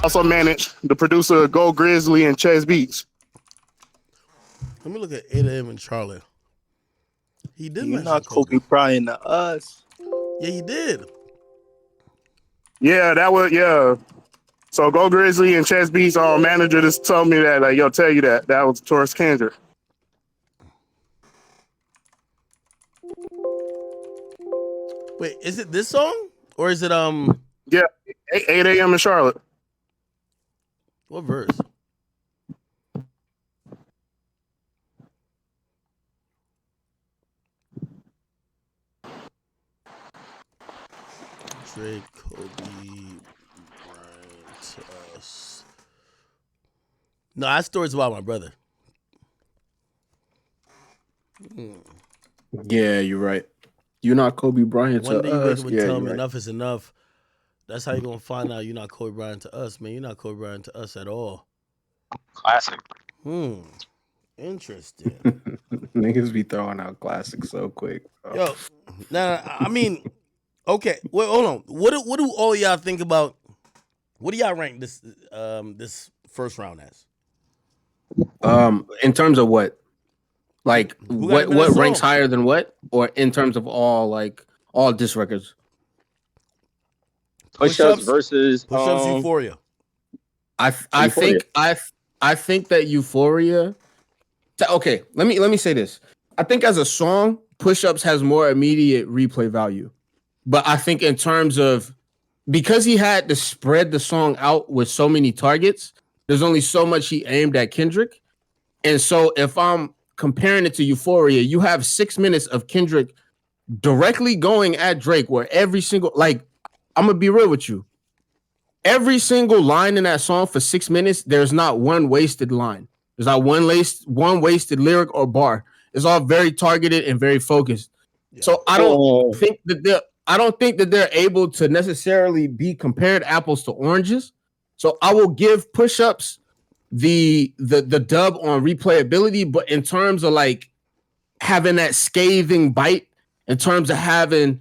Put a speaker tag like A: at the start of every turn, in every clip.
A: Also managed the producer Go Grizzly and Chase Beats.
B: Let me look at 8 a.m. in Charlotte. He did
C: You're
B: mention
C: not Kobe Bryant to us.
B: Yeah, he did.
A: Yeah, that was, yeah. So Go Grizzly and Chess Beats, our manager just told me that, like, yo, tell you that was Taurus Kendrick.
B: Wait, is it this song or is it
A: Yeah, 8 a.m. in Charlotte.
B: What verse? Drake, Kobe, Bryant, us. No, that story's about my brother.
D: Yeah, you're right. You're not Kobe Bryant
B: One
D: to
B: day you
D: us.
B: wake up and tell me enough is enough. That's how you're gonna find out you're not Kobe Bryant to us, man. You're not Kobe Bryant to us at all.
E: Classic.
B: Interesting.
D: Niggas be throwing out classics so quick. Oh.
B: Yo, now I mean, okay. Wait, hold on. What do all y'all think about? What do y'all rank this this first round as?
D: In terms of what? Like what ranks
B: song?
D: higher than what? Or in terms of all diss records?
E: Push-ups versus
B: Push-ups Euphoria.
D: I think that Euphoria. Okay, let me say this. I think as a song, Push-ups has more immediate replay value. But I think in terms of, because he had to spread the song out with so many targets, there's only so much he aimed at Kendrick. And so if I'm comparing it to Euphoria, you have 6 minutes of Kendrick directly going at Drake, where every single, like, I'm gonna be real with you. Every single line in that song for 6 minutes, there's not one wasted line. There's not one wasted lyric or bar. It's all very targeted and very focused. Yeah. So I don't think that they're able to necessarily be compared apples to oranges. So I will give Push-ups the dub on replayability, but in terms of like having that scathing bite, in terms of having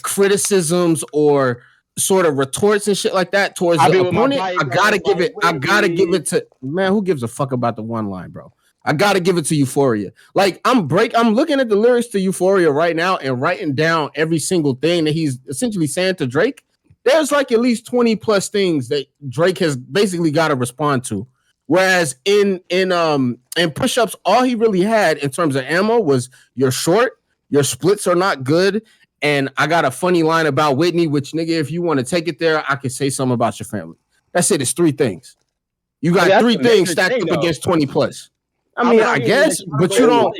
D: criticisms or sort of retorts and shit like that towards the opponent, I gotta give it to, man, who gives a fuck about the one line, bro? I gotta give it to Euphoria. Like I'm looking at the lyrics to Euphoria right now and writing down every single thing that he's essentially saying to Drake. There's like at least 20 plus things that Drake has basically got to respond to. Whereas in Push-ups, all he really had in terms of ammo was you're short, your splits are not good, and I got a funny line about Whitney, which, nigga, if you want to take it there, I can say something about your family. That's it. It's 3 things. You got 3 things stacked up against 20 plus. I mean, I guess, but you don't.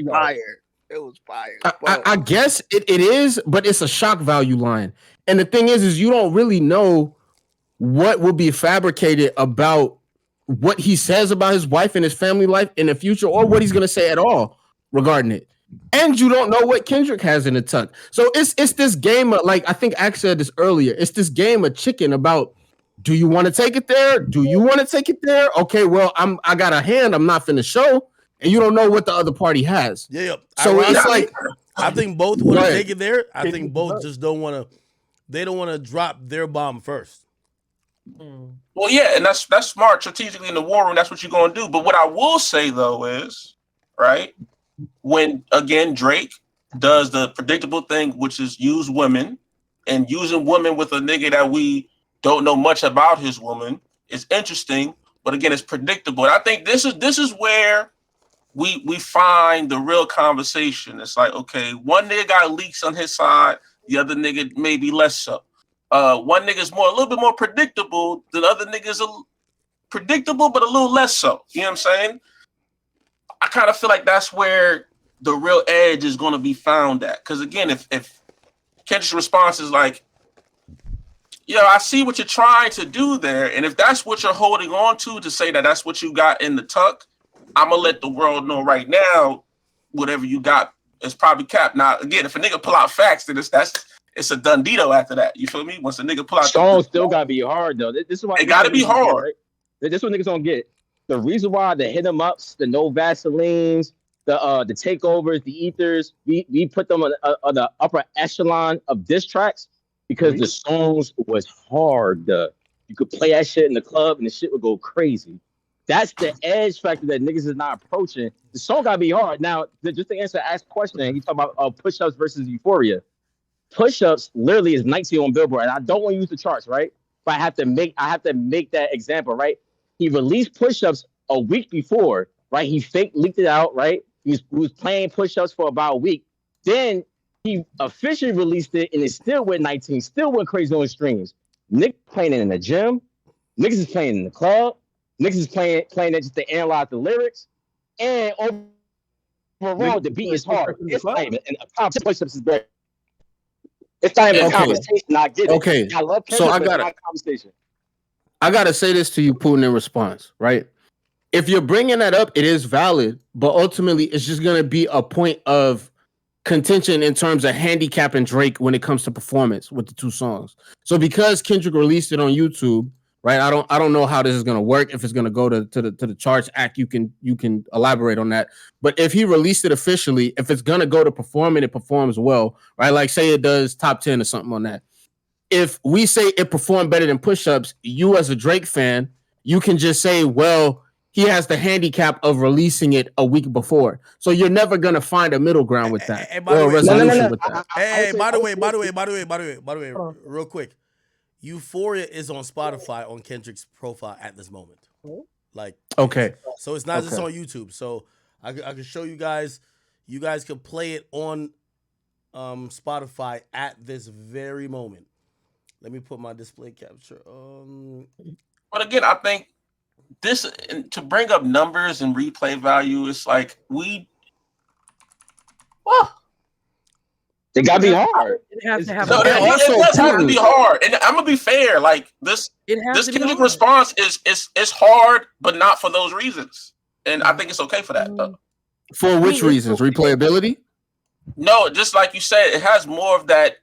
C: It was fire.
D: I guess it is, but it's a shock value line. And the thing is you don't really know what will be fabricated about what he says about his wife and his family life in the future, or what he's going to say at all regarding it. And you don't know what Kendrick has in the tuck. So it's this game of, like, I think Ax said this earlier. It's this game of chicken about, do you want to take it there? Do you want to take it there? Okay, well, I got a hand I'm not finna show, and you don't know what the other party has.
B: Yeah.
D: So it's like,
B: I think both want to take it there. I think both just don't want to. They don't want to drop their bomb first.
F: Well, yeah, and that's smart strategically in the war room. That's what you're going to do. But what I will say, though, is, right, when, again, Drake does the predictable thing, which is use women, and using women with a nigga that we don't know much about his woman, is interesting. But, again, it's predictable. And I think this is where we find the real conversation. It's like, okay, one nigga got leaks on his side, the other nigga maybe less so. One nigga's a little bit more predictable, the other nigga's predictable, but a little less so. You know what I'm saying? I kind of feel like that's where the real edge is going to be found at. Because again, if Kendrick's response is like, yo, I see what you're trying to do there, and if that's what you're holding on to say that that's what you got in the tuck, I'm gonna let the world know right now, whatever you got is probably capped. Now, again, if a nigga pull out facts, then it's a done deal after that. You feel me? Once a nigga pull out,
E: song still gotta be hard though. This is why
F: it gotta be hard.
E: Right? This is what niggas don't get. The reason why the hit 'em ups, the no Vaselines, the takeovers, the ethers, we put them on the upper echelon of diss tracks because the songs was hard. You could play that shit in the club and the shit would go crazy. That's the edge factor that niggas is not approaching. The song gotta be hard. Now, just to answer Ask's question, he talk about push-ups versus euphoria. Push-ups literally is 19 on Billboard, and I don't want to use the charts, right? But I have to make that example, right? He released push-ups a week before, right? He fake leaked it out, right? He was playing push-ups for about a week. Then he officially released it, and it still went 19, still went crazy on streams. Niggas playing it in the gym, niggas is playing in the club, niggas is playing it just to analyze the lyrics, and overall the beat is hard. It's not even a push-ups is great. It's not even a conversation. I get it.
D: Okay.
E: I love Kendrick,
D: So I
E: but it's
D: got
E: not a conversation.
D: I gotta say this to you, Putin, in response, right? If you're bringing that up, it is valid, but ultimately it's just gonna be a point of contention in terms of handicapping Drake when it comes to performance with the two songs. So because Kendrick released it on YouTube, right? I don't know how this is gonna work. If it's gonna go to the charts act, you can elaborate on that. But if he released it officially, if it's gonna go to perform and it performs well, right? Like say it does top 10 or something on that. If we say it performed better than push-ups, you as a Drake fan, you can just say, well, he has the handicap of releasing it a week before. So you're never gonna find a middle ground with that.
B: Hey, by the
D: or a
B: way,
D: resolution with that.
B: By the way, real quick. Euphoria is on Spotify on Kendrick's profile at this moment. Like,
D: Okay.
B: so it's not just on YouTube. So I can show you guys. You guys can play it on Spotify at this very moment. Let me put my display capture.
F: But again, I think this to bring up numbers and replay value, it's like
E: It gotta be hard.
G: It has to have.
F: No, it does have to be hard. And I'm gonna be fair. Like this Kendrick response is hard, but not for those reasons. And I think it's okay for that.
D: For which reasons? Replayability?
F: No, just like you said, it has more of that.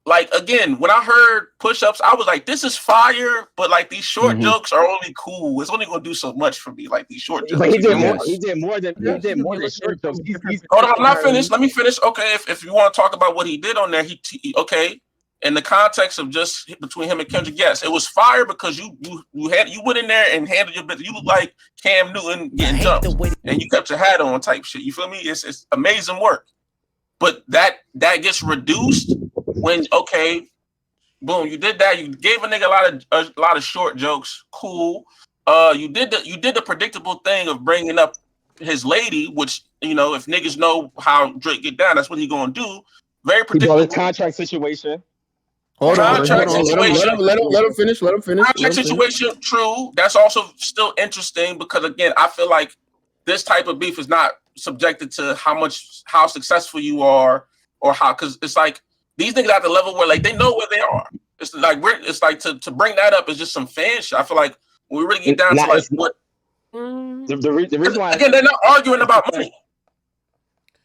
F: Like again, when I heard push-ups, I was like, "This is fire," but like these short jokes are only cool. It's only gonna do so much for me. Like these short jokes.
E: But he did more than short jokes.
F: Hold on, I'm not finished. Let me finish. Okay, if you want to talk about what he did on there, he okay. In the context of just between him and Kendrick, yes, it was fire because you went in there and handled your business. You look like Cam Newton getting jumped, and you kept your hat on, type shit. You feel me? It's amazing work. But that gets reduced when boom, you did that. You gave a nigga a lot of short jokes. Cool. You did the predictable thing of bringing up his lady, which if niggas know how Drake get down, that's what he gonna do. Very predictable.
E: The contract situation.
D: Hold on.
F: Contract situation.
D: Let him finish.
F: Contract situation. True. That's also still interesting because again, I feel like this type of beef is not subjected to how successful you are or how, because it's like these niggas at the level where like they know where they are. It's like to bring that up is just some fan shit. I feel like when we really get down to like what
E: the reason why
F: again they're not arguing about money.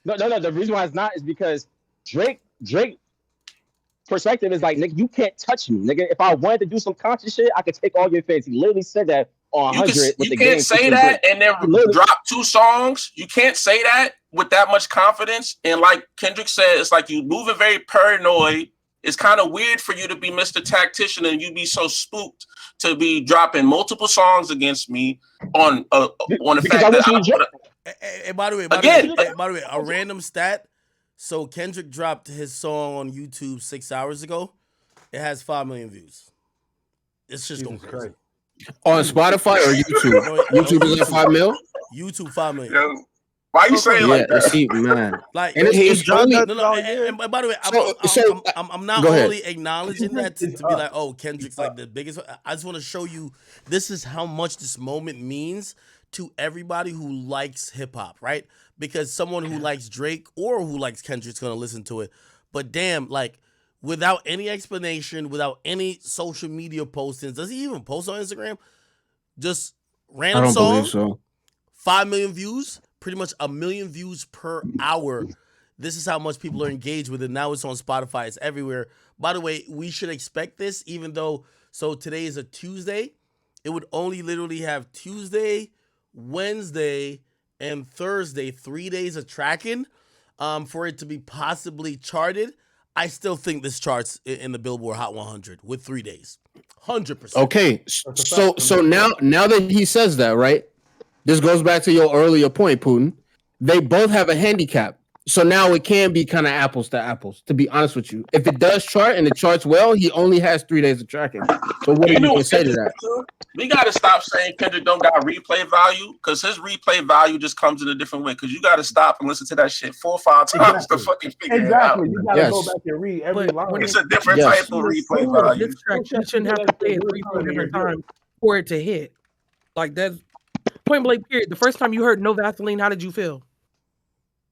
E: No. The reason why it's not is because Drake perspective is like, nigga, you can't touch me, nigga. If I wanted to do some conscious shit, I could take all your fans. He literally said that on 100.
F: You can't say that and then drop 2 songs. You can't say that with that much confidence. And like Kendrick said, it's like you moving very paranoid. It's kind of weird for you to be Mr. Tactician and you be so spooked to be dropping multiple songs against me on the fact that
B: Hey, by the way, a random stat. So Kendrick dropped his song on YouTube 6 hours ago. It has 5 million views. It's just going crazy.
D: On Spotify or YouTube? YouTube is at 5 mil?
B: YouTube 5 million.
F: Yo, why you saying like that?
D: See, man.
B: Like,
D: and it's only,
B: and by the way, I'm not only acknowledging that to be like, oh, Kendrick's like the biggest. I just want to show you this is how much this moment means to everybody who likes hip hop, right? Because someone who likes Drake or who likes Kendrick's gonna listen to it. But damn, like without any explanation, without any social media postings, does he even post on Instagram? Just random song. I don't believe so. 5 million views, pretty much 1 million views per hour. This is how much people are engaged with it. Now it's on Spotify. It's everywhere. By the way, we should expect this, even though, so today is a Tuesday. It would only literally have Tuesday, Wednesday, and Thursday, 3 days of tracking for it to be possibly charted. I still think this charts in the Billboard Hot 100 with 3 days. 100%.
D: Okay, so now that he says that, right? This goes back to your earlier point, Putin. They both have a handicap. So now it can be kind of apples to apples, to be honest with you. If it does chart and it charts well, he only has 3 days of tracking. So what do you say to that?
F: We got to stop saying Kendrick don't got replay value, because his replay value just comes in a different way. Because you got to stop and listen to that shit 4 or 5 times to fucking figure it out.
G: You got to go back and read every line.
F: It's a different type of replay value.
H: This track, you shouldn't have to play it 3 different times for it to hit. Like that's point blank period. The first time you heard No Vaseline, how did you feel?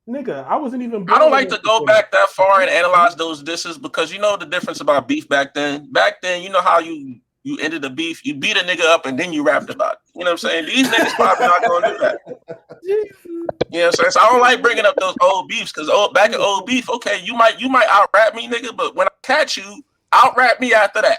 G: Nigga, I wasn't even.
F: I don't like to go back that far and analyze those disses, because you know the difference about beef back then. Back then, you know how you ended the beef, you beat a nigga up and then you rapped about it. You know what I'm saying? These niggas probably not gonna do that. You know what I'm saying? So I don't like bringing up those old beefs, because back in old beef, okay, you might out rap me, nigga, but when I catch you, out rap me after that.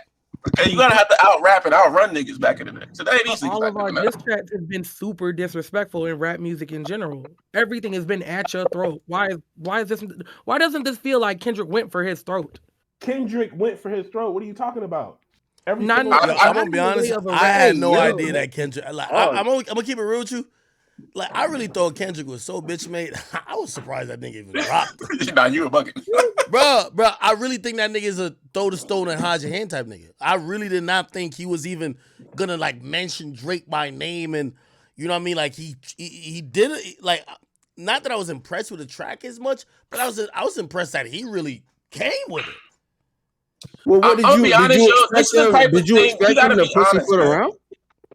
F: Okay, you gotta have to out rap and outrun niggas back in the day. Today, these
H: all of our diss tracks have been super disrespectful in rap music in general. Everything has been at your throat. Why is this? Why doesn't this feel like Kendrick went for his throat?
G: Kendrick went for his throat. What are you talking about?
B: I'm gonna be honest. I had no idea that Kendrick. Like, I'm gonna keep it real with you. Like, I really thought Kendrick was so bitch made. I was surprised that nigga even dropped.
F: Nah, you a bucket.
B: bro. I really think that nigga is a throw the stone and hide your hand type nigga. I really did not think he was even gonna like mention Drake by name, and you know what I mean. Like he did it. Like, not that I was impressed with the track as much, but I was impressed that he really came with it.
D: Well, what did you expect him to pussyfoot around?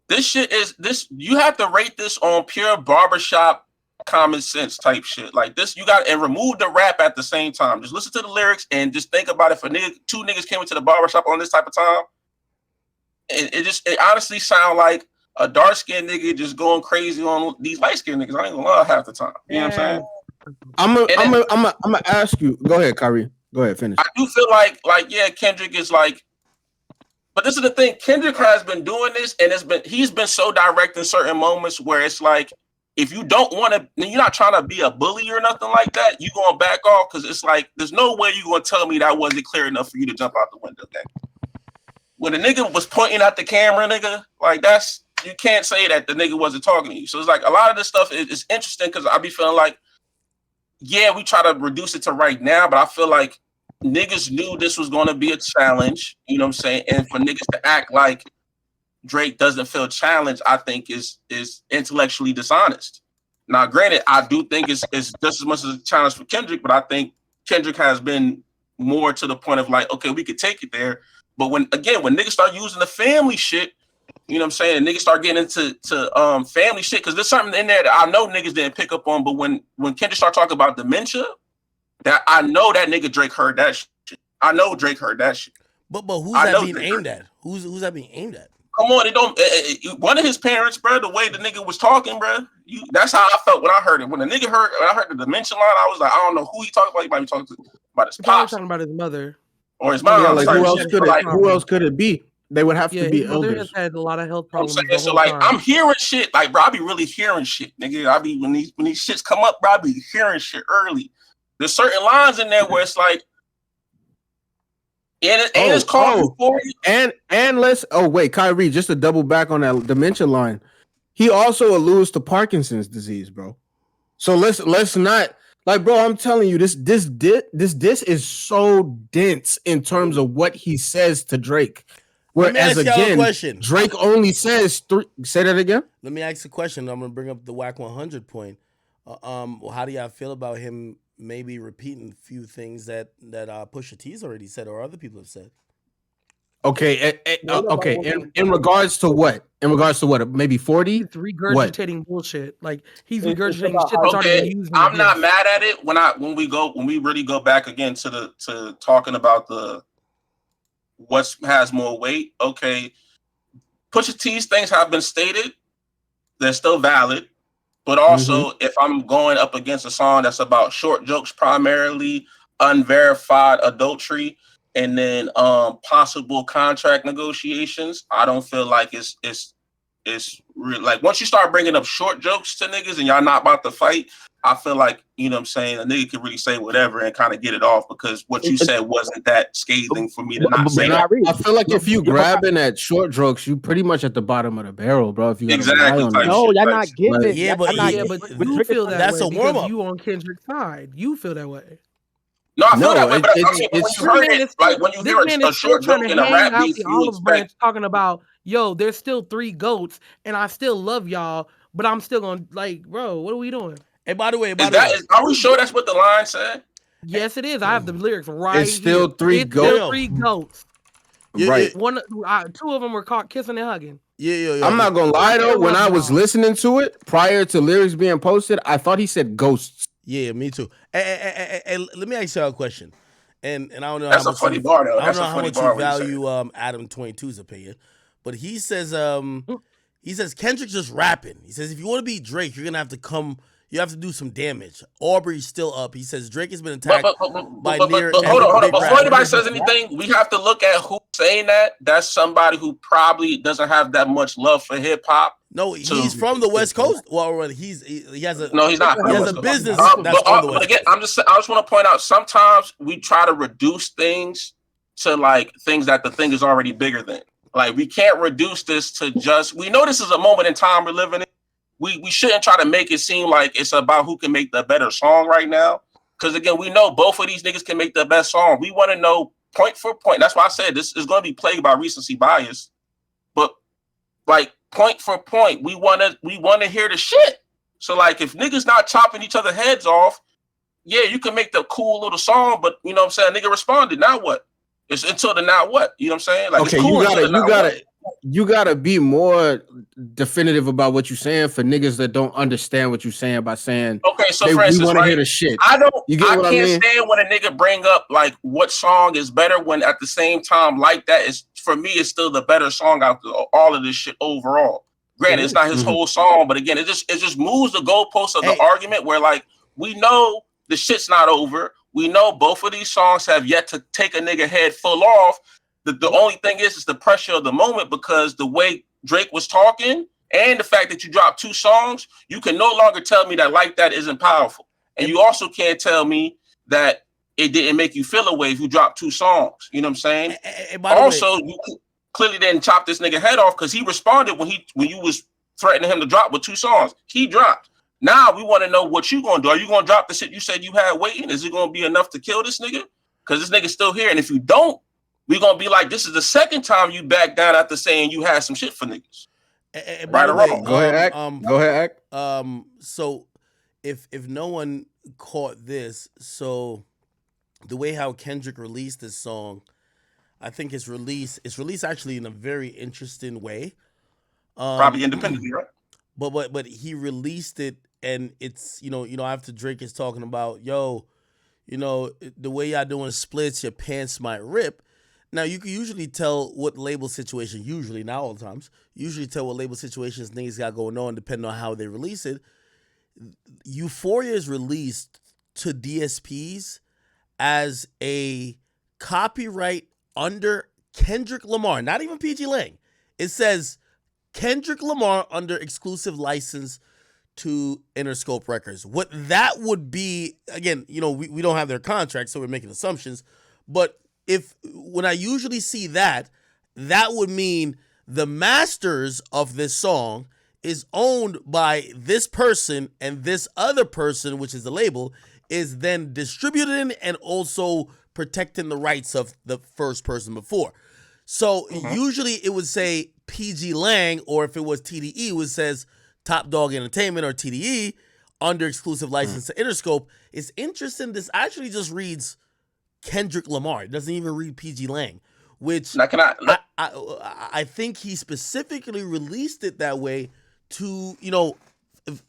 F: This shit is this. You have to rate this on pure barbershop common sense type shit. Like this, you got and remove the rap at the same time. Just listen to the lyrics and just think about if two niggas came into the barbershop on this type of time. It honestly sound like a dark skinned nigga just going crazy on these light skinned niggas. I ain't gonna lie half the time. You know what I'm saying?
D: I'm gonna ask you. Go ahead, Kyrie. Go ahead, finish.
F: I do feel like yeah, Kendrick is like. But this is the thing, Kendrick has been doing this, and he's been so direct in certain moments where it's like, if you don't want to, you're not trying to be a bully or nothing like that, you gonna back off, because it's like, there's no way you're gonna tell me that wasn't clear enough for you to jump out the window. Okay? When the nigga was pointing at the camera, nigga, like you can't say that the nigga wasn't talking to you. So it's like a lot of this stuff is interesting, because I be feeling like, yeah, we try to reduce it to right now, but I feel like niggas knew this was going to be a challenge, you know what I'm saying? And for niggas to act like Drake doesn't feel challenged, I think is intellectually dishonest. Now, granted, I do think it's just as much as a challenge for Kendrick, but I think Kendrick has been more to the point of like, okay, we could take it there. But when niggas start using the family shit, you know what I'm saying? And niggas start getting into family shit, because there's something in there that I know niggas didn't pick up on, but when Kendrick start talking about dementia, that I know that nigga Drake heard that shit. I know Drake heard that shit.
B: But who's that being aimed at? Who's that being aimed at?
F: Come on, it don't. One of his parents, bro. The way the nigga was talking, bro. That's how I felt when I heard it. When I heard the dimension line, I was like, I don't know who he talking about. He might be talking about his pops,
H: talking about his mother
F: or his mom.
D: Yeah, like who else could it be? They would have to be elders.
H: Has had a lot of health problems.
F: So like, I'm hearing shit. Like, bro, I be really hearing shit, nigga. I be when these shits come up, bro, I be hearing shit early. There's certain lines in there where it's like, and it's called euphoria.
D: And let's wait, Kyrie, just to double back on that dementia line, he also alludes to Parkinson's disease, bro. So let's not like, bro. I'm telling you, this is so dense in terms of what he says to Drake. Whereas again, Drake only says three. Say that again.
B: Let me ask a question. I'm gonna bring up the whack 100 point. How do y'all feel about him maybe repeating a few things that Pusha T's already said or other people have said?
D: Okay, okay. In regards to what? In regards to what? Maybe 40?
H: He's regurgitating bullshit. Like he's regurgitating shit that's already been used.
F: I'm not mad at it when we really go back again to talking about the what has more weight. Okay, Pusha T's things have been stated. They're still valid. But also, if I'm going up against a song that's about short jokes primarily, unverified adultery, and then possible contract negotiations, I don't feel like it's it's real. Like once you start bringing up short jokes to niggas and y'all not about to fight, I feel like, you know what I'm saying, a nigga can really say whatever and kind of get it off because what you said wasn't that scathing for me to not say that.
D: I feel like if you grabbing at short jokes, you pretty much at the bottom of the barrel, bro. If you got
F: exactly
D: on
E: no, y'all not getting it.
B: Yeah, but
H: you feel that
B: that's
H: way
B: a warm
H: because
B: up.
H: you on Kendrick's side. You feel that way.
F: No, I feel that way, but
D: it's-
F: I mean, when you heard it, like when you hear a short joke in a rap beef,
H: the
F: you
H: olive branch
F: expect.
H: talking about, yo, there's still 3 goats, and I still love y'all, but I'm still gonna like, bro, what are we doing?
B: Hey, by the way,
F: Are we sure that's what the line said?
H: Yes, it is. I have the lyrics right
D: It's still
H: here.
D: 3
H: It's
D: goats.
H: still 3 goats.
D: Right.
H: One, 2 of them were caught kissing and hugging.
B: Yeah.
D: I'm not gonna lie though. When I was listening to it prior to lyrics being posted, I thought he said ghosts.
B: Yeah, me too. Hey, let me ask you a question. And I don't know
F: That's
B: how
F: a
B: much
F: funny bar, though.
B: I don't
F: That's
B: know
F: a
B: how
F: funny
B: much
F: bar
B: you
F: when you say
B: value Adam 22's opinion, but he says Kendrick's just rapping. He says if you want to beat Drake, you're gonna have to come. You have to do some damage. Aubrey's still up. He says Drake has been attacked by near.
F: But hold on.
B: big
F: Before
B: rap.
F: anybody says anything, we have to look at who's saying that. That's somebody who probably doesn't have that much love for hip hop.
B: No, he's from the West Coast. Well, he has a
F: No, he's not.
B: He has a business
F: But
B: that's on the West
F: again,
B: Coast.
F: I just want to point out. Sometimes we try to reduce things to like things that the thing is already bigger than. Like we can't reduce this to just. We know this is a moment in time we're living in. We shouldn't try to make it seem like it's about who can make the better song right now. Because again, we know both of these niggas can make the best song. We want to know point for point. That's why I said this is going to be plagued by recency bias. But like point for point, we want to hear the shit. So like if niggas not chopping each other heads off, yeah, you can make the cool little song, but you know what I'm saying? Nigga responded. Now what? It's until the now what? You know what I'm saying? Like
D: Okay,
F: it's cool
D: you gotta be more definitive about what you're saying for niggas that don't understand what you're saying by saying,
F: okay, so for instance,
D: we want to
F: right,
D: hear the shit.
F: I
D: what I
F: can't
D: mean?
F: stand when a nigga bring up like what song is better when at the same time like that is for me it's still the better song out of all of this shit overall. Granted, it's not his whole song, but again, it just moves the goalposts of the argument where like we know the shit's not over. We know both of these songs have yet to take a nigga head full off. The only thing is the pressure of the moment because the way Drake was talking and the fact that you dropped 2 songs, you can no longer tell me that like that isn't powerful. And you also can't tell me that it didn't make you feel a way if you dropped 2 songs. You know what I'm saying? Also, you clearly didn't chop this nigga head off because he responded when you was threatening him to drop with 2 songs. He dropped. Now we want to know what you gonna do. Are you gonna drop the shit you said you had waiting? Is it gonna be enough to kill this nigga? Because this nigga's still here. And if you don't, we're gonna be like, this is the second time you back down after saying you had some shit for niggas. Right or wrong.
D: Go ahead, Act.
B: So if no one caught this, so the way how Kendrick released this song, I think it's released actually in a very interesting way.
F: Probably independently, right?
B: But he released it and it's after Drake is talking about, yo, the way y'all doing splits, your pants might rip. Now, you can usually tell what label situation, not all the times, tell what label situations niggas got going on depending on how they release it. Euphoria is released to DSPs as a copyright under Kendrick Lamar, not even PG Lang. It says Kendrick Lamar under exclusive license to Interscope Records. What that would be, again, we don't have their contract, so we're making assumptions, but when I usually see that would mean the masters of this song is owned by this person and this other person, which is the label, is then distributing and also protecting the rights of the first person before. So usually it would say PG Lang, or if it was TDE, it says Top Dog Entertainment or TDE under exclusive license to Interscope. It's interesting. This actually just reads Kendrick Lamar. It doesn't even read PG Lang, which
F: now,
B: I think he specifically released it that way to,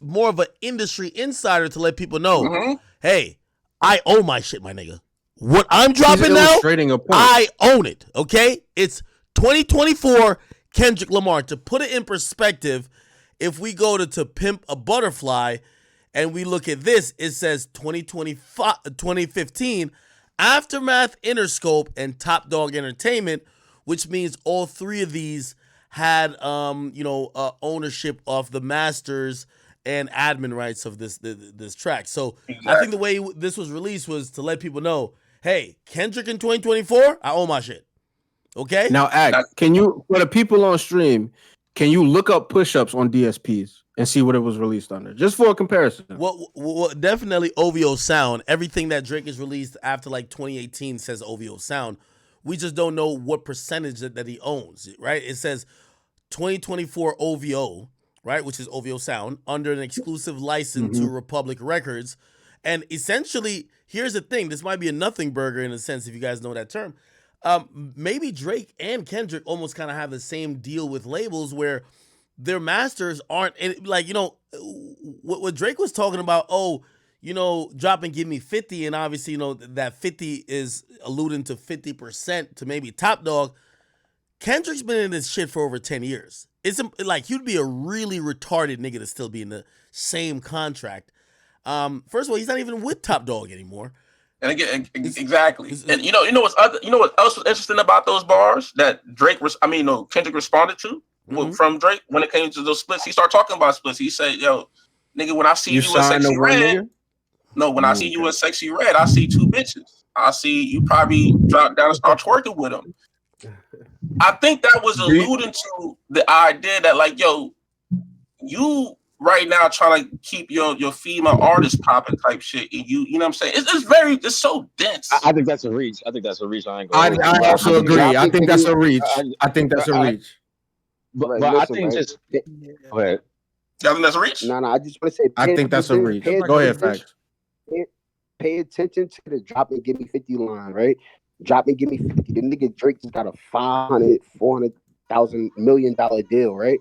B: more of an industry insider to let people know, hey, I own my shit, my nigga. What I'm dropping now, I own it, okay? It's 2024 Kendrick Lamar. To put it in perspective, if we go to Pimp a Butterfly and we look at this, it says 2015 Aftermath, Interscope, and Top Dog Entertainment, which means all 3 of these had ownership of the masters and admin rights of this track. So
F: Exactly.
B: I think the way this was released was to let people know, hey, Kendrick in 2024, I own my shit. Okay.
D: Now, can you, for the people on stream, can you look up push-ups on DSPs and see what it was released under, just for a comparison?
B: Well, definitely OVO sound. Everything that Drake has released after like 2018 says OVO sound. We just don't know what percentage that he owns, right? It says 2024 OVO, right, which is OVO sound, under an exclusive license to Republic Records. And essentially, here's the thing. This might be a nothing burger in a sense, if you guys know that term. Maybe Drake and Kendrick almost kind of have the same deal with labels where their masters aren't like, what Drake was talking about, drop and give me 50, and obviously, that 50 is alluding to 50% to maybe Top Dog. Kendrick's been in this shit for over 10 years. It's like, he'd be a really retarded nigga to still be in the same contract. First of all, he's not even with Top Dog anymore.
F: And again, exactly. And you know what else was interesting about those bars that Kendrick responded to from Drake when it came to those splits. He started talking about splits. He said, "Yo, nigga, when I see you in Sexy Red, I see you in Sexy Red, I see two bitches. I see you probably drop down and start twerking with them." I think that was alluding to the idea that, like, yo, you right now trying to keep your female artist popping type shit, and you know what I'm saying? It's so dense.
E: I think that's a reach. I
D: also agree. I think that's a reach.
E: But I think just go ahead.
F: Y'all think that's a reach?
I: No, I just want to say.
D: I think that's a reach. Go ahead, Facts.
I: Pay attention to the drop and give me 50 line, right? Drop and give me 50. The nigga Drake just got a $400,000 million deal, right?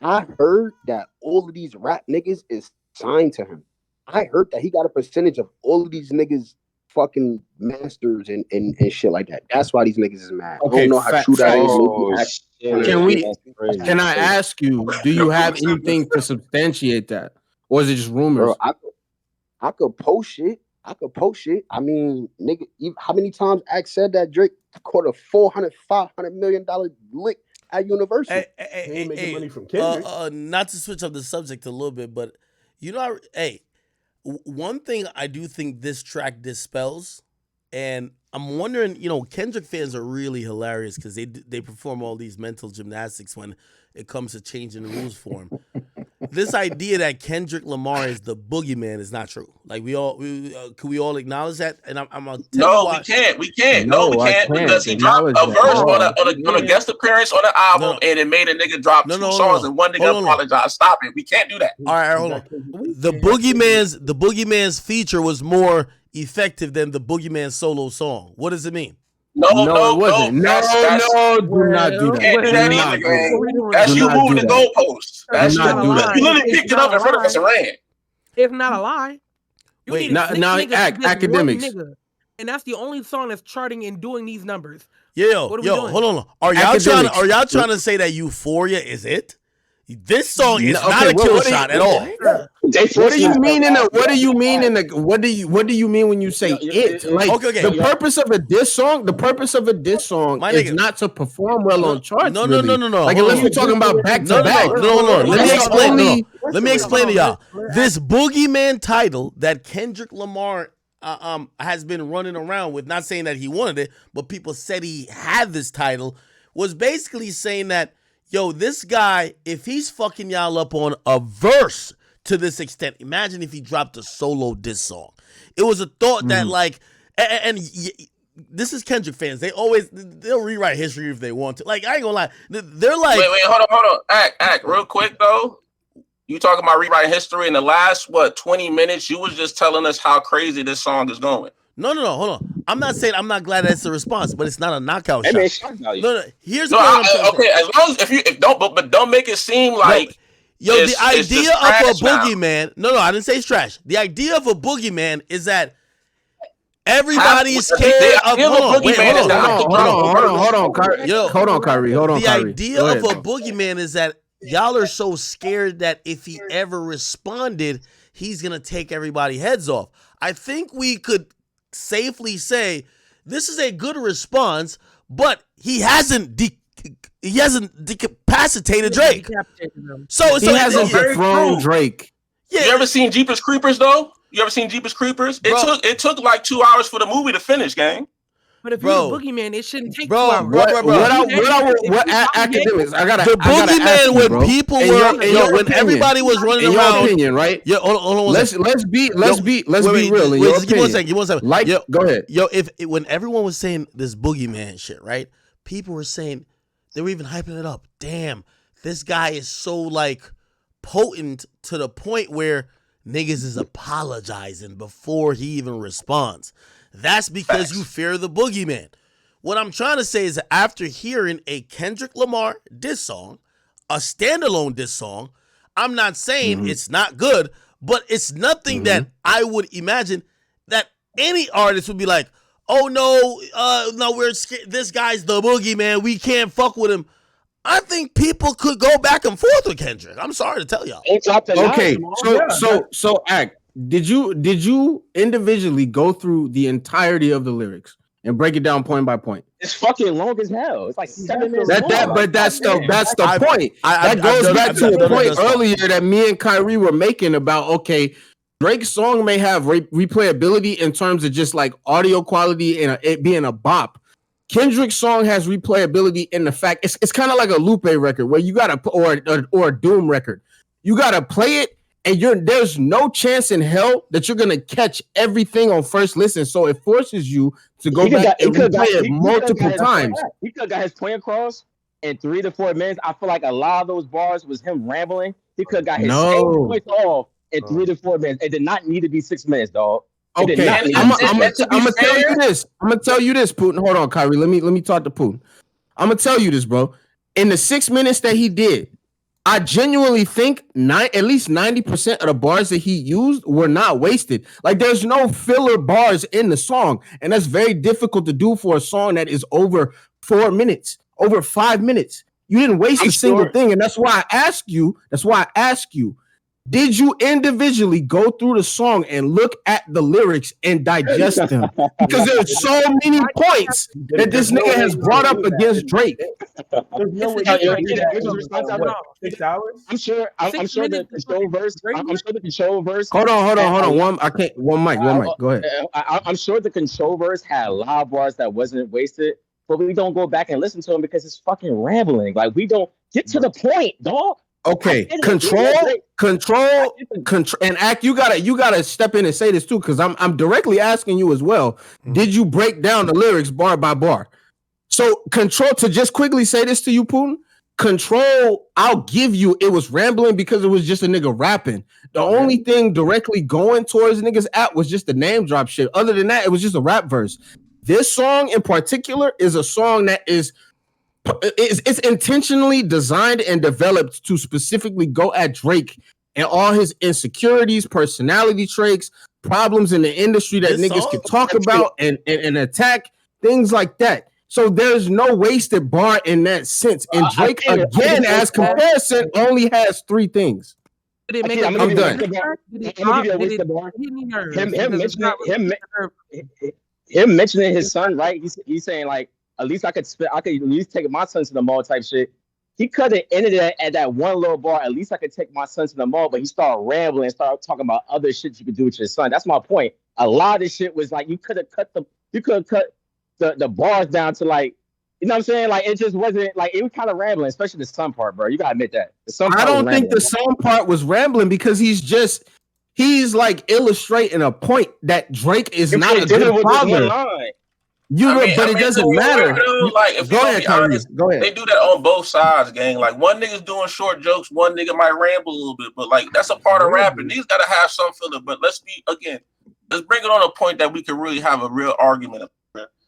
I: I heard that all of these rap niggas is signed to him. I heard that he got a percentage of all of these niggas fucking masters and shit like that. That's why these niggas is mad.
D: Okay,
I: I don't know how true that is.
D: Can I ask you, do you have anything to substantiate that? Or is it just rumors?
I: Bro, I could post shit. I mean, nigga, how many times Axe said that Drake caught a $500 million lick at University?
G: He ain't making money from Kendrick.
B: Not to switch up the subject a little bit, but one thing I do think this track dispels, and I'm wondering, Kendrick fans are really hilarious because they perform all these mental gymnastics when it comes to changing the rules for him. This idea that Kendrick Lamar is the boogeyman is not true. Like, can we all acknowledge that? And I'm gonna tell you why.
F: We can't. No, we can't because he dropped a verse on a guest appearance on an album, and it made a nigga drop two songs and one nigga apologized. Stop it. We can't do that.
B: All right, hold on. The boogeyman's feature was more effective than the boogeyman solo song. What does it mean?
D: No, it wasn't. Do not do that.
F: That's you moving the goalposts. That's you literally picked it up in front of us and ran.
H: It's not a lie.
B: Wait,
D: now Akademiks.
H: And that's the only song that's charting and doing these numbers.
B: Yo, hold on. Are y'all trying to say that Euphoria is it? This song is not a kill shot at all.
D: What do you mean when you say it? Like, the purpose of a diss song is not to perform well on charts.
B: No.
D: Like, unless we're talking about back to back.
B: No. Let me explain to y'all. This boogeyman title that Kendrick Lamar has been running around with, not saying that he wanted it, but people said he had this title, was basically saying that, yo, this guy, if he's fucking y'all up on a verse to this extent, imagine if he dropped a solo diss song. It was a thought that, like, and this is Kendrick fans. They'll rewrite history if they want to. Like, I ain't gonna lie. They're like,
F: wait, hold on. Act, real quick though. You talking about rewriting history in the last 20 minutes? You was just telling us how crazy this song is going.
B: No, hold on. I'm not saying I'm not glad that's the response, but it's not a knockout shot. Here's
F: okay. As long as don't make it seem like
B: the idea of a boogeyman. No, I didn't say it's trash. The idea of a boogeyman is that everybody's scared of. Hold on,
D: Kyrie.
B: The idea of a boogeyman is that y'all are so scared that if he ever responded, he's gonna take everybody's heads off. I think we could safely say this is a good response, but he hasn't he hasn't decapacitated Drake. So
D: he hasn't dethroned Drake.
B: Yeah.
F: You ever seen Jeepers Creepers though? You ever seen Jeepers Creepers? It took like 2 hours for the movie to finish, gang.
H: But if you're a boogeyman, it shouldn't take 2 hours.
B: What
D: academics? I gotta.
B: The boogeyman when people were when everybody was running
D: in
B: around.
D: Your opinion, right?
B: Yeah, hold on.
D: Let's be real. In your opinion.
B: Give me 1 second.
D: Like, go ahead.
B: When everyone was saying this boogeyman shit, right? People were saying they were even hyping it up. Damn, this guy is so like potent to the point where niggas is apologizing before he even responds. That's because you fear the boogeyman. What I'm trying to say is that after hearing a Kendrick Lamar diss song, a standalone diss song, I'm not saying it's not good, but it's nothing that I would imagine that any artist would be like, oh no, we're scared. This guy's the boogeyman. We can't fuck with him. I think people could go back and forth with Kendrick. I'm sorry to tell y'all.
D: Okay, so Act. Did you individually go through the entirety of the lyrics and break it down point by point?
E: It's fucking long as hell. It's like 7 minutes.
D: But that's the point. That goes back to the point earlier that me and Kyrie were making about, okay, Drake's song may have replayability in terms of just like audio quality and it being a bop. Kendrick's song has replayability in the fact it's kind of like a Lupe record where you gotta or a Doom record. You gotta play it. And there's no chance in hell that you're gonna catch everything on first listen. So it forces you to go back and replay it multiple times.
E: He could have got his point across in 3 to 4 minutes. I feel like a lot of those bars was him rambling. He could have got his same points off in 3 to 4 minutes. It did not need to be 6 minutes, dog.
D: Okay, I'm gonna tell you this. I'm gonna tell you this, Putin. Hold on, Kyrie. Let me talk to Putin. I'm gonna tell you this, bro. In the 6 minutes that he did, I genuinely think at least 90% of the bars that he used were not wasted. Like there's no filler bars in the song, and that's very difficult to do for a song that is over 4 minutes, over 5 minutes. You didn't waste a single thing, and that's why I ask you. Did you individually go through the song and look at the lyrics and digest them? Because there's so many points that this nigga has brought up against Drake.
G: There's no way 6 hours.
E: I'm sure the control verse. I'm sure the control verse.
D: Hold on. One mic. Go ahead.
E: I'm sure the control verse had a lot of bars that wasn't wasted, but we don't go back and listen to them because it's fucking rambling. Like we don't get to the point, dog.
D: Okay, control, and Act. You gotta step in and say this too, because I'm directly asking you as well. Did you break down the lyrics bar by bar? So, control. To just quickly say this to you, Putin. Control. I'll give you. It was rambling because it was just a nigga rapping. The only thing directly going towards niggas at was just the name drop shit. Other than that, it was just a rap verse. This song in particular is a song that is. It's intentionally designed and developed to specifically go at Drake and all his insecurities, personality traits, problems in the industry that niggas can talk about and attack, things like that. So there's no wasted bar in that sense. And Drake, again, as comparison, only has 3 things.
E: I'm done. Him mentioning his son, right? He's saying like, at least I could at least take my son to the mall type shit. He could have ended it at that one little bar. At least I could take my son to the mall, but he started rambling and started talking about other shit you could do with your son. That's my point. A lot of this shit was like you could have cut the bars down to like, you know what I'm saying? Like it just wasn't like it was kind of rambling, especially the son part, bro. You gotta admit that.
D: I don't think the son part was rambling because he's like illustrating a point that Drake is not a good father. But it doesn't matter.
F: Go ahead, honest, go ahead. They do that on both sides, gang. Like one nigga's doing short jokes, one nigga might ramble a little bit, but like that's a part of rapping. These gotta have some filler. But let's bring it on a point that we can really have a real argument.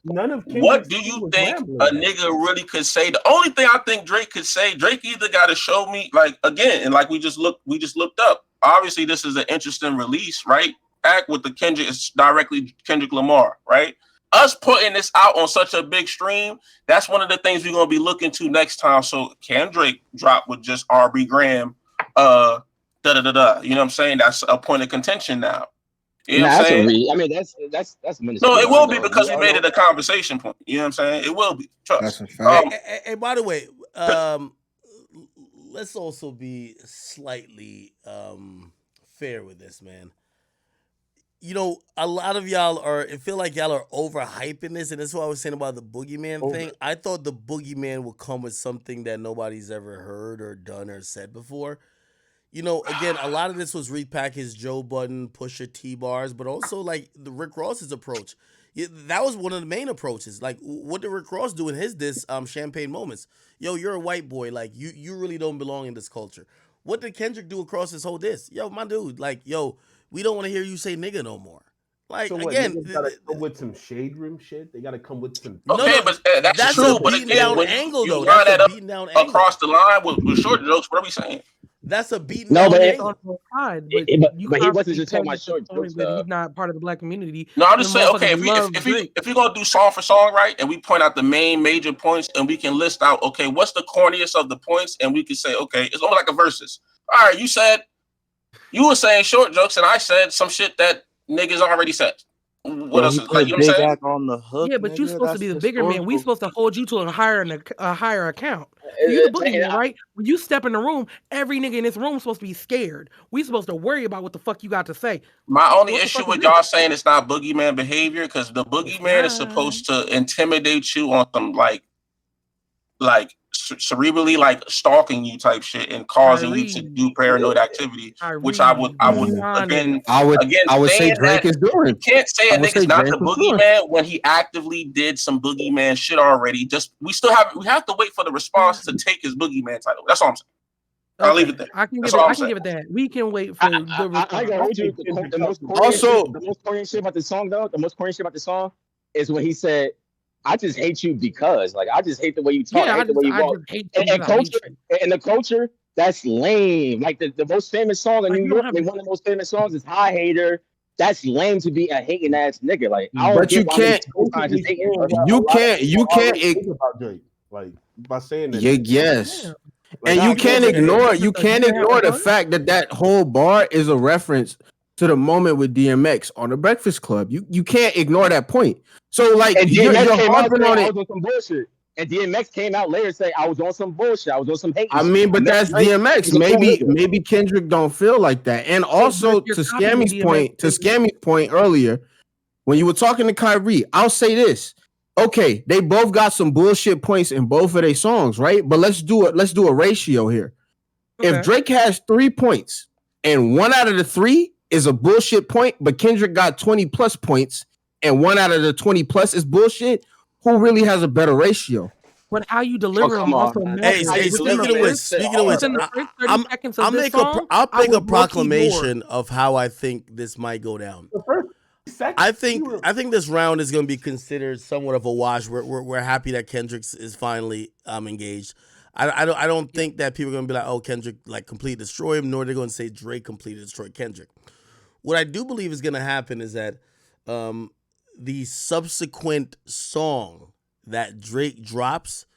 F: What do you think a nigga really could say? The only thing I think Drake could say, Drake either got to show me, like again, and like we just looked up. Obviously, this is an interesting release, right? Act with the Kendrick, it's directly Kendrick Lamar, right? Us putting this out on such a big stream, that's one of the things we're gonna be looking to next time. So can Drake drop with just RB Graham, You know what I'm saying? That's a point of contention now. You know what I'm saying?
E: That's
F: no, it will be because we made it a conversation point. You know what I'm saying? It will be. Trust.
B: Hey, by the way, let's also be slightly fair with this, man. You know, a lot of y'all are. I feel like y'all are overhyping this, and that's what I was saying about the boogeyman thing. I thought the boogeyman would come with something that nobody's ever heard or done or said before. You know, again, a lot of this was repackaged Joe Budden, Pusha T bars, but also like the Rick Ross's approach. That was one of the main approaches. Like, what did Rick Ross do in his Champagne Moments? Yo, you're a white boy. Like, you really don't belong in this culture. What did Kendrick do across this whole disc? Yo, my dude, like, yo, we don't want to hear you say nigga no more. Like,
G: so what,
B: again,
G: gotta come with some shade room shit. They gotta come with some.
F: Okay, but that's true. But again, when
B: angle,
F: you
B: though,
F: line
B: that's
F: that
B: a
F: up
B: beaten down
F: across the line with short jokes, what are we saying?
B: That's a beaten down angle.
H: But
E: he wasn't just talking about short jokes.
H: He's not part of the black community.
F: No, I'm just saying. Okay, if we gonna do song for song, right, and we point out the main major points, and we can list out, okay, what's the corniest of the points, and we can say, okay, it's almost like a versus. All right, you were saying short jokes, and I said some shit that niggas already said. What else? Like, you know what I'm saying?
C: On the hook,
H: yeah, but you're supposed to be the bigger man. We supposed to hold you to a higher account. You're the boogeyman, right? When you step in the room, every nigga in this room is supposed to be scared. We supposed to worry about what the fuck you got to say.
F: My only issue with y'all saying it's not boogeyman behavior, because the boogeyman is supposed to intimidate you on some like cerebrally, like stalking you type shit and causing you to do paranoid activity, which I would say Drake is doing. You can't say a nigga's not the boogeyman when he actively did some boogeyman shit already. We have to wait for the response to take his boogeyman title. That's all I'm saying. I'll leave it there.
H: I can give it that. We can wait for the response.
E: The most corny shit about the song, though, is when he said, I just hate you because, like, I just hate the way you talk. I hate the way you walk. And the culture, that's lame. Like, the most famous song in New York, one of the most famous songs is High Hater. That's lame to be a hating ass nigga. Like, I don't
D: you can't
G: about Drake, like, by saying that.
D: Yes. Like, and you can't ignore the fact that whole bar is a reference to the moment with DMX on the Breakfast Club. You can't ignore that point. So like, you're harping on it.
E: I was on some bullshit. And DMX came out later saying I was on some bullshit. I was on some hate.
D: I mean, but that's DMX. Maybe Kendrick don't feel like that. And also to Scammy's point earlier, when you were talking to Kyrie, I'll say this. Okay, they both got some bullshit points in both of their songs, right? But let's do a ratio here. Okay. If Drake has 3 points and 1 out of the 3 is a bullshit point, but Kendrick got 20 plus points and 1 out of the 20 plus is bullshit, who really has a better ratio?
H: But how you deliver them also matters.
B: Hey, speaking of which, I'll make a proclamation of how I think this might go down. I think this round is going to be considered somewhat of a wash. We're happy that Kendrick is finally engaged. I don't think that people are going to be like, oh, Kendrick like completely destroy him, nor they're going to say Drake completely destroyed Kendrick. What I do believe is going to happen is that the subsequent song that Drake drops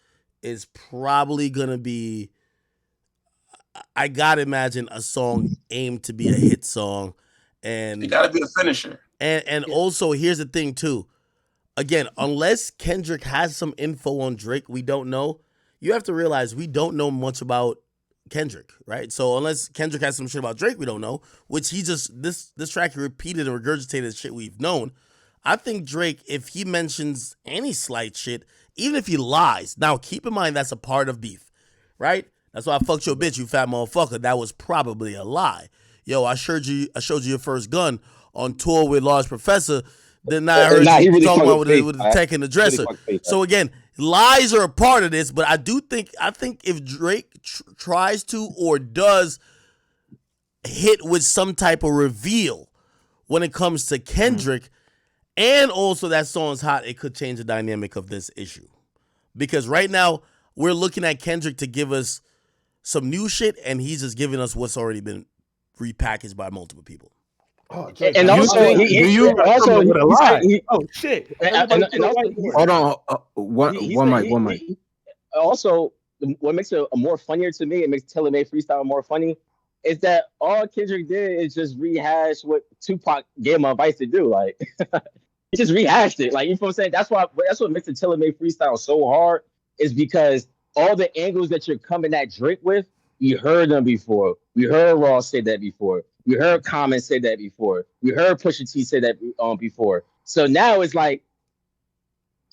B: is probably going to be, I got to imagine, a song aimed to be a hit song. And
F: it got to be a finisher.
B: And also, here's the thing, too. Again, unless Kendrick has some info on Drake we don't know, you have to realize we don't know much about Kendrick, right? So unless Kendrick has some shit about Drake we don't know, which he just, this track he repeated and regurgitated shit we've known, I think Drake, if he mentions any slight shit, even if he lies, now keep in mind that's a part of beef, right? That's why I fucked your bitch, you fat motherfucker. That was probably a lie. Yo, I showed you your first gun on tour with Large Professor. Then I heard you really talking about with the tech and the dresser. Really so again, lies are a part of this, but I think if Drake tries to or does hit with some type of reveal when it comes to Kendrick, and also that song's hot, it could change the dynamic of this issue. Because right now, we're looking at Kendrick to give us some new shit, and he's just giving us what's already been repackaged by multiple people.
E: Oh, and also,
G: shit.
D: Hold on, one mic.
E: Also, what makes it more funnier to me, it makes Taylor Made Freestyle more funny, is that all Kendrick did is just rehash what Tupac gave him advice to do. Like, he just rehashed it. Like, you know what I'm saying? That's what makes the Taylor Made Freestyle so hard, is because all the angles that you're coming at Drake with, we heard them before. We heard Ross say that before. We heard Common say that before. We heard Pusha T say that before. So now it's like,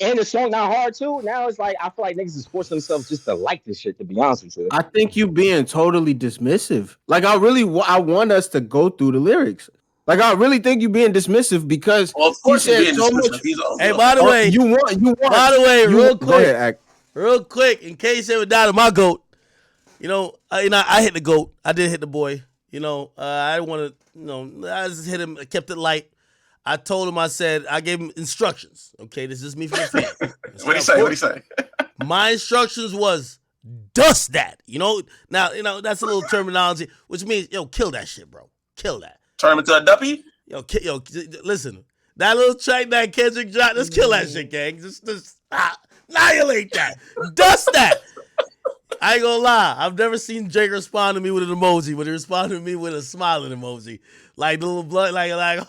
E: and the song not hard too. Now it's like I feel like niggas is forcing themselves just to like this shit. To be honest with you,
D: I think you being totally dismissive. Like I want us to go through the lyrics. Like I really think you being dismissive because
F: of course
D: he said so much.
B: Hey, by the way,
D: you want.
B: By the way,
D: real
B: quick, in case it was down to my goat, I hit the goat. I did hit the boy. I didn't want to. I just hit him. I kept it light. I told him. I gave him instructions. Okay, this is me for the fans.
F: What do you say?
B: My instructions was dust that. Now that's a little terminology, which means kill that shit, bro. Kill that.
F: Turn him into a duppy?
B: Listen. That little track that Kendrick dropped, let's kill that shit, gang. Just annihilate that. Dust that. I ain't gonna lie. I've never seen Drake respond to me with an emoji, but he responded to me with a smiling emoji. Like the little blood, like like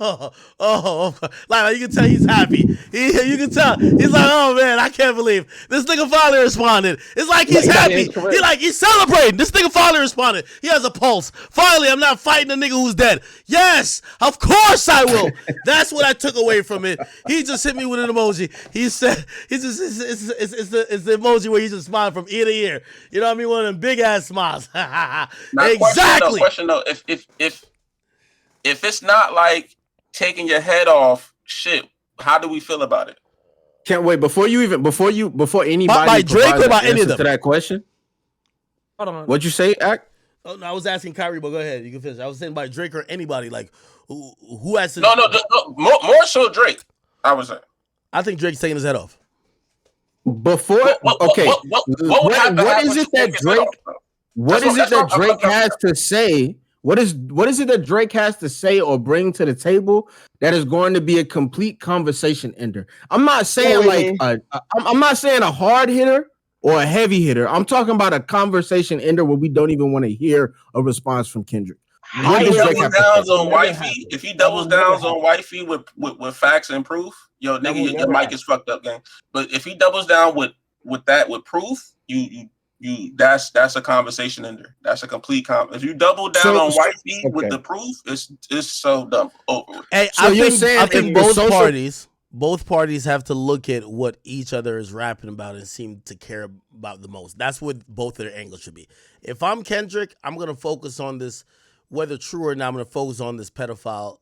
B: you can tell he's happy. You can tell he's like, oh man, I can't believe this nigga finally responded. It's like he's happy. He's celebrating. This nigga finally responded. He has a pulse. Finally, I'm not fighting a nigga who's dead. Yes, of course I will. That's what I took away from it. He just hit me with an emoji. He said, it's the emoji where he's just smiling from ear to ear. You know what I mean? One of them big ass smiles. Exactly.
F: Question though, if it's not like taking your head off, shit, how do we feel about it?
D: Can't wait before anybody
B: by Drake or by any of them
D: to that question.
H: Hold on.
D: What'd you say, Ak?
B: Oh no, I was asking Kyrie, but go ahead. You can finish. I was saying by Drake or anybody, like who has to.
F: No, more so Drake. I was saying.
B: I think Drake's taking his head off.
D: Before, okay, what is it that Drake? What is it that Drake has to say? What is it that Drake has to say or bring to the table that is going to be a complete conversation ender? I'm not saying I'm not saying a hard hitter or a heavy hitter. I'm talking about a conversation ender where we don't even want to hear a response from Kendrick.
F: If he doubles down on wifey with facts and proof, nigga, your mic is fucked up, gang. But if he doubles down with proof, that's a conversation ender. That's a complete If you double down on wifey with the proof, it's so dumb.
B: Hey, so I think both parties have to look at what each other is rapping about and seem to care about the most. That's what both of their angles should be. If I'm Kendrick, I'm gonna focus on this, whether true or not. I'm gonna focus on this pedophile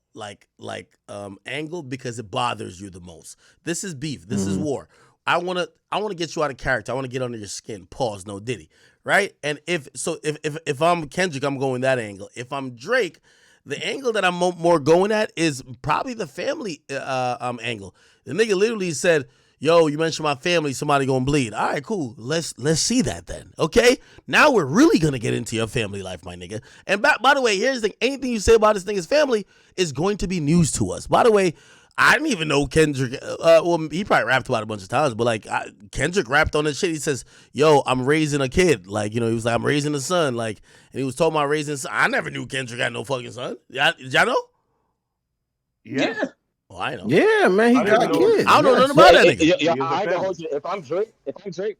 B: angle because it bothers you the most. This is beef. This is war. I want to get you out of character. I want to get under your skin. Pause. No Diddy. Right? And if I'm Kendrick, I'm going that angle. If I'm Drake, the angle that I'm more going at is probably the family angle. The nigga literally said, "Yo, you mentioned my family. Somebody gonna bleed." All right, cool. Let's see that then. Okay. Now we're really gonna get into your family life, my nigga. And by the way, here's the thing. Anything you say about this nigga's family is going to be news to us. By the way, I didn't even know Kendrick. Well, he probably rapped about it a bunch of times, but Kendrick rapped on this shit. He says, "Yo, I'm raising a kid." He was like, "I'm raising a son." And he was talking about raising a son. I never knew Kendrick had no fucking son. Did y'all know?
F: Yeah.
B: Oh, I know.
D: Yeah, man, he got kids.
B: I don't know nothing about that nigga.
E: I ain't gonna hold you. If I'm Drake,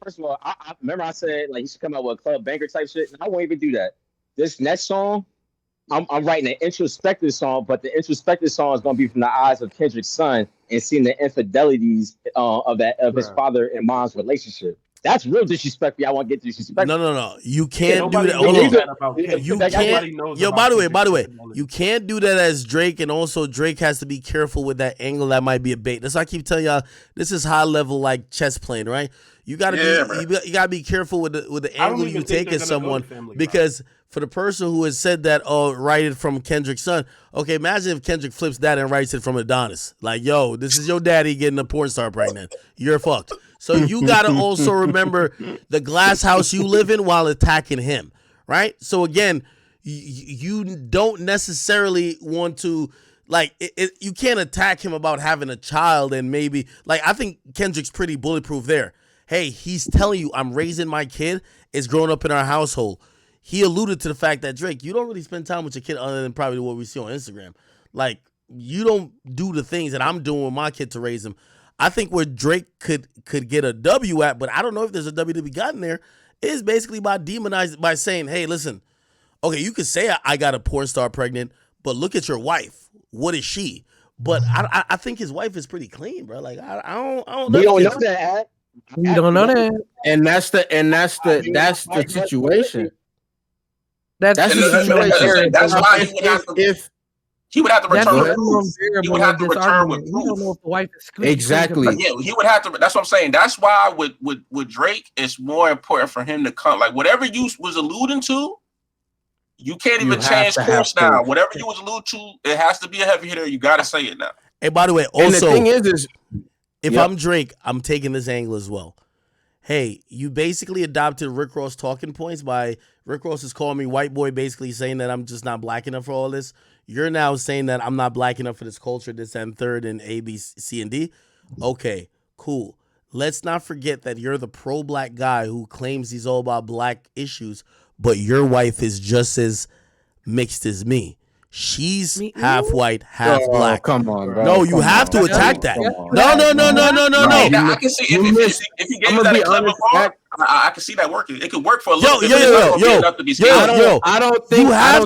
E: first of all, I remember I said he should come out with a club banker type shit. I won't even do that. This next song, I'm writing an introspective song, but the introspective song is gonna be from the eyes of Kendrick's son and seeing the infidelities of his father and mom's relationship. That's real disrespectful. I want to get disrespectful.
B: No. You can't do that. Hold on. You can't. Yo, by the way, you can't do that as Drake, and also Drake has to be careful with that angle. That might be a bait. That's why I keep telling y'all this is high level chess playing, right? You gotta you gotta be careful with the angle you take at someone because for the person who has said that, write it from Kendrick's son. Okay, imagine if Kendrick flips that and writes it from Adonis. Like, yo, this is your daddy getting a porn star pregnant. You're fucked. So you got to also remember the glass house you live in while attacking him, right? So again, you don't necessarily want to, you can't attack him about having a child and maybe, I think Kendrick's pretty bulletproof there. Hey, he's telling you, I'm raising my kid. It's growing up in our household. He alluded to the fact that, Drake, you don't really spend time with your kid other than probably what we see on Instagram. You don't do the things that I'm doing with my kid to raise him. I think where Drake could get a W at, but I don't know if there's a W to be gotten there, is basically by demonizing, by saying, hey, listen, okay, you could say I got a porn star pregnant, but look at your wife. What is she? But I think his wife is pretty clean, bro. Like I don't know.
I: We don't know that.
H: We don't know that.
D: And that's the situation.
H: That's
D: the situation.
F: That's why he would have to. He would have to return with proof. He would have to return with proof.
H: We don't know if the wife is
D: exactly.
F: Yeah, he would have to. That's what I'm saying. That's why with Drake, it's more important for him to come. Like whatever you was alluding to, you can't even change course now. Whatever you was alluding to, it has to be a heavy hitter. You got to say it now.
B: Hey, by the way, also,
D: and the thing is
B: if I'm Drake, I'm taking this angle as well. Hey, you basically adopted Rick Ross talking points by Rick Ross is calling me white boy, basically saying that I'm just not black enough for all this. You're now saying that I'm not black enough for this culture, this and third, and A, B, C, and D. Okay, cool. Let's not forget that you're the pro-black guy who claims he's all about black issues, but your wife is just as mixed as me. She's half white, half black.
D: Come on, bro.
B: No, you have to attack that. No.
F: I can see if you gave that a clever bar, I can see that working. It could work for a little bit.
D: I don't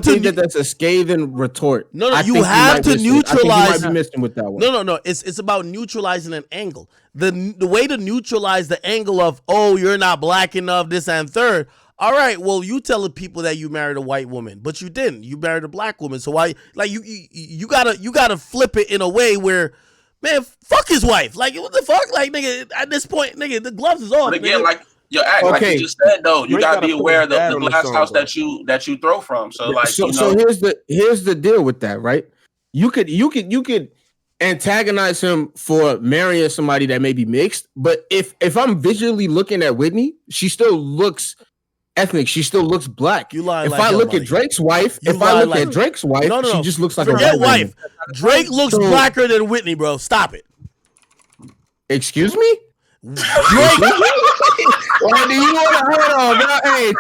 D: think that that's a scathing retort.
B: No, you have to neutralize.
D: You might be missing with that one.
B: No. It's about neutralizing an angle. The way to neutralize the angle of, oh, you're not black enough, this and third. All right, well, you telling people that you married a white woman, but you didn't. You married a black woman. So why, like, you gotta flip it in a way where, man, fuck his wife. Like, what the fuck? Like, nigga, at this point, nigga, the gloves is off.
F: But again, like your act, like you just said, though, you gotta be aware of the glass house that you throw from. So like,
D: so here's the deal with that, right? You could antagonize him for marrying somebody that may be mixed, but if I'm visually looking at Whitney, she still looks ethnic. She still looks black.
B: You lie.
D: If I look at Drake's wife, she just looks like
B: forget
D: a white
B: wife. Drake looks blacker than Whitney, bro. Stop it.
D: Excuse me? Drake. Well, do you want to hold on, bro? Hey,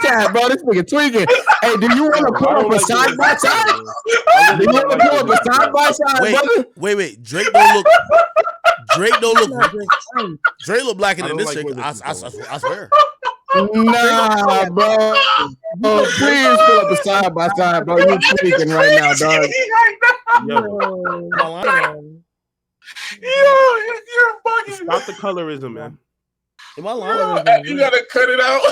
D: chat, bro. This nigga tweaking. Hey, do you want to pull up a side by side? Do you want to pull up a side by side, brother?
B: Wait. Drake look blacker than this chick. I swear.
D: Nah, bro. Oh, please pull up a side by side, bro. You tweaking right now, dog.
F: Yo, you're bugging.
G: Stop the colorism, man.
B: Am I lying?
F: You gotta cut it out.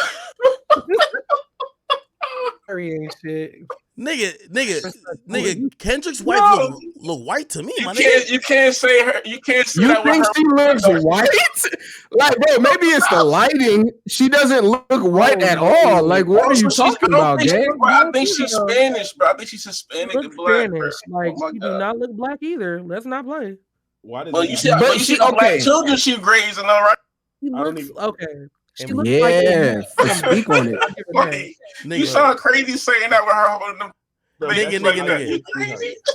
H: Shit.
B: Nigga, Kendrick's wife look white to me, my nigga.
F: You can't say her. You can't say
D: you
F: that.
D: Think she looks white? Like, bro, maybe it's the lighting. She doesn't look white at all. Like, what are you talking about, gang?
F: I think she's Spanish, bro. I think she's Hispanic and black.
H: Like, she do not look black either. Let's not play.
F: Well, you see, black children she raising, all right?
H: She looks okay. She looks
D: speak on it.
F: Like, you sound crazy saying that with her holding them.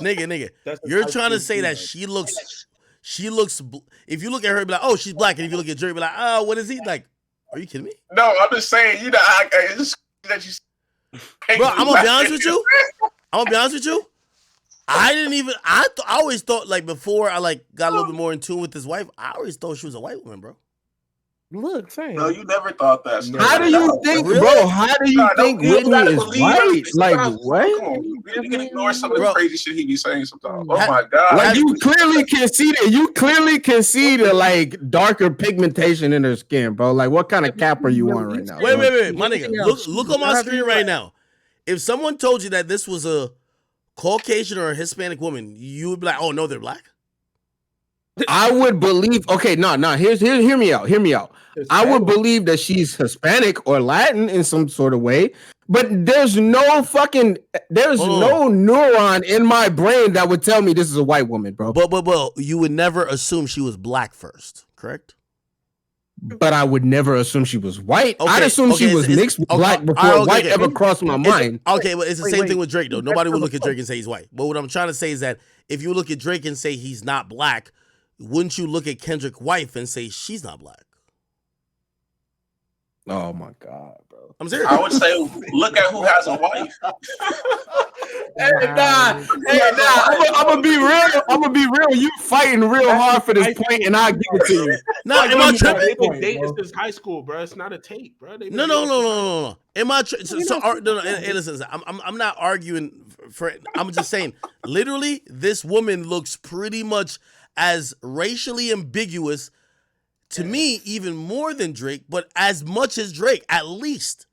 B: Nigga. You're trying to say that she looks. If you look at her, be like, oh, she's black, and if you look at Drake, be like, oh, what is he like? Are you kidding me?
F: No, I'm just saying. You know, I just that you.
B: Bro, I'm gonna be honest with you. I always thought, like, before I got a little bit more in tune with his wife, I always thought she was a white woman, bro.
H: Look, same.
F: No, you never thought that.
D: How do you think, bro? How do you think Whitney is white? Like, what?
F: You can ignore some of the crazy shit he be saying sometimes. Oh my god!
D: Like, you clearly can see that. You clearly can see the like darker pigmentation in her skin, bro. Like, what kind of cap are you on right now?
B: Wait, my nigga. Look on my screen right now. If someone told you that this was a Caucasian or a Hispanic woman, you would be like, oh no, they're black.
D: I would believe. Okay, no. Hear me out. I would believe that she's Hispanic or Latin in some sort of way, but there's no neuron in my brain that would tell me this is a white woman, bro.
B: But you would never assume she was black first, correct?
D: But I would never assume she was white. I'd assume she was mixed with black before white ever crossed my mind.
B: Okay, but it's the same thing with Drake, though. Nobody would look at Drake and say he's white. But what I'm trying to say is that if you look at Drake and say he's not black, wouldn't you look at Kendrick's wife and say she's not black?
D: Oh my god, bro.
B: I'm serious.
F: I would say, look at who has a wife.
D: I'm gonna be real. I'm gonna be real. You fighting real hard for this point, and I'll give it to you.
B: No, am I tripping?
G: They've been dating since high school, bro. It's not a tape, bro.
B: No. Am I listen, I'm not arguing for it. I'm just saying, literally, this woman looks pretty much as racially ambiguous to me, even more than Drake, but as much as Drake, at least.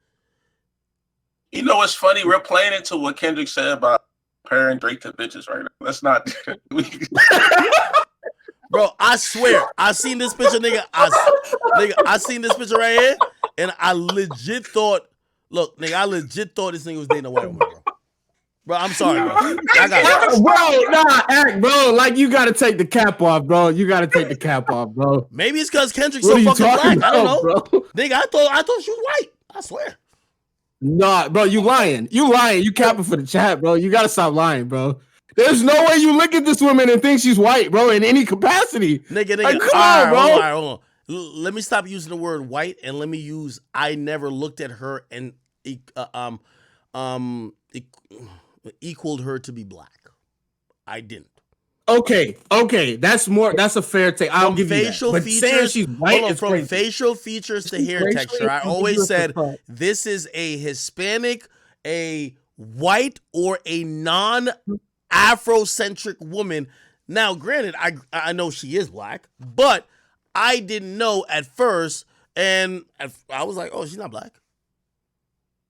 F: You know what's funny? We're playing into what Kendrick said about comparing Drake to bitches right now. Let's not.
B: Bro, I swear, I seen this picture, nigga. I seen this picture right here, and I legit thought, look, nigga, I legit thought this nigga was dating a white woman, bro. Bro, I'm sorry, bro. I got it.
D: Bro, act, bro. Like, you gotta take the cap off, bro. You gotta take the cap off, bro.
B: Maybe it's because Kendrick's so fucking black. I don't know, bro. Nigga, I thought she was white. I swear.
D: Nah, bro, you lying. You lying. You capping for the chat, bro. You gotta stop lying, bro. There's no way you look at this woman and think she's white, bro, in any capacity.
B: Nigga.
D: Like, come on, bro.
B: Hold on. Let me stop using the word white and let me use I never looked at her and equaled her to be black. I didn't.
D: Okay. That's a fair take. I'll give you that. But saying she's white is
B: from
D: crazy.
B: Facial features to hair texture, I always said this is a Hispanic, a white, or a non-Afrocentric woman. Now, granted, I know she is black, but I didn't know at first, and I was like, oh, she's not black.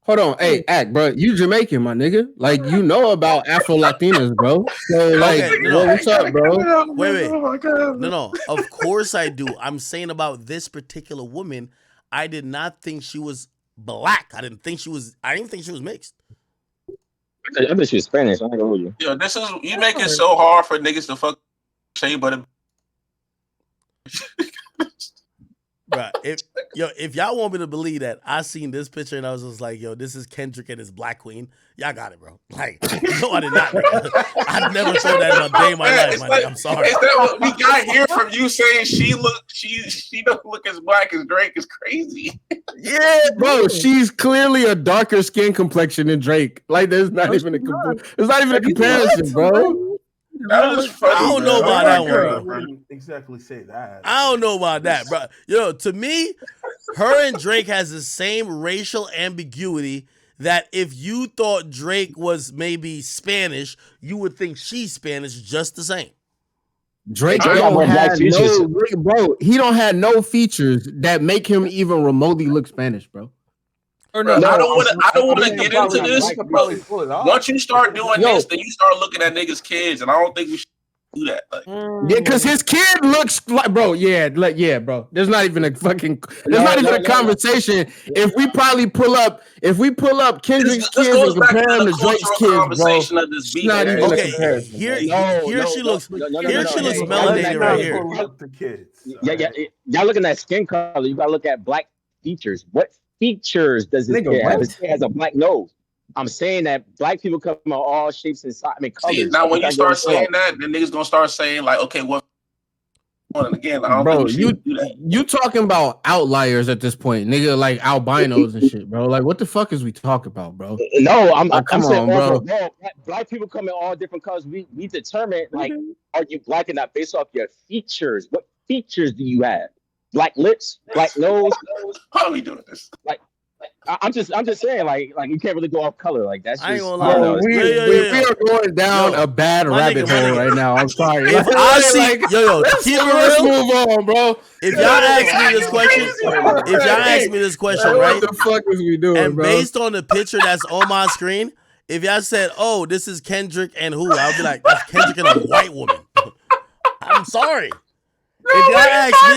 D: Hold on, hey, act, bro. You Jamaican, my nigga. Like, you know about Afro Latinas, bro. So, like, what's up, bro?
B: Wait. No. Of course I do. I'm saying about this particular woman, I did not think she was black. I didn't think she was mixed.
E: I bet she was Spanish. I ain't gonna hold you.
F: Yo, you make it so hard for niggas to fuck shea butter.
B: Bruh, if y'all want me to believe that, I seen this picture and I was just like, yo, this is Kendrick and his black queen. Y'all got it, bro. Like, no, I did not. I never saw that in a day of my life, my nigga. I'm sorry.
F: Is that what we got here from you saying she don't look as black as Drake is crazy?
D: Yeah, bro. She's clearly a darker skin complexion than Drake. Like, there's not even a comparison, bro.
F: That funny,
B: I don't know about that one, bro.
G: Wouldn't exactly say that.
B: I don't know about that, bro. Yo, to me, her and Drake has the same racial ambiguity that if you thought Drake was maybe Spanish, you would think she's Spanish just the same.
D: Drake don't have he don't have no features that make him even remotely look Spanish, bro.
F: I don't want to get into this. Once you start doing this, then you start looking at niggas' kids, and I don't think we should do that. Like,
D: yeah, because his kid looks like, bro. Yeah, bro. There's not even a fucking. A conversation. If we pull up Kendrick's kids and compare them to Drake's kids, bro. It's not even a comparison.
B: Here she looks melanated right here.
E: Yeah. Y'all looking at skin color. You gotta look at black features. What features does this kid have? This kid has a black nose. I'm saying that black people come in all shapes and sizes. I mean, colors.
F: See, now when you start saying that, then niggas gonna start saying like, okay, what? And again, I don't think
D: you talking about outliers at this point, nigga, like albinos and shit, bro. Like, what the fuck is we talking about, bro?
E: No, I'm saying, bro. Black people come in all different colors. We determine, like, are you black or not based off your features? What features do you have? Black lips, black nose.
F: How are we doing this?
E: Like I'm just saying, like you can't really go off color. Like that's just.
B: I ain't gonna lie.
D: We are going down a bad rabbit hole right now. I'm sorry.
B: If I see,
D: let's move on, bro.
B: If y'all ask me this question, right?
D: What the fuck is we doing,
B: and
D: bro?
B: based on the picture that's on my screen, if y'all said, "Oh, this is Kendrick and who," I'll be like, "That's Kendrick and a white woman." I'm sorry. If y'all ask me,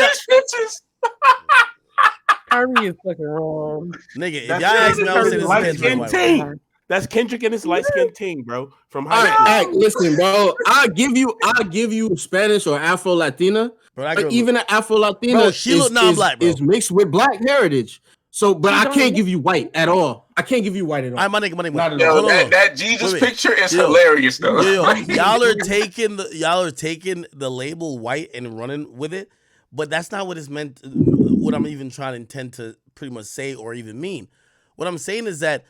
H: Kyrie is fucking wrong.
B: Nigga, if y'all ask me, I would say this is Kendrick.
G: That's Kendrick and his light skinned ting, bro. From high school.
D: All right, listen, bro. I'll give you Spanish or Afro Latina, but even an Afro Latina is mixed with black heritage. So, but I can't give you white at all. That
F: Jesus picture is hilarious though.
B: Y'all are taking the label white and running with it, but that's not what it's meant. What I'm even trying to intend to pretty much say or even mean. What I'm saying is that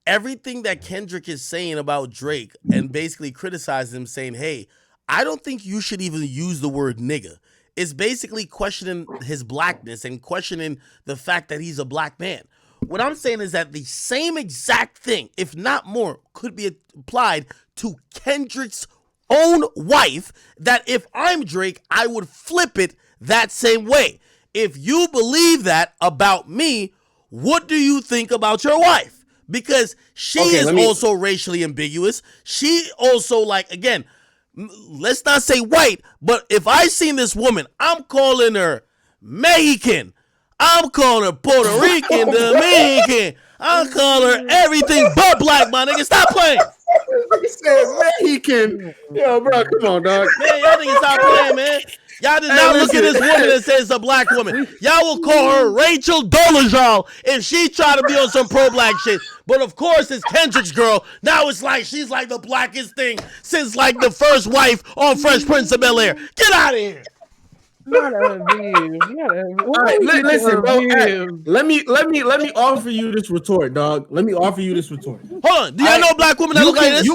B: everything that Kendrick is saying about Drake and basically criticizing him, saying, hey, I don't think you should even use the word nigga. It's basically questioning his blackness and questioning the fact that he's a black man. What I'm saying is that the same exact thing, if not more, could be applied to Kendrick's own wife, that if I'm Drake, I would flip it that same way. If you believe that about me, what do you think about your wife? Because she is also racially ambiguous. She also, like, again, let's not say white, but if I seen this woman, I'm calling her Mexican. I'm calling her Puerto Rican, Dominican. I'm calling her everything but black, my nigga. Stop playing.
D: He said Mexican. Yo, bro, come on, dog.
B: Man, y'all niggas stop playing, man. Y'all did not look at this woman and say it's a black woman. Y'all will call her Rachel Dolezal if she try to be on some pro-black shit. But of course, it's Kendrick's girl. Now it's like she's like the blackest thing since like the first wife on Fresh Prince of Bel-Air. Get out of here.
H: Not a view.
D: All right, listen, bro. Hey, let me offer you this retort, dog. Let me offer you this retort.
B: Hold on. Do y'all know black women that look like this?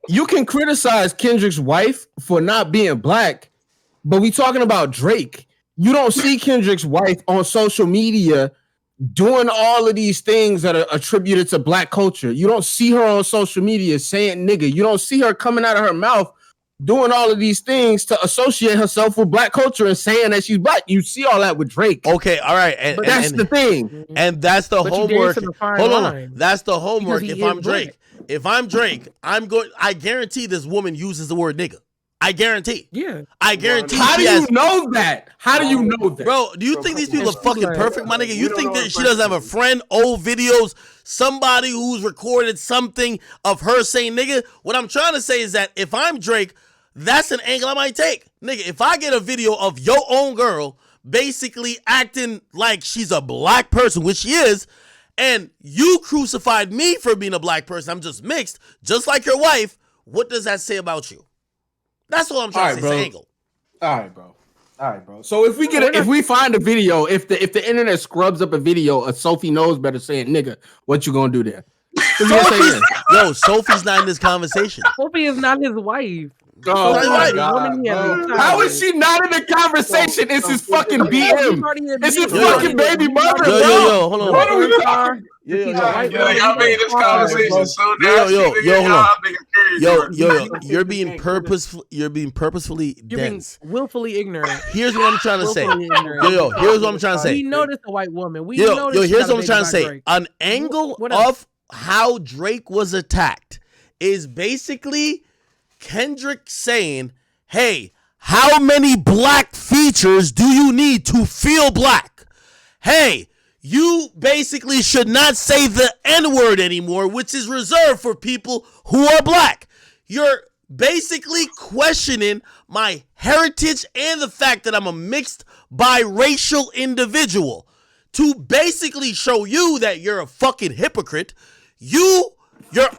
D: You can criticize Kendrick's wife for not being black, but we talking about Drake. You don't see Kendrick's wife on social media doing all of these things that are attributed to black culture. You don't see her on social media saying nigga. You don't see her coming out of her mouth doing all of these things to associate herself with black culture and saying that she's black. You see all that with Drake.
B: Okay, all right.
D: But that's the thing.
B: And that's the homework. Hold on. That's the homework if I'm Drake.
H: Black.
B: If I'm Drake, I guarantee this woman uses the word nigga. I guarantee.
H: Yeah.
B: I guarantee.
D: How do you know that? How do you know that?
B: Bro, do you think these people are fucking perfect, my nigga? You think that she doesn't have a friend, old videos, somebody who's recorded something of her saying nigga? What I'm trying to say is that if I'm Drake, that's an angle I might take. Nigga, if I get a video of your own girl basically acting like she's a black person, which she is, and you crucified me for being a black person, I'm just mixed, just like your wife, what does that say about you? That's what I'm trying to say. It's an angle.
D: All right, bro. So if we find a video, if the internet scrubs up a video of Sophie Knows Better saying nigga, what you gonna do there?
B: Sophie's not in this conversation.
H: Sophie is not his wife.
D: Oh my God. How is she not in the conversation? It's his fucking BM. It's his fucking baby mother, bro.
B: Yo, hold on.
D: What are we talking?
F: Y'all made this conversation so nasty.
B: You're being purposefully dense.
H: Being willfully ignorant.
B: Here's what I'm trying to say. Here's what I'm trying to say.
H: We noticed a white woman.
B: Here's what I'm trying to say. An angle of how Drake was attacked is basically Kendrick saying, hey, how many black features do you need to feel black? Hey, you basically should not say the N-word anymore, which is reserved for people who are black. You're basically questioning my heritage and the fact that I'm a mixed biracial individual. To basically show you that you're a fucking hypocrite, your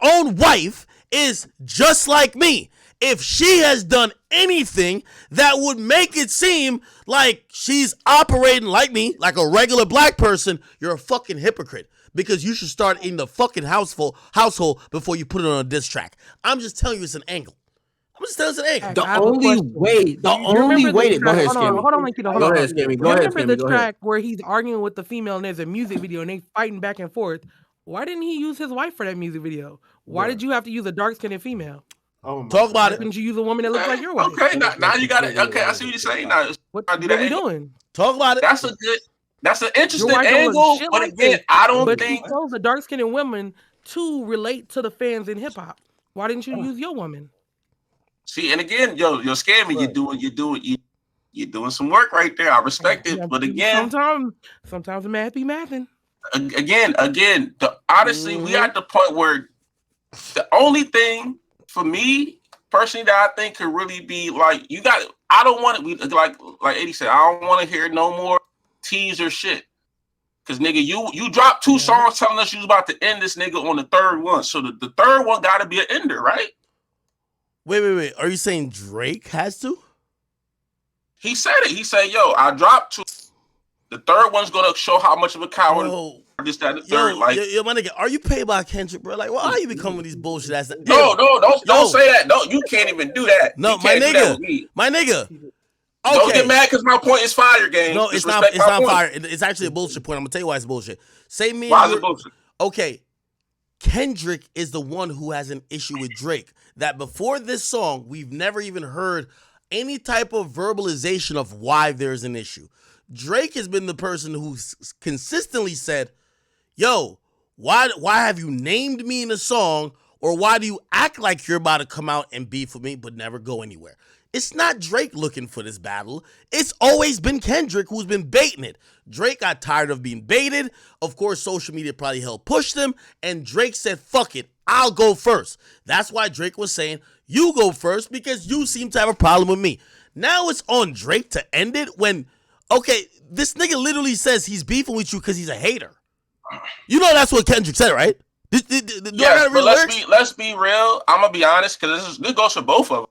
B: own wife is just like me. If she has done anything that would make it seem like she's operating like me, like a regular black person, you're a fucking hypocrite. Because you should start in the fucking household before you put it on a diss track. I'm just telling you it's an angle. I'm just telling you it's an angle.
D: The only way. Go ahead, Scammy.
H: Hold on, Lankito.
D: Go ahead, Scammy.
H: Remember the track where he's arguing with the female and there's a music video and they fighting back and forth. Why didn't he use his wife for that music video? Why did you have to use a dark-skinned female?
B: Talk about it.
H: Couldn't you use a woman that looks like your wife?
F: Okay, now you got it. Okay, I see what you're saying. Now,
H: what are we doing?
B: Talk about it.
F: That's an interesting angle. But again, I don't think.
H: But you chose a dark-skinned woman to relate to the fans in hip hop. Why didn't you use your woman?
F: See, and again, you're Scammy. You're doing some work right there. I respect it. But again,
H: sometimes the math be mathing.
F: Again, honestly, we at the point where the only thing for me personally that I think could really be like I don't want it like Eddie said, I don't want to hear no more teaser shit. Cause nigga, you dropped 2 songs telling us you was about to end this nigga on the third one. So the third one gotta be an ender, right?
B: Wait. Are you saying Drake has to?
F: He said it. He said, yo, I dropped 2. The third one's gonna show how much of a coward. This, that, and the third. Like,
B: yo, my nigga, are you paid by Kendrick, bro? Like, why are you becoming these bullshit ass?
F: No, don't say that. No, you can't even do that.
B: No, my nigga. Okay.
F: Don't get mad because my point is fire, gang.
B: No, it's not fire. It's actually a bullshit point. I'm gonna tell you why it's bullshit.
F: Why is it bullshit?
B: Okay, Kendrick is the one who has an issue with Drake. That before this song, we've never even heard any type of verbalization of why there's an issue. Drake has been the person who's consistently said, yo, why have you named me in a song, or why do you act like you're about to come out and beef with me but never go anywhere? It's not Drake looking for this battle. It's always been Kendrick who's been baiting it. Drake got tired of being baited. Of course, social media probably helped push them, and Drake said, fuck it, I'll go first. That's why Drake was saying, you go first because you seem to have a problem with me. Now it's on Drake to end it when, okay, this nigga literally says he's beefing with you because he's a hater. You know that's what Kendrick said, right?
F: Yeah, but let's be real. I'm gonna be honest, because this goes for both of them.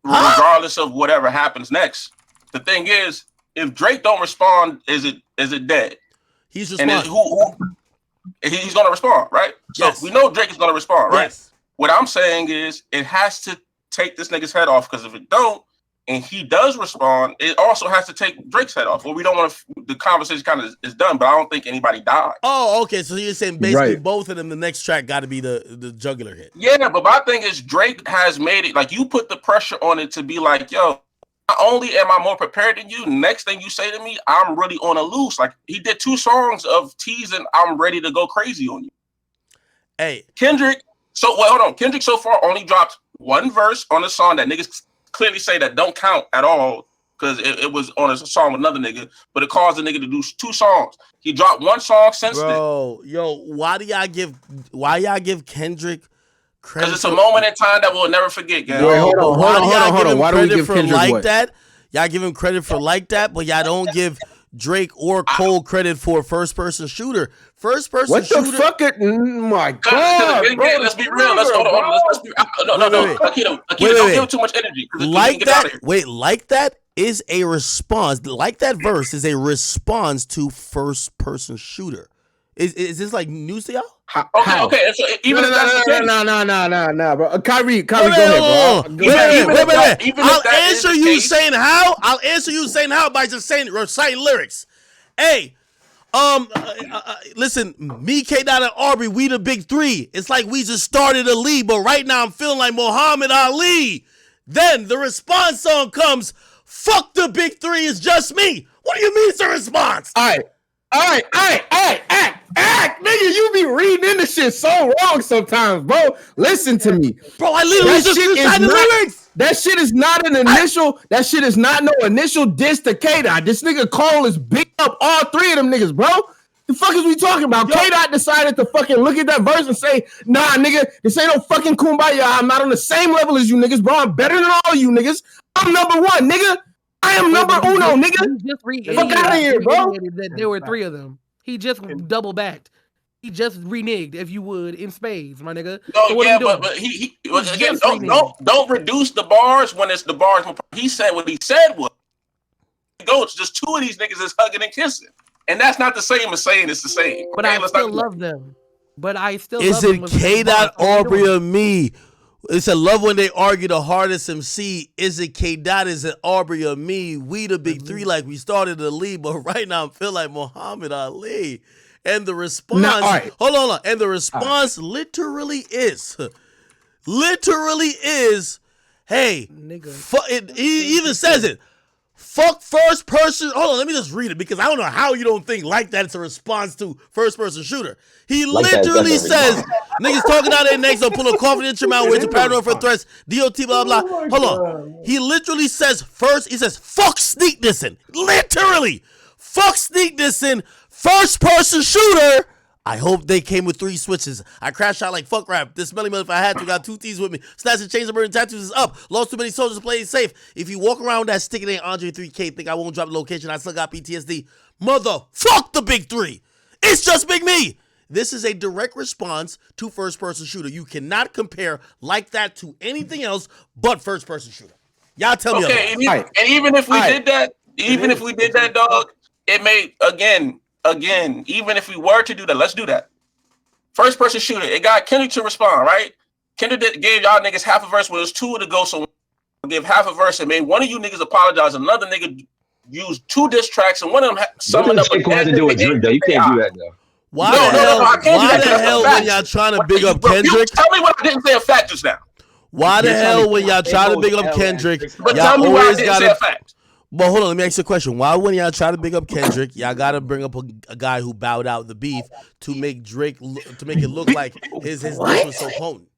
F: Regardless of whatever happens next. The thing is, if Drake don't respond, is it dead?
B: He's responding.
F: He's gonna respond, right? So we know Drake is gonna respond, right? Yes. What I'm saying is it has to take this nigga's head off, because if it don't, and he does respond, it also has to take Drake's head off. Well, we don't want to. The conversation kind of is done, but I don't think anybody died.
B: Oh, okay. So you're saying basically both of them, the next track got to be the jugular hit.
F: Yeah, but my thing is Drake has made it like you put the pressure on it to be like, yo, not only am I more prepared than you, next thing you say to me, I'm really on a loose. Like he did 2 songs of teasing, I'm ready to go crazy on you.
B: Hey,
F: Kendrick. So hold on. Kendrick so far only dropped 1 verse on a song that niggas clearly say that don't count at all because it was on a song with another nigga, but it caused the nigga to do 2 songs. He dropped 1 song since then.
B: Yo, why y'all give Kendrick credit?
F: Because it's a moment in time that we'll never forget, guys.
D: Wait, hold on. Why do we give Kendrick
B: like that? Y'all give him credit for like that, but y'all don't give Drake or Cole credit for first-person shooter. First-person shooter.
D: What the fuck? My God, bro.
F: Let's be real. Let's hold on. No. Akito, don't give too much energy.
B: Like that. Wait, like that is a response. Like that verse is a response to first-person shooter. Is this like news to y'all?
F: Okay. So even
D: no, bro. Kyrie, go ahead, bro.
B: Wait. I'll answer you saying how. I'll answer you saying how by just reciting lyrics. Hey, listen, me, K-Dot, and Aubrey, we the big 3. It's like we just started a league, but right now I'm feeling like Muhammad Ali. Then the response song comes, fuck the big 3, it's just me. What do you mean it's a response?
D: All right, act, nigga, you be reading into shit so wrong sometimes, bro. Listen to me.
B: Bro, I literally just recited the lyrics.
D: That shit is not an initial, that shit is not no initial diss to K-Dot. This nigga Cole is big up all 3 of them niggas, bro. The fuck is we talking about? K-Dot decided to fucking look at that verse and say, nah, nigga, this ain't no fucking kumbaya. I'm not on the same level as you niggas, bro. I'm better than all you niggas. I'm number 1, nigga. I am number uno, nigga. Fuck out of here, bro.
H: There were 3 of them. He just double backed. He just reneged, if you would, in spades, my nigga.
F: No, so yeah, but he again, don't reduce the bars when it's the bars. He said what he said was, it's just 2 of these niggas is hugging and kissing, and that's not the same as saying it's the same.
H: But okay, I still love them.
B: Is it K-Dot, Aubrey, or me? It's a love when they argue the hardest MC. Is it K-Dot? Is it Aubrey or me? We the big 3 like we started the league, but right now I feel like Muhammad Ali. And the response, hold on. And the response literally is, hey, nigga. He even says it. Fuck first person. Hold on, let me just read it because I don't know how you don't think like that it's a response to first person shooter. He like literally says, niggas talking out their necks, don't pull a coffee in your mouth, wait to paranoid for threats, DOT, blah, blah. Hold on. He literally says fuck sneak dissing. Literally. Fuck sneak dissing. First person shooter. I hope they came with 3 switches. I crashed out like fuck rap. This smelly mother if I had to. Got 2 thieves with me. Snatch and chains and burning tattoos is up. Lost too many soldiers playing safe. If you walk around with that stick, it ain't Andre 3K. Think I won't drop the location. I still got PTSD. Fuck the big 3. It's just big me. This is a direct response to first person shooter. You cannot compare like that to anything else but first person shooter. Y'all tell me.
F: Okay, and even if we did that, dog. it made again. Even if we were to do that, let's do that. First person shooter. It got Kendrick to respond, right? Kendrick gave y'all niggas half a verse when it was 2 to go, so give half a verse and made one of you niggas apologize. Another nigga used 2 diss tracks, and one of them summoned up.
E: What does have to do with Drake, though? You can't do that, though.
B: Why the hell when y'all trying to big up Kendrick?
F: Tell me what I didn't say a fact just now.
B: Why the hell when y'all try to big up Kendrick,
F: but tell me why I didn't say a fact.
B: But hold on, let me ask you a question. Why when y'all try to big up Kendrick, y'all gotta bring up a guy who bowed out the beef to make Drake to make it look like his diss was so potent?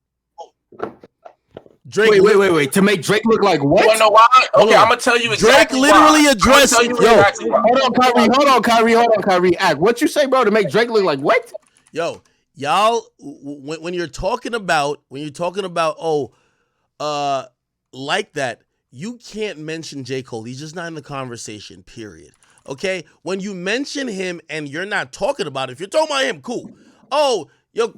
D: Drake, wait. To make Drake look like what?
F: You wanna know why? Okay, I'm gonna tell you exactly
B: Drake literally addressed.
D: Hold on, Kyrie. Act. What you say, bro? To make Drake look like what?
B: Yo, y'all, when you're talking about like that, you can't mention J. Cole. He's just not in the conversation, period. Okay? When you mention him and you're not talking about it, if you're talking about him, cool. Oh, yo,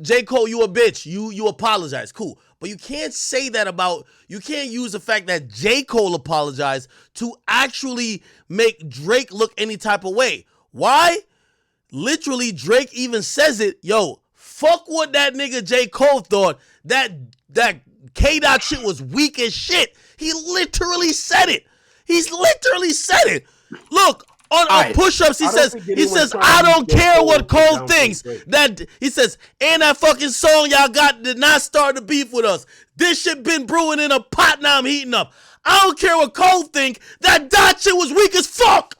B: J. Cole, you a bitch. You apologize. Cool. But you can't say that you can't use the fact that J. Cole apologized to actually make Drake look any type of way. Why? Literally, Drake even says it. Yo, fuck what that nigga J. Cole thought. That K-Dot shit was weak as shit. He literally said it. He's literally said it. Look, on push-ups, he says, I don't care what Cole thinks. He says, and that fucking song y'all got did not start the beef with us. This shit been brewing in a pot, now I'm heating up. I don't care what Cole think. That Dot shit was weak as fuck.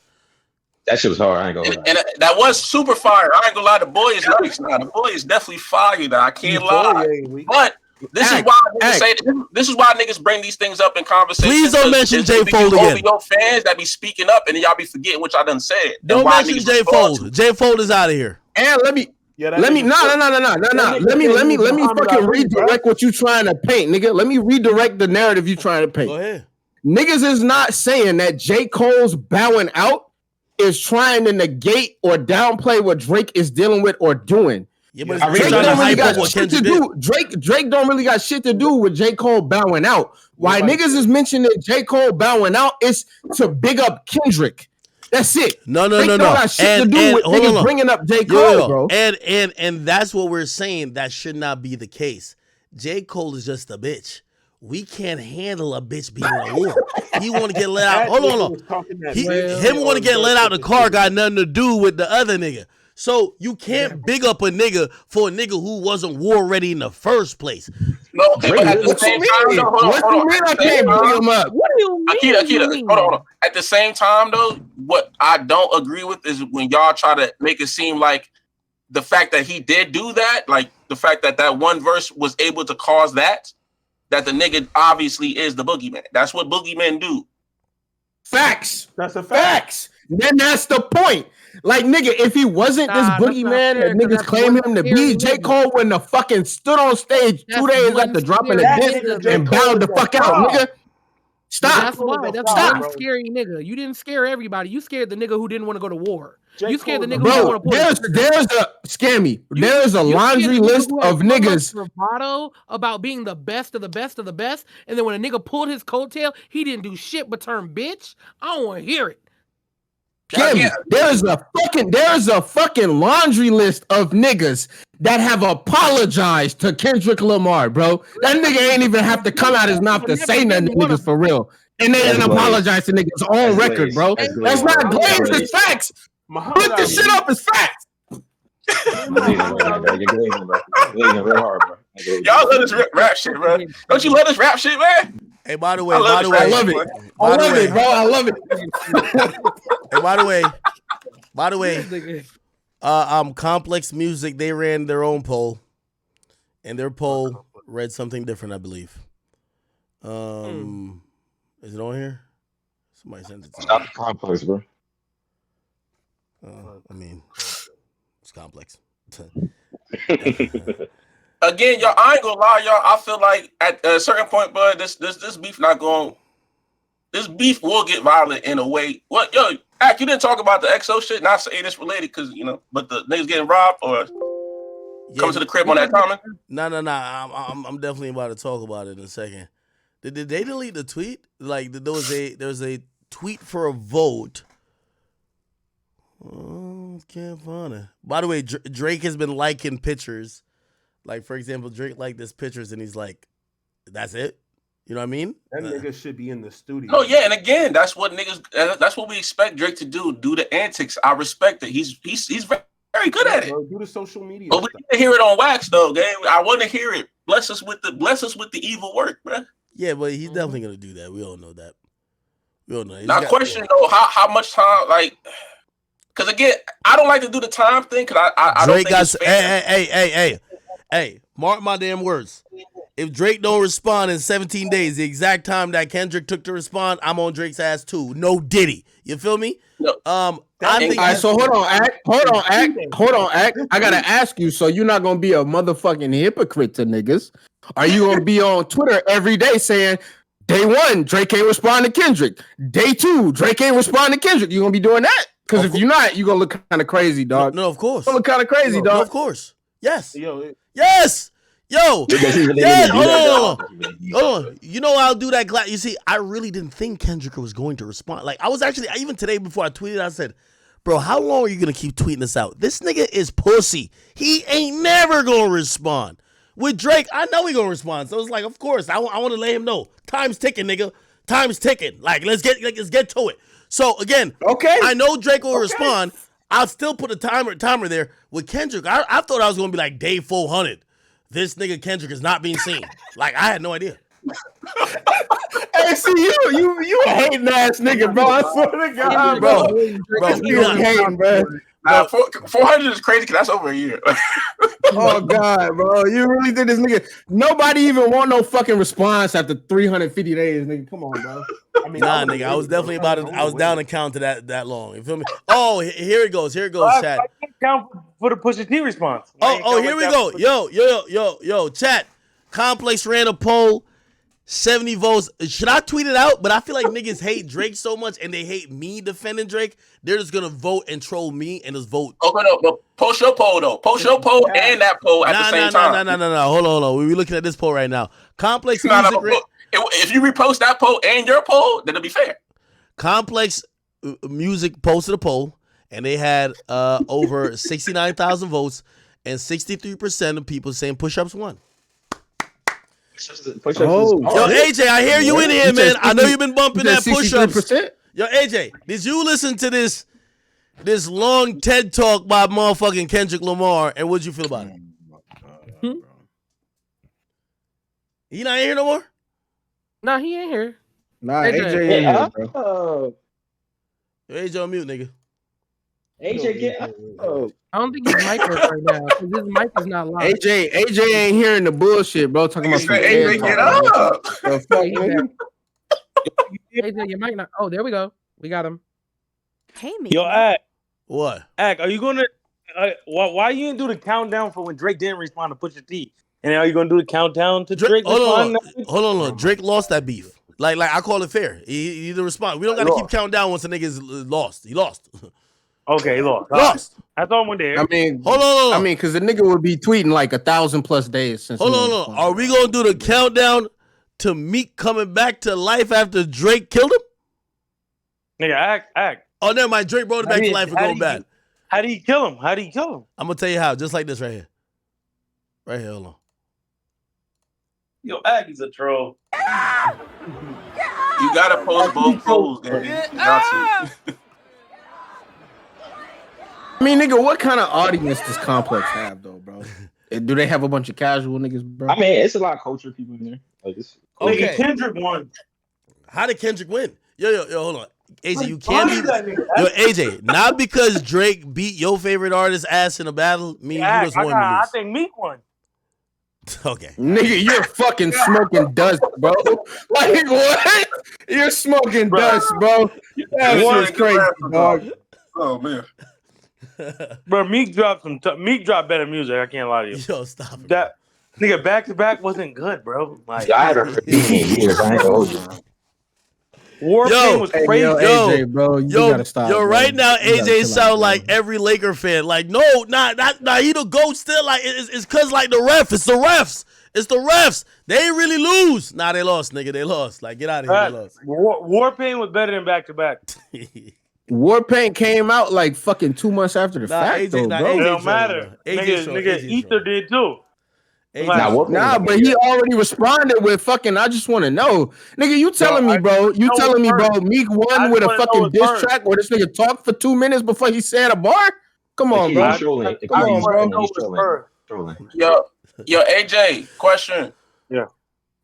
E: That shit was hard. I ain't gonna lie.
F: And that was super fire. I ain't gonna lie. The boy is nice now. The boy is definitely fire now. I can't lie. But this is why niggas bring these things up in conversation.
B: Please don't mention J. Fold again.
F: Your fans that be speaking up and then y'all be forgetting what y'all done said.
B: Don't mention J. Fold. J. Fold is out of here.
D: And let me fucking redirect what you trying to paint, nigga. Let me redirect the narrative you trying to paint.
B: Go ahead.
D: Niggas is not saying that J. Cole's bowing out is trying to negate or downplay what Drake is dealing with or doing.
B: Yeah, but
D: Drake don't really got shit to do. Drake don't really got shit to do with J. Cole bowing out. Why niggas is mentioning J. Cole bowing out is to big up Kendrick. That's it.
B: No.
D: Got shit to do with niggas bringing up J. Cole, bro.
B: And that's what we're saying. That should not be the case. J. Cole is just a bitch. We can't handle a bitch being in a war. He want to get let out. Hold on. Him want to get let out the car got nothing to do with the other nigga. So you can't big up a nigga for a nigga who wasn't war ready in the first place.
F: No, but at the same time,
D: what do you mean I can't big him up?
H: What do you mean?
F: Akita, hold on. At the same time, though, what I don't agree with is when y'all try to make it seem like the fact that he did do that, like the fact that that one verse was able to cause that the nigga obviously is the boogeyman. That's what boogeymen do.
D: Facts. That's a facts. Then that's the point. Like, nigga, if he wasn't this boogeyman that niggas claim him to be, J. Cole wouldn't have fucking stood on stage 2 days after dropping a diss and bowed the fuck out, nigga. Stop.
H: That's why. That's one scary nigga. You didn't scare everybody. You scared the nigga who didn't want to go to war. You scared the nigga who didn't want to pull.
D: There's a scammy. There's a laundry list of niggas.
H: Bravado about being the best of the best of the best, and then when a nigga pulled his coattail, he didn't do shit but turn bitch. I don't want to hear it.
D: Scammy. There's a fucking laundry list of niggas that have apologized to Kendrick Lamar, bro. That nigga ain't even have to come out his mouth to say nothing to niggas for real. And they didn't apologize to niggas on record, bro. That's not glaze, it's facts. Put this shit up as facts.
F: Y'all let us rap shit, bro. Don't you let us rap shit, man?
B: Hey, by the way,
D: I love it. I love it.
B: Hey, by the way, Complex Music, they ran their own poll, and their poll read something different, I believe. Is it on here? Somebody sent it to me.
E: Stop the Complex, bro.
B: I mean, it's Complex.
F: Again, y'all, I ain't gonna lie, y'all. I feel like at a certain point, bud, this beef not going. This beef will get violent in a way. What, yo, Ak, you didn't talk about the XO shit. Not saying it's related, because but the niggas getting robbed or coming to the crib on that comment.
B: No. I'm definitely about to talk about it in a second. Did they delete the tweet? Like there was a tweet for a vote Oh, can't find it. By the way, Drake has been liking pictures. Like, for example, Drake liked this pictures, and he's like, "That's it." You know what I mean?
G: That nigga should be in the studio.
F: Oh yeah, and again, that's what niggas. That's what we expect Drake to do. Do the antics. I respect it. He's very good at it.
G: Bro, do the social media.
F: But we need to hear it on wax though, gang. I want to hear it. Bless us with the evil work, bro.
B: Yeah, but he's definitely gonna do that. We all know that. We all know.
F: Now, question though, how much time? Like, because again, I don't like to do the time thing because I
B: Drake
F: don't think
B: got. Hey, mark my damn words. If Drake don't respond in 17 days, the exact time that Kendrick took to respond, I'm on Drake's ass too. No Diddy. You feel me?
F: No.
B: I think.
D: All right, so hold on, Act. I gotta ask you. So you're not gonna be a motherfucking hypocrite to niggas? Are you gonna be on Twitter every day saying, day 1, Drake ain't respond to Kendrick. Day 2, Drake ain't respond to Kendrick. You gonna be doing that? Because if you're not, you gonna look kind of crazy, dog.
B: No, of course.
D: You gonna look kind of crazy, dog.
B: No, of course. Yes.
G: Yes.
B: Yo. Yeah. Hold on. You know I'll do that. You see, I really didn't think Kendrick was going to respond. Like, I was actually, even today before I tweeted, I said, bro, how long are you going to keep tweeting this out? This nigga is pussy. He ain't never going to respond. With Drake, I know he going to respond. So it's like, of course, I want to let him know. Time's ticking, nigga. Time's ticking. Like, let's get to it. So, again,
D: okay,
B: I know Drake will respond. I'll still put a timer there. With Kendrick, I thought I was going to be like day 400. This nigga Kendrick is not being seen. Like, I had no idea.
D: Hey, see, you a hating ass nigga, bro. I swear to God, bro.
B: You
D: hating, bro.
F: 400 is crazy because that's over a year.
D: Oh God, bro, you really did this, nigga. Nobody even want no fucking response after 350 days, nigga. Come on, bro.
B: I mean, nah, nigga, I was definitely I was down to count to that long. You feel me? Oh, here it goes, chat.
J: I can't count for the Pusha T response.
B: Oh, here we go. Yo, chat. Complex ran a poll. 70 votes. Should I tweet it out? But I feel like niggas hate Drake so much and they hate me defending Drake. They're just gonna vote and troll me and just vote.
F: Oh no, but post your poll though. Post your poll and that poll at the same time.
B: No. Hold on. We're looking at this poll right now. Complex music.
F: If you repost that poll and your poll, then it'll be fair.
B: Complex Music posted a poll and they had over 69,000 votes and 63% of people saying push-ups won.
D: Oh,
B: yo, AJ, I hear you in here, man. I know you've been bumping that push-ups. Yo, AJ, did you listen to this long TED talk by motherfucking Kendrick Lamar, and what'd you feel about it? He not in here no more?
H: Nah, he ain't here.
D: Nah, AJ ain't here, bro.
B: Yo, AJ on mute, nigga.
E: AJ, get up.
H: I don't think his mic is right now because his mic is not live.
D: AJ ain't hearing the bullshit, bro. Talking about some
F: AJ, get up.
H: AJ, your mic not. Oh, there we go. We got him.
K: Hey, me.
J: Yo, Ak.
B: What?
J: Ak, are you gonna? Why you didn't do the countdown for when Drake didn't respond to Pusha T? And are you gonna do the countdown to Drake?
B: Hold on. Drake lost that beef. Like I call it fair. He didn't respond. We don't gotta keep counting down once a nigga's lost. He lost.
J: Okay, he lost.
B: Lost.
J: That's all one there.
D: I mean,
B: hold on.
D: I mean, because the nigga would be tweeting like 1,000+ days since.
B: Hold on. Are we gonna do the countdown to Meek coming back to life after Drake killed him?
J: Nigga, Ak.
B: Oh, never mind. Drake brought it back to life and going bad.
J: How did he kill him?
B: I'm gonna tell you how. Just like this right here. Right here. Hold on.
J: Yo, Ak is a troll.
F: You gotta post both polls, man. You got to.
D: I mean, nigga, what kind of audience does Complex have, though, bro? Do they have a bunch of casual niggas, bro?
E: I mean, it's a lot of culture people in there. Like,
J: okay, Kendrick won.
B: How did Kendrick win? Yo, hold on. AJ, you can't be. Yo, AJ, not because Drake beat your favorite artist ass in a battle, you just won.
J: I think Meek won.
B: Okay.
D: Nigga, you're fucking smoking dust, bro. Like, what? You're smoking dust, bro. That shit's crazy, dog.
F: Oh, man.
J: Bro, Meek dropped better music. I can't lie to you.
B: Yo, stop it.
J: That nigga back to back wasn't good, bro. Like,
E: I haven't heard Meek in years. I ain't gonna hold you.
J: Warpaint was crazy.
D: Yo, AJ, bro, you gotta stop.
B: Yo,
D: bro.
B: right now, AJ sound like every Laker fan. Like, no, nah, he the GOAT still. Like, it's cause like the ref. It's the refs. It's the refs. They ain't really lose. Nah, they lost, nigga. They lost. Like, get out of here. They lost.
J: Warpaint was better than back to back.
D: Warpaint came out like fucking 2 months after the fact, though, bro.
J: It don't matter. Nigga, Ether did too.
D: Nah, but he already responded with fucking. I just want to know, nigga. You telling me, bro? You telling me, bro? Meek won with a fucking diss track where this nigga talked for 2 minutes before he said a bar. Come on, bro. Come on, bro.
F: Yo, AJ, question.
J: Yeah.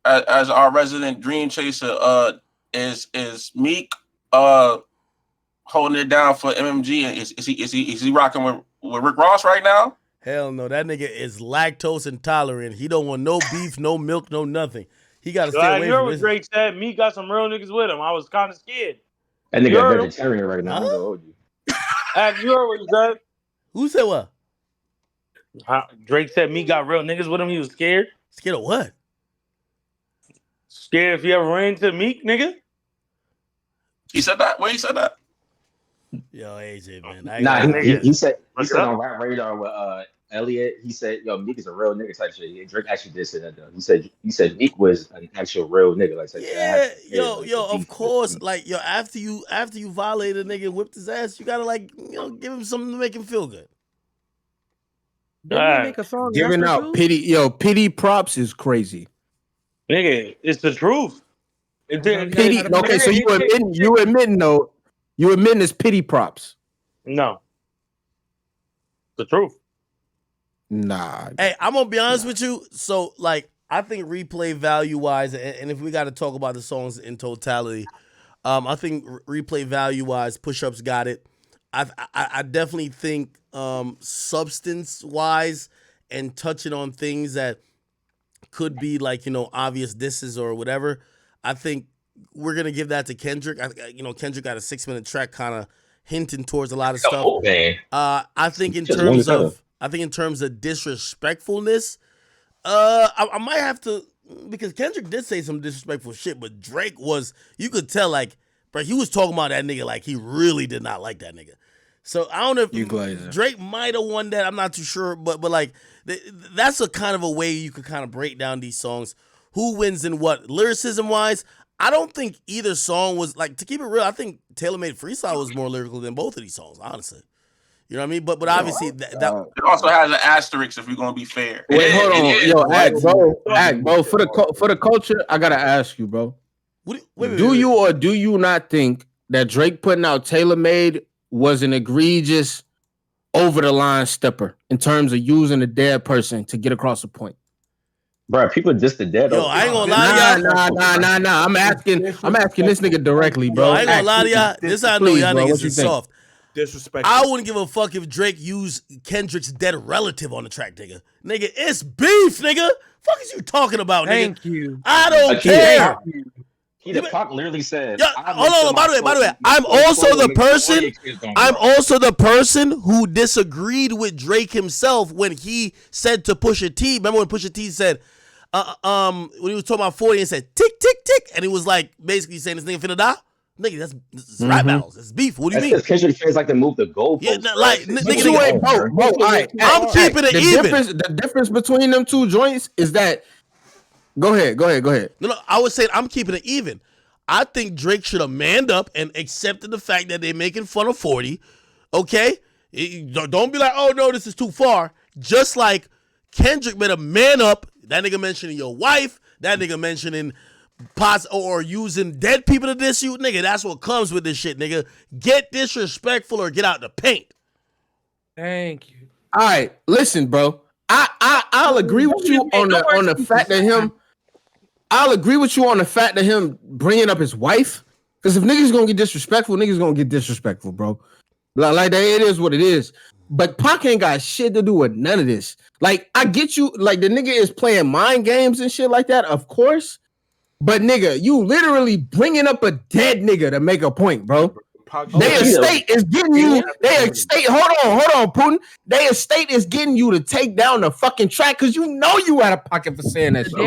F: As our resident dream chaser, is Meek holding it down for MMG? Is he rocking with Rick Ross right now?
B: Hell no, that nigga is lactose intolerant. He don't want no beef, no milk, no nothing. He got to stay away from
J: what Drake said. Meek got some real niggas with him. I was kind of scared.
E: That nigga vegetarian right now.
B: Huh?
J: You heard what he said?
B: Who said what?
J: Drake said Meek got real niggas with him. He was scared.
B: Scared of what?
J: Scared if he ever ran into Meek, nigga.
F: He said that. Where he said that?
B: Yo, AJ, man.
E: He said on Rap Radar with Elliot. He said, "Yo, Meek is a real nigga type shit." Drake actually did say that though. He said Meek was an actual real nigga like.
B: Of course. Like, after you violated a nigga and whipped his ass, you gotta give him something to make him feel good.
H: Make a song
D: giving out pity props is crazy.
J: Nigga, it's the truth.
D: Pity. Okay, so you admitting it's pity props.
J: No. The truth.
D: Nah.
B: Hey, I'm gonna be honest with you. So, I think replay value wise, and if we got to talk about the songs in totality, I think replay value wise, Push Ups got it. I definitely think substance wise and touching on things that could be obvious disses or whatever. I think we're gonna give that to Kendrick. Kendrick got a 6-minute track, kind of hinting towards a lot of stuff. I think in terms of disrespectfulness, I might have to, because Kendrick did say some disrespectful shit, but Drake you could tell bro, he was talking about that nigga like he really did not like that nigga. So I don't know if Drake might have won that. I'm not too sure, but that's a kind of a way you could kind of break down these songs. Who wins in what? Lyricism wise, I don't think either song was, to keep it real, I think Taylor Made Freestyle was more lyrical than both of these songs, honestly. You know what I mean? But obviously that
F: it also has an asterisk if we're gonna be fair.
D: Wait, hold on, Act, bro. For the culture, I gotta ask you, bro. Do you or do you not think that Drake putting out Taylor Made was an egregious over the line stepper in terms of using a dead person to get across the point?
E: Bro, people just the dead.
B: Yo, I ain't gonna lie to y'all.
D: Nah. I'm asking this nigga directly, bro.
B: Yo, I ain't gonna lie to y'all. This I know y'all niggas is soft.
G: Disrespectful.
B: I wouldn't give a fuck if Drake used Kendrick's dead relative on the track, nigga. Nigga, it's beef, nigga. Fuck is you talking about, nigga?
H: Thank you.
B: I don't care.
E: Pac literally said,
B: hold on. By the way, I'm also the person who disagreed with Drake himself when he said to Pusha T. Remember when Pusha T said, when he was talking about 40 and said tick tick tick, and he was basically saying this nigga finna die. Nigga, that's rap battles. It's beef. What do you mean?
E: Kendrick fans like to move the goalposts.
B: Yeah, nigga, I'm keeping it even.
D: The difference between them two joints is that. Go ahead.
B: No, I was saying I'm keeping it even. I think Drake should have manned up and accepted the fact that they're making fun of 40. Okay? Don't be like, oh no, this is too far. Just like Kendrick better man up. That nigga mentioning your wife. That nigga mentioning or using dead people to diss you. Nigga, that's what comes with this shit, nigga. Get disrespectful or get out the paint.
H: Thank you.
D: All right, listen, bro. I'll agree with you on the fact that him. I'll agree with you on the fact that him bringing up his wife. Because if niggas gonna get disrespectful, niggas gonna get disrespectful, bro. Like that, it is what it is. But Pac ain't got shit to do with none of this. I get you. The nigga is playing mind games and shit like that, of course. But nigga, you literally bringing up a dead nigga to make a point, bro. Their estate is getting you. Their estate. Hold on, Putin. Their estate is getting you to take down the fucking track because you know you out of pocket for saying that shit.
B: Yo,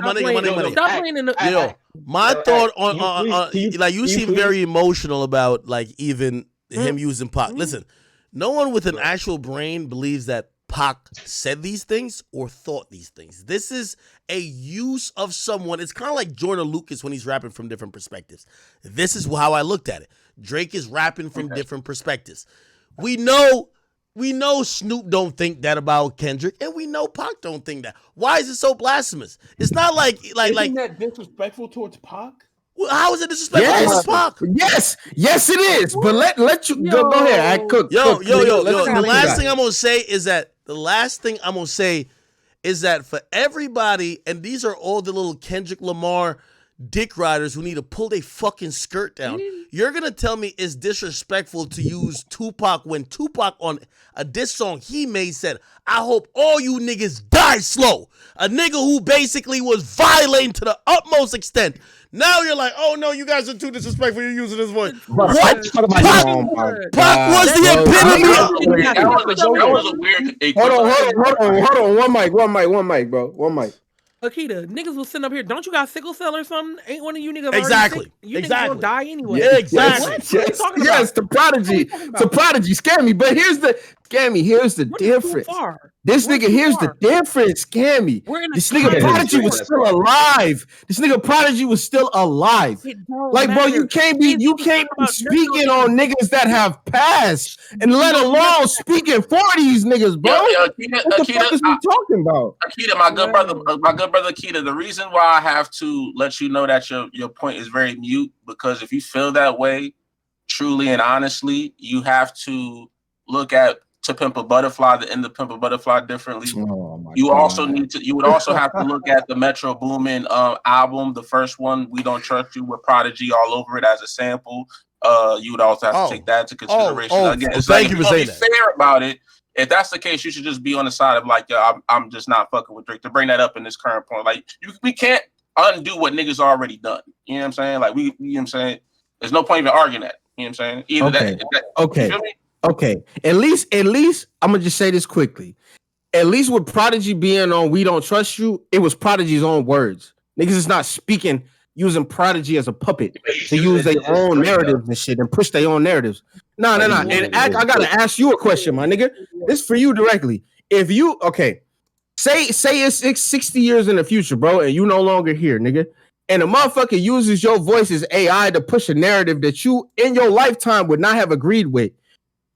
B: my nigga.
H: Stop playing in the.
B: My thought on you seem very emotional about even him using Pac. Listen, no one with an actual brain believes that Pac said these things or thought these things. This is a use of someone. It's kind of like Jordan Lucas when he's rapping from different perspectives. This is how I looked at it. Drake is rapping from different perspectives. We know Snoop don't think that about Kendrick, and we know Pac don't think that. Why is it so blasphemous? It's not like
G: Isn't that disrespectful towards Pac?
B: Well, how is it disrespectful towards Pac?
D: Yes, it is. But let you go ahead. I cook.
B: Yo. The last thing I'm gonna say is that for everybody, and these are all the little Kendrick Lamar dick riders who need to pull their fucking skirt down. You're gonna tell me it's disrespectful to use Tupac when Tupac on a diss song he made said, "I hope all you niggas die slow." A nigga who basically was violating to the utmost extent. Now you're like, oh no, you guys are too disrespectful. You're using this voice. What? Pac was the epitome.
F: That was a weird.
D: Hold on. One mic, bro. One mic.
H: Akita, niggas will sit up here. Don't you got sickle cell or something? Ain't one of you niggas
B: exactly?
H: You niggas will die anyway.
B: Yeah, exactly.
D: Yes, the prodigy. The prodigy scared me. But here's the difference. This nigga, here's the difference. Scammy. This nigga Prodigy was still alive. Like, bro, you can't be speaking on niggas that have passed, and let alone speaking for these niggas, bro. What the fuck is we talking about?
F: Akita, my good brother Akita, the reason why I have to let you know that your point is very mute, because if you feel that way, truly and honestly, you have to look at To Pimp a Butterfly, the end of Pimp a Butterfly differently. You would also have to look at the Metro Boomin album, the first one, We Don't Trust You, with Prodigy all over it as a sample. You would also have to take that into consideration. Again, it's
B: thank you for saying that.
F: Fair about it. If that's the case, you should just be on the side of like, yo, I'm just not fucking with Drake. To bring that up in this current point, like we can't undo what niggas already done. You know what I'm saying? Like you know what I'm saying? There's no point even arguing that. You know what I'm saying? You feel me?
D: Okay. At least I'm gonna just say this quickly. At least with Prodigy being on We Don't Trust You, it was Prodigy's own words. Niggas is not speaking using Prodigy as a puppet to use their own narratives and shit and push their own narratives. No. And I gotta ask you a question, my nigga. This is for you directly. If you say it's 60 years in the future, bro, and you no longer here, nigga. And a motherfucker uses your voice as AI to push a narrative that you in your lifetime would not have agreed with.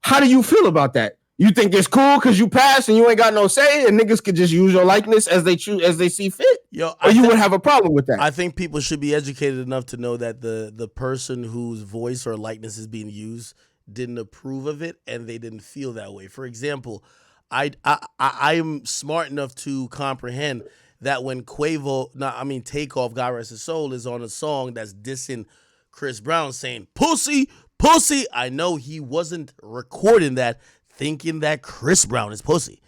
D: How do you feel about that? You think it's cool because you passed and you ain't got no say, and niggas could just use your likeness as they see fit? Or you would have a problem with that?
B: I think people should be educated enough to know that the person whose voice or likeness is being used didn't approve of it and they didn't feel that way. For example, I am smart enough to comprehend that when Takeoff, God rest his soul, is on a song that's dissing Chris Brown saying pussy, I know he wasn't recording that thinking that Chris Brown is pussy.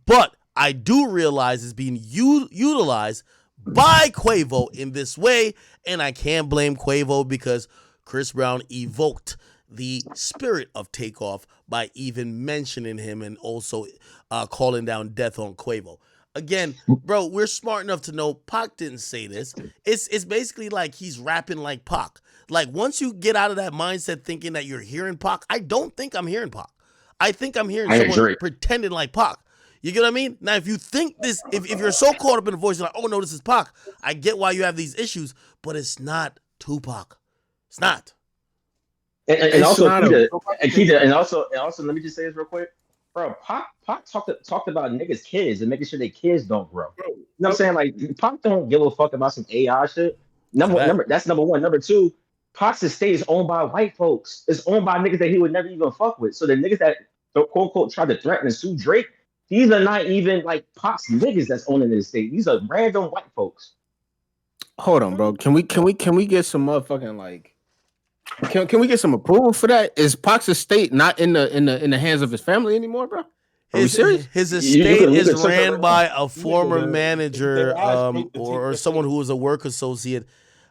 B: But I do realize it's being utilized by Quavo in this way, and I can't blame Quavo because Chris Brown evoked the spirit of Takeoff by even mentioning him and also calling down death on Quavo. Again, bro, we're smart enough to know Pac didn't say this. It's basically like he's rapping like Pac. Like, once you get out of that mindset thinking that you're hearing Pac, I don't think I'm hearing Pac. I think I'm hearing someone pretending like Pac. You get what I mean? Now, if you think this, if you're so caught up in the voice, you're like, oh, no, this is Pac. I get why you have these issues, but it's not Tupac. It's not.
E: And also, Akita, and also, let me just say this real quick. Bro, Pac talked about niggas' kids and making sure their kids don't grow. You know what I'm saying? Like, Pac don't give a fuck about some AI shit. That's number one. Number two, Pac's estate is owned by white folks. It's owned by niggas that he would never even fuck with. So the niggas that quote unquote try to threaten and sue Drake, these are not even like Pac's niggas that's owning the estate. These are random white folks.
D: Hold on, bro. Can we get some motherfucking like? Can we get some approval for that? Is Pac's estate not in the hands of his family anymore, bro? Are we serious?
B: His estate is ran by a former manager or someone who was a work associate.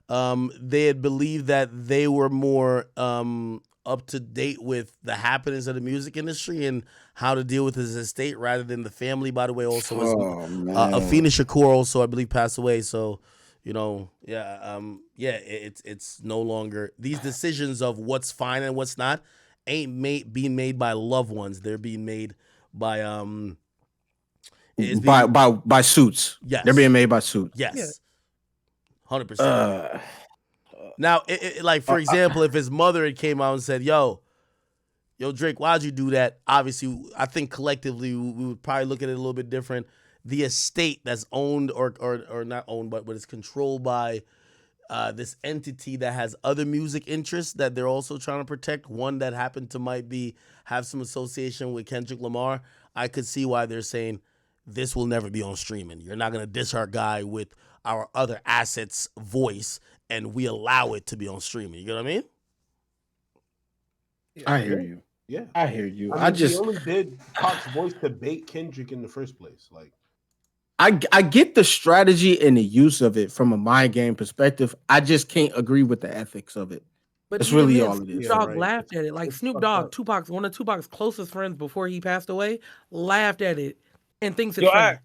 B: They had believed that they were more up to date with the happenings of the music industry and how to deal with his estate rather than the family. By the way, also Afina Shakur also, I believe, passed away. So, you know, it's no longer these decisions of what's fine and what's not ain't being made by loved ones. They're being made by
D: by Suits.
B: Yes.
D: They're being made by Suits.
B: Yes. 100%. Now, like for example, if his mother had came out and said, "Yo, Drake, why'd you do that?" Obviously, I think collectively we would probably look at it a little bit different. The estate that's owned or not owned, but it's controlled by this entity that has other music interests that they're also trying to protect. One that happened to have some association with Kendrick Lamar. I could see why they're saying this will never be on streaming. You're not gonna diss our guy with our other assets' voice, and we allow it to be on streaming. You know what I mean?
D: Yeah, I hear you.
G: Yeah,
D: I hear you.
G: I mean, he only did Pac's voice to bait Kendrick in the first place. Like,
D: I get the strategy and the use of it from a mind game perspective. I just can't agree with the ethics of it.
H: But
D: that's really all it
H: Snoop
D: is.
H: Dogg laughed at it. Like Snoop Dogg, one of Tupac's closest friends before he passed away, laughed at it and thinks it's funny.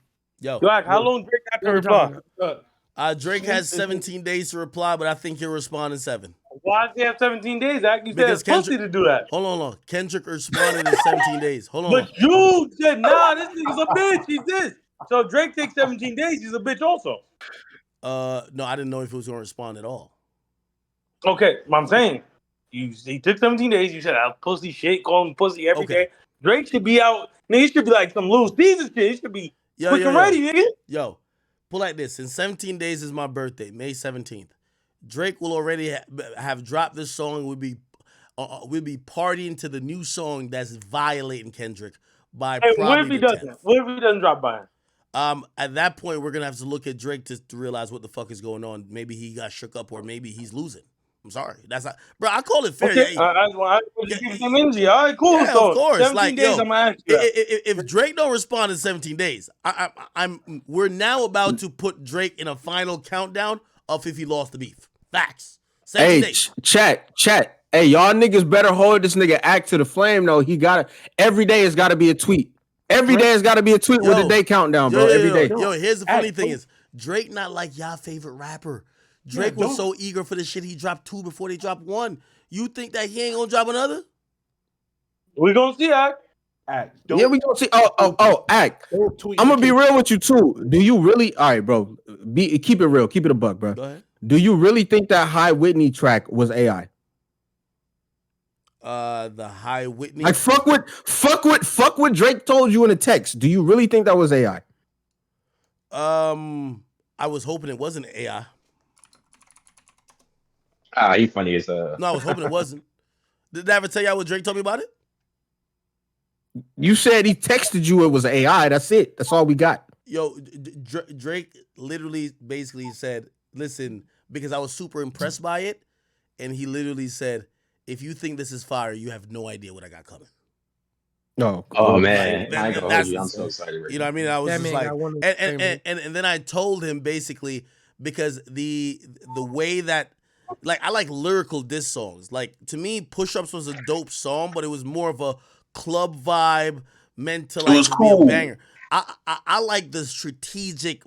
J: How long Drake got to reply?
B: Drake has 17 days to reply, but I think he'll respond in 7.
J: Why does he have 17 days? You said it's pussy to do that.
B: Hold on. Kendrick responded in 17 days. Hold on.
J: But you said, nah, this nigga's a bitch. He's this. So if Drake takes 17 days, he's a bitch also.
B: No, I didn't know if he was going to respond at all.
J: Okay, I'm saying he took 17 days. You said I'll pussy shit, call him pussy every day. Drake should be out. Nigga, he should be like some loose pieces shit. He should be ready, nigga.
B: Yo, pull like this. In 17 days is my birthday, May 17th. Drake will already have dropped this song. We'll be partying to the new song that's violating Kendrick by probably
J: what if he doesn't? What if he doesn't drop by him?
B: At that point, we're gonna have to look at Drake to realize what the fuck is going on. Maybe he got shook up, or maybe he's losing. I'm sorry, that's not, bro. I call it fair.
J: Okay. I give some energy. All right, cool.
B: Yeah,
J: so
B: of course.
J: 17 days, I'm gonna ask you.
B: If Drake don't respond in 17 days, we're now about to put Drake in a final countdown of if he lost the beef. Facts. 17 days.
D: Chat. Hey, y'all niggas better hold this nigga act to the flame. though. Every day has got to be a tweet. Every day has got to be a tweet with a day countdown, bro. Every day.
B: Yo, here's the funny thing is Drake not like y'all favorite rapper. Drake was so eager for the shit he dropped 2 before they dropped 1. You think that he ain't gonna drop another?
J: We gonna see Act.
D: Yeah, we gonna see. Act. I'm gonna be real with you too. Do you really? All right, bro. Keep it real. Keep it a buck, bro.
B: Go ahead.
D: Do you really think that High Whitney track was AI?
B: The High Whitney.
D: Like fuck what Drake told you in a text. Do you really think that was AI?
B: I was hoping it wasn't AI.
E: He funny as
B: No, I was hoping it wasn't. Did I ever tell y'all what Drake told me about it?
D: You said he texted you it was AI. That's it. That's all we got.
B: Yo, Drake literally basically said, listen, because I was super impressed by it, and he literally said, if you think this is fire, you have no idea what I got coming.
D: No.
E: Oh man,
B: Like,
E: I ain't gonna hold you. I'm so excited.
B: You know what I mean? I was just like, and then I told him basically because the way that, like, I like lyrical diss songs. Like, to me, Push Ups was a dope song, but it was more of a club vibe meant to like be a banger. I like the strategic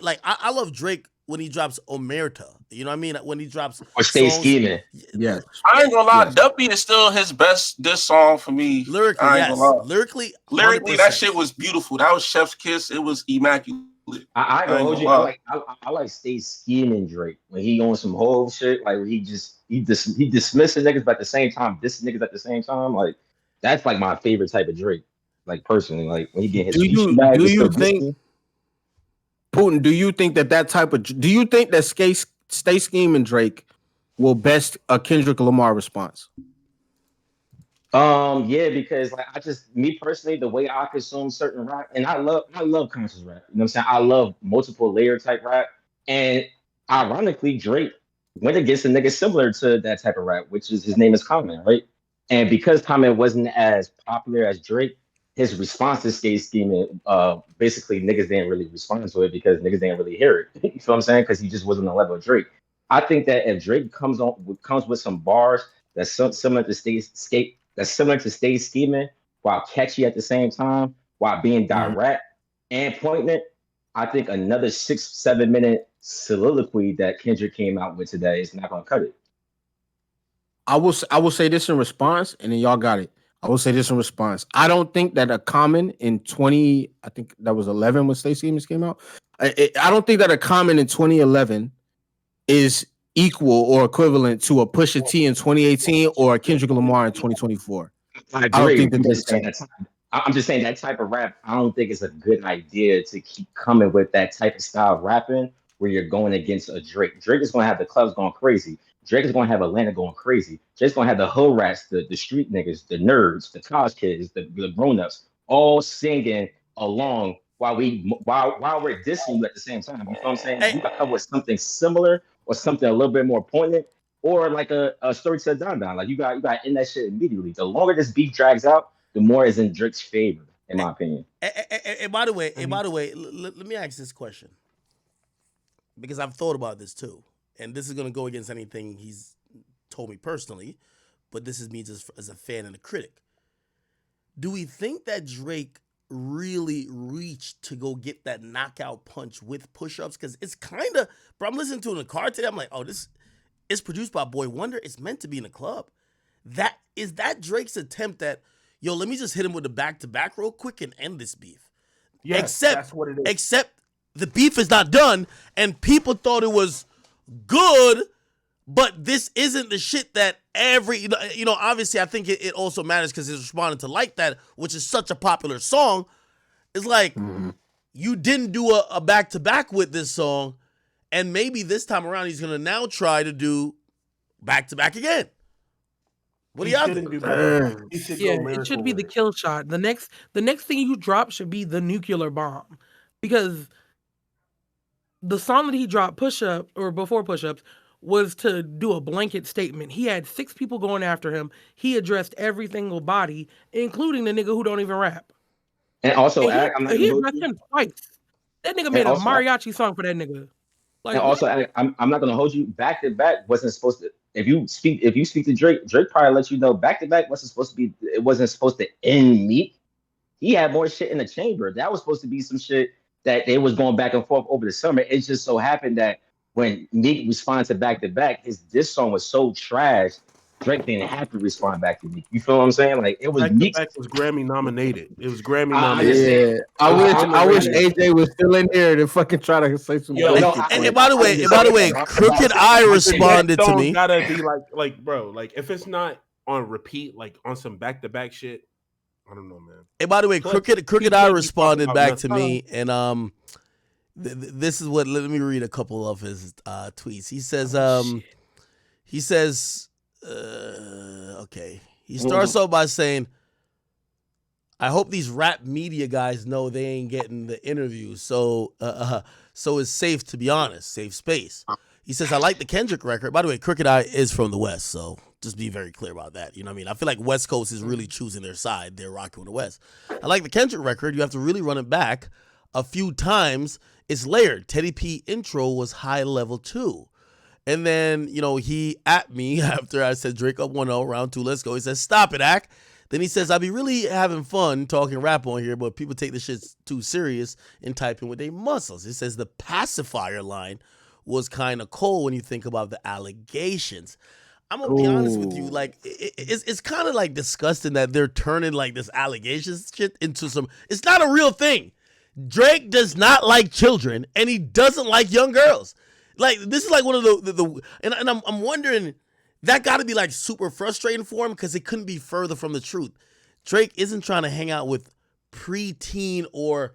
B: like I love Drake when he drops Omerta. You know what I mean? When he drops
E: or Stay Scheming.
D: Yeah.
F: I ain't gonna lie, Duppy is still his best diss song for me.
B: Lyrically, yes. Lyrically,
F: that shit was beautiful. That was Chef's Kiss. It was immaculate.
E: I ain't gonna hold you. I like Stay Scheming Drake when he on some whole shit. Like he dismisses niggas, but at the same time, this niggas at the same time. Like that's like my favorite type of Drake. Like personally, like when he get his.
D: Do you think Putin? Do you think that type of? Do you think that Stay Scheming Drake will best a Kendrick Lamar response?
E: Yeah, because like me personally, the way I consume certain rap, and I love conscious rap. You know what I'm saying? I love multiple layer type rap, and ironically, Drake went against a nigga similar to that type of rap, which is his name is Common, right? And because Common wasn't as popular as Drake, his response to Stay Scheming, basically niggas didn't really respond to it because niggas didn't really hear it. You feel what I'm saying? Because he just wasn't on the level of Drake. I think that if Drake comes with some bars that's similar to Stay Scheming, while catchy at the same time, while being direct and poignant, I think another 6-7 minute soliloquy that Kendrick came out with today is not gonna cut it.
D: I will say this in response, and then y'all got it. I will say this in response. I don't think that a Common in 20, I think that was 11 when Stacey Abrams came out. I don't think that a Common in 2011 is equal or equivalent to a Pusha T in 2018 or a Kendrick Lamar in 2024.
E: I agree.
D: don't think that
E: I'm just saying that type of rap, I don't think it's a good idea to keep coming with that type of style of rapping where you're going against a Drake. Drake is going to have the clubs going crazy. Drake is going to have Atlanta going crazy. Drake's going to have the hood rats, the street niggas, the nerds, the college kids, the grown-ups, all singing along while we're dissing you at the same time. You know what I'm saying? You got to come with something similar or something a little bit more poignant, or like a story to Don. Like you got to end that shit immediately. The longer this beef drags out, the more is in Drake's favor, in my opinion.
B: And by the way, let me ask this question, because I've thought about this too, and this is gonna go against anything he's told me personally, but this is me just as a fan and a critic. Do we think that Drake really reached to go get that knockout punch with push-ups? Because it's kind of, bro, I'm listening to it in the car today. I'm like, oh, this is produced by Boy Wonder. It's meant to be in a club. That Drake's attempt at, yo, let me just hit him with the back-to-back real quick and end this beef.
G: Yes, that's what it is.
B: Except the beef is not done, and people thought it was good, but this isn't the shit that obviously I think it also matters because it's responding to Like That, which is such a popular song. It's like, you didn't do a back-to-back with this song, and maybe this time around he's going to now try to do back-to-back again. What do y'all think?
H: It should be the kill shot. The next thing you drop should be the nuclear bomb, because the song that he dropped, Push Up, or before Push Ups, was to do a blanket statement. He had 6 people going after him. He addressed every single body, including the nigga who don't even rap.
E: And also,
H: he addressed him twice. That nigga made a mariachi song for that nigga. Like,
E: and also, I'm not gonna hold you. Back to back wasn't supposed to. If you speak to Drake probably let you know back to back wasn't supposed to be. It wasn't supposed to end Meek. He had more shit in the chamber. That was supposed to be some shit that they was going back and forth over the summer. It just so happened that when Meek responded to back, this song was so trash, Drake didn't have to respond back to Meek. You feel what I'm saying? Like, it was Meek.
G: Was Grammy nominated. It was Grammy nominated.
D: Yeah, I wish AJ was still in here to fucking try to say some.
B: And by the way, Crooked Eye responded to me.
G: Gotta be like, bro, like if it's not on repeat, like on some back-to-back shit, I don't know, man.
B: And by the way, Crooked Eye responded back to me, and this is what. Let me read a couple of his tweets. He says, okay. He starts off by saying, "I hope these rap media guys know they ain't getting the interview, so it's safe to be honest, safe space." He says, "I like the Kendrick record." By the way, Crooked Eye is from the West, so just be very clear about that. You know what I mean? I feel like West Coast is really choosing their side. They're rocking with the West. "I like the Kendrick record. You have to really run it back a few times. It's layered. Teddy P intro was high level too." And then, he at me after I said Drake up 1-0, round 2, let's go. He says, "Stop it, Ak." Then he says, "I be really having fun talking rap on here, but people take this shit too serious and typing with their muscles." He says the pacifier line was kind of cold when you think about the allegations. I'm gonna be honest with you, like it's kind of like disgusting that they're turning like this allegations shit into some. It's not a real thing. Drake does not like children, and he doesn't like young girls. Like, this is like one of and I'm wondering, that got to be like super frustrating for him because it couldn't be further from the truth. Drake isn't trying to hang out with preteen or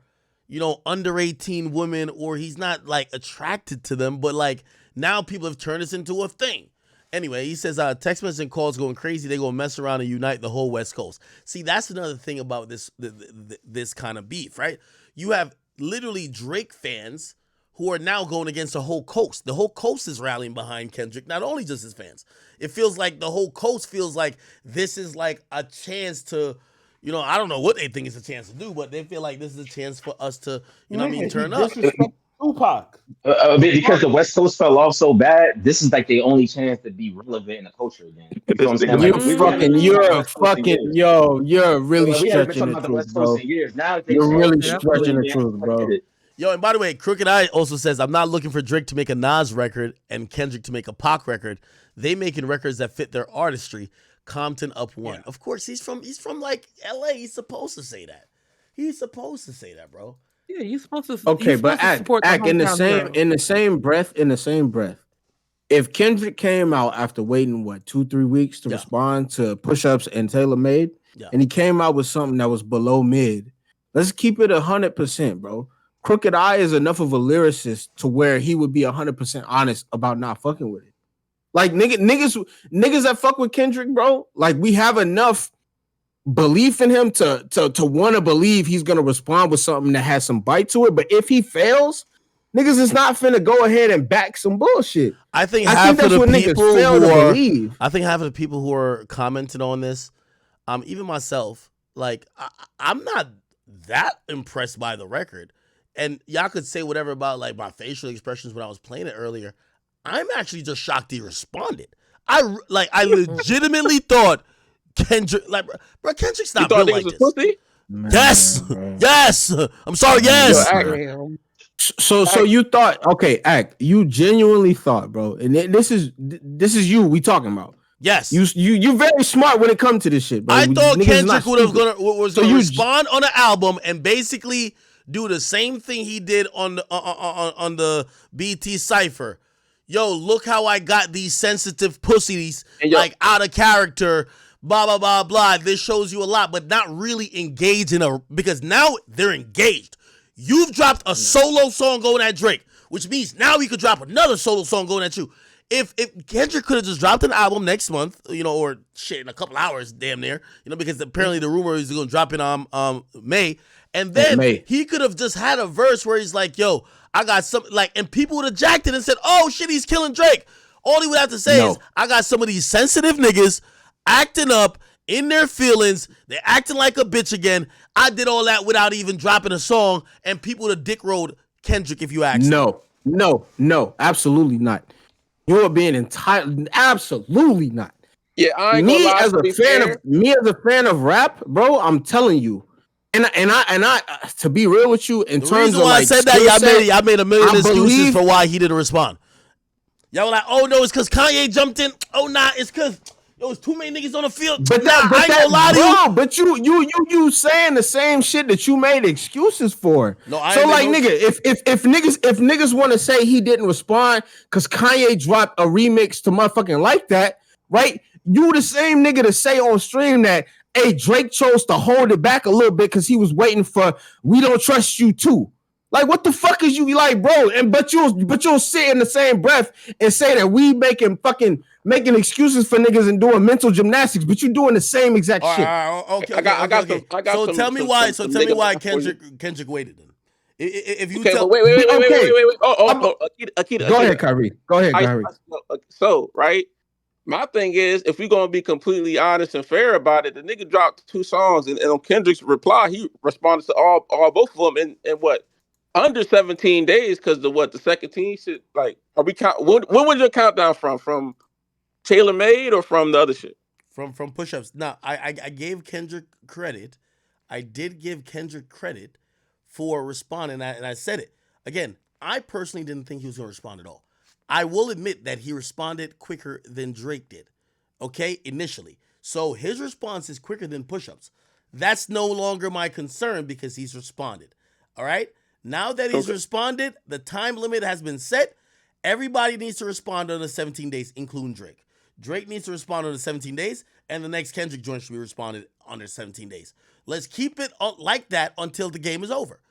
B: under 18 women, or he's not like attracted to them, but like now people have turned this into a thing. Anyway, he says text message and calls going crazy. They gonna mess around and unite the whole West Coast. See, that's another thing about this kind of beef, right? You have literally Drake fans who are now going against the whole coast. The whole coast is rallying behind Kendrick, not only just his fans. It feels like the whole coast feels like this is like a chance to, I don't know what they think it's a chance to do, but they feel like this is a chance for us to, turn up.
G: Tupac.
E: Because the West Coast fell off so bad, this is like the only chance to be relevant in the culture again. You know what I'm saying?
D: You're really stretching the truth, bro. You're really stretching the truth, bro.
B: Yo, and by the way, Crooked Eye also says, "I'm not looking for Drake to make a Nas record and Kendrick to make a Pac record. They making records that fit their artistry. Compton up 1. Of course, he's from like LA. He's supposed to say that. He's supposed to say that, bro.
H: Yeah, you're supposed to.
D: Okay, but act in the same breath. If Kendrick came out after waiting 2-3 weeks to respond to push-ups and Taylor Made, and he came out with something that was below mid, let's keep it 100%, bro. Crooked Eye is enough of a lyricist to where he would be 100% honest about not fucking with it. Like niggas that fuck with Kendrick, bro. Like we have enough belief in him to want to believe he's gonna respond with something that has some bite to it. But if he fails, niggas is not finna go ahead and back some bullshit.
B: I think half of the people who are commenting on this, even myself, like I'm not that impressed by the record. And y'all could say whatever about like my facial expressions when I was playing it earlier. I'm actually just shocked he responded. I legitimately thought Kendrick, like, bro, Kendrick's not built like this. Pussy? Yes, yes. I'm sorry, yes.
D: So you thought, okay, Act, you genuinely thought, bro, and this is you we talking about.
B: Yes,
D: you very smart when it comes to this shit, bro.
B: I thought Kendrick was gonna respond on the album and basically do the same thing he did on the BT Cypher. Yo, look how I got these sensitive pussies like out of character. Blah blah blah blah. This shows you a lot, but not really engaged because now they're engaged. You've dropped a solo song going at Drake, which means now you could drop another solo song going at you. If Kendrick could have just dropped an album next month, or shit in a couple hours, damn near, because apparently the rumor is going to drop in May, and then he could have just had a verse where he's like, "Yo, I got some," and people would have jacked it and said, "Oh shit, he's killing Drake." All he would have to say is, "I got some of these sensitive niggas acting up in their feelings. They're acting like a bitch again. I did all that without even dropping a song, and people would have dick rolled Kendrick if you ask."
D: No, absolutely not. You are being entitled. Absolutely not.
F: Yeah, I ain't gonna lie,
D: as a fan of rap, bro. I'm telling you, and I to be real with you, in terms of
B: why I said that, y'all made a million excuses for why he didn't respond. Y'all were like, "Oh no, it's because Kanye jumped in." Oh nah, it's because there was too many niggas on the field.
D: But I ain't gonna lie to you. But you saying the same shit that you made excuses for.
B: No, I
D: so like nigga, if niggas want to say he didn't respond because Kanye dropped a remix to motherfucking Like That, right? You the same nigga to say on stream that, hey, Drake chose to hold it back a little bit because he was waiting for We Don't Trust You too. Like, what the fuck is you like, bro? But you'll sit in the same breath and say that we making excuses for niggas and doing mental gymnastics, but you doing the same exact shit.
B: Okay. I got so tell me why Kendrick waited then. If you tell
F: wait. Oh, Akita.
D: Go ahead, Kyrie.
F: So, right, my thing is, if we're gonna be completely honest and fair about it, the nigga dropped 2 songs, and on Kendrick's reply, he responded to all both of them in what? Under 17 days, because the second team shit, like, are we count? When was your countdown from Taylor Made or from the other shit?
B: From push-ups. Now, I gave Kendrick credit. I did give Kendrick credit for responding, and I said it again. I personally didn't think he was going to respond at all. I will admit that he responded quicker than Drake did. Okay, initially. So his response is quicker than push-ups. That's no longer my concern because he's responded. All right. Now that he's responded, the time limit has been set. Everybody needs to respond under 17 days, including Drake. Drake needs to respond under 17 days, and the next Kendrick joint should be responded under 17 days. Let's keep it like that until the game is over.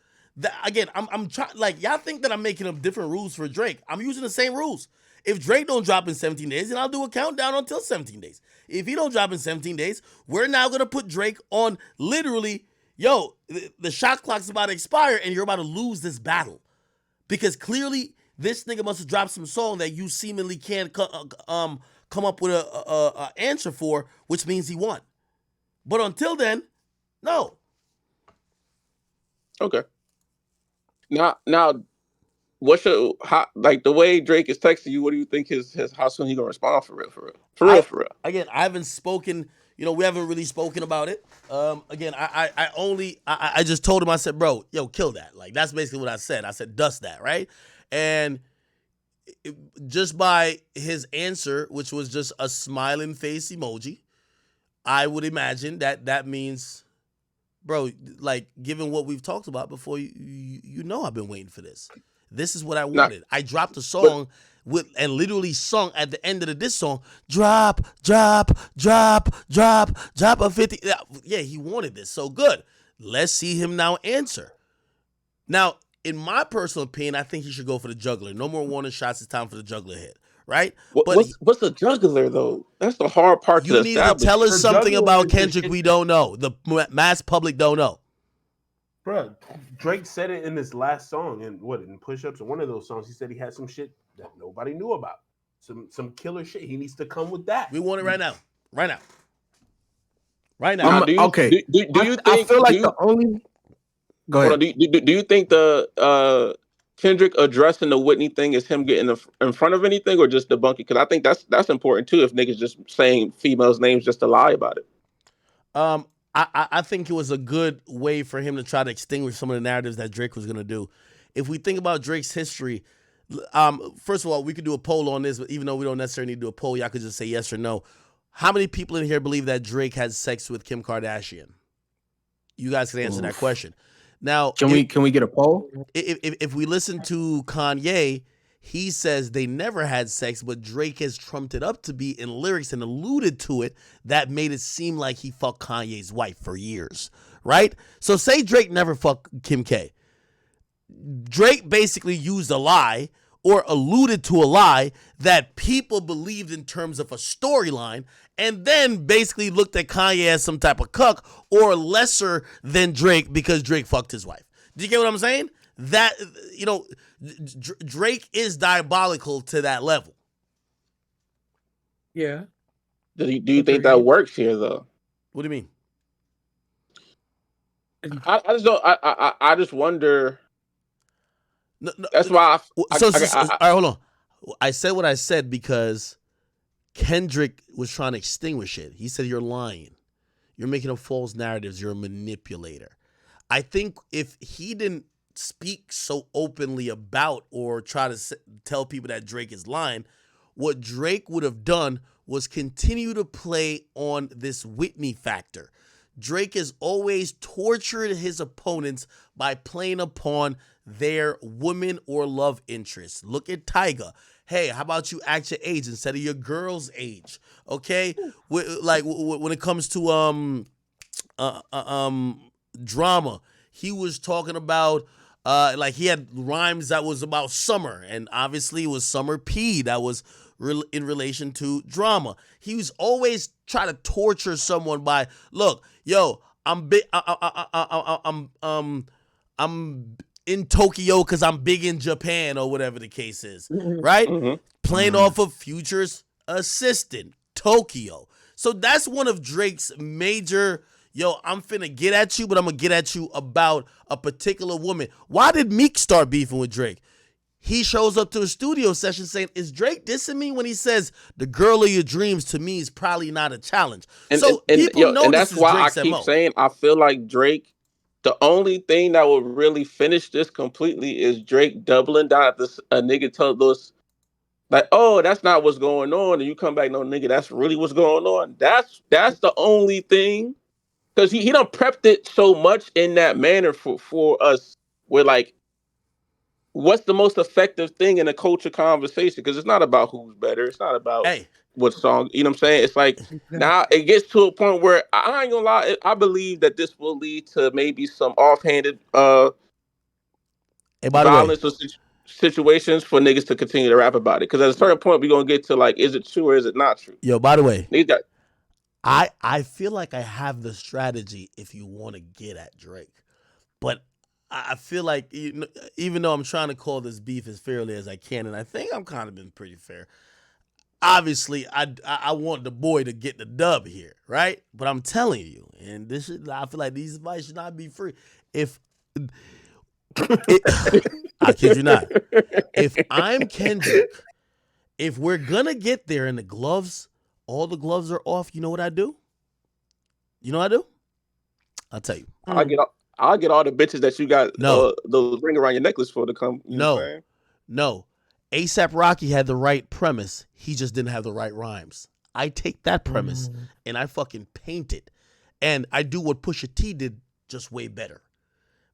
B: Again, I'm trying. Like, y'all think that I'm making up different rules for Drake. I'm using the same rules. If Drake don't drop in 17 days, then I'll do a countdown until 17 days. If he don't drop in 17 days, we're now gonna put Drake on literally. Yo, the shot clock's about to expire and you're about to lose this battle. Because clearly this nigga must have dropped some song that you seemingly can't come up with a answer for, which means he won. But until then, no.
F: Okay. Now, what's your like the way Drake is texting you? What do you think his how soon he gonna respond for real?
B: Again, I haven't spoken. We haven't really spoken about it. Again, I just told him, I said, bro, yo, kill that. Like, that's basically what I said. I said, dust that, right? And just by his answer, which was just a smiling face emoji, I would imagine that means, bro, like given what we've talked about before, you know I've been waiting for this. This is what I wanted. I dropped a song and literally sung at the end of the diss song, drop a 50. Yeah, he wanted this. So good. Let's see him now answer. Now, in my personal opinion, I think he should go for the juggler. No more warning shots. It's time for the juggler hit. Right?
F: What's the juggler though? That's the hard part to establish.
B: You need to tell us something about Kendrick we don't know. The mass public don't know.
G: Bro, Drake said it in this last song, in Push-Ups or one of those songs. He said he had some shit that nobody knew about. Some killer shit. He needs to come with that.
B: We want it right now. Right now.
D: Okay.
F: Do you think?
D: I feel like the only. Go ahead.
F: Do you think the Kendrick addressing the Whitney thing is him getting in front of anything or just debunking? Because I think that's important too. If niggas just saying females' names just to lie about it.
B: I think it was a good way for him to try to extinguish some of the narratives that Drake was going to do. If we think about Drake's history, first of all, we could do a poll on this, but even though we don't necessarily need to do a poll, y'all could just say yes or no. How many people in here believe that Drake had sex with Kim Kardashian? You guys can answer that question. Now,
D: can we get a poll?
B: If we listen to Kanye, he says they never had sex, but Drake has trumped it up to be in lyrics and alluded to it. That made it seem like he fucked Kanye's wife for years, right? So say Drake never fucked Kim K. Drake basically used a lie or alluded to a lie that people believed in terms of a storyline, and then basically looked at Kanye as some type of cuck or lesser than Drake because Drake fucked his wife. Do you get what I'm saying? That, you know, Drake is diabolical to that level.
H: Yeah.
F: Do you think that works here though?
B: What do you mean?
F: I just don't. I just wonder.
B: No,
F: that's why.
B: All right, hold on. I said what I said because Kendrick was trying to extinguish it. He said you're lying. You're making up false narratives. You're a manipulator. I think if he didn't speak so openly about or try to tell people that Drake is lying, what Drake would have done was continue to play on this Whitney factor. Drake has always tortured his opponents by playing upon their woman or love interests. Look at Tyga. Hey, how about you act your age instead of your girl's age? Okay, like when it comes to drama, he was talking about like he had rhymes that was about summer, and obviously it was Summer P that was in relation to drama. He was always trying to torture someone by, look, yo, I'm big, I'm in Tokyo because I'm big in Japan or whatever the case is, right? Playing off of Future's assistant, Tokyo. So that's one of Drake's major, yo, I'm finna get at you, but I'm gonna get at you about a particular woman. Why did Meek start beefing with Drake? He shows up to a studio session saying, is Drake dissing me when he says the girl of your dreams to me is probably not a challenge? People know
F: and
B: this
F: that's
B: is
F: why
B: Drake's
F: I keep
B: MO.
F: saying I feel like Drake, the only thing that will really finish this completely is Drake doubling down at this. A nigga told us like, oh, that's not what's going on, and you come back, no nigga, that's really what's going on. That's the only thing, because he done prepped it so much in that manner for us. We're like, what's the most effective thing in a culture conversation? Because it's not about who's better. It's not about what song. You know what I'm saying? It's like now it gets to a point where I ain't gonna lie. I believe that this will lead to maybe some offhanded violence or situations for niggas to continue to rap about it. Because at a certain point, we're gonna get to like, is it true or is it not true?
B: Yo, by the way, I feel like I have the strategy if you want to get at Drake, but I feel like, even though I'm trying to call this beef as fairly as I can, and I think I'm kind of been pretty fair, obviously I want the boy to get the dub here, right? But I'm telling you, and I feel like these advice should not be free. I kid you not. If I'm Kendrick, if we're gonna get there and all the gloves are off, you know what I do? You know what I do? I'll tell you.
F: I'll get all the bitches that you got the ring around your necklace for to come.
B: No. A$AP Rocky had the right premise. He just didn't have the right rhymes. I take that premise and I fucking paint it, and I do what Pusha T did just way better.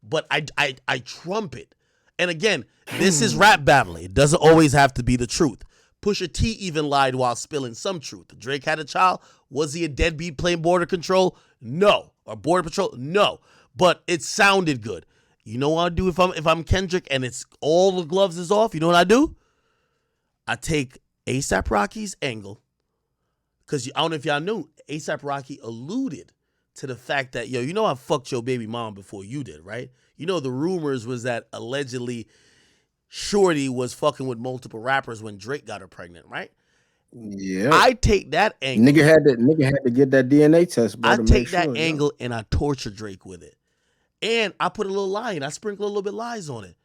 B: But I trump it. And again, this is rap battling. It doesn't always have to be the truth. Pusha T even lied while spilling some truth. Drake had a child. Was he a deadbeat playing border control? No. Or border patrol? No. But it sounded good. You know what I do if I'm Kendrick and it's all the gloves is off? You know what I do? I take A$AP Rocky's angle, because I don't know if y'all knew, A$AP Rocky alluded to the fact that, yo, you know I fucked your baby mom before you did, right? You know the rumors was that allegedly Shorty was fucking with multiple rappers when Drake got her pregnant, right?
D: Yeah.
B: I take that angle.
D: Nigga had to get that DNA test, bro.
B: I take that angle and I torture Drake with it. And I put a little lie in. I sprinkle a little bit lies on it.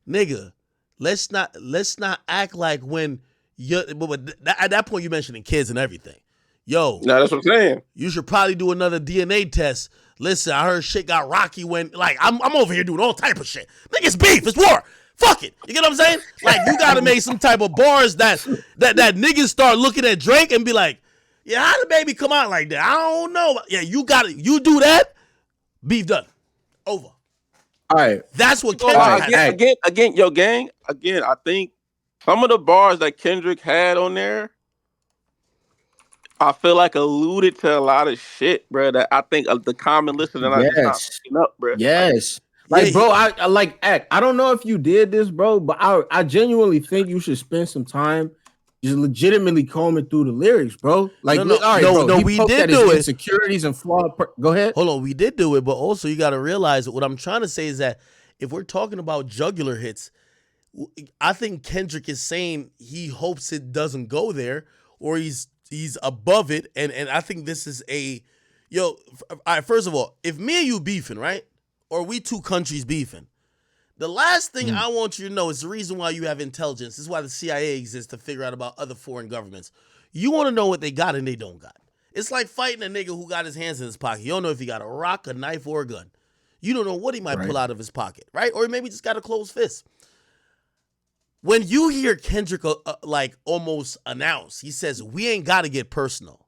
B: Nigga, let's not act like when at that point you mentioning kids and everything. Yo,
F: no, that's what I'm saying.
B: You should probably do another DNA test. Listen, I heard shit got rocky when, like, I'm over here doing all type of shit. Nigga, it's beef, it's war. Fuck it. You get what I'm saying? Like, you gotta make some type of bars that niggas start looking at Drake and be like, yeah, how did baby come out like that? I don't know. Yeah, you do that, beef done. Over.
D: All right.
B: That's what Kendrick
F: had. Again, yo, gang, again, I think some of the bars that Kendrick had on there, I feel like alluded to a lot of shit, bro, that I think the common listener I just not picking up, bro.
D: Yes. Like, bro, I like Act. I don't know if you did this, bro, but I genuinely think you should spend some time just legitimately combing through the lyrics, bro. Like,
B: no, we did do it.
D: Insecurities and flawed. Go ahead.
B: Hold on, we did do it, but also you got to realize what I'm trying to say is that if we're talking about jugular hits, I think Kendrick is saying he hopes it doesn't go there, or he's above it, and I think this is all right, first of all, if me and you beefing, right, or we two countries beefing, the last thing I want you to know is the reason why you have intelligence. This is why the CIA exists, to figure out about other foreign governments. You want to know what they got and they don't got. It's like fighting a nigga who got his hands in his pocket. You don't know if he got a rock, a knife, or a gun. You don't know what he might pull out of his pocket, right? Or maybe just got a closed fist. When you hear Kendrick like almost announce, he says, we ain't got to get personal.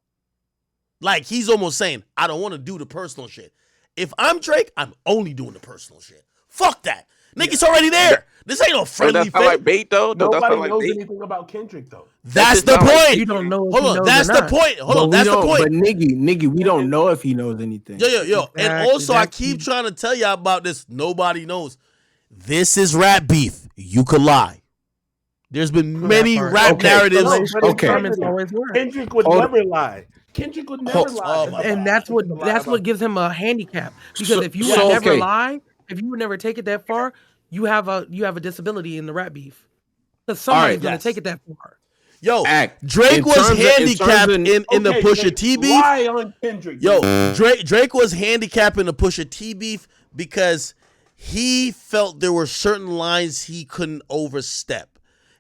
B: Like, he's almost saying, I don't want to do the personal shit. If I'm Drake, I'm only doing the personal shit. Fuck that. Nigga's already there. This ain't no friendly
F: thing. Like bait, though.
G: Nobody knows anything about Kendrick, though.
B: That's the point.
H: You don't know.
B: Hold on. That's the point. Hold on. That's the point.
D: But Niggy, we don't know if he knows anything.
B: Yo. Exactly. And also, I keep trying to tell y'all about this. Nobody knows. This is rap beef. You could lie. There's been many rap narratives.
G: Kendrick would never lie. Kendrick would never lie.
H: And that's what gives him a handicap. Because if you would never lie, if you would never take it that far, you have a disability in the rap beef. Because somebody's gonna take it that far.
B: Yo, Drake was handicapped in the Pusha T beef.
G: Why on Kendrick?
B: Yo, Drake was handicapped in the Pusha T beef because he felt there were certain lines he couldn't overstep.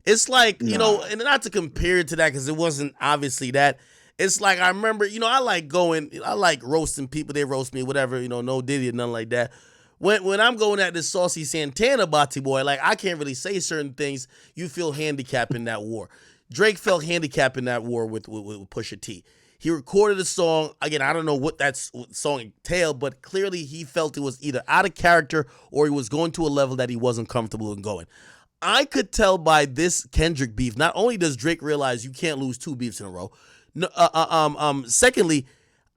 B: It's like, you know, and not to compare it to that because it wasn't obviously that. It's like, I remember, you know, I like roasting people. They roast me, whatever, you know, no Diddy or nothing like that. When I'm going at this Saucy Santana Bati boy, like, I can't really say certain things. You feel handicapped in that war. Drake felt handicapped in that war with Pusha T. He recorded a song. Again, I don't know what that song entailed, but clearly he felt it was either out of character or he was going to a level that he wasn't comfortable in going. I could tell by this Kendrick beef, not only does Drake realize you can't lose two beefs in a row, secondly,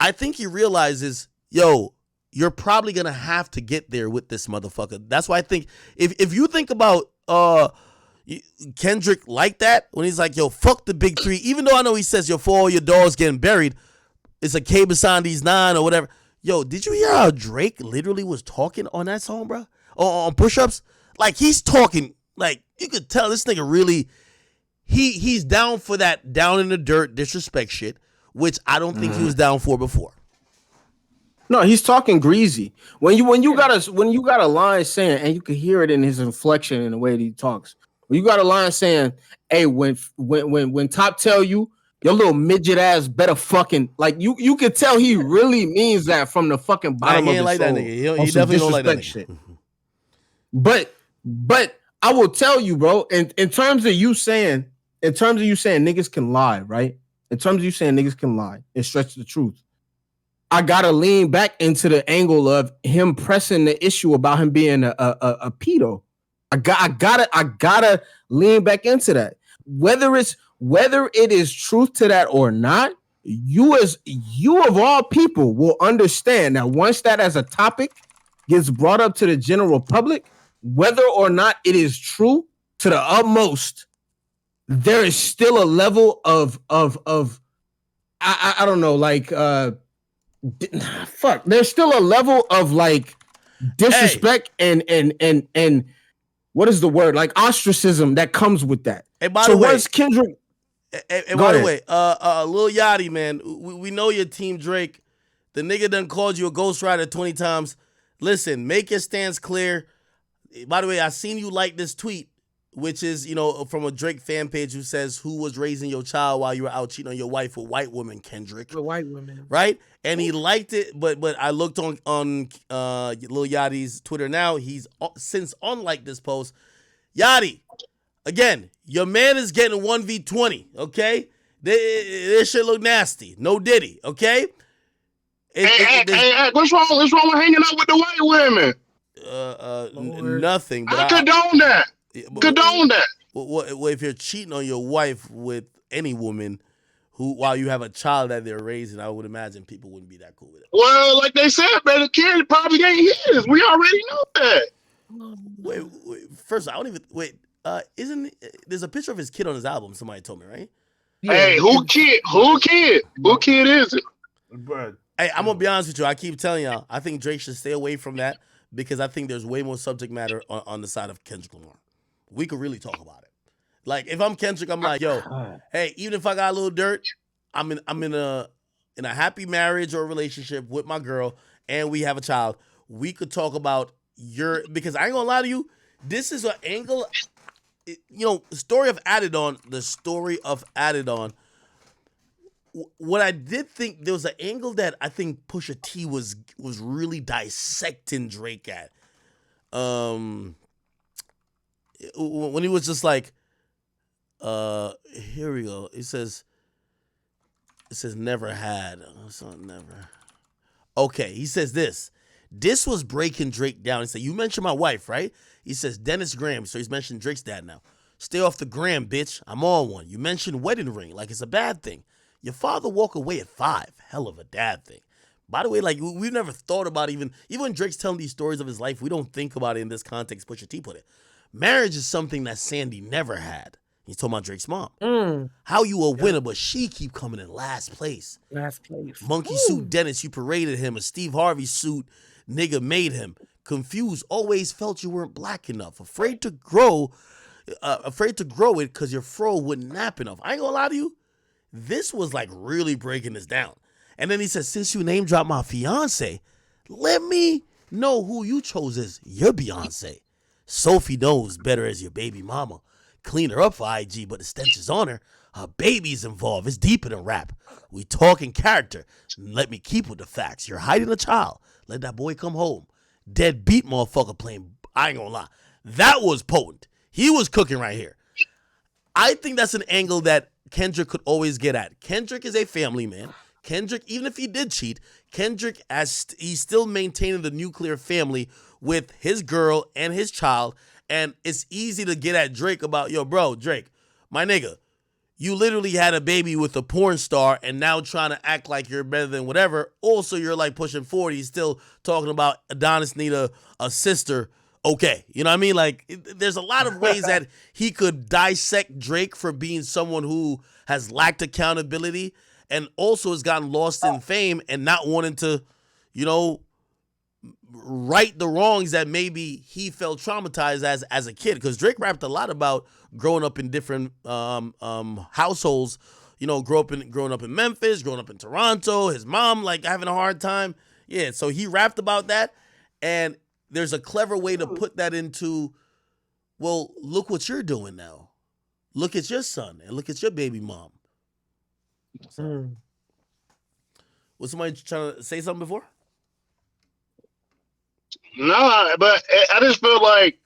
B: I think he realizes, yo, you're probably going to have to get there with this motherfucker. That's why I think, if you think about Kendrick like that, when he's like, yo, fuck the big three, even though I know he says, yo, for all your dogs getting buried, it's a K Basandi's 9 or whatever. Yo, did you hear how Drake literally was talking on that song, bro? On push-ups? Like, he's talking, like, you could tell this nigga really, he's down for that down in the dirt disrespect shit, which I don't think he was down for before.
D: No, he's talking greasy. When you got a line saying, and you can hear it in his inflection in the way that he talks. When you got a line saying, "Hey, when Top tell you your little midget ass better fucking," like you could tell he really means that from the fucking bottom of his
B: like
D: soul.
B: That nigga. He definitely don't like that nigga.
D: Shit. But I will tell you, bro. In terms of you saying niggas can lie, right? in terms of you saying niggas can lie and stretch the truth, I gotta lean back into the angle of him pressing the issue about him being a pedo. I gotta lean back into that. Whether it is truth to that or not, you of all people will understand that once that as a topic gets brought up to the general public, whether or not it is true to the utmost, there is still a level of I don't know, like fuck. There's still a level of like disrespect and what is the word? Like ostracism that comes with that.
B: Hey, by the way,
D: once Kendrick.
B: By the way, Lil Yachty, man, we know your team Drake. The nigga done called you a ghostwriter 20 times. Listen, make your stance clear. By the way, I seen you like this tweet, which is, from a Drake fan page who says, who was raising your child while you were out cheating on your wife with white women, Kendrick?
H: With white women.
B: Right? And he liked it, but I looked on Lil Yachty's Twitter now. He's since unliked this post. Yachty, again, your man is getting 1v20, okay? This shit look nasty. No Diddy, okay?
A: Hey, what's wrong? What's wrong with hanging out with the white women?
B: Nothing. But
A: I condone that. Condone that.
B: Well, if you're cheating on your wife with any woman while you have a child that they're raising, I would imagine people wouldn't be that cool with it.
A: Well, like they said, man, the kid probably ain't his. We already know that.
B: Wait. First, I don't even wait. There's a picture of his kid on his album? Somebody told me, right?
A: Yeah. Hey, who kid is it?
G: Bro.
B: Hey, I'm gonna be honest with you. I keep telling y'all, I think Drake should stay away from that because I think there's way more subject matter on the side of Kendrick Lamar. We could really talk about it. Like if I'm Kendrick, I'm like, yo, hey, even if I got a little dirt, I'm in a happy marriage or relationship with my girl, and we have a child. We could talk about because I ain't gonna lie to you. This is an angle. The story of Added On. What I did think, there was an angle that I think Pusha T was really dissecting Drake at. When he was just like, here we go. It says never had. So never. Okay, he says this. This was breaking Drake down. He said, you mentioned my wife, right? He says, Dennis Graham. So he's mentioned Drake's dad now. Stay off the gram, bitch. I'm on one. You mentioned wedding ring like it's a bad thing. Your father walk away at 5. Hell of a dad thing. By the way, like we've never thought about even when Drake's telling these stories of his life, we don't think about it in this context. Pusha T put it. Marriage is something that Sandy never had. He's talking about Drake's mom. How you a winner, but she keep coming in last place. Monkey suit Dennis, you paraded him. A Steve Harvey suit, nigga made him. Confused, always felt you weren't black enough. Afraid to grow it because your fro wouldn't nap enough. I ain't gonna lie to you. This was like really breaking this down. And then he said, since you name dropped my fiance, let me know who you chose as your Beyonce. Sophie knows better as your baby mama. Clean her up for IG, but the stench is on her. Her baby's involved. It's deeper than rap. We talking character. Let me keep with the facts. You're hiding a child. Let that boy come home. Deadbeat motherfucker playing. I ain't gonna lie. That was potent. He was cooking right here. I think that's an angle that Kendrick could always get at. Kendrick is a family man. Kendrick, even if he did cheat, Kendrick, he's still maintaining the nuclear family with his girl and his child. And it's easy to get at Drake about, yo, bro, Drake, my nigga, you literally had a baby with a porn star and now trying to act like you're better than whatever. Also, you're like pushing 40, still talking about Adonis need a sister. Okay, you know what I mean? Like, there's a lot of ways that he could dissect Drake for being someone who has lacked accountability and also has gotten lost in fame and not wanting to, right the wrongs that maybe he felt traumatized as a kid. Because Drake rapped a lot about growing up in different households. Growing up in Memphis, growing up in Toronto, his mom like having a hard time. Yeah, so he rapped about that, and there's a clever way to put that into, well, look what you're doing now. Look at your son and look at your baby mom. So, was somebody trying to say something before?
A: No, but I just feel like.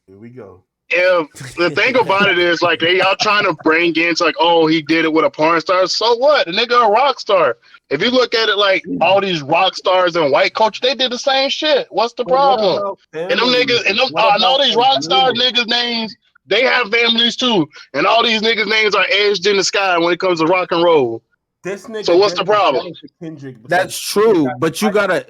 G: Here we go.
A: if the thing about it is like y'all trying to bring in like, oh, he did it with a porn star. So what? The nigga a rock star. If you look at it like all these rock stars and white culture, they did the same shit. What's the problem? And them niggas and all these rock star niggas names, they have families too. And all these niggas names are edged in the sky when it comes to rock and roll.
G: This nigga,
A: so what's the problem?
D: That's true, but you gotta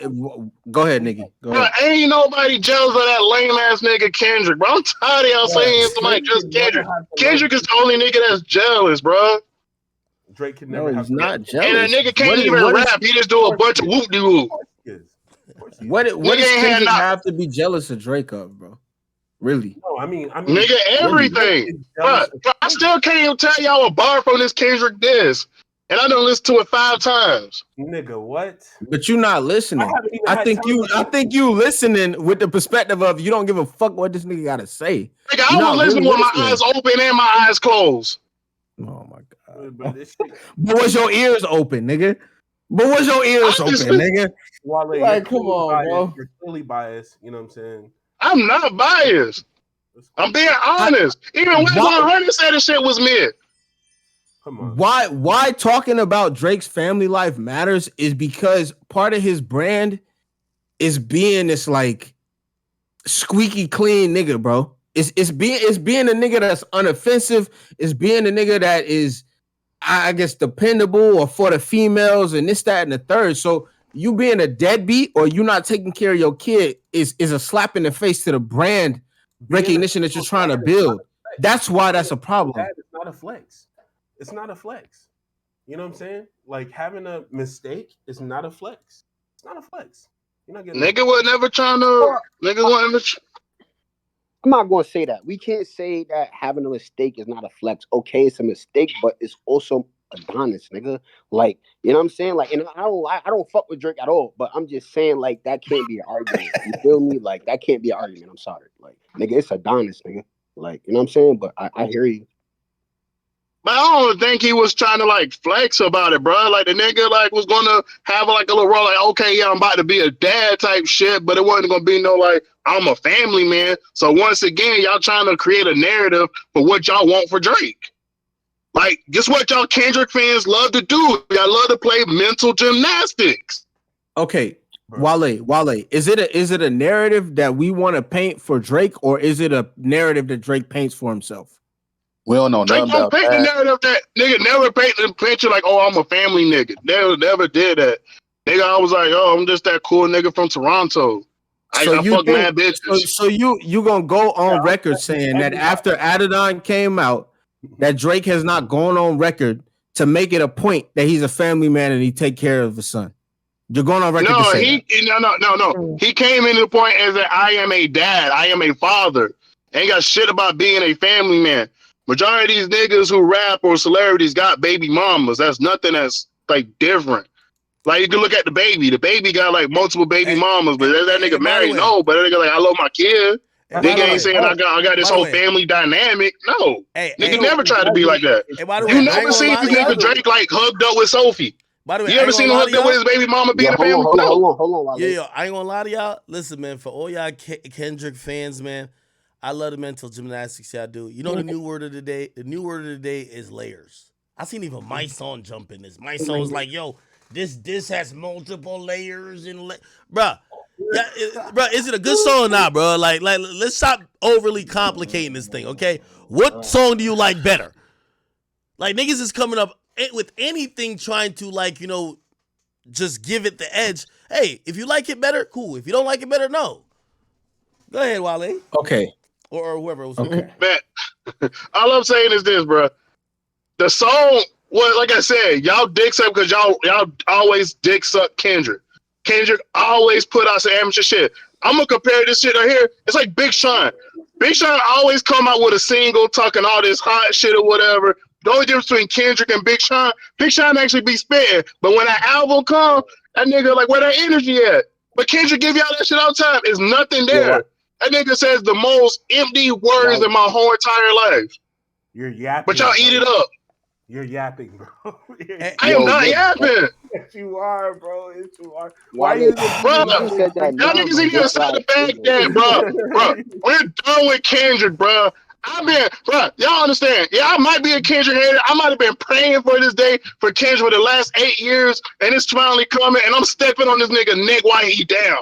D: go ahead, Nikki. Go ahead.
A: Bro, ain't nobody jealous of that lame ass nigga Kendrick, bro. I'm tired of y'all saying somebody just Kendrick. Kendrick is the only nigga that's jealous, bro.
G: Drake can never have
D: not jealous.
A: And that nigga can't even rap. He just do a bunch of whoop de whoop.
D: What does Kendrick have to be jealous of Drake of, bro? Really?
G: No, I mean,
A: nigga, everything. But I still can't even tell y'all a bar from this Kendrick diss. And I don't listen to it 5 times.
G: Nigga, what?
D: But you're not listening. I think you listening with the perspective of you don't give a fuck what this nigga gotta say.
A: Nigga, I was listening with my eyes open and my eyes closed.
D: Oh my god. But was your ears open, nigga? But was your ears open, nigga?
G: Wale,
D: like, come on, bro.
G: You're clearly biased. You know what I'm saying?
A: I'm not biased. I'm being honest. Even when 100 said the shit was mid.
D: Why talking about Drake's family life matters is because part of his brand is being this like squeaky clean nigga, bro. It's being a nigga that's unoffensive. It's being a nigga that is, I guess, dependable or for the females and this, that, and the third. So you being a deadbeat or you not taking care of your kid is a slap in the face to the brand recognition that you're trying to build. That's why that's a problem.
G: It's not a flex. It's not a flex. You know what I'm saying? Like having a mistake is not a flex. It's not a flex. You're not getting
A: nigga was never trying to. Nigga wasn't.
I: I'm not going to say that. We can't say that having a mistake is not a flex. Okay, it's a mistake, but it's also Adonis, nigga. Like, you know what I'm saying? Like, and I don't fuck with Drake at all, but I'm just saying, like, that can't be an argument. You feel me? Like, that can't be an argument. I'm sorry. Like, nigga, it's Adonis, nigga. Like, you know what I'm saying? But I hear you.
A: But I don't think he was trying to like flex about it, bro. Like the nigga like was gonna have like a little role, like, okay, yeah, I'm about to be a dad type shit, but it wasn't gonna be no like I'm a family man. So once again, y'all trying to create a narrative for what y'all want for Drake. Like, guess what y'all Kendrick fans love to do? Y'all love to play mental gymnastics.
D: Okay, Wale, is it a narrative that we want to paint for Drake, or is it a narrative that Drake paints for himself?
K: We don't know nothing about
A: paint the narrative that nigga never paint the picture like, oh, I'm a family nigga. Never did that. Nigga, I was like, oh, I'm just that cool nigga from Toronto. I fuck mad bitches.
D: So you gonna go on record saying that after Adidon came out, that Drake has not gone on record to make it a point that he's a family man and he take care of his son. You're going on record to say that.
A: No. He came into the point as that I am a dad. I am a father. Ain't got shit about being a family man. Majority of these niggas who rap or celebrities got baby mamas. That's nothing that's like different. Like you can look at the baby. The baby got like multiple baby mamas, but that nigga married? No, but that nigga like I love my kid. Nigga ain't saying I got this whole family dynamic. No, nigga never tried to be like that. You never seen this nigga Drake like hugged up with Sophie.
B: By the way,
A: you ever seen him hooked up with his baby mama being a family?
I: Hold on.
B: Yeah, I ain't gonna lie to y'all. Listen, man, for all y'all Kendrick fans, man, I love the mental gymnastics y'all do. You know the new word of the day? The new word of the day is layers. I seen even my song jump in this. My song was like, yo, this has multiple layers and bruh. Yeah, bro, is it a good song or not, bro? Like, let's stop overly complicating this thing, okay? What song do you like better? Like, niggas is coming up with anything trying to, like, you know, just give it the edge. Hey, if you like it better, cool. If you don't like it better, no. Go ahead, Wale.
D: Okay.
B: Or whoever was
D: okay.
A: Man, all I'm saying is this, bro. The song, well, like I said, y'all dick suck because y'all always dick suck Kendrick. Kendrick always put out some amateur shit. I'm gonna compare this shit right here. It's like Big Sean. Big Sean always come out with a single talking all this hot shit or whatever. The only difference between Kendrick and Big Sean actually be spitting. But when that album come, that nigga like where that energy at? But Kendrick give y'all that shit all the time. There's nothing there. Yeah. That nigga says the most empty words in my whole entire life.
G: You're yapping.
A: But y'all eat it up.
G: You're yapping, bro.
A: I am not yapping.
G: Yes, you are, bro. Yes, you are.
I: Why you
A: y'all niggas ain't even said the fact that, bro, we're done with Kendrick, bro. bro, y'all understand? Yeah, I might be a Kendrick hater. I might have been praying for this day for Kendrick for the last 8 years, and it's finally coming, and I'm stepping on this nigga neck while he down.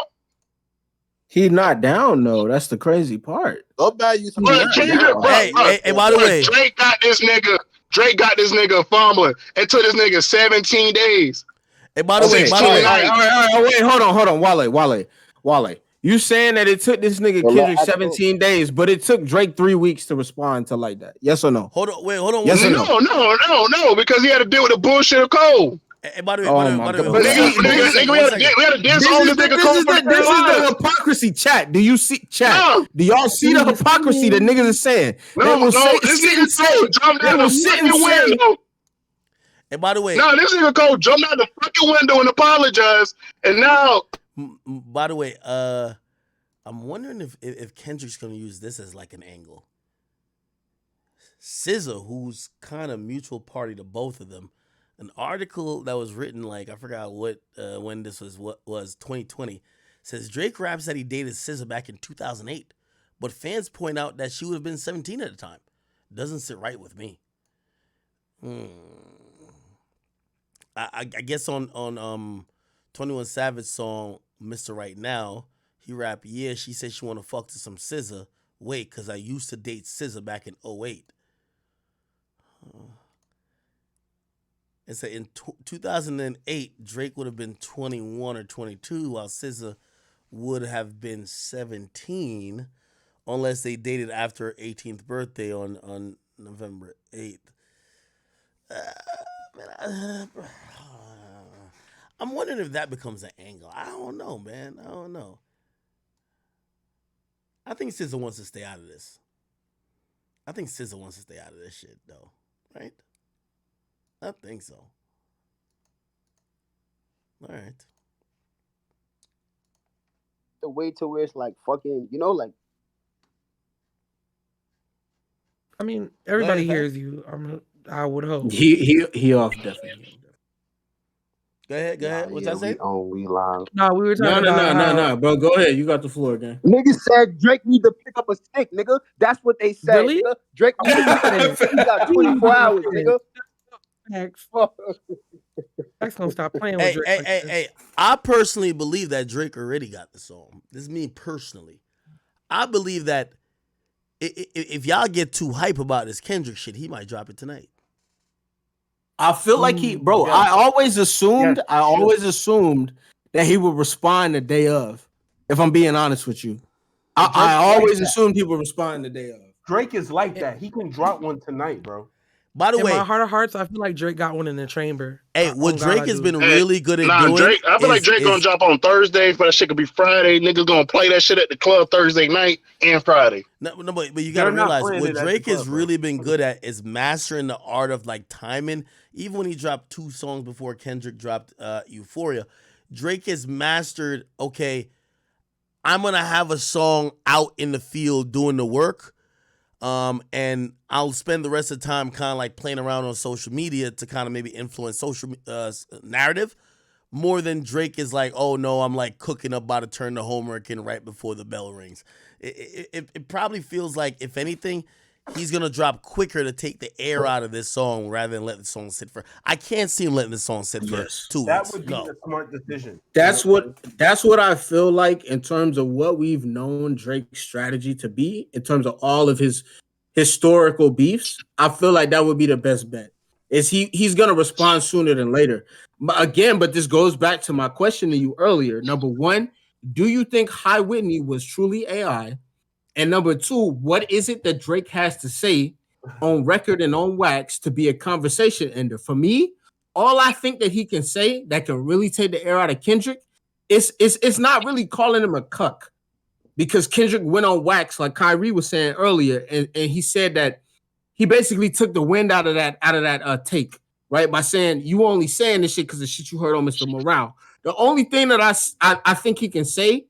D: He not down though. That's the crazy part.
K: Go buy you some.
A: But Kendrick,
B: hey, by the way,
A: Drake got this nigga fumbling. It took this nigga 17 days.
B: Hey, by the way,
D: all right, wait, hold on, Wale. You saying that it took this nigga Kendrick 17 days, but it took Drake 3 weeks to respond to like that? Yes or no?
B: Hold on.
D: Yes or no?
A: No, because he had to deal with the bullshit of Cole.
B: Hey, by the way,
A: we had a diss on this nigga Cole.
D: This is the hypocrisy, chat. Do you see, chat? No. Do y'all see the hypocrisy that niggas is saying?
A: This nigga Cole jumped out the fucking window.
B: And by the way,
A: this nigga Cole jumped out the fucking window and apologized, and now.
B: By the way, I'm wondering if Kendrick's gonna use this as like an angle. SZA, who's kind of mutual party to both of them, an article that was written like I forgot what when this was 2020 says Drake raps that he dated SZA back in 2008, but fans point out that she would have been 17 at the time. Doesn't sit right with me. I guess on 21 Savage song Mr. Right Now, he rapped, yeah, she said she want to fuck to some SZA. Wait, because I used to date SZA back in 08. It said in 2008, Drake would have been 21 or 22, while SZA would have been 17, unless they dated after her 18th birthday on November 8th. I'm wondering if that becomes an angle. I don't know, man. I don't know. I think SZA wants to stay out of this. I think SZA wants to stay out of this shit, though. Right? I think so. All right.
I: The way to where it's like fucking, like.
H: I mean, everybody hears you. I would hope.
D: He off definitely.
B: Go ahead. What's that say?
I: We live.
H: No, we were talking about
D: No, bro. Go ahead. You got the floor again.
I: Niggas said Drake need to pick up a stick, nigga. That's what they said.
H: Really?
I: Nigga. Drake need to pick up a stick. He got 24 hours, nigga.
H: X gonna stop playing with Drake.
B: Hey. I personally believe that Drake already got the song. This is me personally. I believe that if y'all get too hype about this Kendrick shit, he might drop it tonight.
D: I feel like I always assumed that he would respond the day of. If I'm being honest with you, I always assumed he would respond the day of.
G: Drake is like that. He can drop one tonight, bro.
B: By the way,
H: in my heart of hearts, I feel like Drake got one in the chamber.
B: Hey, what Drake has been really good at doing.
A: I feel like Drake gonna drop on Thursday, but that shit could be Friday. Niggas gonna play that shit at the club Thursday night and Friday.
B: No, but you gotta realize what Drake has really been good at is mastering the art of like timing. Even when he dropped 2 songs before Kendrick dropped Euphoria, Drake has mastered, okay, I'm gonna have a song out in the field doing the work. And I'll spend the rest of the time kind of like playing around on social media to kind of maybe influence social narrative more than Drake is like, oh no, I'm like cooking up, about to turn the homework in right before the bell rings. It probably feels like, if anything, he's going to drop quicker to take the air out of this song rather than let the song sit for. I can't see him letting the song sit for 2 weeks.
G: That would be a smart decision.
D: That's what I feel like in terms of what we've known Drake's strategy to be, in terms of all of his historical beefs. I feel like that would be the best bet. Is he's going to respond sooner than later. But this goes back to my question to you earlier. Number one, do you think High Whitney was truly AI? And number two, what is it that Drake has to say on record and on wax to be a conversation ender? For me, all I think that he can say that can really take the air out of Kendrick is not really calling him a cuck, because Kendrick went on wax, like Kyrie was saying earlier, and he said that he basically took the wind out of that take, right? By saying you only saying this shit because of shit you heard on Mr. Morale. The only thing that I think he can say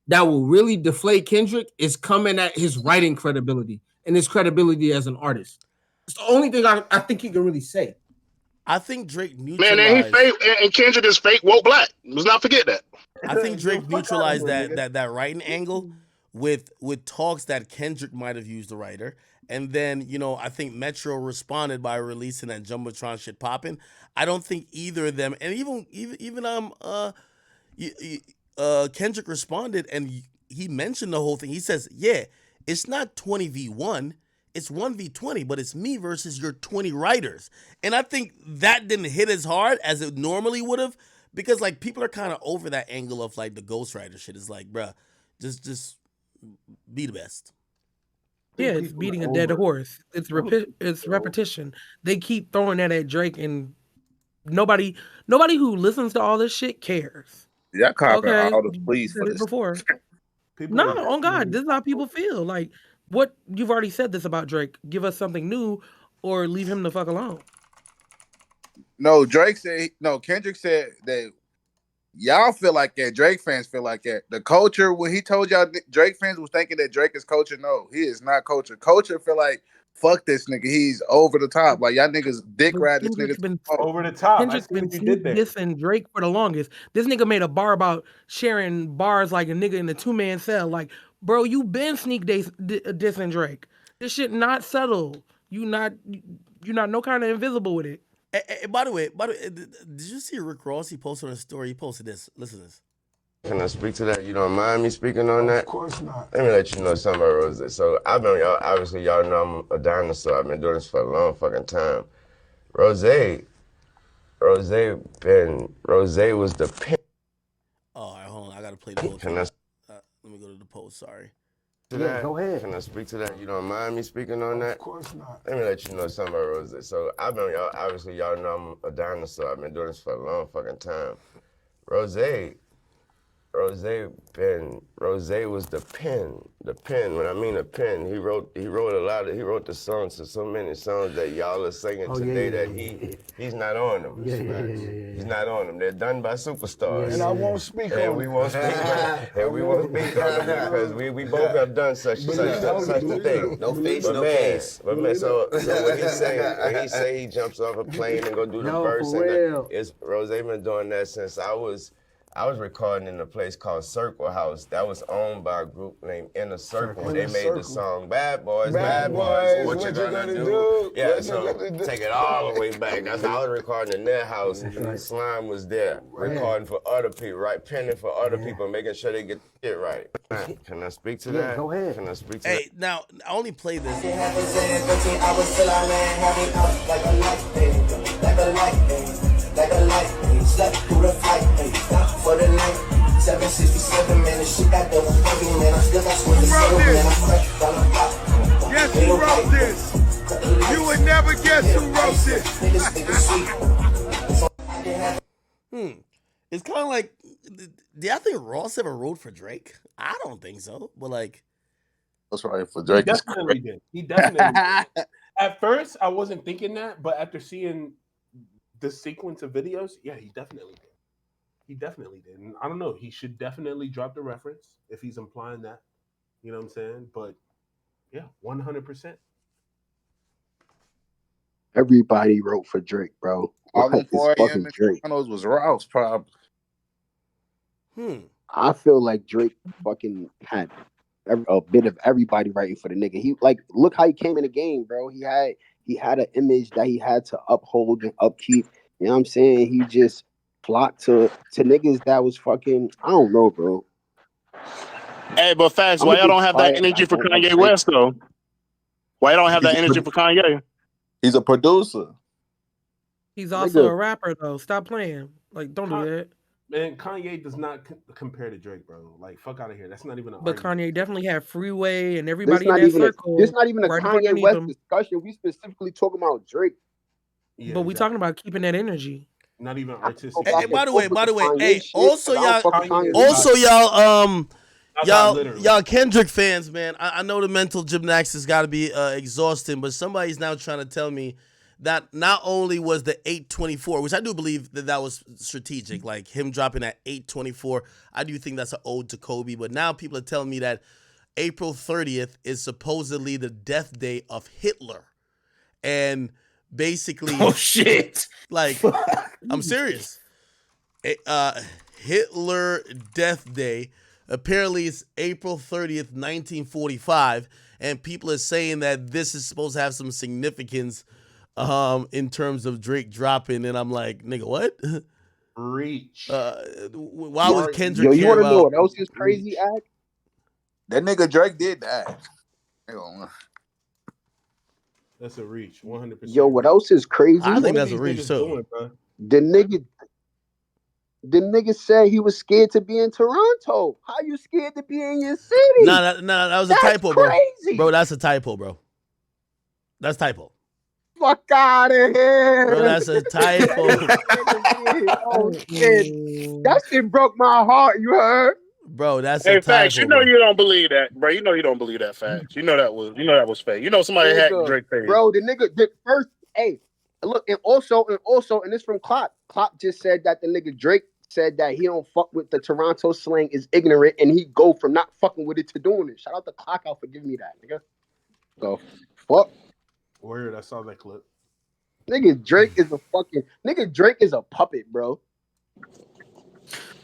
D: that will really deflate Kendrick is coming at his writing credibility and his credibility as an artist. It's the only thing I think he can really say.
B: I think Drake neutralized.
A: Man, and he fake, and Kendrick is fake woke black. Let's not forget that.
B: I think Drake neutralized that writing angle with talks that Kendrick might have used the writer. And then, you know, I think Metro responded by releasing that Jumbotron shit popping. I don't think either of them, and even Kendrick responded and he mentioned the whole thing. He says, yeah, it's not 20v1, it's 1v20, but it's me versus your 20 writers. And I think that didn't hit as hard as it normally would have, because like people are kind of over that angle of like the ghostwriter shit. It's like, bruh, just be the best.
H: Yeah, it's beating a dead horse. It's repetition. They keep throwing that at Drake, and nobody who listens to all this shit cares.
L: Yeah, copping all the pleas for this
H: before. No, on God, this is how people feel. Like, what you've already said this about Drake. Give us something new, or leave him the fuck alone.
L: No, Kendrick said that y'all feel like that. Drake fans feel like that. The culture, when he told y'all Drake fans was thinking that Drake is culture. No, he is not culture. Culture feel like, fuck this nigga. He's over the top. Like, y'all niggas dick ride this nigga.
G: Been over the top.
H: Kendrick's been dissing Drake for the longest. This nigga made a bar about sharing bars like a nigga in a 2-man cell. Like, bro, you been dissing Drake. This shit not subtle. You not no kind of invisible with it.
B: By the way, did you see Rick Ross? He posted on his story. He posted this. Listen to this.
M: Can I speak to that? You don't mind me speaking on that?
N: Of course not.
M: Let me let you know something about Rose. So I've been, obviously y'all know I'm a dinosaur. I've been doing this for a long fucking time. Rose was the pin.
B: Oh, all right, hold on. I gotta play the whole thing. Let me go to the post. Sorry.
N: Go ahead.
M: Can I speak to that? You don't mind me speaking on that?
N: Of course not.
M: Let me let you know something about Rose. So I've been, obviously y'all know I'm a dinosaur. I've been doing this for a long fucking time. Rose was the pen. When I mean a pen, he wrote the songs to so many songs that y'all are singing today that he's not on them. He's not on them. They're done by superstars.
N: And I won't speak on
M: them. We won't speak on them because we both have done such a thing.
O: No face, no case.
M: But man, so when he say he jumps off a plane and go do the verse, it's Rose been doing that since I was recording in a place called Circle House. That was owned by a group named Inner Circle. They made the song Bad Boys, Bad Boys. What you gonna do? Yeah, so take it all the way back. That's how I was recording in their house. Slime was there, recording for other people, right? Penning for other people, making sure they get it right. Can I speak to that?
N: Go ahead.
M: Can I speak to
B: that? Now, I only play this.
P: Like a light, slept through the fight, stop for the night. 767, man, this shit got double fucking, man. I still got swing the silver, man. I'm fresh down the block.
N: Guess who wrote this? You would never guess who wrote this.
B: It's kind of like, do I think Ross ever wrote for Drake? I don't think so, but like,
L: that's right for Drake.
G: He definitely did. He definitely did. At first, I wasn't thinking that, but after seeing the sequence of videos, yeah, he definitely did. He definitely did. And I don't know, he should definitely drop the reference if he's implying that. You know what I'm saying? But yeah, 100%.
I: Everybody wrote for Drake, bro.
L: All the 4 a.m. McDonald's was Ross, probably.
I: I feel like Drake fucking had a bit of everybody writing for the nigga. He look how he came in the game, bro. He had an image that he had to uphold and upkeep. You know what I'm saying? He just flocked to niggas that was fucking, I don't know, bro.
A: Hey, but facts, why y'all don't have that energy for Kanye West, though? Why y'all don't have that energy for Kanye?
L: He's a producer.
H: He's also a rapper, though. Stop playing. Like, don't do that.
G: Man, Kanye does not compare to Drake, bro. Like, fuck out of here. That's not even an
H: But
G: argument.
H: Kanye definitely had Freeway and everybody in that circle.
I: It's not even a Kanye West discussion. We specifically talking about Drake.
H: Yeah, but we talking about keeping that energy.
G: Not even artistic.
B: Hey, by the way, hey, also y'all Kendrick fans, man. I know the mental gymnastics got to be exhausting, but somebody's now trying to tell me that not only was the 824, which I do believe that was strategic, like him dropping at 824. I do think that's an ode to Kobe, but now people are telling me that April 30th is supposedly the death day of Hitler. And basically,
D: oh shit!
B: Like, I'm serious. Hitler death day. Apparently, it's April 30th, 1945, and people are saying that this is supposed to have some significance in terms of Drake dropping, and I'm like, nigga, what?
G: Reach.
B: Why would Kendrick
I: Yo, you
B: care
I: want to know
B: about?
I: what else is crazy, Act?
L: That nigga Drake did that.
G: That's a reach, 100%.
I: Yo, what else is crazy?
B: I think that's a reach too.
G: Doing, bro.
I: The nigga said he was scared to be in Toronto. How you scared to be in your city?
B: Nah, that was a typo,
I: crazy.
B: Bro, that's a typo, bro. That's typo.
I: Fuck out of here.
B: Bro, that's a typo.
I: Oh, shit. That shit broke my heart, you heard?
B: Bro, that's
A: hey,
B: a typo.
A: facts. You know
B: bro.
A: you don't believe that, bro. You know you don't believe that facts. You know that was fake. You know somebody hacked Drake page.
I: Bro, the nigga did first. Hey, look, and also, and this from Clock. Clock just said that the nigga Drake said that he don't fuck with the Toronto slang is ignorant, and he go from not fucking with it to doing it. Shout out to Clock out for giving me that, nigga. Go fuck.
G: Word, I saw that clip.
I: Nigga Drake is a puppet, bro.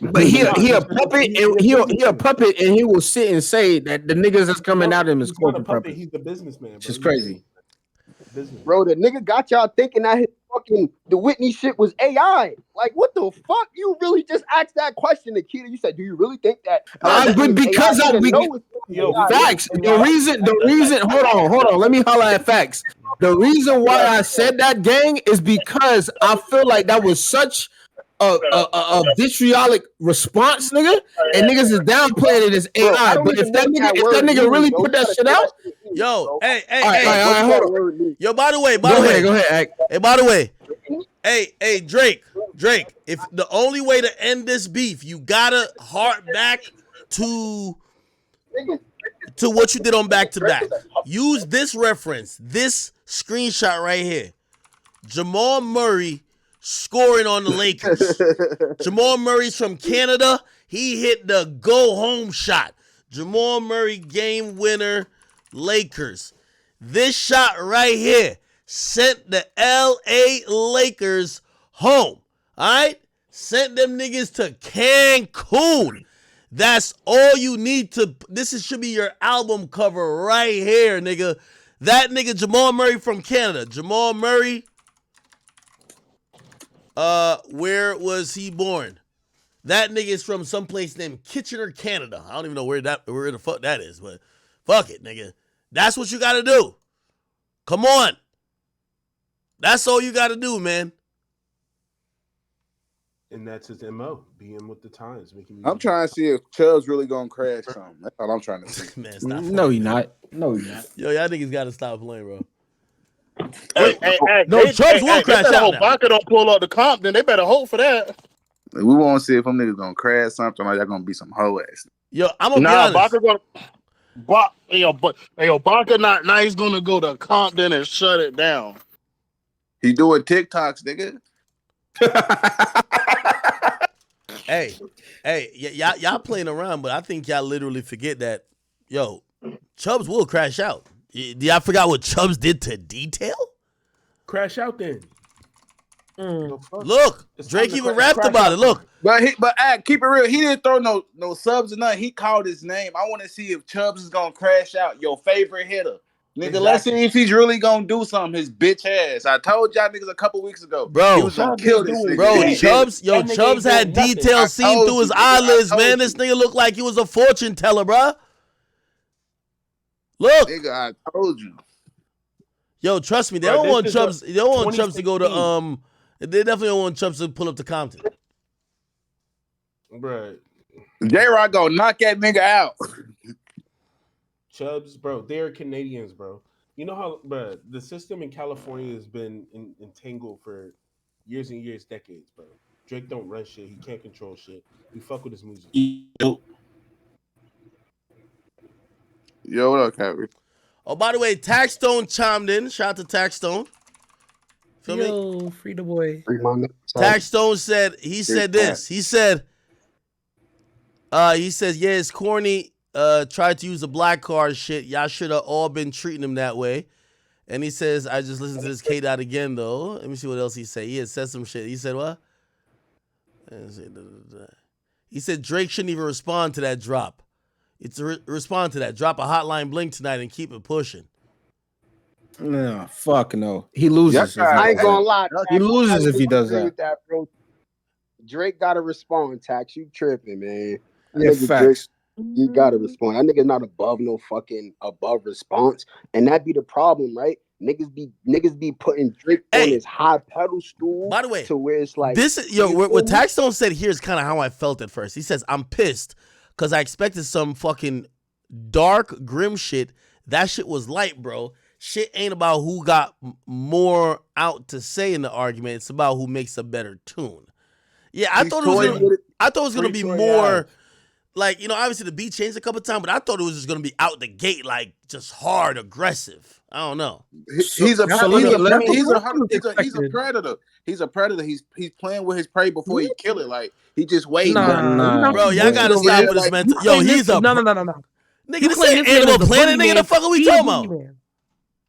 D: But he a puppet, and he a puppet, and he will sit and say that the niggas that's coming out of him is corporate puppet.
G: He's the businessman.
D: Which is crazy.
I: Bro, the nigga got y'all thinking that his the Whitney shit was AI. Like, what the fuck? You really just asked that question, Nikita. You said, do you really think that?
D: But because facts. The reason. Hold on. Let me holler at facts. The reason why I said that, gang, is because I feel like that was such a vitriolic response, nigga, and niggas is downplaying it as AI. But if that nigga really put that shit out,
B: yo, hey,
D: hold on.
B: Yo, by the way,
D: go ahead.
B: Hey, by the way, hey, Drake, if the only way to end this beef, you gotta hark back to what you did on Back to Back. Use this reference, this screenshot right here. Jamal Murray scoring on the Lakers. Jamal Murray's from Canada. He hit the go home shot. Jamal Murray game winner, Lakers. This shot right here sent the LA Lakers home. All right? Sent them niggas to Cancun. That's all you need to. Should be your album cover right here, nigga. That nigga Jamal Murray from Canada. Jamal Murray. Where was he born? That nigga is from someplace named Kitchener, Canada. I don't even know where the fuck that is, but fuck it, nigga. That's what you gotta do. Come on. That's all you gotta do, man.
G: And that's his MO, being with the times, making music.
L: I'm trying to see if Chubb's really gonna crash something. That's all I'm trying to see.
B: Man, stop.
D: No, he not. No, he not.
B: Yo, y'all niggas gotta stop playing, bro.
A: No, Chubbs will crash out. Baca don't pull up the comp, then they better hope for that.
L: We want to see if them niggas gonna crash something or y'all gonna be some hoe ass.
B: Yo, I'm gonna be honest.
A: Baca Baca not nice gonna go to Compton and shut it down.
L: He doing TikToks, nigga.
B: Hey, y'all playing around, but I think y'all literally forget that, yo, Chubbs will crash out. Y'all forgot what Chubbs did to Detail?
G: Crash out then.
B: Look, Drake even rapped about it. Look.
L: But keep it real. He didn't throw no subs or nothing. He called his name. I want to see if Chubbs is gonna crash out. Your favorite hitter. Nigga, exactly. Let's see if he's really gonna do something. His bitch ass. I told y'all niggas a couple weeks ago.
B: Bro,
L: he was gonna kill this nigga.
B: Bro, Chubbs had details seen through his eyelids, man. This nigga looked like he was a fortune teller, bro. Look.
L: Nigga, I told you.
B: Yo, trust me, they don't want Chubbs. They don't want Chubbs to go to They definitely don't want Chubbs to pull up to Compton.
G: Right.
L: J-Rock gonna knock that nigga out.
G: Chubbs, bro, they're Canadians, bro. You know how, bro, the system in California has been entangled for years and years, decades, bro. Drake don't run shit. He can't control shit. We fuck with his music.
L: Yo, what up, Kyrie?
B: Oh, by the way, Taxstone chimed in. Shout out to Taxstone. Feel me?
H: Free the boy.
B: Taxstone said, he said this. He said, yeah, it's corny. Tried to use the black card shit. Y'all should have all been treating him that way. And he says, I just listened to this K-Dot again, though. Let me see what else he said. He had said some shit. He said what? He He said Drake shouldn't even respond to that drop. It's a respond to that. Drop a hotline bling tonight and keep it pushing.
D: No, fuck no. He loses.
I: I ain't gonna lie.
D: He loses if he does
I: agree
D: that.
I: with that, bro. Drake gotta respond. Tax, you tripping, man.
D: Yeah, facts.
I: You gotta respond. That nigga's not above response, and that be the problem, right? Niggas be putting Drake on his high pedestal.
B: By the way,
I: to where it's like
B: this is what Taxstone said here is kind of how I felt at first. He says I'm pissed because I expected some fucking dark, grim shit. That shit was light, bro. Shit ain't about who got more out to say in the argument. It's about who makes a better tune. Yeah, I thought it was gonna be more like, obviously the beat changed a couple times, but I thought it was just gonna be out the gate, like just hard, aggressive. I don't know.
L: He's a predator. He's a predator. He's playing with his prey before he kill it. Like he just waiting.
B: Nah. Bro, y'all gotta stop with this mental. Yo, he's a
H: no.
B: Nigga, this ain't Animal Planet. Nigga, the fuck are we talking about?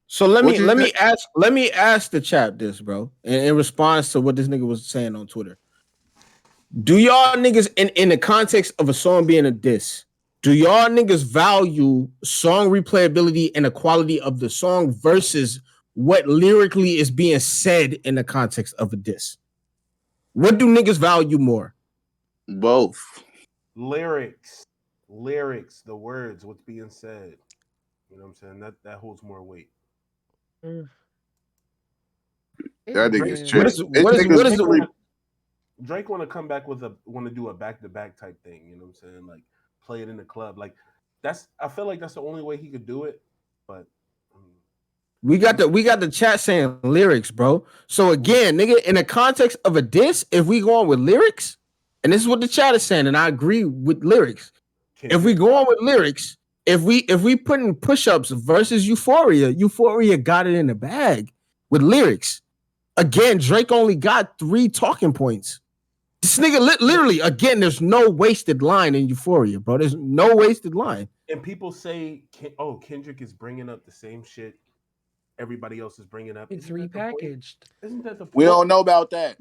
D: So let me ask the chat this, bro, in response to what this nigga was saying on Twitter. Do y'all niggas in the context of a song being a diss, do y'all niggas value song replayability and the quality of the song versus what lyrically is being said in the context of a diss? What do niggas value more?
L: Both.
G: Lyrics, the words, what's being said. You know what I'm saying? That holds more weight.
L: That nigga's
G: Drake want to come back want to do a back-to-back type thing, you know what I'm saying? Like play it in the club. Like I feel like that's the only way he could do it. But
D: we got the chat saying lyrics, bro. So again, nigga, in the context of a diss, if we go on with lyrics, and this is what the chat is saying, and I agree with lyrics. If we go on with lyrics, if we put in push-ups versus Euphoria got it in the bag with lyrics. Again, Drake only got 3 talking points. This nigga literally, again, there's no wasted line in Euphoria, bro. There's no wasted line.
G: And people say, Kendrick is bringing up the same shit everybody else is bringing up.
H: It's repackaged.
G: Isn't that the point?
L: We don't know about that.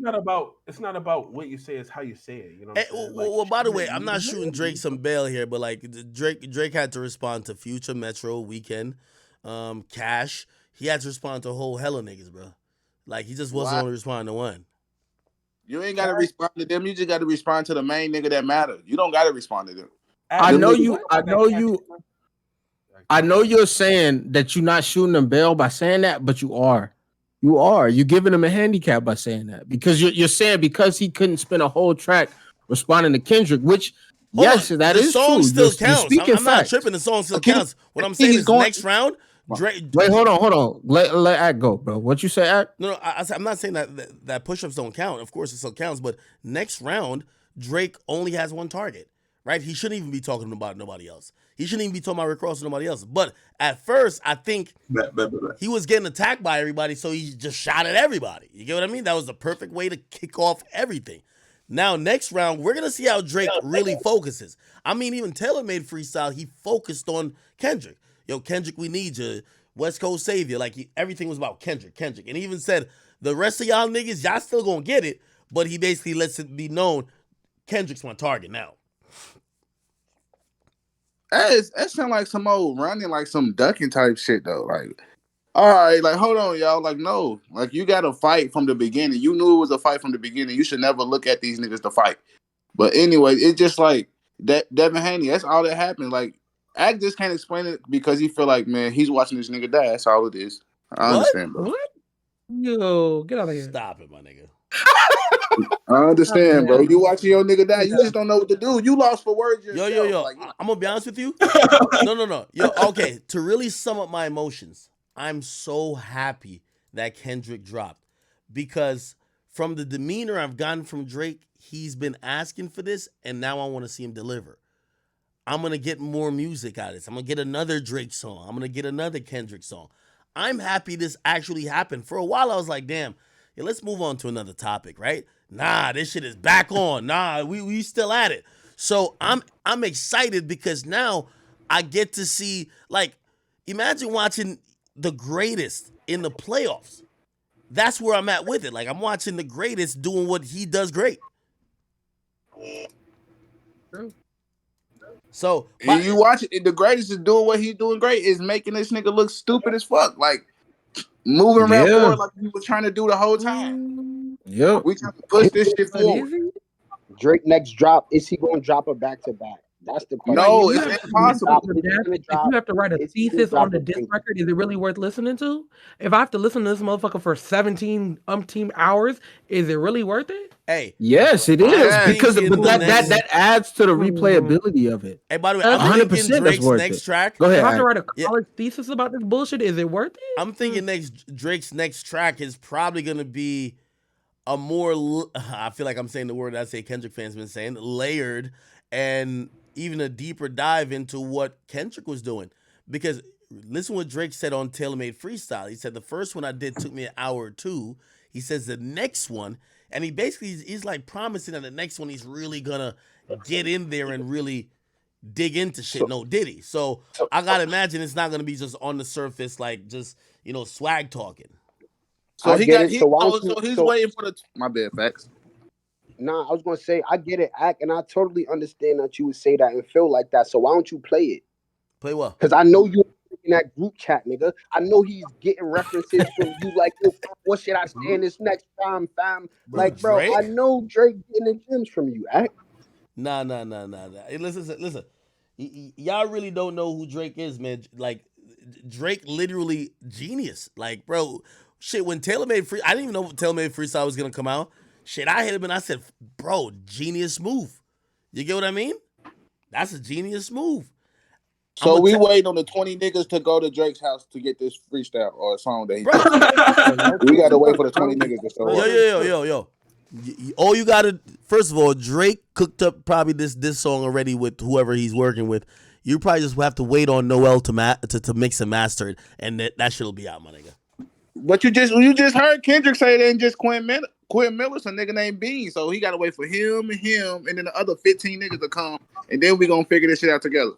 G: It's not about what you say, it's how you say it. You know.
B: Well, by the way, I'm not shooting Drake some bail here, but like Drake had to respond to Future, Metro, Weekend, Cash. He had to respond to a whole hella niggas, bro. Like he just wasn't only responding to one.
L: You ain't gotta respond to them. You just gotta respond to the main nigga that matters. You don't gotta respond to them.
D: I know you're saying that you're not shooting them bail by saying that, but you are. You're giving him a handicap by saying that because you're saying because he couldn't spend a whole track responding to Kendrick, which that is
B: the song
D: true.
B: Still counts. I'm not tripping. The song still counts. What I'm saying is next round.
D: Wait, hold on. Let Act go, bro. What you say, Act?
B: No, I'm not saying that push-ups don't count. Of course, it still counts. But next round, Drake only has one target, right? He shouldn't even be talking about nobody else. He shouldn't even be talking about Rick Ross or nobody else. But at first, I think he was getting attacked by everybody, so he just shot at everybody. You get what I mean? That was the perfect way to kick off everything. Now, next round, we're going to see how Drake really focuses. I mean, even Taylor made freestyle. He focused on Kendrick. Yo, Kendrick, we need you. West Coast savior. Like, everything was about Kendrick. And he even said, the rest of y'all niggas, y'all still gonna get it. But he basically lets it be known, Kendrick's my target now.
L: That sound like some old running, like some ducking type shit, though. Like, all right, like, hold on, y'all. Like, no. Like, you got to fight from the beginning. You knew it was a fight from the beginning. You should never look at these niggas to fight. But anyway, it's just like, Devin Haney, that's all that happened. Like, Act just can't explain it because he feel like, man, he's watching this nigga die. That's all it is. I understand, bro.
H: What? Yo, get out of here.
B: Stop it, my nigga.
L: I understand, bro. You watching your nigga die, you just don't know what to do. You lost for words yourself.
B: Yo.
L: Like,
B: I'm gonna be honest with you. No. Yo, okay. To really sum up my emotions, I'm so happy that Kendrick dropped because from the demeanor I've gotten from Drake, he's been asking for this, and now I want to see him deliver. I'm going to get more music out of this. I'm going to get another Drake song. I'm going to get another Kendrick song. I'm happy this actually happened. For a while, I was like, damn, let's move on to another topic, right? Nah, this shit is back on. Nah, we still at it. So I'm excited because now I get to see, like, imagine watching the greatest in the playoffs. That's where I'm at with it. Like, I'm watching the greatest doing what he does great. So
L: you watch it. The greatest is doing what he's doing great is making this nigga look stupid as fuck. Like moving around forward like he was trying to do the whole time.
D: Yeah,
L: we trying to push this shit forward.
I: Drake next drop, is he going to drop a back to back? That's the question.
L: No, it's impossible.
H: If you have to write a thesis on the diss record, is it really worth listening to? If I have to listen to this motherfucker for 17 hours, is it really worth it?
B: Hey,
D: yes, it is because that adds to the replayability of it.
B: Hey, by the way, I'm thinking Drake's next track.
D: Go ahead.
H: If I have to write a college thesis about this bullshit, is it worth it?
B: I'm thinking Drake's next track is probably gonna be a more. I feel like I'm saying the word I say Kendrick fans been saying, layered, and even a deeper dive into what Kendrick was doing. Because listen what Drake said on Taylor Made Freestyle. He said the first one I did took me an hour or two. He says the next one, and he basically he's like promising that the next one he's really gonna get in there and really dig into shit. No Diddy. So I gotta imagine it's not gonna be just on the surface, like just swag talking.
L: So he's waiting for the. My bad, facts.
I: Nah, I was gonna say I get it, Ack, and I totally understand that you would say that and feel like that. So why don't you play it?
B: Play what?
I: Because I know you in that group chat, nigga. I know he's getting references from you, like, what should I say in this next time, fam? Like, bro, Drake? I know Drake getting the gems from you, Ack.
B: Nah. Hey, listen. Y'all really don't know who Drake is, man. Like, Drake literally genius. Like, bro, shit. When Taylor Made I didn't even know Taylor Made Freestyle was gonna come out. Shit, I hit him and I said, bro, genius move. You get what I mean? That's a genius move.
L: So we waiting on the 20 niggas to go to Drake's house to get this freestyle or a song that he we gotta wait for the 20 niggas to show up.
B: Yo. All you gotta, first of all, Drake cooked up probably this song already with whoever he's working with. You probably just have to wait on Noel to mix and master it, and that shit'll be out, my nigga.
L: But you just heard Kendrick say that, and just Quinn Miller's a nigga named Bean, so he gotta wait for him, and then the other 15 niggas to come, and then we gonna figure this shit out together.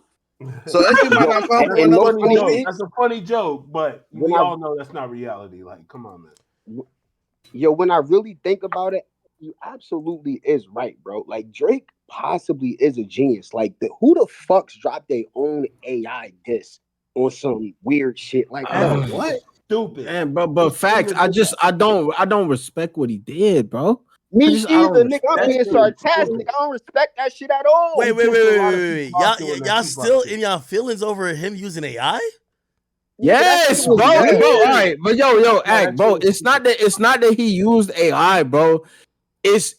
L: So that shit might not come for another 20 weeks.
G: That's a funny joke, but we all know that's not reality. Like, come on, man.
I: Yo, when I really think about it, you absolutely is right, bro. Like, Drake possibly is a genius. Like, who the fucks dropped their own AI diss on some weird shit? Like, what?
G: Stupid.
D: Man, but facts. I don't respect what he did, bro.
I: Me either, nigga. I'm being sarcastic. I don't respect that shit at all.
B: Wait. Y'all still in y'all feelings over him using AI?
D: Yes, bro. All right, but yo, Act, bro. It's not that he used AI, bro. It's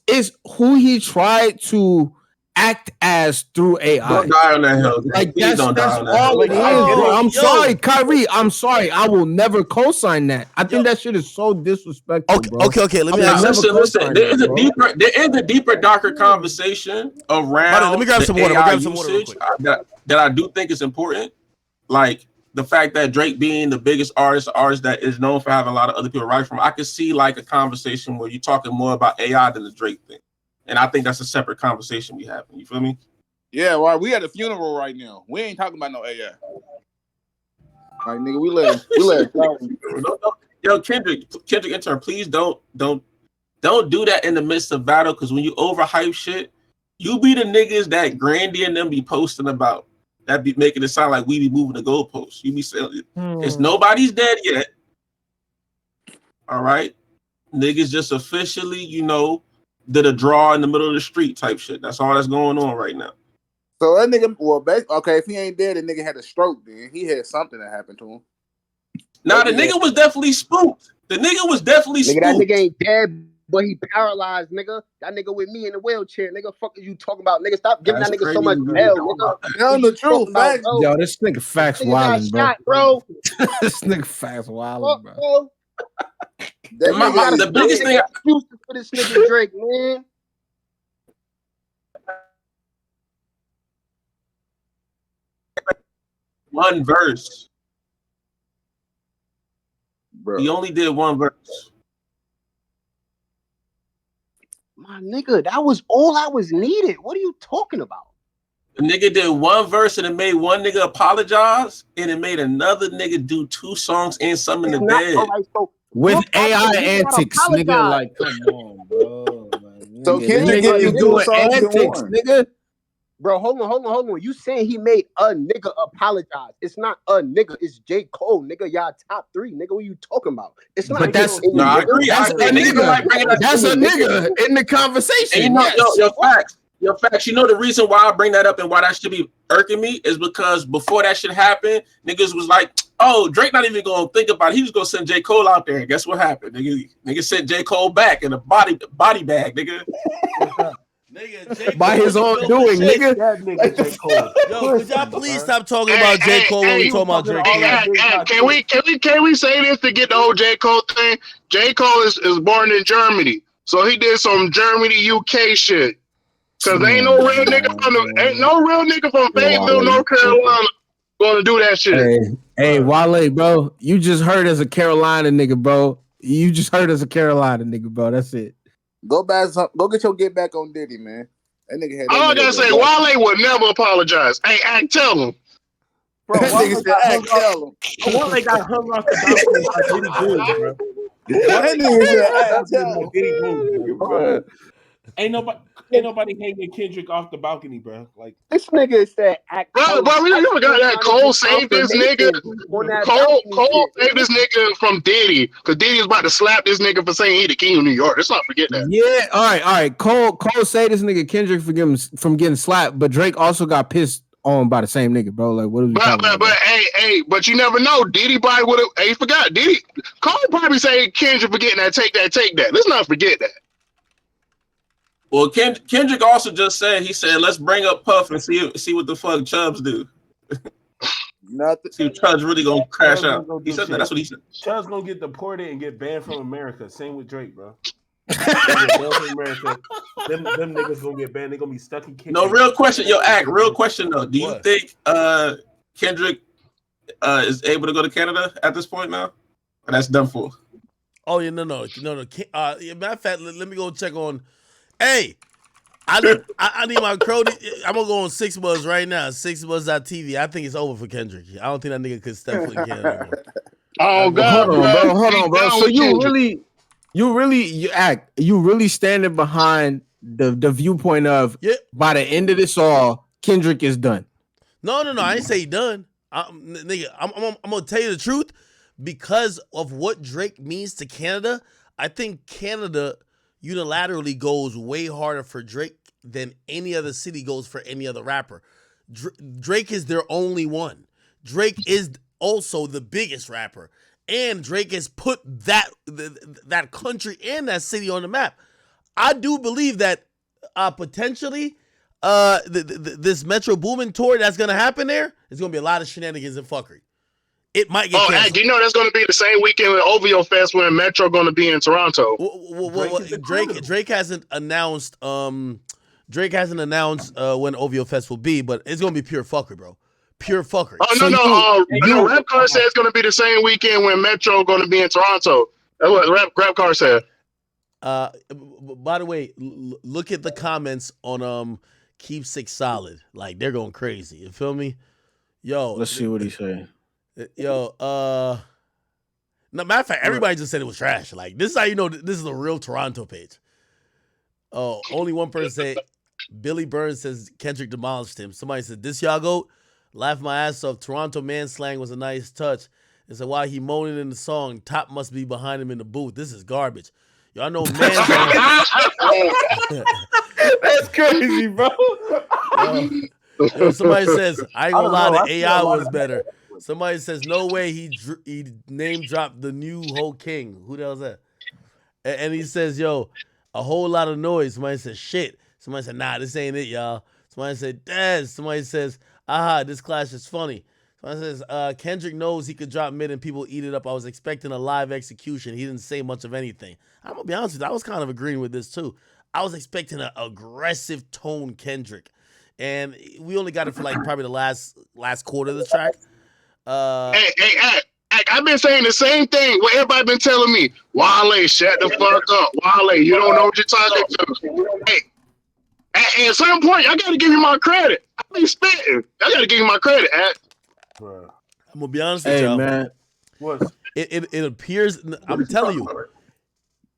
D: who he tried to act as through AI.
F: Don't die on that hill.
D: Like that's all it is, bro. I'm sorry, Kyrie. I'm sorry. I will never co-sign that. I think that shit is so disrespectful, bro.
B: Okay. Let me
F: listen. There is a deeper, darker conversation around.
B: Let me grab some water.
F: That I do think is important. Like the fact that Drake being the biggest artist that is known for having a lot of other people write from. I could see like a conversation where you're talking more about AI than the Drake thing. And I think that's a separate conversation we have. You feel me?
L: Yeah, well, we at a funeral right now. We ain't talking about no AI. Like, nigga, we let
F: Yo, Kendrick intern, please don't do that in the midst of battle, because when you overhype shit, you be the niggas that Grandy and them be posting about. That be making it sound like we be moving the goalposts. You be saying it's nobody's dead yet. All right. Niggas just officially, did a draw in the middle of the street type shit. That's all that's going on right now.
L: So that nigga, okay, if he ain't dead, the nigga had a stroke, then he had something that happened to him.
F: Nah, the nigga was definitely spooked. That nigga
I: ain't dead, but he paralyzed, nigga. That nigga with me in the wheelchair, nigga. Fuck is you talking about, nigga? Stop giving that nigga so much hell, nigga.
L: Tell the truth, man.
D: Yo, this nigga facts wilding,
I: bro.
D: This nigga facts wilding, bro.
F: The biggest thing
I: for this nigga Drake, man.
F: One verse.
L: Bro.
F: He only did one verse.
I: My nigga, that was all I was needed. What are you talking about?
F: The nigga did one verse and it made one nigga apologize, and it made another nigga do 2 songs and some in the bed.
D: With AI antics, nigga, like, come on, bro.
L: So Kendrick, you doing antics,
D: nigga.
I: Bro, hold on. You saying he made a nigga apologize? It's not a nigga. It's j.cole, nigga. Y'all top 3, nigga. What are you talking about? It's not.
D: But that's
F: no, I agree.
D: That's a nigga. That's a nigga in the conversation.
F: And you know,
D: yes.
F: your facts. You know the reason why I bring that up and why that should be irking me is because before that shit happened, niggas was like, "Oh, Drake not even gonna think about it. He was gonna send J. Cole out there." And guess what happened? Nigga sent J. Cole back in a body bag, nigga.
B: Nigga,
D: by his own doing, nigga.
G: That nigga J. Cole.
B: Yo, could y'all please stop talking about J. Cole when we talking about Drake?
A: Can we say this to get the whole J. Cole thing? J. Cole is born in Germany, so he did some Germany UK shit. Cause ain't no real nigga from Fayetteville, North Carolina, gonna do that shit.
D: Hey, Wale, bro, you just heard as a Carolina nigga, bro. You just heard as a Carolina nigga, bro. That's it.
L: Go get your get back on Diddy, man. That nigga had.
A: All I gotta say, Wale would never apologize. Hey, Act, tell him.
G: Bro,
L: That nigga said, Act, tell him.
G: Wale got hung off the balcony by Diddy Boom, bro.
L: That nigga said, Act, tell him.
G: Diddy Boom, bro. Ain't nobody hanging Kendrick off the balcony, bro. Like
I: this nigga said, "Act."
A: Bro, you forgot that Cole saved this nigga. Cole saved this nigga from Diddy, because Diddy was about to slap this nigga for saying he the king of New York. Let's not forget that.
D: Yeah, all right. Cole saved this nigga Kendrick from getting slapped, but Drake also got pissed on by the same nigga, bro. Like, what are we talking about?
A: But you never know. Diddy probably would have. Hey, forgot Diddy. Cole probably say Kendrick for getting that. Take that. Let's not forget that.
F: Well, Kendrick also just said, he said, let's bring up Puff and see what the fuck Chubbs do.
L: Nothing.
F: See if Chubbs really gonna crash out. He said that. That's what he said.
G: Chubbs gonna get deported and get banned from America. Same with Drake, bro. America. Them niggas gonna get banned. They gonna be stuck in Canada.
F: No, real question. Yo, Act, real question though. Do you think Kendrick is able to go to Canada at this point now? Or that's done for?
B: Oh yeah, no. Matter of fact, let me go check on. Hey, I need my Crody. I'm gonna go on 6buzz right now. 6buzz.tv. I think it's over for Kendrick. I don't think that nigga could step foot in Canada anymore.
A: Oh God,
D: hold on, bro. So you really standing behind the viewpoint of by the end of this all, Kendrick is done.
B: No. I ain't say he done. Nigga, I'm gonna tell you the truth. Because of what Drake means to Canada, I think Canada unilaterally goes way harder for Drake than any other city goes for any other rapper. Drake is their only one. Drake is also the biggest rapper, and Drake has put that country and that city on the map. I do believe that potentially this Metro Boomin tour that's gonna happen there is gonna be a lot of shenanigans and fuckery. It might get canceled.
A: Do you know that's going to be the same weekend with OVO Fest when Metro going to be in Toronto?
B: Drake hasn't announced. Drake hasn't announced when OVO Fest will be, but it's going to be pure fuckery, bro. Pure fuckery.
A: Oh no! Rap Car said it's going to be the same weekend when Metro going to be in Toronto. That's what Rap Car said.
B: By the way, look at the comments on Keep Six Solid. Like they're going crazy. You feel me? Yo,
D: let's see what he's saying.
B: Yo, no, matter of fact, everybody just said it was trash. Like, this is how you know this is a real Toronto page. Oh, only one person said, Billy Burns says Kendrick demolished him. Somebody said, this y'all go? Laugh my ass off. Toronto man slang was a nice touch. They said, why he moaning in the song? Top must be behind him in the booth. This is garbage. Y'all know man.
D: That's crazy, bro.
B: Somebody says, I ain't gonna lie, the AI was better. Somebody says, no way he name dropped the new whole king. Who the hell is that? And he says, yo, a whole lot of noise. Somebody says, shit. Somebody said, nah, this ain't it, y'all. Somebody said, Daz. Somebody says, aha, this clash is funny. Somebody says, Kendrick knows he could drop mid and people eat it up. I was expecting a live execution. He didn't say much of anything. I'm gonna be honest with you, I was kind of agreeing with this too. I was expecting an aggressive tone Kendrick. And we only got it for like probably the last quarter of the track.
A: Hey, I've been saying the same thing. What everybody been telling me. Wale, shut the fuck up. Wale, you don't know what you're talking to. Hey, at some point, I got to give you my credit. I be spitting. I got to give you my credit,
B: I'm gonna be honest with y'all.
D: Man.
B: It appears. I'm telling you,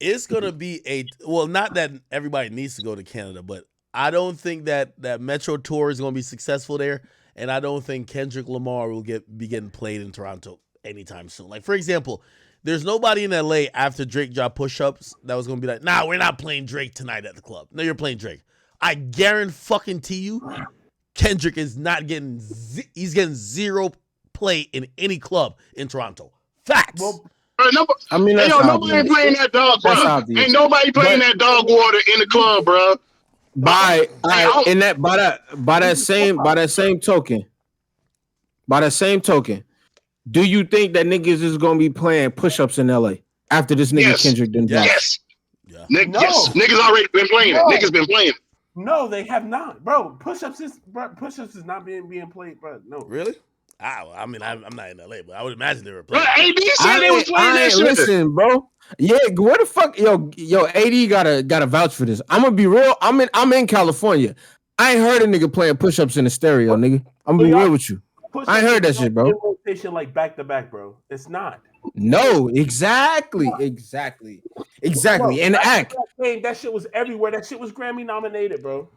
B: it's gonna be not that everybody needs to go to Canada, but I don't think that Metro Tour is going to be successful there, and I don't think Kendrick Lamar will be getting played in Toronto anytime soon. Like, for example, there's nobody in LA after Drake dropped Push-Ups that was going to be like, nah, we're not playing Drake tonight at the club. No, you're playing Drake. I guarantee you, Kendrick is not getting he's getting zero play in any club in Toronto. Facts.
A: Well,
D: I mean, that's
A: nobody ain't playing that dog, bro. Ain't nobody playing that dog water in the club, bro.
D: By that same token, do you think that niggas is gonna be playing push-ups in LA after this nigga Kendrick done dropped?
A: Yes. Yeah. Yes. Niggas already been playing it. Niggas been playing it.
G: No, they have not, bro. Push-ups is not being played, bro. No,
B: really. I mean, I'm not in LA, but I would imagine they were playing.
A: But AD said they was playing that shit.
D: Listen, bro. Yeah, what the fuck, yo, AD gotta vouch for this. I'm gonna be real. I'm in California. I ain't heard a nigga playing push-ups in the stereo, nigga. I'm gonna be real with you. I ain't heard that shit, bro.
G: Rotation like back to back, bro. It's not.
D: No, exactly. And act.
G: That shit was everywhere. That shit was Grammy nominated, bro.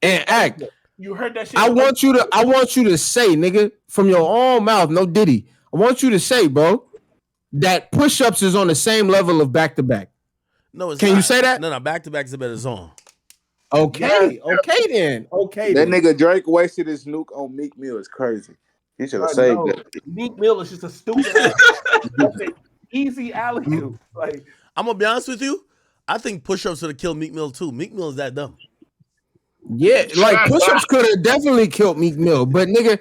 D: And act.
G: You heard that shit.
D: I want you to say, nigga, from your own mouth, no Diddy. I want you to say, bro, that push-ups is on the same level of back-to-back.
B: No, it's
D: Can
B: not.
D: you say that?
B: No, back-to-back is a better song.
D: Okay, then.
L: That nigga Drake wasted his nuke on Meek Mill is crazy. He should have saved that.
G: Meek Mill is just a stupid easy alley-oop. Like,
B: I'm gonna be honest with you. I think push-ups would have killed Meek Mill too. Meek Mill is that dumb.
D: Yeah, like push-ups could have definitely killed Meek Mill, but nigga,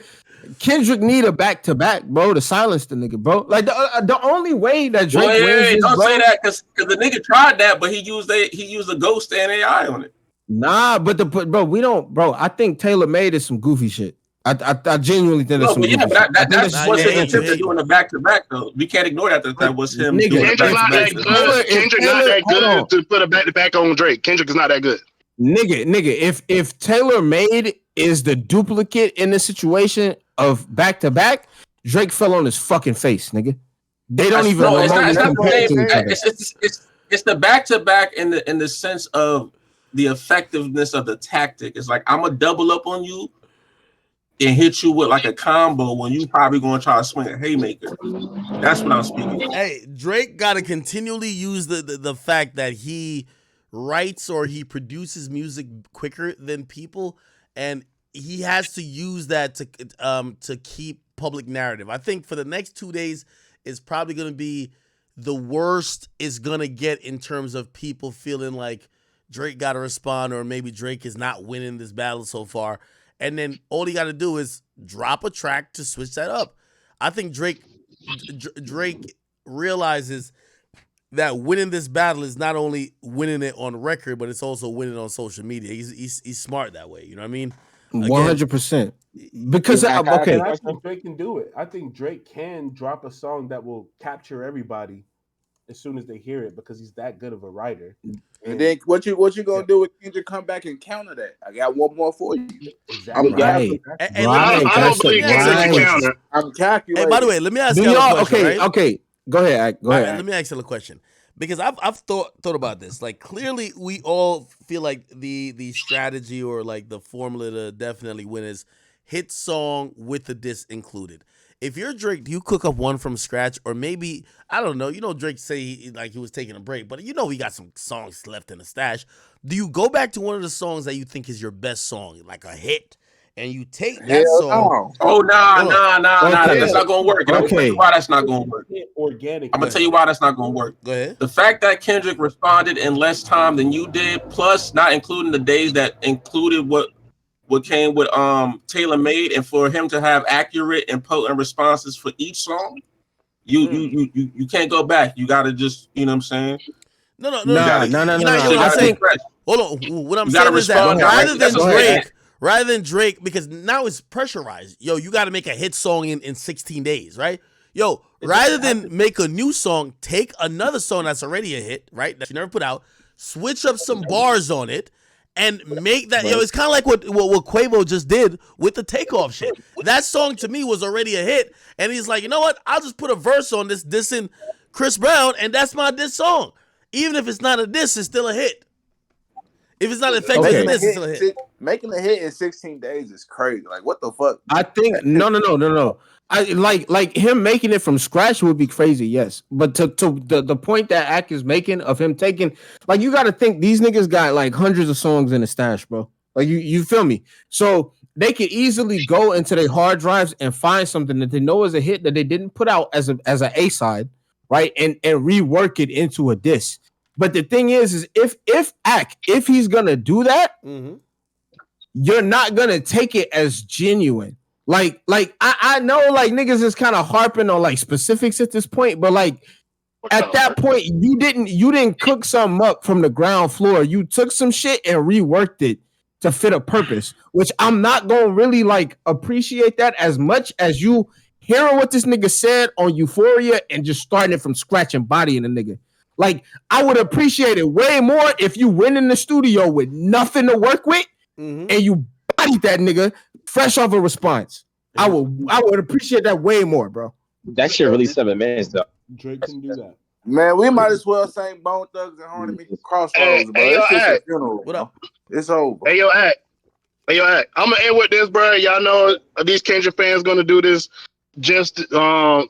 D: Kendrick need a back-to-back, bro, to silence the nigga, bro. Like the only way that Drake wins
F: don't say that because the nigga tried that, but he used a ghost and AI on it.
D: Nah, but I think Taylor made is some goofy shit. I genuinely think it's some goofy shit.
F: That's what's his attempt at doing a back-to-back though. We can't ignore that was him doing a back-to-back.
A: Kendrick not that good to put a back-to-back on Drake. Kendrick is not that good.
D: Nigga, if Taylor made is the duplicate in the situation of back-to-back, Drake fell on his fucking face, nigga. They don't even compare to each other.
F: It's the back-to-back in the sense of the effectiveness of the tactic. It's like I'm gonna double up on you and hit you with like a combo when you probably gonna try to swing a haymaker. That's what I'm speaking.
B: Hey, Drake gotta continually use the fact that he writes or he produces music quicker than people, and he has to use that to keep public narrative. I think for the next 2 days is probably going to be the worst it's going to get in terms of people feeling like Drake got to respond, or maybe Drake is not winning this battle so far. And then all he got to do is drop a track to switch that up. I think Drake realizes that winning this battle is not only winning it on record, but it's also winning on social media. He's smart that way. You know what I mean?
D: 100%. Because
G: I think Drake can do it. I think Drake can drop a song that will capture everybody as soon as they hear it because he's that good of a writer.
L: And then what you gonna do with Kendrick? Come back and counter that. I got one more for you.
G: Exactly.
A: I don't believe Kendrick can counter.
L: I'm calculating.
B: Hey, by the way, let me ask you a question.
D: Okay. Go ahead.
B: Let me ask you a question. Because I've thought about this. Like, clearly we all feel like the strategy or like the formula to definitely win is hit song with the diss included. If you're Drake, do you cook up one from scratch, or maybe I don't know? You know, Drake say he was taking a break, but you know he got some songs left in the stash. Do you go back to one of the songs that you think is your best song, like a hit, and you take that song?
F: Oh nah, that's not gonna work. I'm gonna tell you why that's not gonna work.
G: Organic.
F: I'm gonna tell you why that's not gonna work.
B: Go ahead.
F: The fact that Kendrick responded in less time than you did, plus not including the days that included what came with Taylor made, and for him to have accurate and potent responses for each song, you can't go back. You gotta just, you know what I'm saying?
B: No. I think hold on. What I'm saying is that rather than Drake, because now it's pressurized. Yo, you got to make a hit song in 16 days, right? Yo, rather than make a new song, take another song that's already a hit, right? That you never put out, switch up some bars on it, and make that, it's kind of like what Quavo just did with the Takeoff shit. That song to me was already a hit, and he's like, you know what? I'll just put a verse on this dissing Chris Brown, and that's my diss song. Even if it's not a diss, it's still a hit. If it's not effective as this, it's still a hit.
L: Making a hit in 16 days is crazy. Like, what the fuck?
D: I think no. I like him making it from scratch would be crazy, yes. But to the point that Ak is making of him taking, like, you got to think these niggas got like hundreds of songs in the stash, bro. Like, you feel me? So they could easily go into their hard drives and find something that they know is a hit that they didn't put out as an A-side, right? And rework it into a diss. But the thing is if Ak, if he's gonna do that, you're not gonna take it as genuine. Like I know like niggas is kind of harping on like specifics at this point, but like at that point you didn't cook something up from the ground floor. You took some shit and reworked it to fit a purpose, which I'm not gonna really like appreciate that as much as you hearing what this nigga said on Euphoria and just starting it from scratch and bodying the nigga. Like, I would appreciate it way more if you went in the studio with nothing to work with and you bodied that nigga fresh off a response. I would appreciate that way more, bro.
E: That shit really 7 minutes though.
G: Drake can do that.
L: Man, we might as well sing Bone Thugs and Harmony Crossroads, bro. It's just a funeral.
B: What up?
L: It's over.
A: Hey, yo, Ak. I'm gonna end with this, bro. Y'all know these Kendrick fans gonna do this just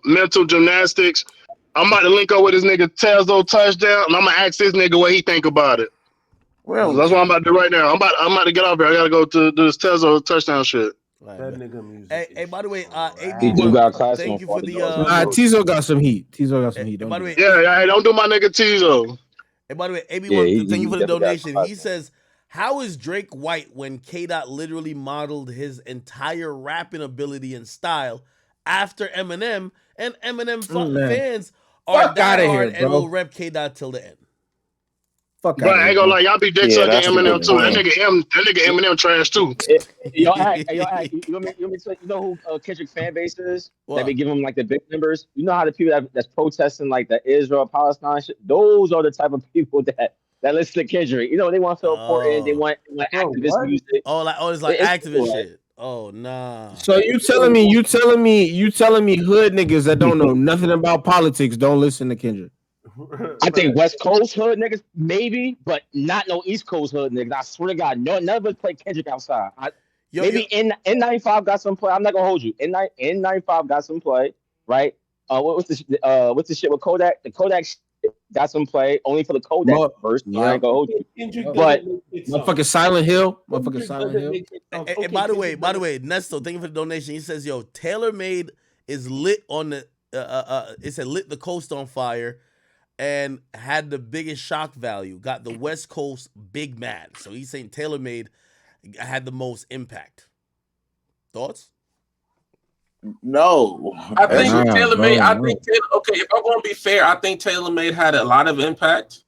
A: mental gymnastics. I'm about to link up with this nigga Tezo Touchdown, and I'm gonna ask this nigga what he think about it. Well, that's what I'm about to do right now. I'm about to get off here. I gotta go to do this Tezo Touchdown shit.
G: That nigga music.
B: Hey, by the way,
E: He do got
B: thank you for the
D: Tizo got some heat.
B: By the way,
A: yeah, don't do my nigga Tizo.
B: And by the way, AB1, thank you for the donation. He says, how is Drake white when K-Dot literally modeled his entire rapping ability and style after Eminem, and Eminem fans are diehard and will rep K-Dot till the end?
A: But I ain't gonna lie, y'all be dick sucking Eminem too. That nigga Eminem trash too.
E: Yo, you know who Kendrick fan base is? What? That be giving him like the big numbers. You know how the people that's protesting like the Israel Palestine shit? Those are the type of people that listen to Kendrick. You know, they want to feel important. They want activist music.
B: It's like activist shit. Oh nah.
D: So you telling me hood niggas that don't know nothing about politics don't listen to Kendrick?
E: I think West Coast hood niggas maybe, but not no East Coast hood niggas. I swear to God, none of us play Kendrick outside. Maybe N95 got some play. I'm not gonna hold you. N95 got some play, right? What's the shit with Kodak? The Kodak shit got some play only for the Kodak verse. Yeah. I ain't gonna hold you. But
D: motherfucking Silent Hill. And
B: by the way, Nesto, thank you for the donation. He says, yo, Tailor Made is lit on the it said lit the coast on fire and had the biggest shock value, got the West Coast big mad. So he's saying Tailor Made had the most impact. Thoughts?
L: No.
F: I think Tailor Made, okay, if I'm gonna be fair, I think Tailor Made had a lot of impact.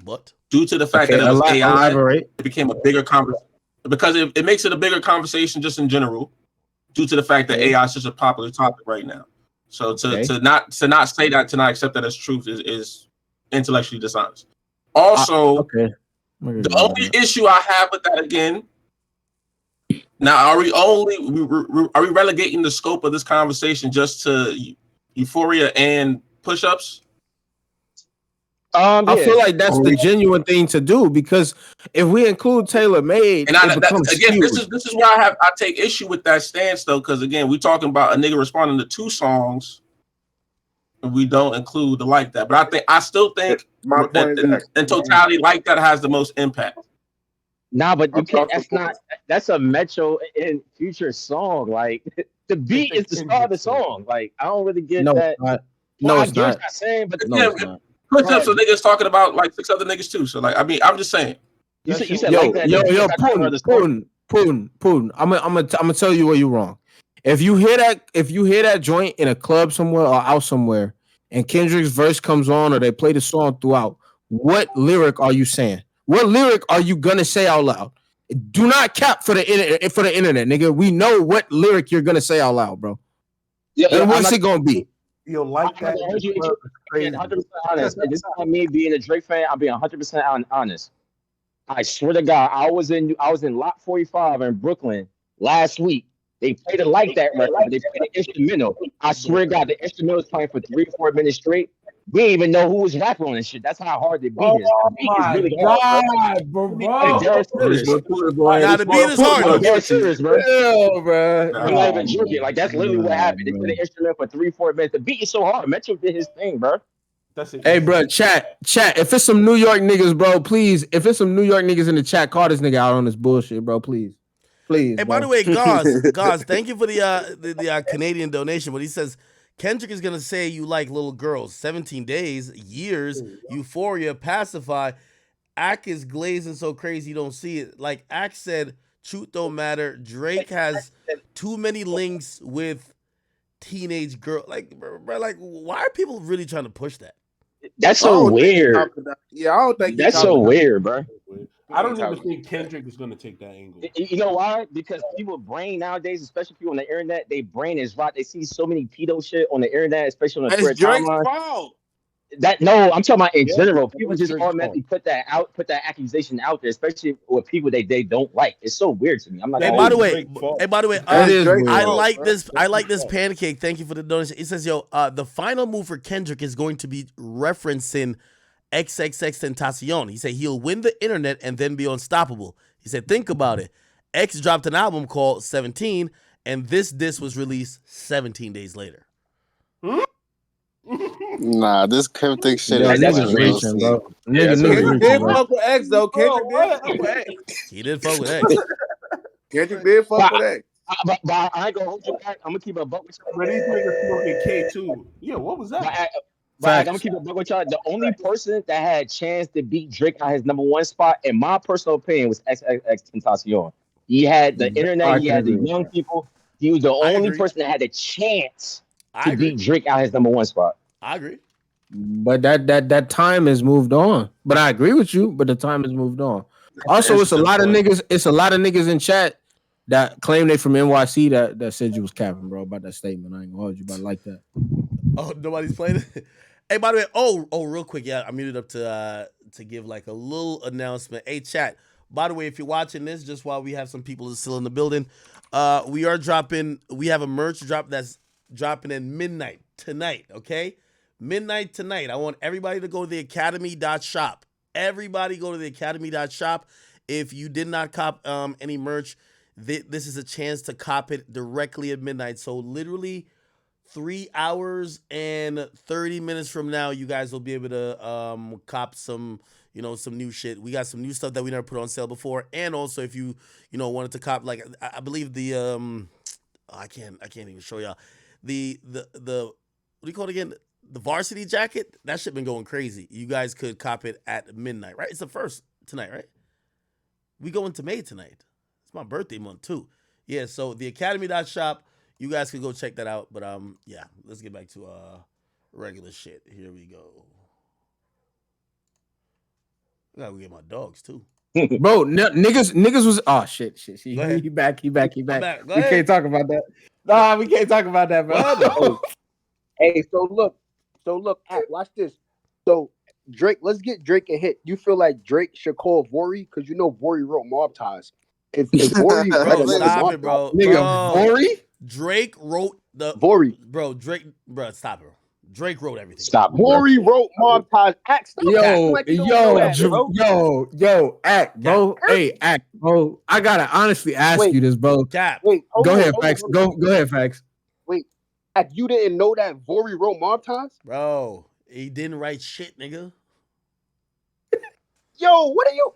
B: But
F: due to the fact that it was AI, it became a bigger conversation because it makes it a bigger conversation just in general, due to the fact that AI is such a popular topic right now. So to not say that, to not accept that as truth is intellectually dishonest. Also, the only issue I have with that again. Now, are we relegating the scope of this conversation just to Euphoria and push-ups?
D: I feel like that's the genuine thing to do, because if we include Tailor Made,
F: this is where I take issue with that stance though, because again, we talking about a nigga responding to 2 songs, and we don't include the like that. But I still think in totality, like that has the most impact.
E: Nah, but you can't. That's a Metro and Future song. Like the beat is the star of the song. Like I don't really get that.
D: No, it's not.
E: Saying, but
F: push up, so niggas talking about like 6 other niggas too. So like, I mean, I'm just saying.
E: You said like that.
D: Putin. I'm gonna tell you where you're wrong. If you hear that joint in a club somewhere or out somewhere, and Kendrick's verse comes on, or they play the song throughout, what lyric are you saying? What lyric are you gonna say out loud? Do not cap for the internet, nigga. We know what lyric you're gonna say out loud, bro. Yeah, and what's it gonna be?
G: You'll like that.
E: 100% honest. And this is not me being a Drake fan. I'm being 100% honest. I swear to God, I was in Lot 45 in Brooklyn last week. They played it like that record. They played the instrumental. I swear to God, the instrumental was playing for 3 or 4 minutes straight. We didn't even know who was rapping on this shit. That's how hard the beat is. The beat is really hard, bro.
J: bro.
E: Dead serious.
B: Nah, the beat is hard.
E: I'm dead serious, bro.
D: Yo, bro.
E: I'm not even joking. Like that's literally what happened. They played the instrument for 3-4 minutes. The beat is so hard. Metro did his thing, bro.
G: That's it.
D: Hey, bro, chat. If it's some New York niggas, bro, please. If it's some New York niggas in the chat, call this nigga out on this bullshit, bro. Please.
B: Hey,
D: bro.
B: by the way, Gauze, thank you for the Canadian donation. But he says Kendrick is gonna say you like little girls. 17 days, years, euphoria, pacify. Ack is glazing so crazy you don't see it. Like Ack said, truth don't matter. Drake has too many links with teenage girl. Like, bro, like, why are people really trying to push that?
E: That's so weird.
L: Yeah, I don't think
E: that's so weird, bro.
G: I don't even think Kendrick is going to take that angle.
E: You know why? Because people's brain nowadays, especially people on the internet, their brain is rot. They see so many pedo shit on the internet, especially on the Twitter timeline.
L: Fault.
E: No, I'm talking about in general. People just automatically put that accusation out there, especially with people they don't like. It's so weird to me. I'm not.
B: Hey, by the way, I like this. I like this pancake. Thank you for the donation. It says, "Yo, the final move for Kendrick is going to be referencing XXXTentacion. He said he'll win the internet and then be unstoppable. He said, think about it. X dropped an album called 17, and this disc was released 17 days later."
K: Nah, this Kendrick shit
D: is
K: reaching,
D: bro.
L: Kendrick did fuck with X though. Kendrick did fuck with X.
B: He did fuck with X.
L: Kendrick did fuck with X.
E: But I ain't gonna hold you back. I'm gonna keep a buck with you.
G: But these niggas smoking K too. Yeah, what was that?
E: But I'm gonna keep a buck with y'all. The only person that had a chance to beat Drake on his #1 spot, in my personal opinion, was XXXTentacion. He had the internet. He had the young people. He was the only person that had a chance to beat Drake out his #1 spot.
B: I agree.
D: But that time has moved on. But I agree with you. But the time has moved on. Also, it's a lot of niggas. It's a lot of niggas in chat that claim they from NYC that said you was capping, bro, about that statement. I ain't gonna hold you, but I like that.
B: Oh, nobody's playing it. Hey, by the way, oh, real quick, yeah, I muted up to give like a little announcement. Hey, chat. By the way, if you're watching this, just while we have some people still in the building, we have a merch drop that's dropping at midnight tonight. Okay. Midnight tonight. I want everybody to go to the academy.shop. Everybody go to the academy.shop. If you did not cop any merch, this is a chance to cop it directly at midnight. So literally 3 hours and 30 minutes from now, you guys will be able to cop some new shit. We got some new stuff that we never put on sale before. And also if you wanted to cop, like I believe the I can't even show y'all. The what do you call it again? The varsity jacket, that shit been going crazy. You guys could cop it at midnight, right? It's the first tonight, right? We go into May tonight. It's my birthday month too. Yeah, so the academy.shop, you guys can go check that out. But yeah, let's get back to regular shit. Here we go. I gotta get my dogs too.
D: Bro, niggas was shit. He back. We can't talk about that. Nah, we can't talk about that, bro.
I: Hey, so look, watch this. So Drake, let's get Drake a hit. You feel like Drake should call Vori because you know Vori wrote Mob Ties. If Vori,
B: bro, stop it, bro.
D: Nigga, Vori?
B: Drake wrote the
I: Vori.
B: Bro, Drake, bro, stop it. Bro. Drake wrote everything.
E: Stop.
I: Vori wrote Mob Ties. Act.
D: Yo, Act, bro. Hey, Act, bro. I gotta honestly ask you this, bro.
B: Cap.
D: Go ahead, Fax. Go ahead, Fax.
I: Wait, Act, you didn't know that Vori wrote Mob Ties?
B: Bro, he didn't write shit, nigga.
I: Yo, what are you?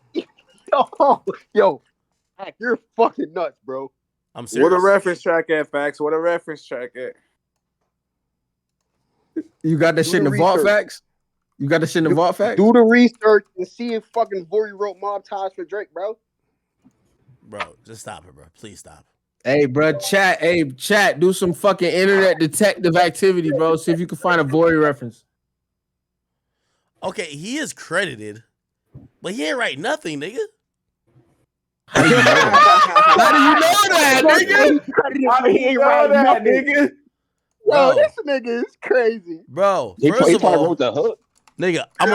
I: Yo, Act, you're fucking nuts, bro.
B: I'm serious.
L: What a reference track at, Fax? What a reference track at?
D: You got that shit in the vault, Fax? You got that shit in the vault, Fax?
I: Do the research and see if fucking Vori wrote Mob Ties for Drake, bro.
B: Bro, just stop it, bro. Please stop.
D: Hey, bro, chat, do some fucking internet detective activity, bro. See if you can find a Vori reference.
B: Okay, he is credited, but he ain't write nothing, nigga.
D: How do you know that, nigga?
I: He ain't write nothing, nigga. Yo, this nigga is crazy,
B: bro.
E: He
B: First of all,
E: wrote the hook,
B: nigga. I'm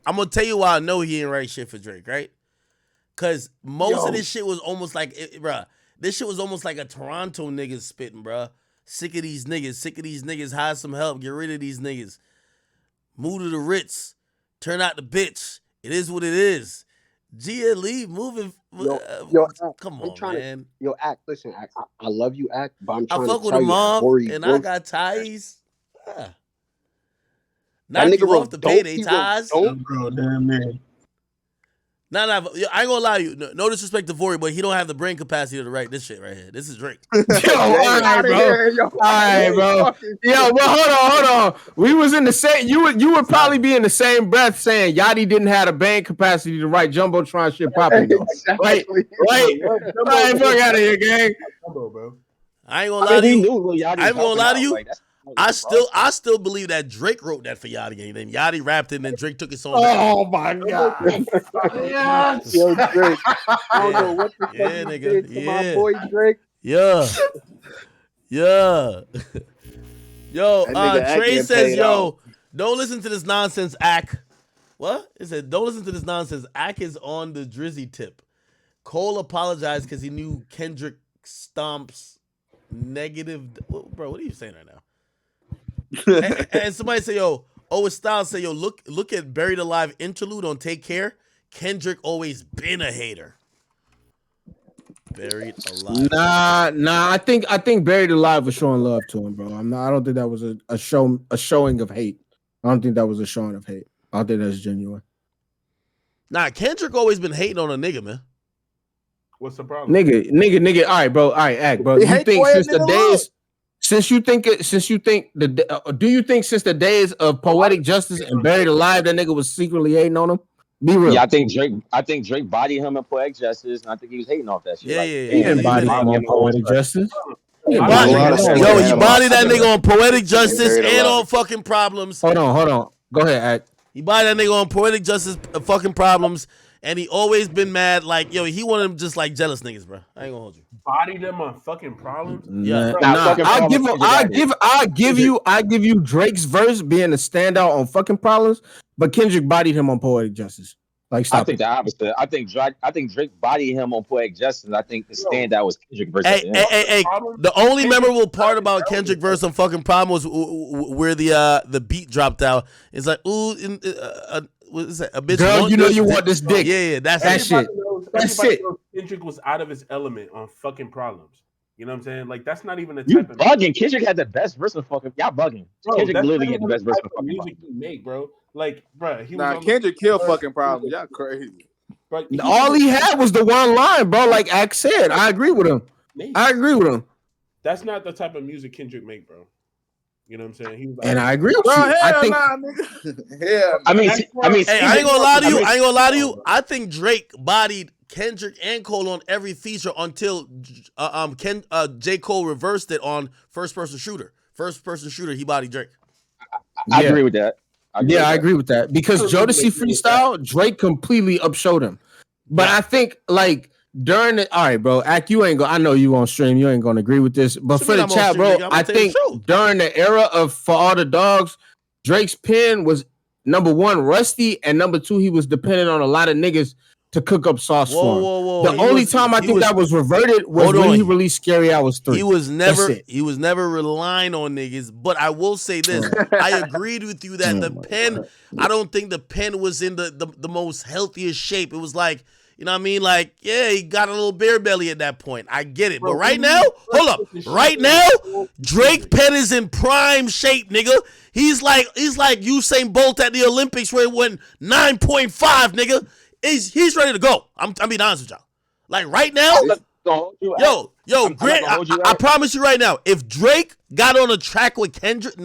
B: gonna tell you why I know he ain't write shit for Drake, right? Because most of this shit was almost like, bruh. This shit was almost like a Toronto niggas spitting, bruh. Sick of these niggas. Hire some help. Get rid of these niggas. Move to the Ritz. Turn out the bitch. It is what it is. Gia Lee moving. Come on, man.
I: Act. Listen, Act. I love you, Act, but I'm trying
B: I fuck
I: to
B: with
I: tell
B: him,
I: you,
B: Mom, and I got ties.
I: That
B: Knock
I: nigga
B: you
I: wrote
B: off the payday ties.
F: Bro, damn man.
B: Nah, I ain't gonna lie to you. No disrespect to Vori, but he don't have the brain capacity to write this shit right here. This is Drake.
D: All right, bro. Yo, but hold on. We was in the same. You would probably be in the same breath saying Yachty didn't have the brain capacity to write Jumbotron shit properly. Right? Fuck out of here, gang.
B: I ain't gonna lie to you. I ain't gonna lie to you. I still believe that Drake wrote that for Yachty, and then Yachty rapped it, and then Drake took his song.
D: Oh my god!
I: Yes. Yo, Drake. I don't know what the fuck you did to my boy Drake.
B: Yeah. Yo, Trey says, "Yo, don't listen to this nonsense, Ack." What? It said, "Don't listen to this nonsense. Ack is on the Drizzy tip." Cole apologized because he knew Kendrick stomps negative. Bro, what are you saying right now? and somebody say, yo, Styles say, yo, look at Buried Alive interlude on Take Care. Kendrick always been a hater. Buried Alive.
D: Nah. I think Buried Alive was showing love to him, bro. I don't think that was a showing of hate. I don't think that was a showing of hate. I don't think that's genuine.
B: Nah, Kendrick always been hating on a nigga, man.
G: What's the problem?
D: Nigga. All right, bro. All right, Act, bro. You think since the days... do you think since the days of Poetic Justice and Buried Alive that nigga was secretly hating on him? Be real.
E: Yeah, I think Drake bodied him in Poetic Justice, and I think he was hating off that shit.
D: He didn't body him on Poetic Justice.
B: He bodied that nigga on Poetic Justice and on fucking Problems.
D: Hold on. Go ahead, Act.
B: He bodied that nigga on Poetic Justice, fucking Problems, and he always been mad. Like, yo, he wanted him just like jealous niggas, bro. I ain't gonna hold you.
G: Body them on fucking Problems.
B: Yeah,
D: I give you Drake's verse being a standout on fucking Problems, but Kendrick bodied him on Poetic Justice. Like, stop.
E: I think the opposite. I think Drake bodied him on Poetic Justice. I think the standout was Kendrick versus
B: Hey. The only memorable part about Kendrick verse on fucking Problem was where the beat dropped out. It's like, ooh, what is that? A bitch.
D: Girl, you know you want this dick.
B: Yeah, that's
D: that shit. That's it.
G: Kendrick was out of his element on fucking Problems. You know what I'm saying? Like, that's not even the type of
E: bugging. Kendrick had the best verse of fucking. Y'all bugging.
G: Bro,
E: Kendrick literally had the best verse of fucking
G: music he make, bro. Like, bro,
L: Kendrick killed fucking Problems. Y'all crazy.
G: Bro,
D: all he had was the one line, bro. Like Ack said, I agree with him.
G: That's not the type of music Kendrick make, bro. You know what I'm saying? He was like,
D: and I agree with you.
L: I
E: mean,
B: hey, I ain't gonna lie to you. I think Drake bodied Kendrick and Cole on every feature until j.cole reversed it on first person shooter. He bodied Drake.
E: I agree with that.
D: I agree with that because Jodeci freestyle, Drake completely upshowed him. But I think like during the all right, bro, Ack, you ain't I know you on stream, you ain't gonna agree with this, but for the chat, bro, I think during the era of For All the Dogs, Drake's pen was number one rusty, and number two, he was dependent on a lot of niggas to cook up sauce for him. The only time I think that was reverted was when he released Scary Hours 3.
B: He was never relying on niggas. But I will say this. I agreed with you that the pen, I don't think the pen was in the most healthiest shape. It was like, you know what I mean? Like, yeah, he got a little beer belly at that point. I get it. But right now, hold up. Right now, Drake pen is in prime shape, nigga. He's like Usain Bolt at the Olympics where he went 9.5, nigga. He's ready to go. I'm being honest with y'all. Like right now, Grant, I promise you right now, if Drake got on a track with Kendrick,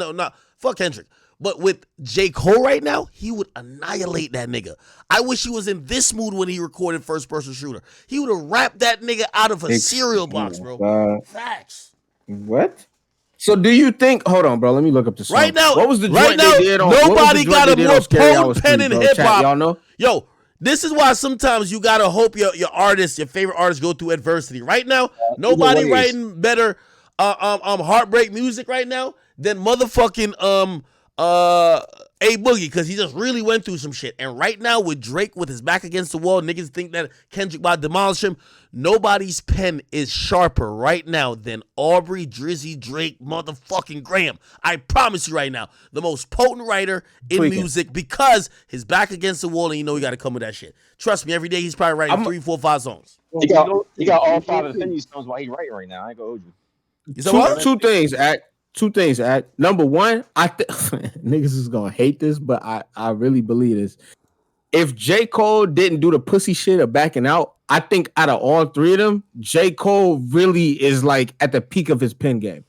B: fuck Kendrick, but with j.cole right now, he would annihilate that nigga. I wish he was in this mood when he recorded First Person Shooter. He would have rapped that nigga out of a cereal box, bro. Facts.
D: What? So do you think? Hold on, bro. Let me look up the song.
B: Right now,
D: what was the joint they did on?
B: Nobody got a more potent pen in hip hop.
D: Y'all know?
B: Yo. This is why sometimes you gotta hope your artists, your favorite artists, go through adversity. Right now, nobody writing better heartbreak music right now than motherfucking A Boogie, because he just really went through some shit. And right now with Drake with his back against the wall, niggas think that Kendrick about to demolish him. Nobody's pen is sharper right now than Aubrey, Drizzy, Drake, motherfucking Graham. I promise you right now, the most potent writer in music, because his back against the wall and you know he got to come with that shit. Trust me, every day he's probably writing 3, 4, 5 songs.
E: He got all 5 Infinity Stones while he's writing right now. I ain't gonna hold you.
D: Two things, Act. Number one, niggas is gonna hate this, but I really believe this. If J. Cole didn't do the pussy shit of backing out, I think out of all 3 of them, J. Cole really is like at the peak of his pen game.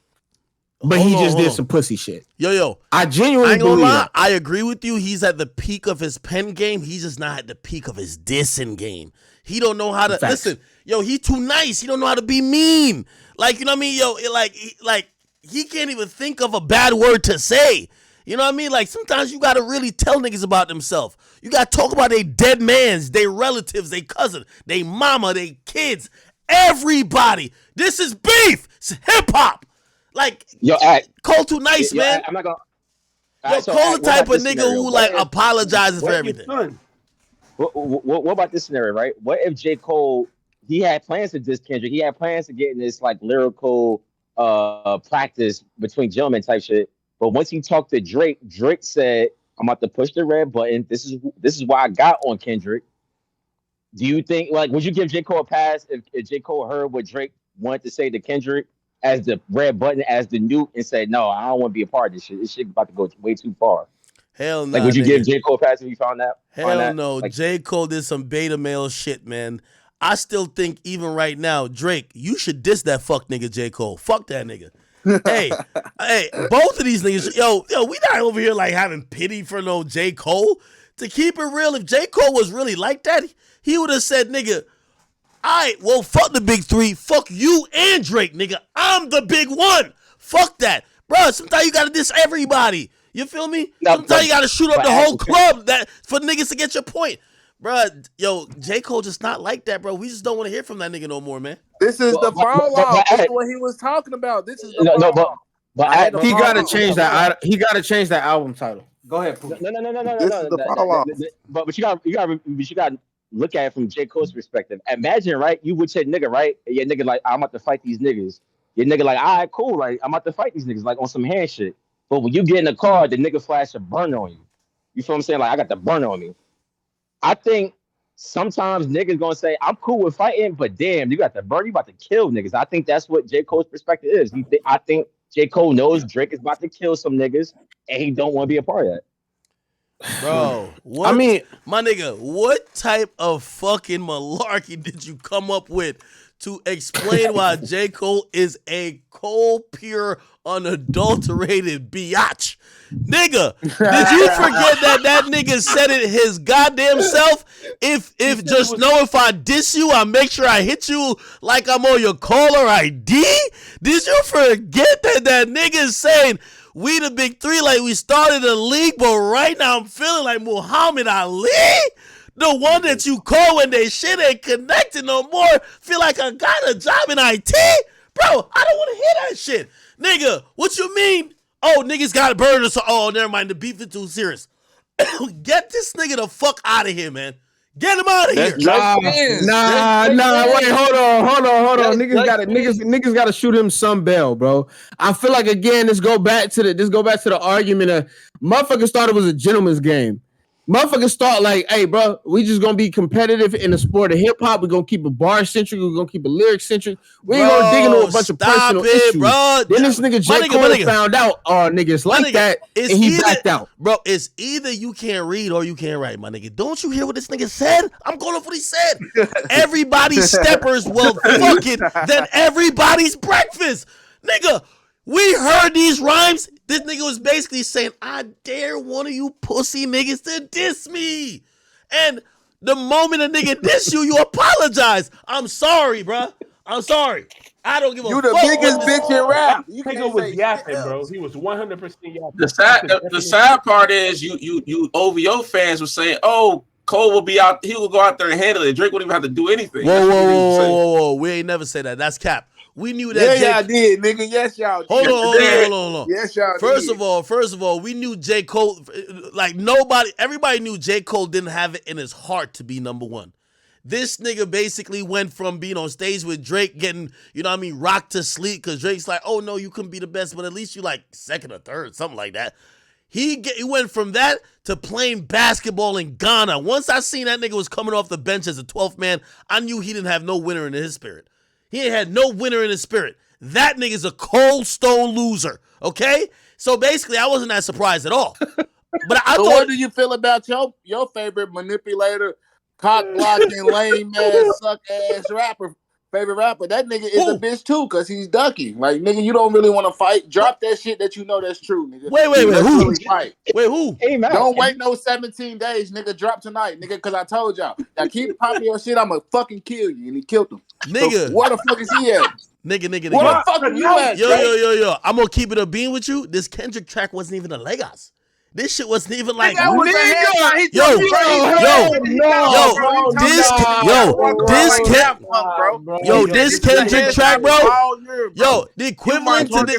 D: But he just did some pussy shit.
B: Yo.
D: I genuinely believe that.
B: I agree with you. He's at the peak of his pen game. He's just not at the peak of his dissing game. He don't know how to listen. Yo, he too nice. He don't know how to be mean. Like, you know what I mean? Yo, he can't even think of a bad word to say. You know what I mean? Like, sometimes you got to really tell niggas about themselves. You got to talk about their dead mans, their relatives, their cousin, their mama, their kids, everybody. This is beef. It's hip-hop. Like, Cole too nice, man.
E: I'm not gonna...
B: Cole the type of nigga who, like, apologizes for everything.
E: What about this scenario, right? What if J. Cole, he had plans to diss Kendrick. He had plans to get in this, like, lyrical practice between gentlemen type shit. But once he talked to Drake, Drake said, I'm about to push the red button. This is why I got on Kendrick. Do you think, like, would you give J. Cole a pass if J. Cole heard what Drake wanted to say to Kendrick as the red button, as the nuke, and said, no, I don't want to be a part of this shit. This shit about to go way too far.
B: Hell no.
E: Like, would you give J. Cole a pass if you found that?
B: Hell no. Like, J. Cole did some beta male shit, man. I still think even right now, Drake, you should diss that fuck nigga J. Cole. Fuck that nigga. hey, both of these niggas, yo, we not over here like having pity for no J. Cole. To keep it real, if J. Cole was really like that, he would have said, nigga, all right, well, fuck the big 3. Fuck you and Drake, nigga. I'm the big one. Fuck that. Bro, sometimes you got to diss everybody. You feel me? Sometimes you got to shoot up the whole club for niggas to get your point. Bro, yo, J. Cole just not like that, bro. We just don't want to hear from that nigga no more, man.
L: This is the fall off. That's what he was talking about. This is the
D: but he got to change that. He got to change that album title. Go ahead, please.
E: No.
L: This is the fall off.
E: But you got to look at it from J. Cole's perspective. Imagine, right? You would say, nigga, right? Your nigga like, I'm about to fight these niggas. Your nigga like, all right, cool. Like, I'm about to fight these niggas, like on some hand shit. But when you get in the car, the nigga flash a burn on you. You feel what I'm saying? Like, I got the burn on me. I think sometimes niggas gonna say, I'm cool with fighting, but damn, you got the burn, you about to kill niggas. I think that's what J. Cole's perspective is. I think J. Cole knows Drake is about to kill some niggas, and he don't want to be a part of that.
B: Bro, what? I mean, my nigga, what type of fucking malarkey did you come up with to explain why J. Cole is a cold, pure, unadulterated biatch? Nigga, did you forget that nigga said it his goddamn self? If just know if I diss you, I make sure I hit you like I'm on your caller ID? Did you forget that nigga is saying we the big 3 like we started a league, but right now I'm feeling like Muhammad Ali? The one that you call when they shit ain't connected no more. Feel like I got a job in IT? Bro, I don't want to hear that shit. Nigga, what you mean? Oh, niggas got burned. So, oh, never mind. The beef is too serious. Get this nigga the fuck out of here, man. Get him out of here.
D: Nah. Wait, hold on. Niggas gotta shoot him some bail, bro. I feel like again, this go back to the argument of motherfuckers thought it was a gentleman's game. Motherfuckers start like, hey, bro, we just gonna be competitive in the sport of hip hop. We're gonna keep it bar centric. We're gonna keep it lyric centric. We ain't gonna dig into a bunch of personal issues. Bro. Then this nigga J. Cole found out, niggas like that, and he backed out.
B: Bro, it's either you can't read or you can't write, my nigga. Don't you hear what this nigga said? I'm going off what he said. Everybody's steppers will fucking than everybody's breakfast, nigga. We heard these rhymes. This nigga was basically saying, I dare one of you pussy niggas to diss me. And the moment a nigga diss you, you apologize. I'm sorry, bro. I'm sorry. I don't give a fuck.
L: You the biggest bitch in rap.
G: You nigga was yapping, bro. He was 100% yapping.
F: The sad part is you OVO fans were saying, oh, Cole will be out. He will go out there and handle it. Drake wouldn't even have to do anything.
B: Whoa. We ain't never say that. That's cap. We knew that.
L: Yeah, y'all did, nigga. Yes, y'all did.
B: Hold on.
L: Yes, y'all
B: First
L: did.
B: of all, we knew J. Cole. Like everybody knew J. Cole didn't have it in his heart to be number one. This nigga basically went from being on stage with Drake, getting, rocked to sleep, because Drake's like, oh no, you couldn't be the best, but at least you like second or third, something like that. He went from that to playing basketball in Ghana. Once I seen that nigga was coming off the bench as a 12th man, I knew he didn't have no winner in his spirit. He ain't had no winner in his spirit. That nigga's a cold stone loser, okay? So basically, I wasn't that surprised at all. But I thought,
L: what do you feel about your favorite manipulator, cock blocking, lame ass, suck ass rapper? Favorite rapper, that nigga is a bitch too, cause he's ducky. Like, nigga, you don't really want to fight. Drop that shit that you know that's true, nigga.
B: Wait,
L: who?
B: Really
L: fight.
B: Wait, who?
E: Hey, man.
L: Don't wait no 17 days, nigga. Drop tonight, nigga, cause I told y'all. Now keep popping your shit, I'ma fucking kill you. And he killed him.
B: Nigga.
L: So where the fuck is he at?
B: Nigga.
L: Where the fuck are you at?
B: Yo. I'm gonna keep it a bean with you. This Kendrick track wasn't even a Legos. This shit wasn't even like
L: this
B: Kendrick track, bro. Yo, the equivalent to the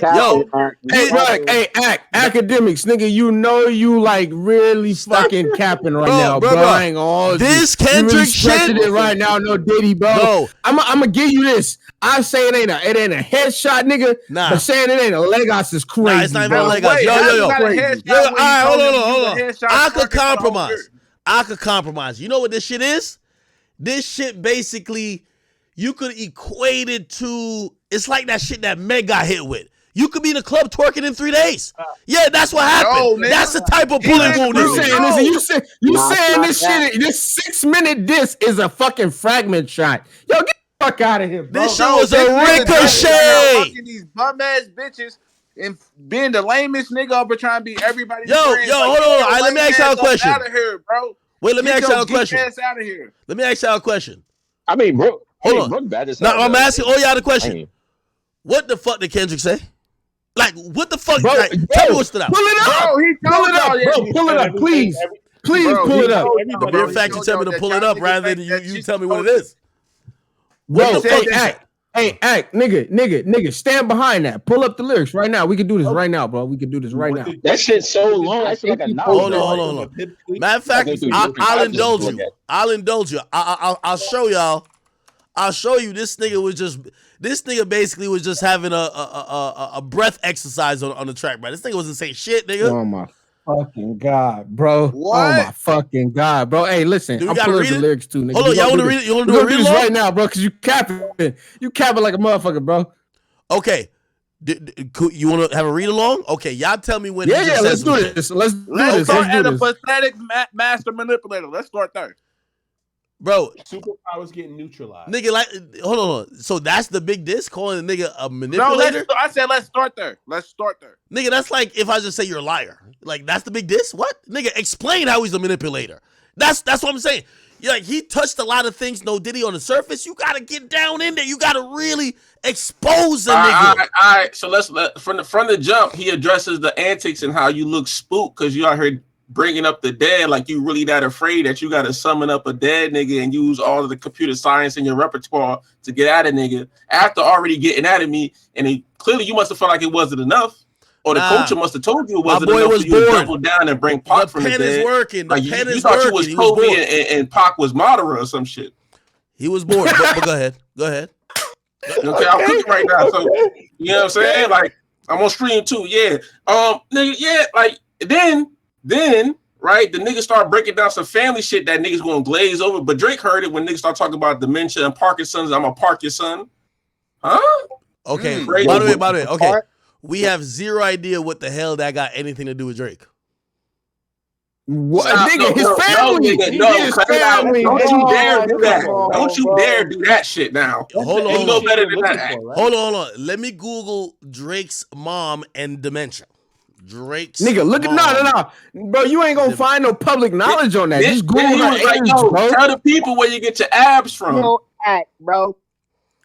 D: Akademiks, nigga. You know you like really fucking capping right now, bro. I ain't all
B: this Kendrick shit
D: it right now, no Diddy, bro.
B: No.
D: I'm gonna give you this. I say it ain't a headshot, nigga. But saying it ain't a Legos is crazy. Nah,
B: it's not even a Legos. Yo. All right, hold on. I could compromise. You know what this shit is? This shit basically, you could equate it to, it's like that shit that Meg got hit with. You could be in the club twerking in 3 days. Yeah, that's what happened. That's the type of bullet wound.
D: You saying this shit, this 6-minute diss is a fucking fragment shot. Yo, get the fuck out of here, bro.
B: This shit was a ricochet.
L: These bum ass bitches and being the lamest nigga up trying to be everybody's
B: Yo,
L: friend.
B: hold on. All right, let me ask y'all a question.
L: Out of here, bro.
B: Wait, let me ask y'all a question.
L: Out of here.
B: Let me ask y'all a question.
E: I mean, bro.
B: Hold on. Now, I'm asking all y'all the question. What the fuck did Kendrick say? Like, what the fuck?
D: Bro,
B: like, tell me what stood out.
D: Pull it up.
L: Bro,
D: pull it up, bro. Pull it up, please. Please pull it up.
B: The mere fact you tell me to pull it up rather than you tell me what it is.
D: What the fuck? Act, nigga, stand behind that. Pull up the lyrics right now. We can do this right now, bro. We can do this right now.
E: That shit's so long. That's like a
B: novel. Hold on. Matter of fact, I'll indulge you. I'll show y'all. I'll show you. This nigga basically was just having a breath exercise on the track, bro. This nigga wasn't saying shit, nigga.
D: Oh my fucking god, bro.
L: What?
D: Oh my fucking god, bro. Hey, listen, I'm pulling the lyrics too, nigga.
B: Hold on, y'all want to read it? You want to do it
D: right now, bro? Because you capping like a motherfucker, bro.
B: Okay. You want to have a read along? Okay, y'all tell me when.
D: Yeah, let's do this. Let's
L: start at a pathetic master manipulator. Let's start there.
B: Bro,
G: superpowers getting neutralized.
B: Nigga, like, hold on. So that's the big diss, calling the nigga a manipulator?
L: No, I said let's start there.
B: Nigga, that's like if I just say you're a liar. Like, that's the big diss? What? Nigga, explain how he's a manipulator. That's what I'm saying. You're like, he touched a lot of things, no Diddy on the surface. You got to get down in there. You got to really expose a nigga.
F: All right. So let's from the jump, he addresses the antics and how you look spooked because you out here bringing up the dead, like you really that afraid that you got to summon up a dead nigga and use all of the computer science in your repertoire to get at a nigga after already getting at me. And clearly you must have felt like it wasn't enough, or the culture must have told you it wasn't enough for you to double down and bring Pac from the dead.
B: Is working. The
F: like
B: pen
F: you
B: is
F: thought
B: working.
F: you was Kobe and Pac was Madara or some shit.
B: He was born. But go ahead.
F: Okay, I'm cooking right now, so you know what I'm saying? Like I'm on stream too. Yeah. Nigga, yeah. Like then. Right, the niggas start breaking down some family shit that niggas gonna glaze over. But Drake heard it when niggas start talking about dementia and Parkinson's. I'm gonna park your son, huh?
B: Okay. By the way. Okay, we have zero idea what the hell that got anything to do with Drake.
D: What? Nigga, his family.
F: His family. Don't you dare do that. Don't you dare do that shit now.
B: Hold on.
F: You know better than that.
B: Hold on. Let me Google Drake's mom and dementia. Drake's
D: nigga, look at no, bro. You ain't gonna find no public knowledge on that. Just Google her age, bro.
F: Tell the people where you get your abs from.
I: Bro.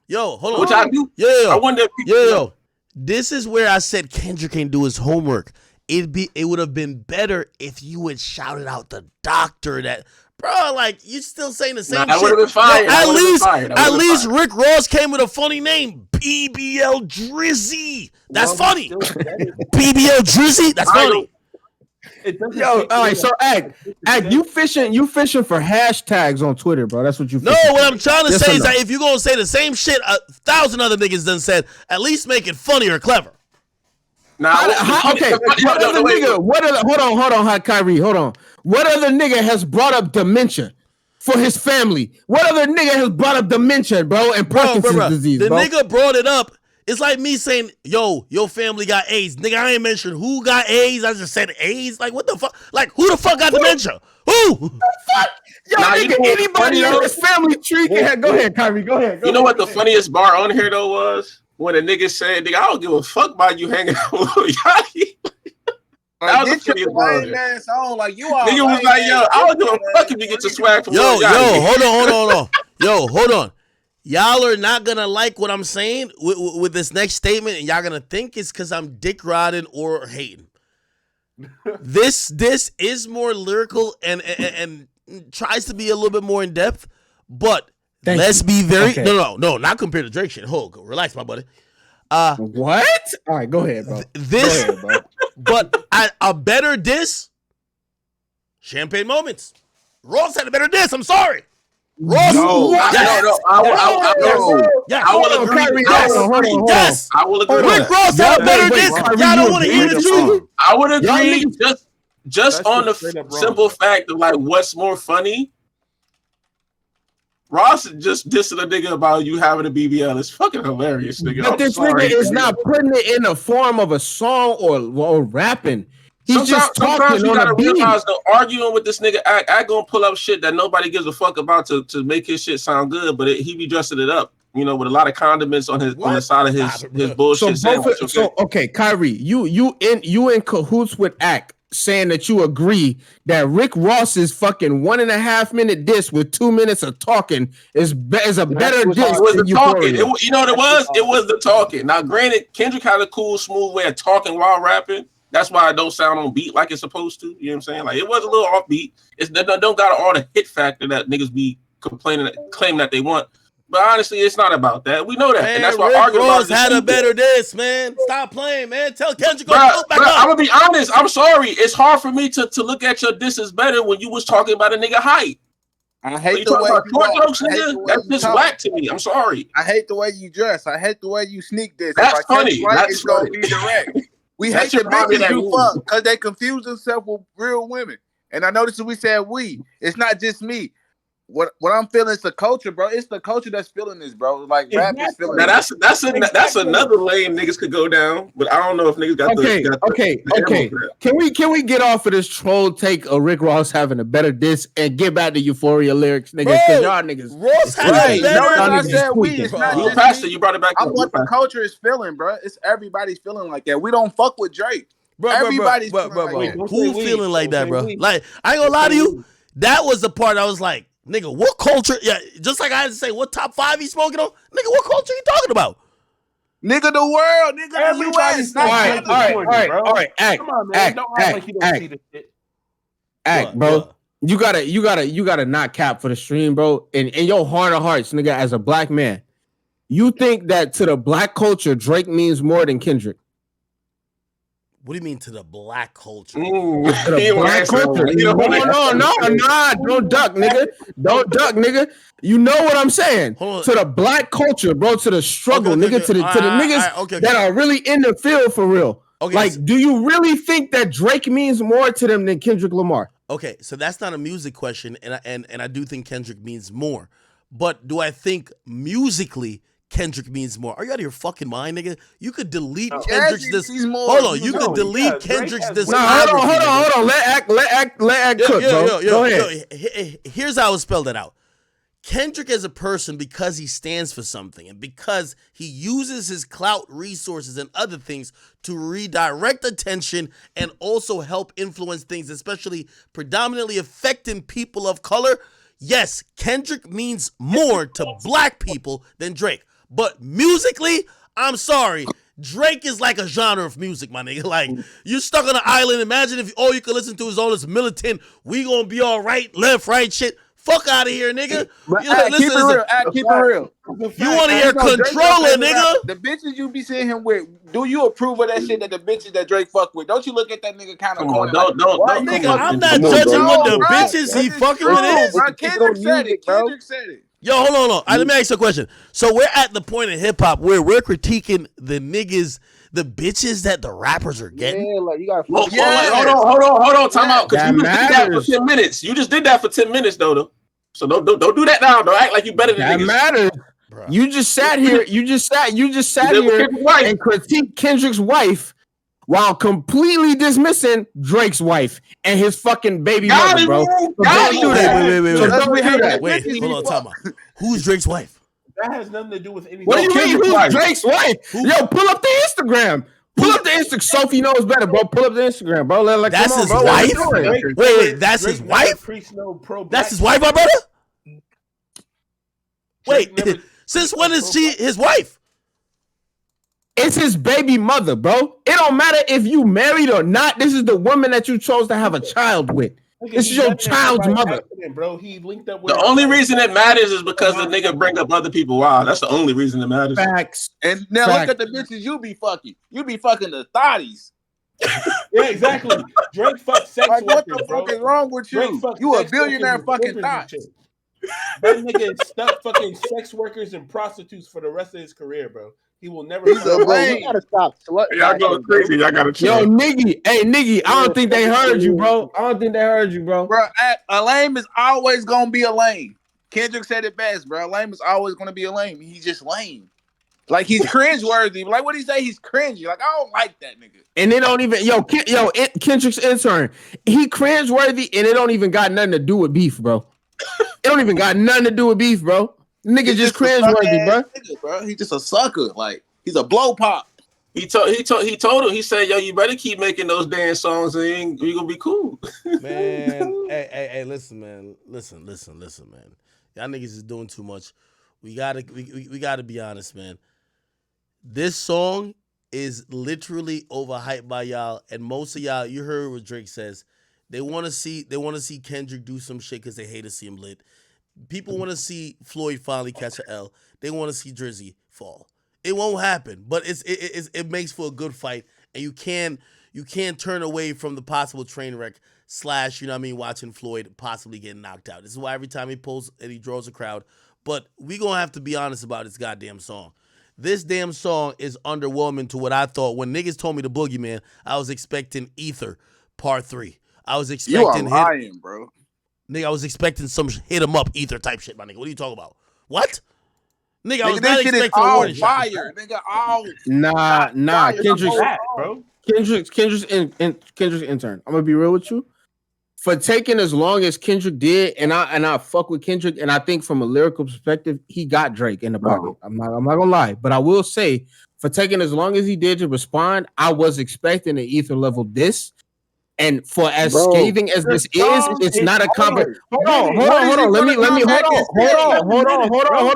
B: Yo, hold on.
F: Which I do.
B: Yo,
F: I wonder if people
B: this is where I said Kendrick can't do his homework. It would have been better if you had shouted out the doctor that Bro, like you still saying the same
F: that
B: shit.
F: would have been fire.
B: At least Rick Ross came with a funny name, BBL Drizzy. That's funny. BBL Drizzy. That's funny.
D: Yo, all right. So, Act, you fishing for hashtags on Twitter, bro. That's what you.
B: No, what I'm trying to say is that if you're gonna say the same shit 1,000 other niggas done said, at least make it funny or clever.
D: Now, okay. What other nigga? Hold on, Kyrie. Hold on. What other nigga has brought up dementia for his family? What other nigga has brought up dementia, bro, and Parkinson's disease,
B: the
D: bro?
B: nigga brought it up. It's like me saying, yo, your family got AIDS. Nigga, I ain't mentioned who got AIDS. I just said AIDS. Like, what the fuck? Like, who the fuck got dementia? Who?
D: The fuck? Yo, nigga, anybody in his family tree can have. Go ahead, Kyrie. Go ahead.
F: You know what the funniest bar on here, though, was? When a nigga said, nigga, I don't give a fuck about you hanging out with Lil Yachty. That was the funniest bar.
L: Ass on, like you all
F: nigga was like, yo, I don't give a fuck if you get your swag from Lil Yachty.
B: Hold on. Yo, hold on. Y'all are not gonna like what I'm saying with this next statement, and y'all gonna think it's because I'm dick riding or hating. This is more lyrical and tries to be a little bit more in depth, but let's be very no, not compared to Drake shit. Hold, relax, my buddy.
D: What? All right, go ahead, bro.
B: But a better diss. Champagne Moments. Ross had a better diss. I'm sorry. Ross,
F: I will agree.
B: Yes,
F: I will agree.
B: Rick Ross had a better diss. Y'all don't want to hear the truth.
F: I would agree. Just on the simple fact of like what's more funny. Ross just dissing a nigga about you having a BBL. It's fucking hilarious, nigga.
D: But this nigga is not putting it in the form of a song or rapping. He's just talking
F: you
D: on
F: gotta
D: a beat.
F: realize though, arguing with this nigga, I gonna pull up shit that nobody gives a fuck about to make his shit sound good, but he be dressing it up, you know, with a lot of condiments on the side of his bullshit sandwich.
D: Okay, Kyrie, you in cahoots with Act saying that you agree that Rick Ross's fucking 1.5 minute diss with 2 minutes of talking is a better diss.
F: It was the talking. You know what it was? It was the talking. Now, granted, Kendrick had a cool, smooth way of talking while rapping. That's why it don't sound on beat like it's supposed to. You know what I'm saying? Like it was a little offbeat. It don't got all the hit factor that niggas be claiming that they want. But honestly, it's not about that. We know that, and that's why
B: Rick Ross had a better diss, man. Stop playing, man. Tell Kendrick go back up.
F: I'm gonna be honest. I'm sorry. It's hard for me to look at your diss as better when you was talking about a nigga height.
L: I hate the way you
F: talk. That's just whack to me. I'm sorry.
L: I hate the way you dress. I hate the way you sneak this.
F: That's funny. That's
L: gonna be direct. We hate the bitches you fuck because they confuse themselves with real women. And I noticed we said we. It's not just me. What I'm feeling is the culture, bro. It's the culture that's feeling this, bro. Like rap is feeling.
F: Now that's another lane niggas could go down, but I don't know if niggas got
D: okay. Can we get off of this troll take of Rick Ross having a better diss and get back to Euphoria lyrics, niggas? Because y'all niggas.
B: Ross had a better.
L: I said we. It's not
F: you passed it. You brought it back.
L: I'm what the culture is feeling, bro. It's everybody's feeling like that. We don't fuck with Drake. Everybody's
B: bro. Who feeling like that, bro? Like I ain't gonna lie to you. That was the part I was like, nigga, what culture? Yeah, just like I had to say, what top 5 he smoking on? Nigga, what culture you talking about?
L: Nigga, the world, nigga, everybody's
D: all right. Act. Come on, man. Don't act like you don't see this shit. Act, bro. You gotta not cap for the stream, bro. And in your heart of hearts, nigga, as a black man, you think that to the black culture, Drake means more than Kendrick?
B: What do you mean to the black culture?
D: To the black culture. No, don't duck, nigga. Don't duck, nigga. You know what I'm saying? To the black culture, bro. To the struggle, nigga. To the niggas that are really in the field for real. Okay, like, do you really think that Drake means more to them than Kendrick Lamar?
B: Okay, so that's not a music question, and I do think Kendrick means more. But do I think musically Kendrick means more? Are you out of your fucking mind, nigga? You could delete Kendrick's this. Hold on, you could delete Kendrick's this.
D: Hold on. Let act cook, bro. Go ahead.
B: Here's how I would spell that out. Kendrick as a person, because he stands for something and because he uses his clout, resources, and other things to redirect attention and also help influence things, especially predominantly affecting people of color. Yes, Kendrick means more to black people than Drake. But musically, I'm sorry, Drake is like a genre of music, my nigga. Like, you stuck on an island. Imagine if all you can listen to is all this militant, we gonna be all right, left, right shit. Fuck out of here, nigga.
L: But
B: You know,
L: keep it real. Keep it real.
B: You want to hear Controller, nigga?
L: The bitches you be seeing him with, do you approve of that shit that the bitches that Drake fuck with? Don't you look at that nigga kind of corny?
F: Don't,
B: nigga, I'm not judging what the bitches he fucking with is.
L: Bro, Kendrick said it. Kendrick said it.
B: Yo, hold on. All right, let me ask you a question. So we're at the point in hip hop where we're critiquing the niggas, the bitches that the rappers are getting.
I: Yeah, like you gotta.
F: Hold on. Time out. Because you just did that for 10 minutes. You just did that for 10 minutes, though. So don't do that now. Don't act like you better than
D: that
F: niggas.
D: Matters. Bruh. You just sat here. You just sat here and critiqued Kendrick's wife while completely dismissing Drake's wife and his fucking baby mother, bro.
B: Wait, hold on, time out. Who's Drake's wife?
G: That has nothing to do with anything.
D: What do you mean? Who's Drake's wife? Yo, pull up the Instagram. Pull up the Instagram. Sophie knows better, bro. Pull up the Instagram, bro. Like,
B: that's his wife? Wait, that's his wife? That's his wife, my brother? Wait, since when is she his wife?
D: It's his baby mother, bro. It don't matter if you married or not. This is the woman that you chose to have a child with. This is your child's mother.
G: Bro, he linked up with
F: the only reason it matters is because the nigga bring up other people. Wow, that's the only reason it matters.
D: Facts.
L: And now look at the bitches you be fucking. You be fucking the thotties.
G: Yeah, exactly. Drake fucked sex workers,
L: what the fuck is wrong with you? You a billionaire fucking thot.
G: That nigga is stuck fucking sex workers and prostitutes for the rest of his career, bro. He will never.
I: You gotta stop.
F: Y'all going crazy. Y'all gotta chill.
D: Yo, Niggy. Hey, Niggy. I don't think they heard you, bro.
L: Bro, a lame is always gonna be a lame. Kendrick said it best, bro. A lame is always gonna be a lame. He's just lame. Like he's cringeworthy. Like what do he say? He's cringy. Like I don't like that nigga.
D: And it don't even Kendrick's intern. He cringeworthy, and it don't even got nothing to do with beef, bro. It don't even got nothing to do with beef, bro. Nigga just cringeworthy, bro.
L: Nigga, bro. He's just a sucker. Like he's a blow pop.
F: He told him. He said, "Yo, you better keep making those dance songs, and you gonna be cool."
B: Man, hey, listen, man. Listen, man. Y'all niggas is doing too much. We gotta be honest, man. This song is literally overhyped by y'all, and most of y'all, you heard what Drake says. They want to see Kendrick do some shit because they hate to see him lit. People want to see Floyd finally catch an L. They want to see Drizzy fall. It won't happen, but it makes for a good fight, and you can't turn away from the possible train wreck / you know what I mean, watching Floyd possibly getting knocked out. This is why every time he pulls and he draws a crowd. But we gonna have to be honest about this goddamn song. This damn song is underwhelming to what I thought. When niggas told me the boogeyman, I was expecting Ether Part 3. I was expecting
L: you are lying, bro.
B: Nigga, I was expecting some hit 'em up Ether type shit, my nigga. What are you talking about? What? Nigga, I was not expecting
L: all
B: warning shot.
L: fire. Nigga, all
D: Nah. Kendrick's intern. I'm gonna be real with you. For taking as long as Kendrick did, and I fuck with Kendrick, and I think from a lyrical perspective, he got Drake in the pocket. I'm not gonna lie, but I will say, for taking as long as he did to respond, I was expecting an Ether level diss. And for as scathing as this is, it's not a conversation. Hold on. Let me hold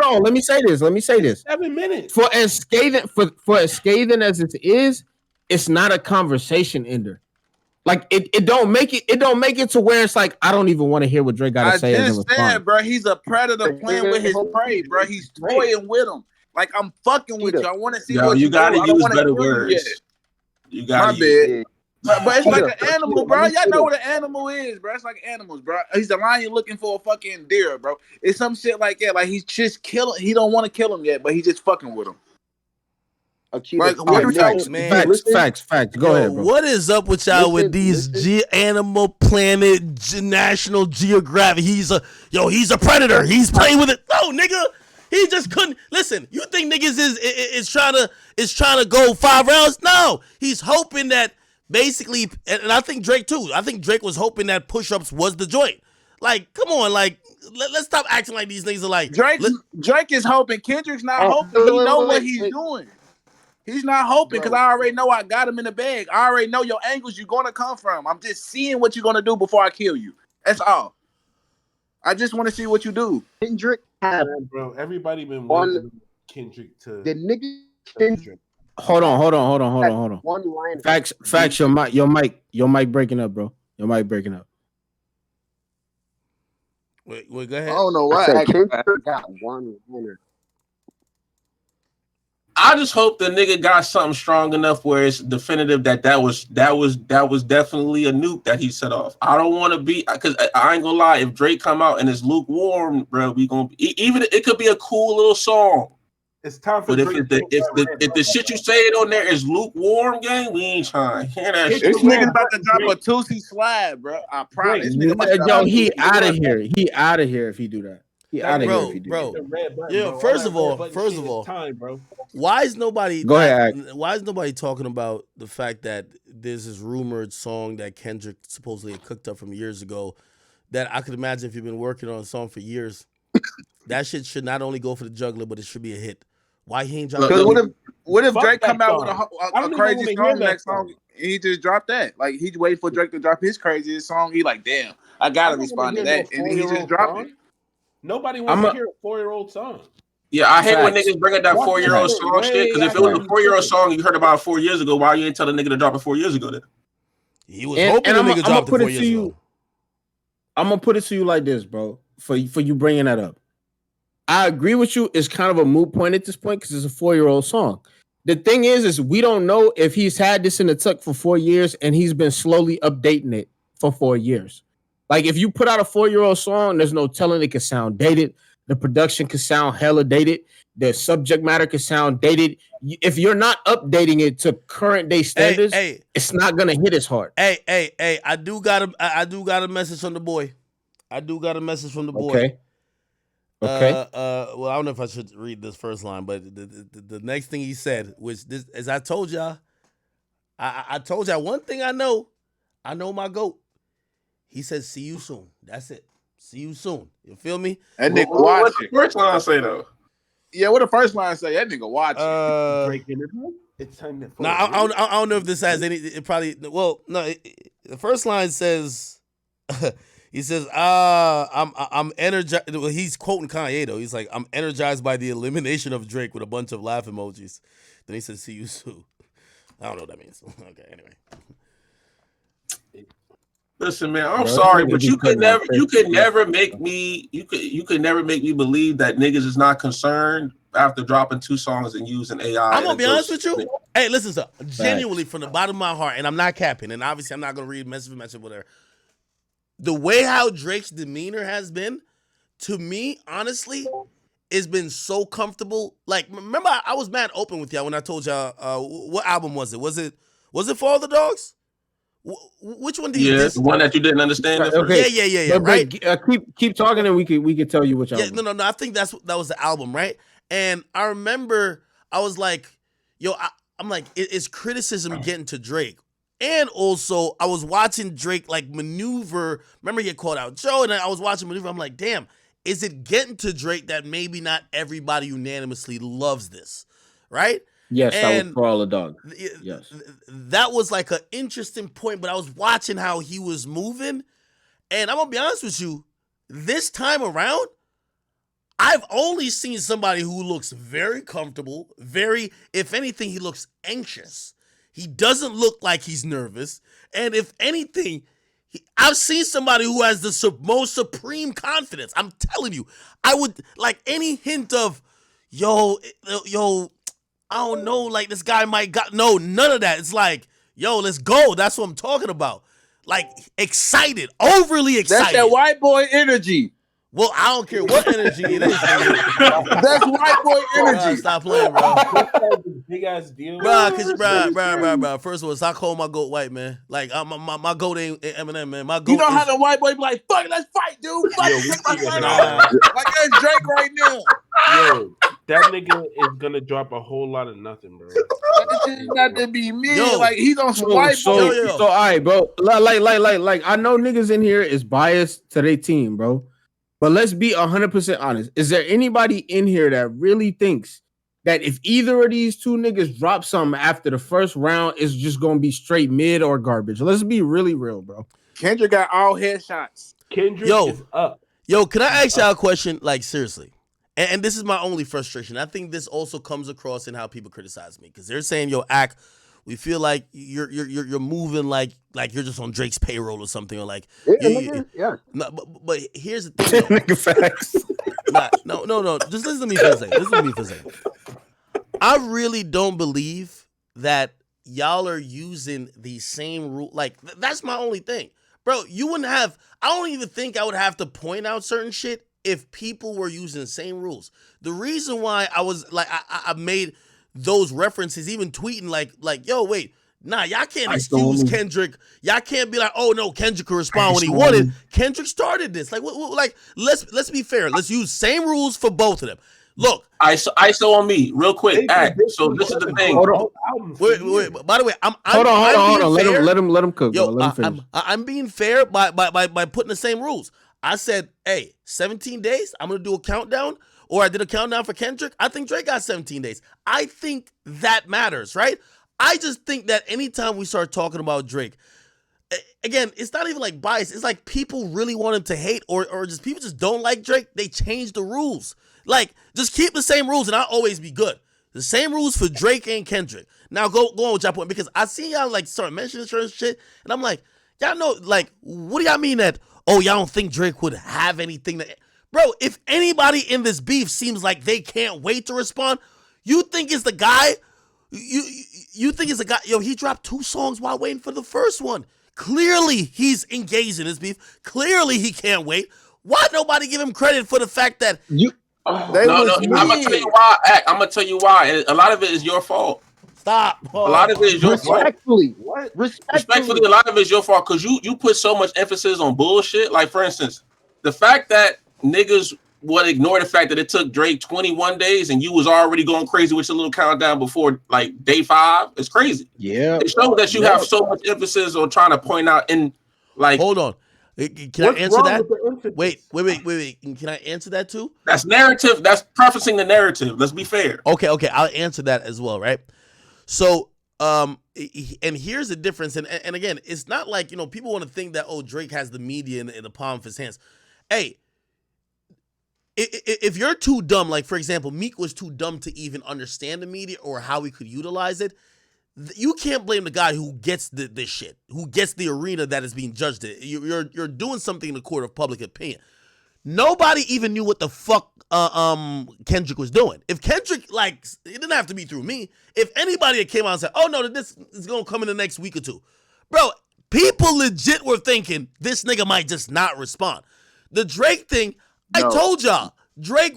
D: on. Let me say this.
G: 7 minutes.
D: For as scathing as it is, it's not a conversation ender. Like it don't make it to where it's like I don't even want to hear what Drake got to say.
L: I just said, bro, he's a predator playing with his prey, bro. He's toying with him. Like I'm fucking with you. I want to see what you
F: gotta
L: do.
F: use better words. You gotta use.
L: But it's like an animal, bro. Y'all know what an animal is, bro. It's like animals, bro. He's a lion looking for a fucking deer, bro. It's some shit like that. Like he's just killing. He don't want to kill him yet, but he's just fucking with him. Like,
D: facts. Go ahead, bro.
B: What is up with y'all with these Animal Planet, National Geographic? He's a predator. He's playing with it. No, nigga. He just couldn't listen. You think niggas is trying to go 5 rounds? No, he's hoping that basically, and I think Drake too. I think Drake was hoping that push-ups was the joint. Like, come on, like let's stop acting like these niggas are like
L: Drake is hoping. Kendrick's not hoping. He know what he's doing. He's not hoping because I already know I got him in the bag. I already know your angles you're gonna come from. I'm just seeing what you're gonna do before I kill you. That's all. I just want to see what you do.
I: Kendrick had
G: bro. Everybody been wanting Kendrick to
I: the nigga Kendrick.
D: Hold on.
I: One line.
D: Facts. Your mic breaking up, bro. Your mic breaking up.
B: Wait, go ahead.
L: I don't know why.
I: Kendrick got one liner.
F: I just hope the nigga got something strong enough where it's definitive that was definitely a nuke that he set off. I don't want to be, because I ain't gonna lie, if Drake come out and it's lukewarm, bro, we gonna even it could be a cool little song.
G: It's time for.
F: But if the shit you say it on there is lukewarm, gang, we ain't trying to hear that shit.
L: This nigga about to drop a Tootsie slide, bro. I promise.
D: Yo, he out of here. He out of here if he do that. He out of here if he do
B: bro.
D: that.
B: Yeah, first of all,
G: time, bro.
B: Why is nobody?
D: Go ahead.
B: Why is nobody talking about the fact that there's this rumored song that Kendrick supposedly had cooked up from years ago? That I could imagine if you've been working on a song for years, that shit should not only go for the juggler, but it should be a hit. Why he ain't dropping?
L: What if Drake come out with a crazy song next song? He just dropped that. Like he wait for Drake to drop his craziest song. He like, damn, I gotta respond to that, and then he just dropped it.
G: Nobody wants to hear a 4-year-old song.
F: Yeah, I hate when niggas bring up that 4-year-old song shit. Because if it was a 4-year-old song you heard about 4 years ago, why you ain't tell the nigga to drop it 4 years ago then?
B: He was hoping the nigga dropped it 4 years ago.
D: I'm gonna put it to you like this, bro. For you bringing that up, I agree with you. It's kind of a moot point at this point because it's a 4-year-old song. The thing is we don't know if he's had this in the tuck for 4 years and he's been slowly updating it for 4 years. Like if you put out a 4-year-old song, there's no telling it could sound dated. The production could sound hella dated. The subject matter could sound dated. If you're not updating it to current day standards, it's not gonna hit as hard.
B: Hey, I do got a message from the boy. Okay. Well, I don't know if I should read this first line, but the next thing he said, which this, as I told y'all, I told y'all one thing I know my GOAT. He said, "See you soon." That's it. See you soon. You feel me?
L: That nigga watch
F: What the first line say though?
L: Yeah, what the first line say? That nigga watch
G: It's time to.
B: No, I don't know if this has any. It probably. Well, no. The first line says, he says, I'm energized. Well, he's quoting Kanye though. He's like, "I'm energized by the elimination of Drake" with a bunch of laugh emojis. Then he says, "See you soon." I don't know what that means. Okay, anyway.
F: Listen, man, I'm sorry, but you could never make me believe that niggas is not concerned after dropping 2 songs and using AI.
B: I'm gonna be honest with you. Hey, listen, sir, genuinely from the bottom of my heart, and I'm not capping, and obviously I'm not gonna read message, whatever. The way how Drake's demeanor has been, to me, honestly, it's been so comfortable. Like, remember, I was mad open with y'all when I told y'all what album was it? Was it For All the Dogs? Which one do you?
F: Yeah, the one that you didn't understand.
D: Okay.
B: Yeah. Right.
D: Keep talking, and we can tell you which album.
B: No. I think that was the album, right? And I remember I was like, yo, I'm like, is criticism getting to Drake? And also, I was watching Drake like maneuver. Remember, he had called out Joe, and I was watching maneuver. I'm like, damn, is it getting to Drake that maybe not everybody unanimously loves this, right?
D: Yes, that was For All the Dogs. Yes,
B: that was like an interesting point. But I was watching how he was moving, and I'm gonna be honest with you. This time around, I've only seen somebody who looks very comfortable. If anything, he looks anxious. He doesn't look like he's nervous. And if anything, I've seen somebody who has the most supreme confidence. I'm telling you, I would like any hint of, yo, I don't know, like this guy might got, no, none of that. It's like, yo, let's go. That's what I'm talking about. Like excited, overly excited.
L: That's that white boy energy.
B: Well, I don't care what energy it is.
L: That's white boy energy.
B: Stop playing, bro.
G: Big ass deal,
B: bro. First of all, stop calling my GOAT white, man. Like my GOAT ain't Eminem, man. My GOAT.
L: You know how the white boy be like, "Fuck it, let's fight, dude." Take my shirt off. Like that's Drake right now.
G: Yo, that nigga is gonna drop a whole lot of nothing, bro.
L: That shit got to be me. Like he's on some white boy.
D: So all right, bro. Like I know niggas in here is biased to their team, bro. But let's be 100% honest. Is there anybody in here that really thinks that if either of these two niggas drop something after the first round, it's just going to be straight mid or garbage? Let's be really real, bro.
L: Kendrick got all headshots.
G: Kendrick is up.
B: Yo, can I ask y'all a question? Like, seriously. and this is my only frustration. I think this also comes across in how people criticize me because they're saying, "Yo, Ak, we feel like you're moving like you're just on Drake's payroll or something, or like
I: yeah."
B: No, but here's the thing. Nigga, facts. No. Just listen to me for a second. I really don't believe that y'all are using the same rule. Like, that's my only thing. Bro, you wouldn't have, I don't even think I would have to point out certain shit if people were using the same rules. The reason why I was like, I made those references, even tweeting like, yo, wait, nah, y'all can't excuse Kendrick. Y'all can't be like, oh no, Kendrick could respond when he wanted. Kendrick started this. Like, like let's be fair. Let's use same rules for both of them. Look,
F: ISO on me, real quick. So this is the thing.
B: Hold on. Wait. By the way,
D: hold on. Let him cook.
B: Yo,
D: let him finish.
B: I'm being fair by putting the same rules. I said, hey, 17 days. I'm gonna do a countdown, or I did a countdown for Kendrick. I think Drake got 17 days. I think that matters, right? I just think that anytime we start talking about Drake, again, it's not even like bias. It's like people really want him to hate, or just people just don't like Drake. They change the rules. Like, just keep the same rules and I'll always be good. The same rules for Drake and Kendrick. Now go on with your point, because I see y'all like start mentioning certain shit, and I'm like, y'all know, like, what do y'all mean that, oh, y'all don't think Drake would have anything that, bro, if anybody in this beef seems like they can't wait to respond, you think it's the guy, you think it's the guy, yo, he dropped 2 songs while waiting for the first one. Clearly he's engaged in this beef. Clearly he can't wait. Why nobody give him credit for the fact that
F: I'm gonna tell you why. I'm gonna tell you why, and a lot of it is your fault.
B: Stop.
F: A lot of it is your
I: Respectfully.
F: fault.
I: What?
F: Respectfully, a lot of it is your fault because you put so much emphasis on bullshit. Like, for instance, the fact that niggas would ignore the fact that it took Drake 21 days and you was already going crazy with your little countdown before like day 5 is crazy.
D: Yeah,
F: it shows that you have so much emphasis on trying to point out in like.
B: Hold on. Can I answer that? Wait. Can I answer that too?
F: That's narrative. That's prefacing the narrative. Let's be fair.
B: Okay. I'll answer that as well, right? So, and here's the difference. And again, it's not like, people want to think that, oh, Drake has the media in the palm of his hands. Hey, if you're too dumb, like, for example, Meek was too dumb to even understand the media or how we could utilize it, you can't blame the guy who gets this shit, who gets the arena that is being judged in. You're doing something in the court of public opinion. Nobody even knew what the fuck Kendrick was doing. If Kendrick, like, it didn't have to be through me. If anybody had came out and said, oh no, this is gonna come in the next week or two, bro, people legit were thinking this nigga might just not respond. The Drake thing, I told y'all, Drake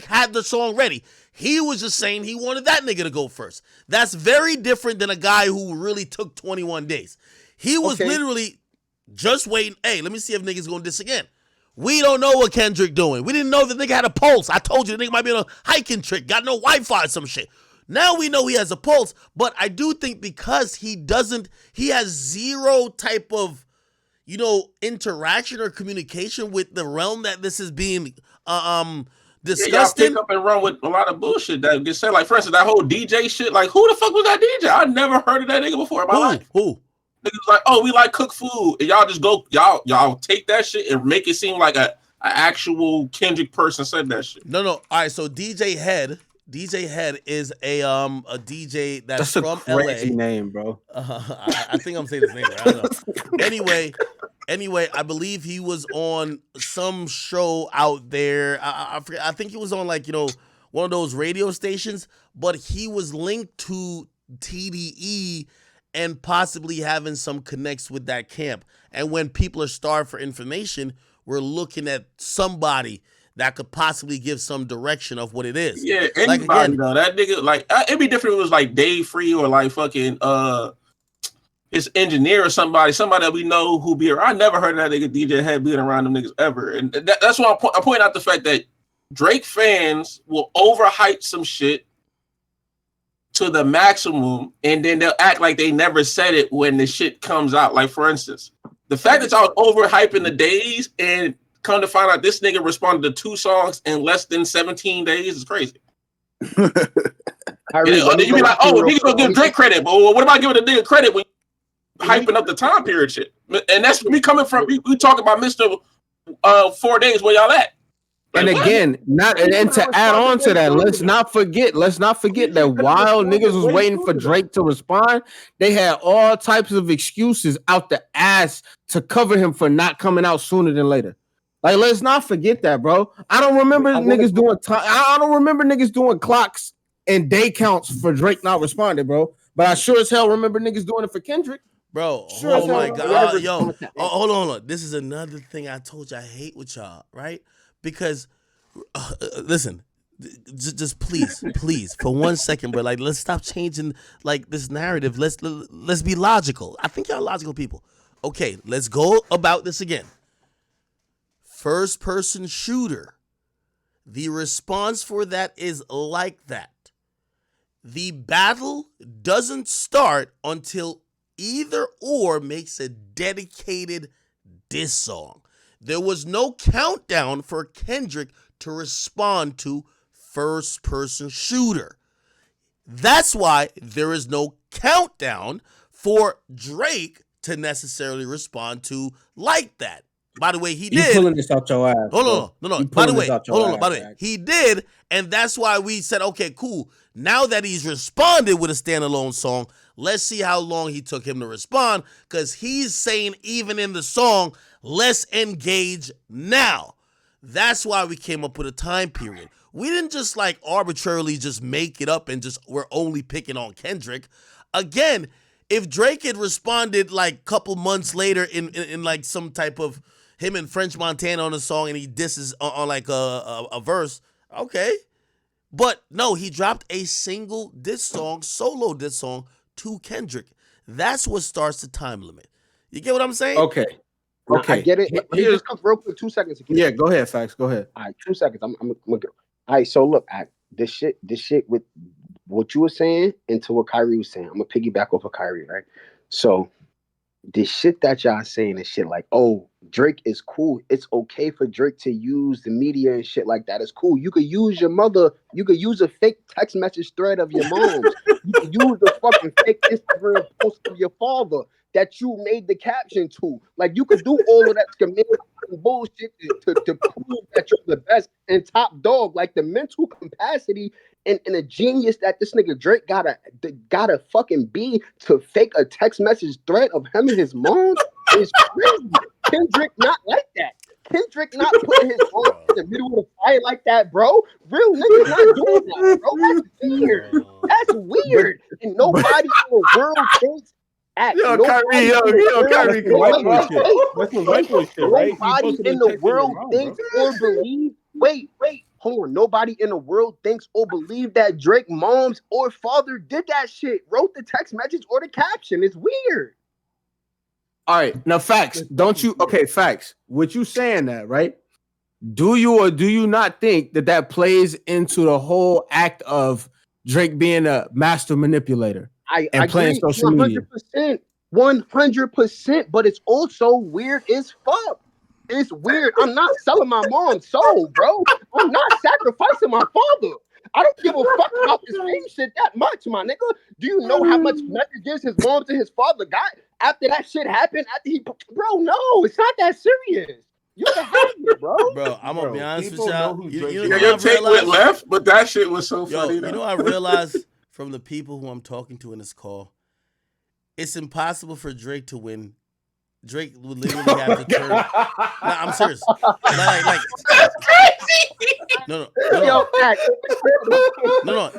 B: had the song ready. He was just saying he wanted that nigga to go first. That's very different than a guy who really took 21 days. He was literally just waiting. Hey, let me see if niggas gonna diss again. We don't know what Kendrick doing. We didn't know the nigga had a pulse. I told you the nigga might be on a hiking trick, got no Wi-Fi or some shit. Now we know he has a pulse, but I do think because he has zero type of, interaction or communication with the realm that this is being discussed in.
F: Pick up and run with a lot of bullshit that gets said. Like, for instance, that whole DJ shit. Like, who the fuck was that DJ? I never heard of that nigga before in my life.
B: Who?
F: Niggas like, oh, we like cook food, and y'all just go, y'all take that shit and make it seem like a actual Kendrick person said that shit.
B: No. All right, so DJ Head is a DJ that's from
D: a crazy
B: LA.
D: Name, bro.
B: I think I'm saying his name right. I don't know. Anyway, I believe he was on some show out there. I forget. I think he was on one of those radio stations, but he was linked to TDE and possibly having some connects with that camp. And when people are starved for information, we're looking at somebody that could possibly give some direction of what it is.
F: Yeah, anybody though. That nigga, like, it'd be different if it was like Dave Free or like fucking his engineer or somebody that we know who be around. I never heard of that nigga DJ Head being around them niggas ever. And that's why I'm pointing out the fact that Drake fans will overhype some shit to the maximum, and then they'll act like they never said it when the shit comes out. Like, for instance, the fact that y'all overhyping the days and come to find out this nigga responded to 2 songs in less than 17 days is crazy. Then you be like, oh, niggas gonna give Drake credit, but what about giving the nigga credit when hyping up the time period shit? And that's me coming from, we talking about Mr. 4 days, where y'all at?
D: And again, and to add on to that, let's not forget that while niggas was waiting for Drake to respond, they had all types of excuses out the ass to cover him for not coming out sooner than later. Like, let's not forget that, bro. I don't remember niggas doing clocks and day counts for Drake not responding, bro. But I sure as hell remember niggas doing it for Kendrick.
B: Bro, oh my God. Yo, hold on. This is another thing I told you I hate with y'all, right? Because, listen, just please, for 1 second, bro. Like, let's stop changing like this narrative. Let's be logical. I think y'all logical people. Okay, let's go about this again. First person shooter. The response for that is like that. The battle doesn't start until either or makes a dedicated diss song. There was no countdown for Kendrick to respond to first person shooter. That's why there is no countdown for Drake to necessarily respond to like that. By the way, he did.
D: You pulling this out your ass.
B: Hold on. No. By the way, he did, and that's why we said, okay, cool. Now that he's responded with a standalone song, let's see how long he took him to respond, because he's saying even in the song, let's engage now. That's why we came up with a time period. We didn't just like arbitrarily just make it up and just we're only picking on Kendrick. Again, if Drake had responded like a couple months later in like some type of him and French Montana on a song and he disses on like a verse, okay. But no, he dropped a single diss song, solo diss song to Kendrick. That's what starts the time limit. You get what I'm saying?
D: Okay.
I: I get it. Let me just come real quick, 2 seconds.
D: Yeah, go ahead, Facts. Go ahead.
I: All right, 2 seconds. I'm gonna go. All right, so look, this shit with what you were saying into what Kyrie was saying. I'm gonna piggyback off of Kyrie, right? So this shit that y'all saying is shit like, oh, Drake is cool. It's okay for Drake to use the media and shit like that. It's cool. You could use your mother. You could use a fake text message thread of your mom's. You could use the fucking fake Instagram post of your father that you made the caption to. Like, you could do all of that bullshit to prove that you're the best and top dog. Like, the mental capacity and a genius that this nigga Drake gotta fucking be to fake a text message thread of him and his mom is crazy. Kendrick not like that. Kendrick not putting his mom in the middle of the fire like that, bro. Real niggas not doing that, bro. That's weird. That's weird. And nobody in the world thinks Kyrie, nobody in the world thinks or believes. Wait, hold on. Nobody in the world thinks or believes that Drake mom's or father did that shit, wrote the text message or the caption. It's weird.
D: All right, now Facts. Don't you? Okay, Facts. With you saying that, right? Do you or do you not think that plays into the whole act of Drake being a master manipulator? I playing
I: agree,
D: social media.
I: 100%, but it's also weird as fuck. It's weird. I'm not selling my mom's soul, bro. I'm not sacrificing my father. I don't give a fuck about this fame shit that much, my nigga. Do you know how much messages his mom to his father got after that shit happened? Bro, no, it's not that serious. You can have it, bro.
B: Bro, I'm gonna be honest with y'all.
F: Your take went left, but that shit was so funny.
B: You know, I realized from the people who I'm talking to in this call, it's impossible for Drake to win. Drake would literally have to turn. No, I'm serious. Like that's crazy. No.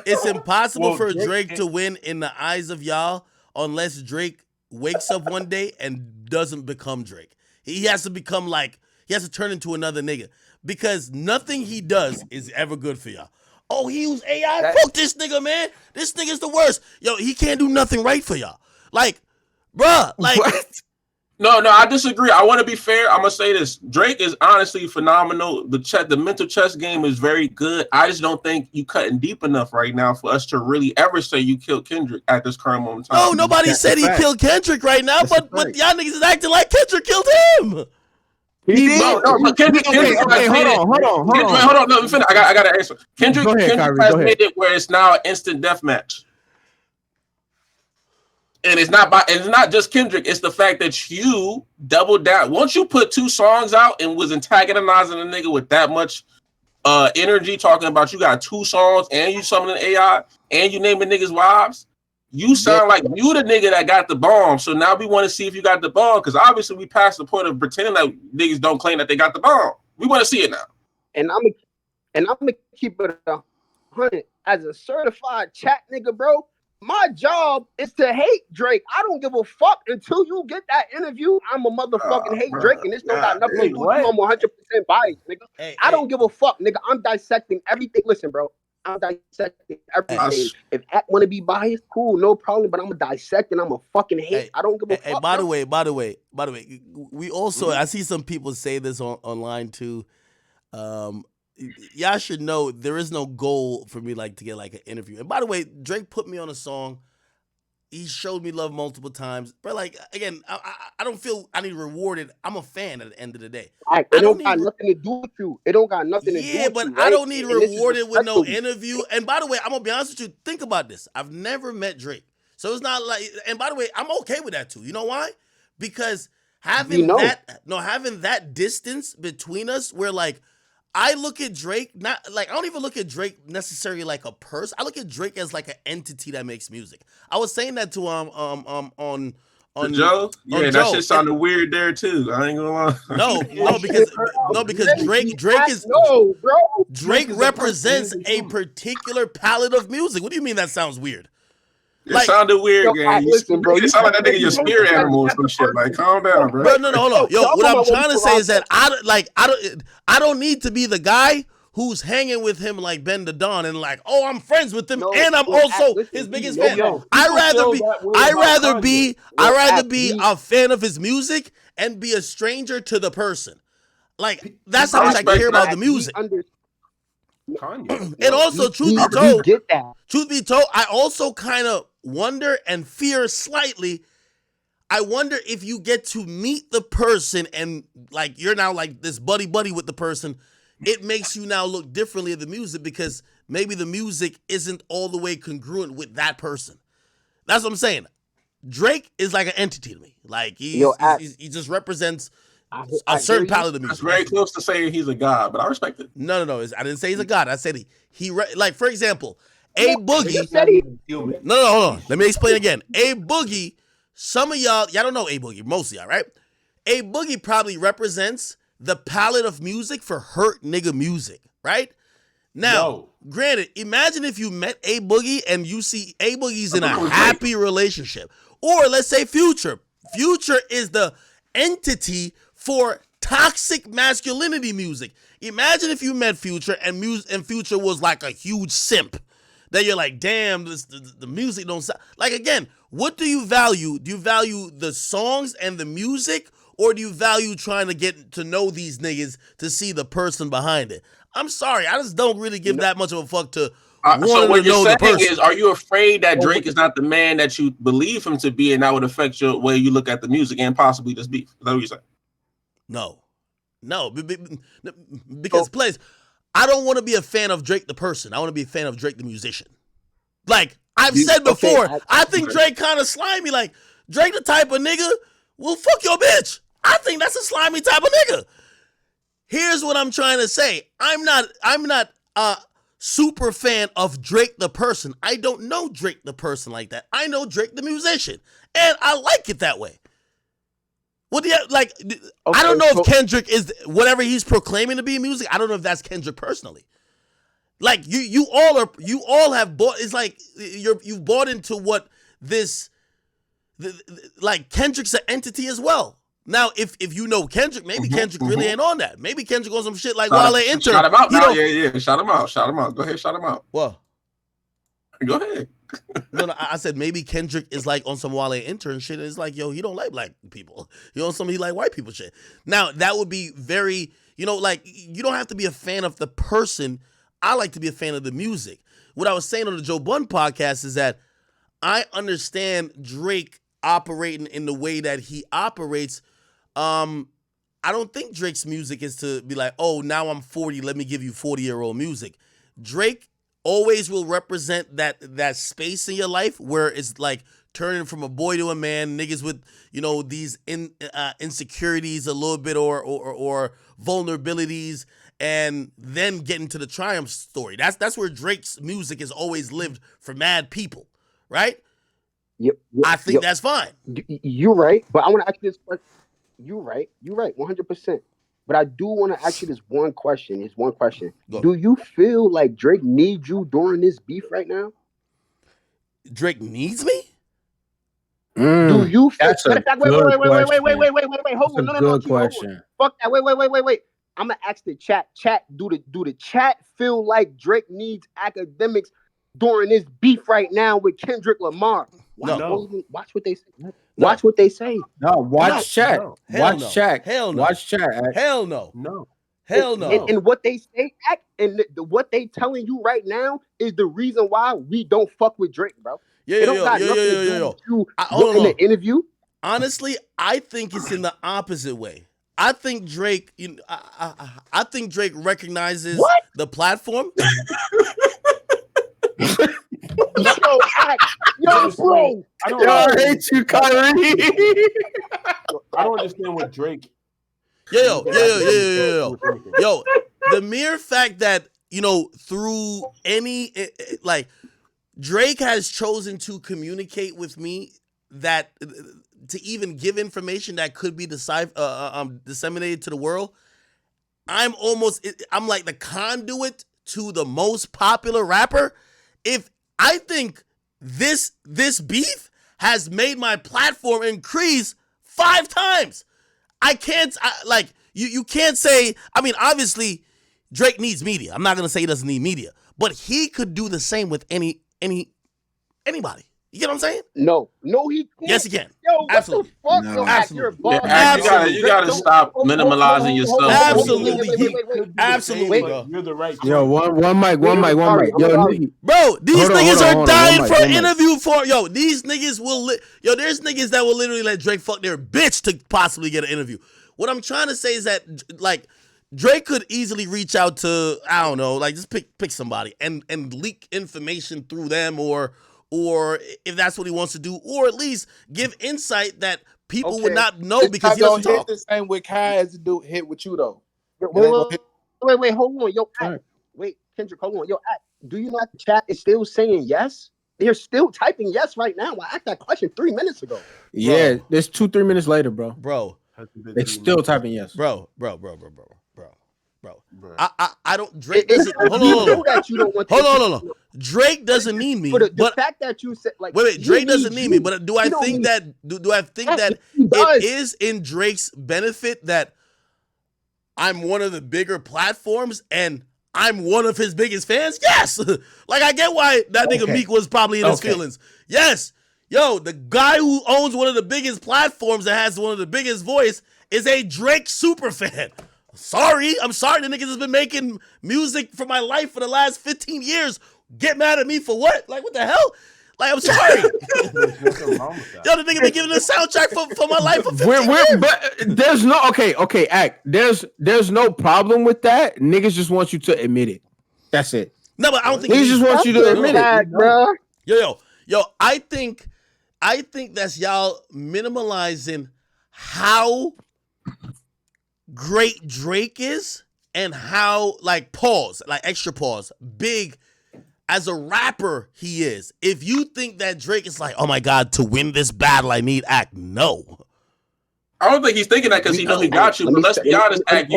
B: It's impossible for Drake to win in the eyes of y'all unless Drake wakes up one day and doesn't become Drake. He has to become he has to turn into another nigga because nothing he does is ever good for y'all. Oh, he used AI. Fuck this nigga, man. This nigga's the worst. Yo, he can't do nothing right for y'all. Like, bruh, like.
D: What?
F: No, I disagree. I want to be fair. I'm gonna say this: Drake is honestly phenomenal. The mental chess game is very good. I just don't think you cutting deep enough right now for us to really ever say you killed Kendrick at this current moment in time.
B: No, nobody said he killed Kendrick right now, but y'all niggas is acting like Kendrick killed him.
F: He did. No, Kendrick.
D: Okay, hold on.
F: No, let me finish. I got to answer. Kendrick has made it where it's now an instant death match. And it's not just Kendrick. It's the fact that you doubled down. Once you put 2 songs out and was antagonizing a nigga with that much energy talking about you got 2 songs and you summoning AI and you naming niggas wives, you sound like you the nigga that got the bomb. So now we want to see if you got the bomb, because obviously we passed the point of pretending like niggas don't claim that they got the bomb. We want to see it now.
I: And I'm gonna keep it 100 as a certified chat nigga, bro. My job is to hate Drake. I don't give a fuck until you get that interview. I'm a motherfucking hate Drake, and this don't got nothing to do with you. I'm 100% biased, nigga. I don't give a fuck, nigga. I'm dissecting everything. Listen, bro. I'm dissecting everything. If Act want to be biased, cool, no problem. But I'm gonna dissect and I'm a fucking hate. I don't give a fuck.
B: By the way, we also I see some people say this online too. Y'all should know there is no goal for me like to get like an interview. And by the way, Drake put me on a song. He showed me love multiple times. But like again, I don't feel I need rewarded. I'm a fan at the end of the day.
I: Right, it don't got nothing to do with you. It don't got nothing to do with you.
B: Yeah, but I don't need rewarded with no interview. And by the way, I'm gonna be honest with you. Think about this. I've never met Drake, so it's not like. And by the way, I'm okay with that too. You know why? Because having that distance between us, where like. I look at Drake, not like I don't even look at Drake necessarily like a person. I look at Drake as like an entity that makes music. I was saying that to on
F: Joe. Yeah, that shit sounded weird there too. I ain't gonna lie.
B: because Drake represents a particular palette of music. What do you mean that sounds weird?
F: It sounded weird, gang. Listen, bro. You sound like that nigga your spirit animal or some shit. Like, calm down, bro.
B: No, hold on. Yo, what I'm trying to say is that I don't need to be the guy who's hanging with him like Ben the Don and like, oh, I'm friends with him and I'm also his biggest fan. I'd rather be a fan of his music and be a stranger to the person. Like that's how much I care about the music. And also, truth be told, I also kind of wonder and fear slightly. I wonder if you get to meet the person and like you're now like this buddy with the person, it makes you now look differently at the music because maybe the music isn't all the way congruent with that person. That's what I'm saying. Drake is like an entity to me. Like he just represents a certain palette of music.
F: That's very close to saying he's a god, but I respect it.
B: No. I didn't say he's a god. I said like for example, A Boogie. No, hold on. Let me explain again. A Boogie. Some of y'all don't know A Boogie. Most of y'all, right? A Boogie probably represents the palette of music for hurt nigga music, right? Now, granted, imagine if you met A Boogie and you see A Boogie's in a happy relationship, or let's say Future. Future is the entity for toxic masculinity music. Imagine if you met Future and Future was like a huge simp. That you're like, damn, the music don't sound... Like, again, what do you value? Do you value the songs and the music? Or do you value trying to get to know these niggas to see the person behind it? I'm sorry, I just don't really give that much of a fuck to
F: so what you're saying is, are you afraid that Drake is not the man that you believe him to be and that would affect your way you look at the music and possibly this beef? Is that what you're saying?
B: No, because please, I don't want to be a fan of Drake the person. I want to be a fan of Drake the musician. Like I've said before, I think Drake kind of slimy. Like Drake the type of nigga, well, fuck your bitch. I think that's a slimy type of nigga. Here's what I'm trying to say. I'm not a super fan of Drake the person. I don't know Drake the person like that. I know Drake the musician, and I like it that way. What do you like? I don't know if Kendrick is whatever he's proclaiming to be music. I don't know if that's Kendrick personally. Like you all have bought. It's like you've bought into what this, like Kendrick's an entity as well. Now, if you know Kendrick, maybe Kendrick really ain't on that. Maybe Kendrick on some shit like Wale Intern.
F: Shout him out now. Yeah. Shout him out. Go ahead, shout him out.
B: What?
F: Go ahead.
B: No, I said maybe Kendrick is like on some Wale Intern shit. And it's like, yo, he don't like black people. You know, he like white people shit. Now, that would be very, like, you don't have to be a fan of the person. I like to be a fan of the music. What I was saying on the Joe Budden podcast is that I understand Drake operating in the way that he operates. I don't think Drake's music is to be like, oh, now I'm 40, let me give you 40-year-old music. Drake always will represent that space in your life where it's like turning from a boy to a man, niggas with, these insecurities a little bit or vulnerabilities. and then get into the triumph story. That's where Drake's music has always lived for mad people, right?
I: Yep.
B: I think that's fine.
I: You're right, but I want to ask you this question. You're right, 100%. But I do want to ask you this one question.
B: Go.
I: Do you feel like Drake needs you during this beef right now?
B: Drake needs me?
I: Do you feel
D: That's a
I: wait, hold on. No,
D: question.
I: Fuck that. Wait. I'm gonna ask the chat. Do the chat feel like Drake needs Akademiks during this beef right now with Kendrick Lamar? Watch what they say. Watch what they say.
D: No, watch chat. Watch chat.
B: Hell no.
D: Watch chat.
B: Hell no.
G: No.
B: Hell no.
I: And what they say, what they telling you right now is the reason why we don't fuck with Drake, bro. It don't got nothing to do with you in the interview.
B: Honestly, I think it's in the opposite way. I think Drake, I think Drake recognizes the platform.
I: Yo, bro.
D: I hate you, Kyrie.
G: I don't understand what Drake.
B: Yo, the mere fact that, through any, like, Drake has chosen to communicate with me that to even give information that could be disseminated to the world. I'm like the conduit to the most popular rapper. If I think this beef has made my platform increase 5 times, I can't you can't say. I mean, obviously, Drake needs media. I'm not gonna say he doesn't need media, but he could do the same with anybody. You get what I'm saying?
I: No, he can't.
B: Yes, he can.
I: Yo,
B: absolutely.
I: What the fuck?
B: No. Absolutely.
F: You gotta stop minimalizing yourself.
B: Absolutely, bro.
G: You're the right.
D: Yo, one mic. Yo,
B: bro, these niggas are dying for an interview for. Yo, these niggas there's niggas that will literally let Drake fuck their bitch to possibly get an interview. What I'm trying to say is that, like, Drake could easily reach out to, I don't know, like, just pick somebody and leak information through them, or if that's what he wants to do, or at least give insight that people would not know because he doesn't talk.
L: The same way Kai as the dude hit with you though.
I: Wait, hold on, yo, wait, Kendrick, hold on, yo, do you know that the chat is still saying yes? They're still typing yes right now. I asked that question 3 minutes ago.
D: Yeah, it's 2-3 minutes later, bro. It's still typing yes.
B: Bro. I don't. Drake doesn't. Hold on. Drake doesn't need me.
I: But the fact that you said, like,
B: wait, Drake doesn't need me. But do I think that it is in Drake's benefit that I'm one of the bigger platforms and I'm one of his biggest fans? Yes. Like, I get why that nigga Meek was probably in his feelings. Yes. Yo, the guy who owns one of the biggest platforms that has one of the biggest voice is a Drake super fan. I'm sorry. The niggas has been making music for my life for the last 15 years. Get mad at me for what? Like, what the hell? Like, I'm sorry. Yo, the nigga been giving the soundtrack for my life for 15 years.
D: But there's no, okay, Act. There's no problem with that. Niggas just want you to admit it. That's it.
B: No, but I don't think
D: niggas just want you to admit it,
I: bro.
B: Yo, I think that's y'all minimalizing how great Drake is and how, like, extra pause, big as a rapper he is. If you think that Drake is like, oh my God, to win this battle I need Act, no.
F: I don't think he's thinking that because he knows he got you. But let's be honest, Act,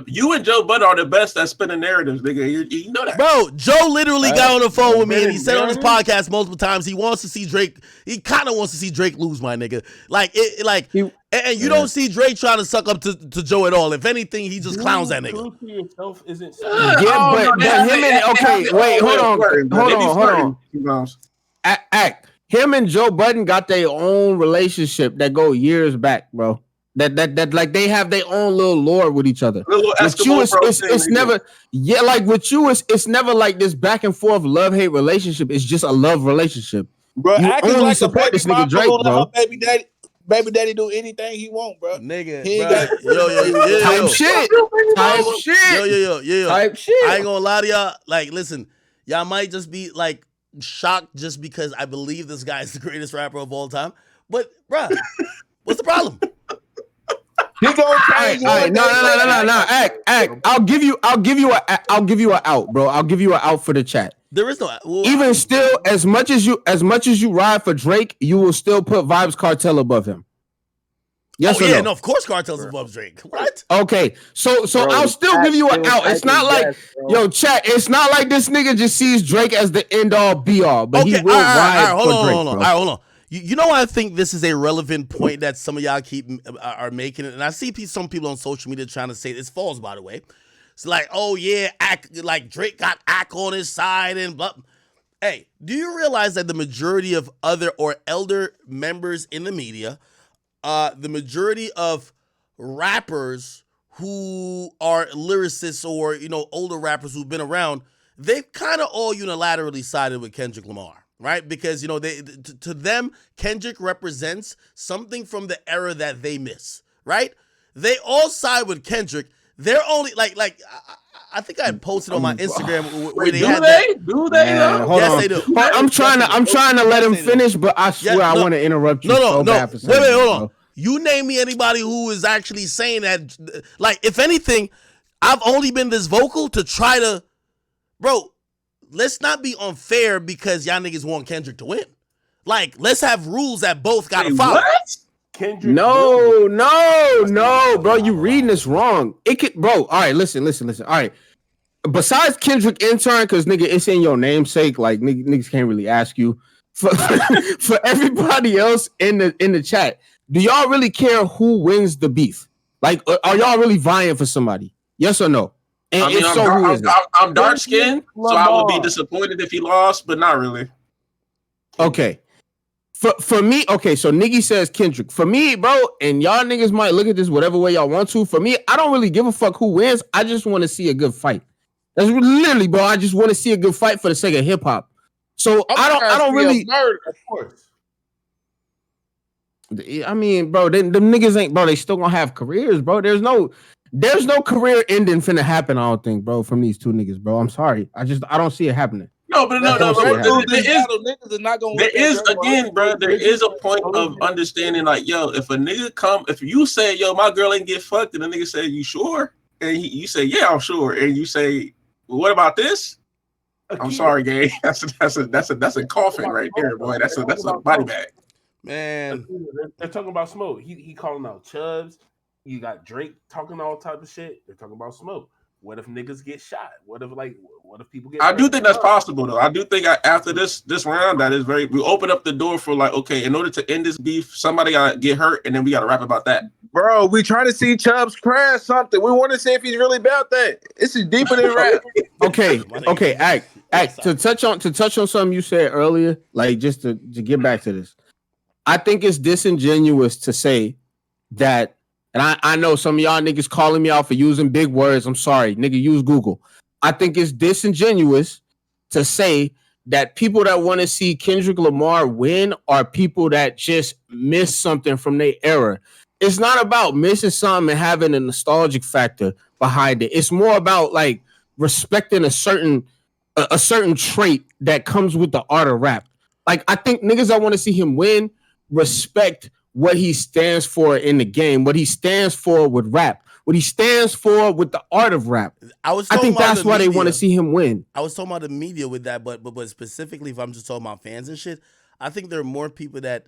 F: you and Joe Budden are the best at spinning narratives, nigga. You know that.
B: Bro, Joe literally got on the phone with me and he said on his podcast multiple times he wants to see Drake. He kind of wants to see Drake lose, my nigga. And you don't see Drake trying to suck up to Joe at all. If anything, he just clowns that nigga.
G: Proof to yourself isn't.
D: Hold on. Act. Him and Joe Budden got their own relationship that go years back, bro. That like they have their own little lore with each other. With you, it's never it's never like this back and forth love-hate relationship. It's just a love relationship.
L: Bro,
D: you
L: I
D: only
L: like
D: support this nigga Drake, bro.
L: Baby daddy do anything he want, bro.
B: Nigga,
D: Type shit.
B: Type shit. I ain't gonna lie to y'all. Like, listen, y'all might just be like shocked just because I believe this guy is the greatest rapper of all time. But, bruh, what's the problem?
L: He gonna change.
D: All right, no. Act. I'll give you an out, bro. I'll give you an out for the chat.
B: There is no. Well,
D: even still, as much as you ride for Drake, you will still put Vibes Cartel above him. Yes or no?
B: No, of course Cartel's above Drake. What?
D: Okay, so bro, I'll still give you an out. It's not like, chat, it's not like this nigga just sees Drake as the end all be all, but he will ride for Drake, bro.
B: All right, hold on. You know, I think this is a relevant point that some of y'all are making, and I see some people on social media trying to say it's false, by the way. It's like, oh yeah, like Drake got Ack on his side and blah. Hey, do you realize that the majority of other or elder members in the media, the majority of rappers who are lyricists or, older rappers who've been around, they've kind of all unilaterally sided with Kendrick Lamar, right? Because, to them, Kendrick represents something from the era that they miss, right? They all side with Kendrick. They're only I think I had posted on my Instagram where they had that.
J: Do they though?
B: Yes, they do.
D: I'm trying to let him finish, but I swear I want to interrupt you.
B: No.
D: Bad for
B: Wait, hold on. You name me anybody who is actually saying that. Like, if anything, I've only been this vocal to try to, bro. Let's not be unfair because y'all niggas want Kendrick to win. Like, let's have rules that both gotta follow.
J: What?
G: Kendrick.
D: No, bro. You reading this wrong. Bro. All right, listen. All right. Besides Kendrick intern, because nigga, it's in your namesake. Like niggas can't really ask you. For everybody else in the chat, do y'all really care who wins the beef? Like, are y'all really vying for somebody? Yes or no? And
F: I mean, I'm dark skinned, so I would be disappointed if he lost, but not really.
D: Okay. For me, okay, so Niggy says Kendrick. For me, bro, and y'all niggas might look at this whatever way y'all want to. For me, I don't really give a fuck who wins. I just want to see a good fight. That's literally, bro. I just want to see a good fight for the sake of hip hop. So I don't really.
G: Murder, of course.
D: I mean, bro, them niggas ain't, bro. They still gonna have careers, bro. There's no career ending finna happen. I don't think, bro, from these two niggas, bro. I'm sorry. I don't see it happening.
F: No, there is again, bro. There is a point of understanding, like, yo, if you say, yo, my girl ain't get fucked, and the nigga say, you sure? And you say, yeah, I'm sure, and you say, well, what about this? I'm sorry, gay. That's a coffin right there, boy. That's a body bag.
B: Man,
G: they're talking about Smoke. He calling out Chubbs. You got Drake talking all type of shit. They're talking about Smoke. What if niggas get shot? What if people get?
F: I do think that's possible, though. I do think after this round, that is we open up the door for, like, okay, in order to end this beef, somebody gotta get hurt, and then we gotta rap about that.
L: Bro, we trying to see Chubbs crash something. We want to see if he's really about that. This is deeper than rap.
D: Okay. Act to touch on something you said earlier, like, just to get back to this. I think it's disingenuous to say that. And I know some of y'all niggas calling me out for using big words. I'm sorry, nigga, use Google. I think it's disingenuous to say that people that want to see Kendrick Lamar win are people that just miss something from their era. It's not about missing something and having a nostalgic factor behind it. It's more about, like, respecting a certain trait that comes with the art of rap. Like, I think niggas that want to see him win respect what he stands for in the game, what he stands for with rap, what he stands for with the art of rap. I think that's why they want to see him win.
B: I was talking about the media with that, but specifically, if I'm just talking about fans and shit, I think there are more people that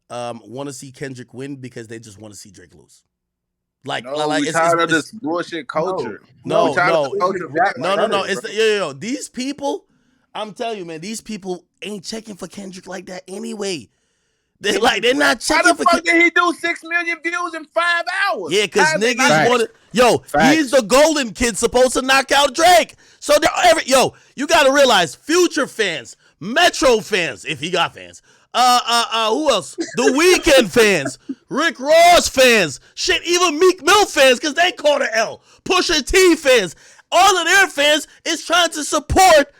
B: want to see Kendrick win because they just want to see Drake lose. Like,
L: we tired of this bullshit culture.
B: No. It's these people. I'm telling you, man, these people ain't checking for Kendrick like that anyway. They're not checking for.
L: How the fuck did he do 6 million views in 5 hours?
B: Yeah, because niggas wanted. He's the golden kid supposed to knock out Drake. So you got to realize, Future fans, Metro fans, if he got fans. Who else? The Weeknd fans, Rick Ross fans, shit, even Meek Mill fans, because they caught an L. Pusha T fans, all of their fans is trying to support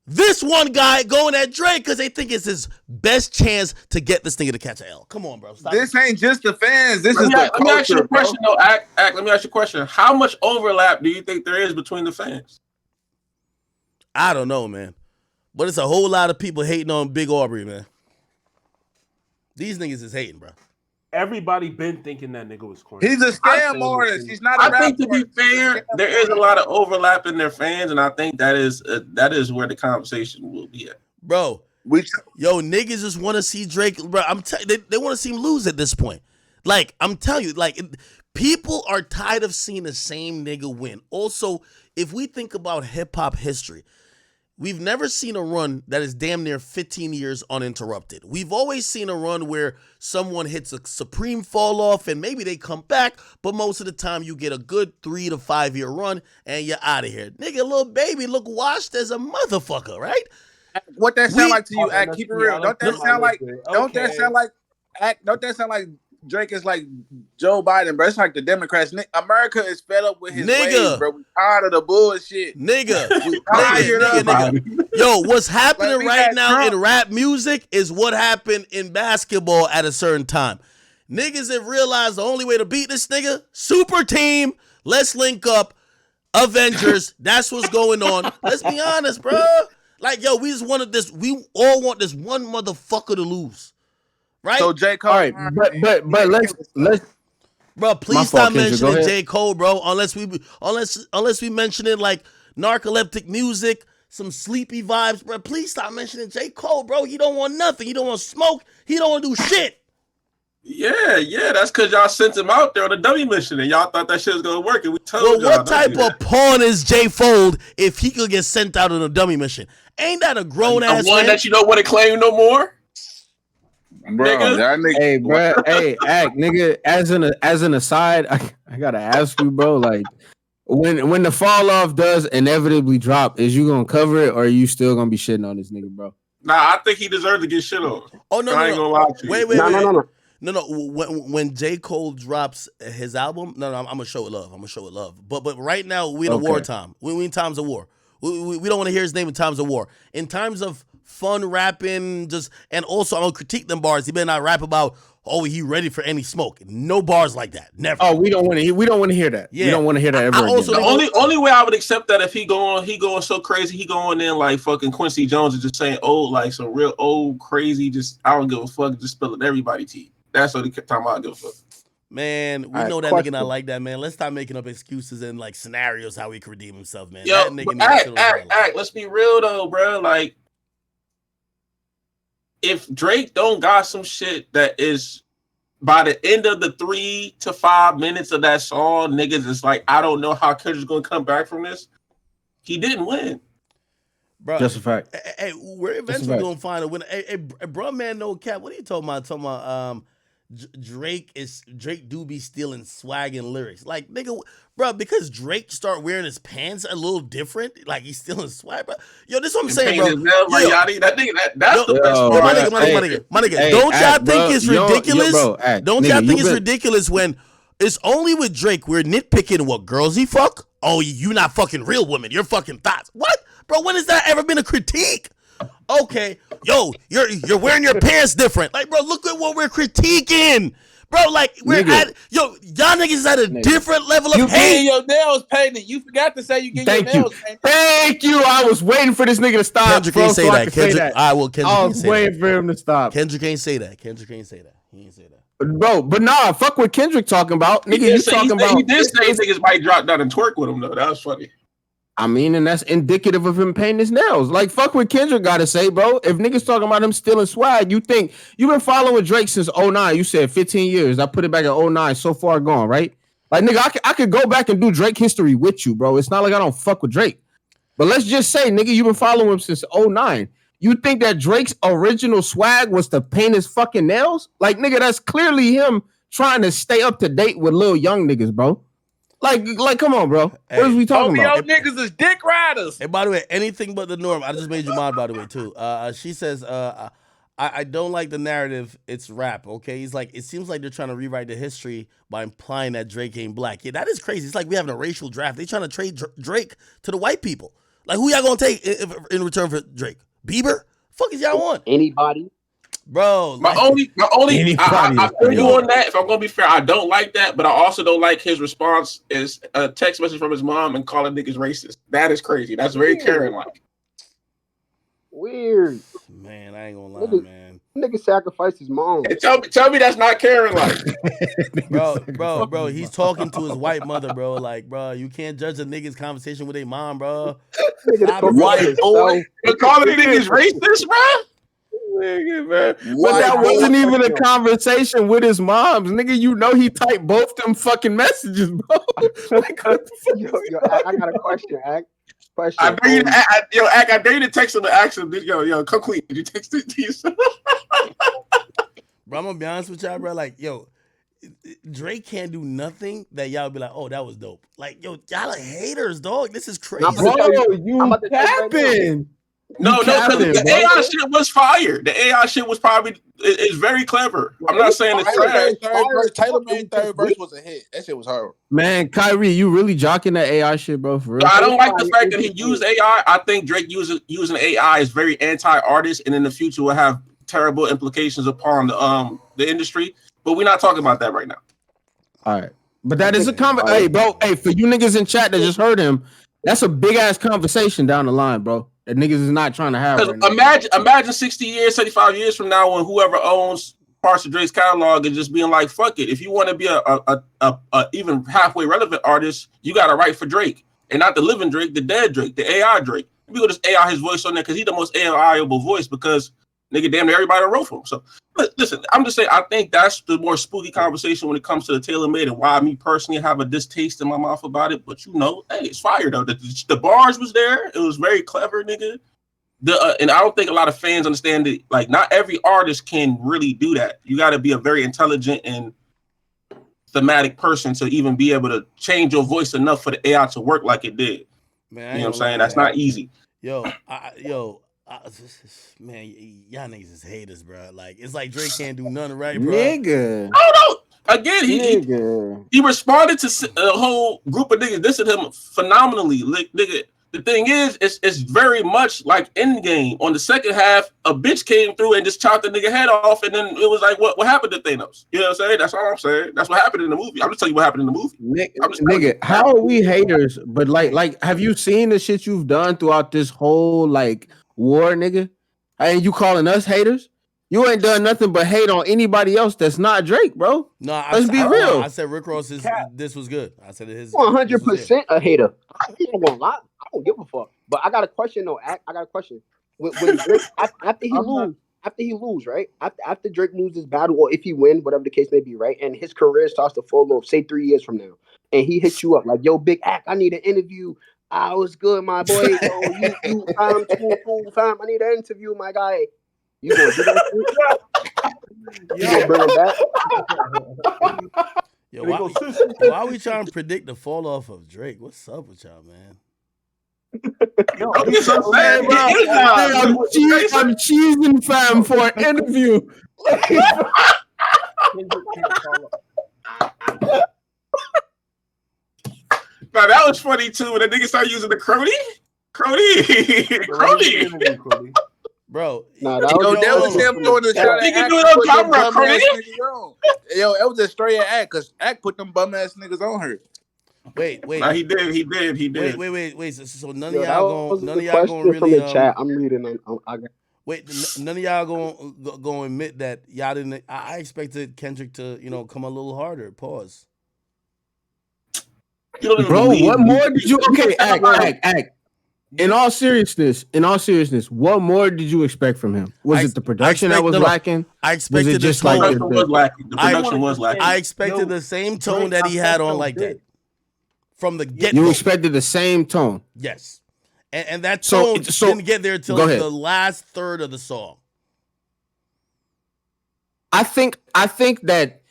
B: this one guy going at Drake because they think it's his best chance to get this nigga to catch an L. Come on, bro. Stop
L: this ain't just the fans. This
F: let
L: is the
F: Let me ask you a
L: culture,
F: question, though. Act, let me ask you a question. How much overlap do you think there is between the fans?
B: I don't know, man. But it's a whole lot of people hating on Big Aubrey, man. These niggas is hating, bro.
G: everybody been thinking that nigga was corny.
L: He's a scam artist. He's not a rapper.
F: I think, to be fair, there is a lot of overlap in their fans, and I think that is where the conversation will be at.
B: Bro, niggas just want to see Drake. Bro, they want to see him lose at this point. Like, I'm telling you, like, people are tired of seeing the same nigga win. Also, if we think about hip-hop history, we've never seen a run that is damn near 15 years uninterrupted. We've always seen a run where someone hits a supreme fall off and maybe they come back, but most of the time you get a good 3 to 5 year run and you're out of here. Nigga, Lil Baby look washed as a motherfucker, right?
L: What that sound like to you? Act, keep it real. Don't that sound like? Don't that sound like? Act. Don't that sound like Drake is like Joe Biden, bro? It's like the Democrats. America is fed up with his ways, bro. We tired of the bullshit,
B: nigga.
L: We nigga.
B: Yo, what's happening right now in rap music is what happened in basketball at a certain time. Niggas have realized the only way to beat this nigga, super team. Let's link up. Avengers. That's what's going on. Let's be honest, bro. Like, yo, we just wanted this. We all want this one motherfucker to lose. Right?
L: So j.cole.
D: All right, but let's
B: bro, please stop mentioning j.cole, bro. Unless we mention it like narcoleptic music, some sleepy vibes, bro. Please stop mentioning j.cole, bro. He don't want nothing. He don't want smoke. He don't want to do shit.
F: Yeah, that's because y'all sent him out there on a dummy mission and y'all thought that shit was gonna work, and we told y'all.
B: Well, what type of pawn is J Fold if he could get sent out on a dummy mission? Ain't that a grown ass
F: one that you don't want to claim no more?
L: Bro, nigga.
D: Hey, bro. Hey, Act, nigga. As an aside, I gotta ask you, bro. Like, when the fall off does inevitably drop, is you gonna cover it, or are you still gonna be shitting on this nigga, bro?
F: Nah, I think he deserves to get shit on.
B: Oh no,
F: I ain't gonna lie to you.
B: Wait. No. When J. Cole drops his album, I'm gonna show it love. But right now we in a wartime. We in times of war. We don't want to hear his name in times of war. In times of fun rapping, and also I'm gonna critique them bars. He better not rap about, oh, he ready for any smoke. No bars like that. Never.
D: Oh, we don't want to hear that. Yeah. We don't want to hear that ever
F: again. The only way I would accept that if he going so crazy, he going in like fucking Quincy Jones and just saying like some real old crazy, just I don't give a fuck, just spilling everybody tea. That's what he kept talking about. I give a fuck.
B: Man, we know that nigga not like that, man. Let's stop making up excuses and like scenarios how he could redeem himself, man.
F: Yo,
B: that nigga
F: act. Let's be real though, bro. Like, if Drake don't got some shit that is by the end of the 3 to 5 minutes of that song, niggas is like, I don't know how Kendrick's gonna come back from this. He didn't win.
D: Bro, just a fact.
B: Hey, we're eventually gonna find a winner. Hey, bro, man, no cap. What are you talking about? Drake do be stealing swag and lyrics. Like, nigga, bro, because Drake start wearing his pants a little different, like he's stealing swag, bro. Yo, this is what I'm saying, bro.
F: That's the best part.
B: My nigga. Don't y'all think it's ridiculous? Don't y'all think it's ridiculous when it's only with Drake we're nitpicking what girls he fuck? Oh, you not fucking real women. You're fucking thoughts. What? Bro, when has that ever been a critique? Okay, yo, you're wearing your pants different. Like, bro, look at what we're critiquing. Bro, like, y'all niggas is at a different level of
C: you
B: hate.
C: You getting your nails painted. You forgot to say you get your nails painted.
D: Thank you. I was waiting for this nigga to stop.
B: Kendrick ain't say that. Kendrick, I
D: was waiting for him to stop.
B: Kendrick ain't say that. He ain't say that.
D: Bro, but nah, fuck what Kendrick talking about. Nigga, you talking about.
F: He did say niggas might drop down and twerk with him, though. That was funny.
D: I mean, and that's indicative of him painting his nails. Like, fuck what Kendrick got to say, bro. If niggas talking about him stealing swag, you think you've been following Drake since 09. You said 15 years. I put it back at 09. So far gone, right? Like, nigga, I could go back and do Drake history with you, bro. It's not like I don't fuck with Drake. But let's just say, nigga, you've been following him since 09. You think that Drake's original swag was to paint his fucking nails? Like, nigga, that's clearly him trying to stay up to date with little young niggas, bro. Like, come on, bro. What are we talking about?
C: Niggas is dick riders.
B: And by the way, anything but the norm. I just made you mad, by the way, too. She says, I don't like the narrative. It's rap, okay? He's like, it seems like they're trying to rewrite the history by implying that Drake ain't black. Yeah, that is crazy. It's like we having a racial draft. They trying to trade Drake to the white people. Like, who y'all gonna take in return for Drake? Bieber? Fuck is y'all want?
I: Anybody?
B: Bro,
F: my only I feel you on that. If I'm gonna be fair, I don't like that, but I also don't like his response is a text message from his mom and calling niggas racist. That is crazy. That's very Karen like.
I: Weird.
B: Man, I ain't gonna lie, man.
I: Nigga sacrificed his mom.
F: Hey, tell me that's not caring, like.
B: bro, he's talking to his white mother, bro. Like, bro, you can't judge a nigga's conversation with a mom, bro. Stop it,
F: White boy, you calling niggas racist, bro?
D: Nigga, man. But that wasn't even a conversation with his moms, nigga. You know he typed both them fucking messages, bro. Like,
I: yo, I got a question, Ak.
F: I dare you, I dare you to text him to ask him. Yo, come clean. Did you text it to yourself?
B: Bro, I'm gonna be honest with y'all, bro. Like, yo, Drake can't do nothing that y'all be like, oh, that was dope. Like, yo, y'all are haters, dog. This is crazy.
D: Bro, you capping.
F: No, because the AI shit was fire. The AI shit was probably is very clever. I'm not saying it's trash.
L: Taylor made third verse was a hit. That shit was horrible.
D: Man, Kyrie, you really jocking that AI shit, bro? For real?
F: I don't like the fact that he used AI. I think Drake using AI is very anti-artist, and in the future will have terrible implications upon the industry. But we're not talking about that right now. All
D: right, but that is a conversation. Hey, bro. Hey, for you niggas in chat that just heard him, that's a big ass conversation down the line, bro. That niggas is not trying to have.
F: Right imagine 60 years, 75 years from now, when whoever owns parts of Drake's catalog is just being like, "Fuck it." If you want to be a even halfway relevant artist, you got to write for Drake, and not the living Drake, the dead Drake, the AI Drake. You go just AI his voice on there because he's the most AI-able voice because nigga damn near everybody wrote for him. So listen, I'm just saying I think that's the more spooky conversation when it comes to the tailor-made and why me personally have a distaste in my mouth about it. But you know, hey, it's fire though. The bars was there. It was very clever, nigga. And I don't think a lot of fans understand that. Like, not every artist can really do that. You got to be a very intelligent and thematic person to even be able to change your voice enough for the AI to work like it did.
B: Man,
F: you know what I'm saying? That's not easy. Man, y'all niggas is haters, bro. Like, it's like Drake can't do nothing right, bro.
D: Nigga.
F: Oh no! Again, he responded to a whole group of niggas dissing him phenomenally. Like, nigga, the thing is, it's very much like Endgame. On the second half, a bitch came through and just chopped the nigga head off, and then it was like, what happened to Thanos? You know what I'm saying? That's all I'm saying. That's what happened in the movie. I'm just telling you what happened in the movie.
D: Nigga, how are we haters? But like, have you seen the shit you've done throughout this whole like war, nigga? And you calling us haters? You ain't done nothing but hate on anybody else that's not Drake, bro.
B: No,
D: let's be real.
B: I said Rick Ross this was good. I said his
I: 100% a hater. I'm not gonna lie. I don't give a fuck. But I got a question though. I got a question. When Drake, after he lose, right? After Drake loses battle, or if he win, whatever the case may be, right? And his career starts to fall off, say 3 years from now, and he hits you up like, "Yo, Big Ak, I need an interview. I was good, my boy. Yo, you fam. I need an interview, my guy." You gonna do that shit? You gonna bring him back?
B: Yo, why are we trying to predict the fall off of Drake? What's up with y'all, man?
D: I'm cheesing fam for an interview.
F: Now that was funny too when the nigga started using the crony.
B: Bro,
L: that was him doing the shot. Nigga do it on camera, crony. Yo, it was a straight act because Act put them bum ass niggas on her.
B: Wait.
F: Nah, he did.
B: Wait. So none of y'all going really
I: from the chat. I'm reading.
B: None of y'all going admit that y'all didn't. I expected Kendrick to come a little harder. Pause.
D: Bro, what more did you? Okay, Act. In all seriousness, what more did you expect from him? Was it the production that was lacking?
B: I expected
F: the production was lacking. The production was lacking.
B: I expected the same tone that he had on Like That. From the get-go.
D: You expected the same tone?
B: Yes. And that tone didn't get there until the last third of the song.
D: I think that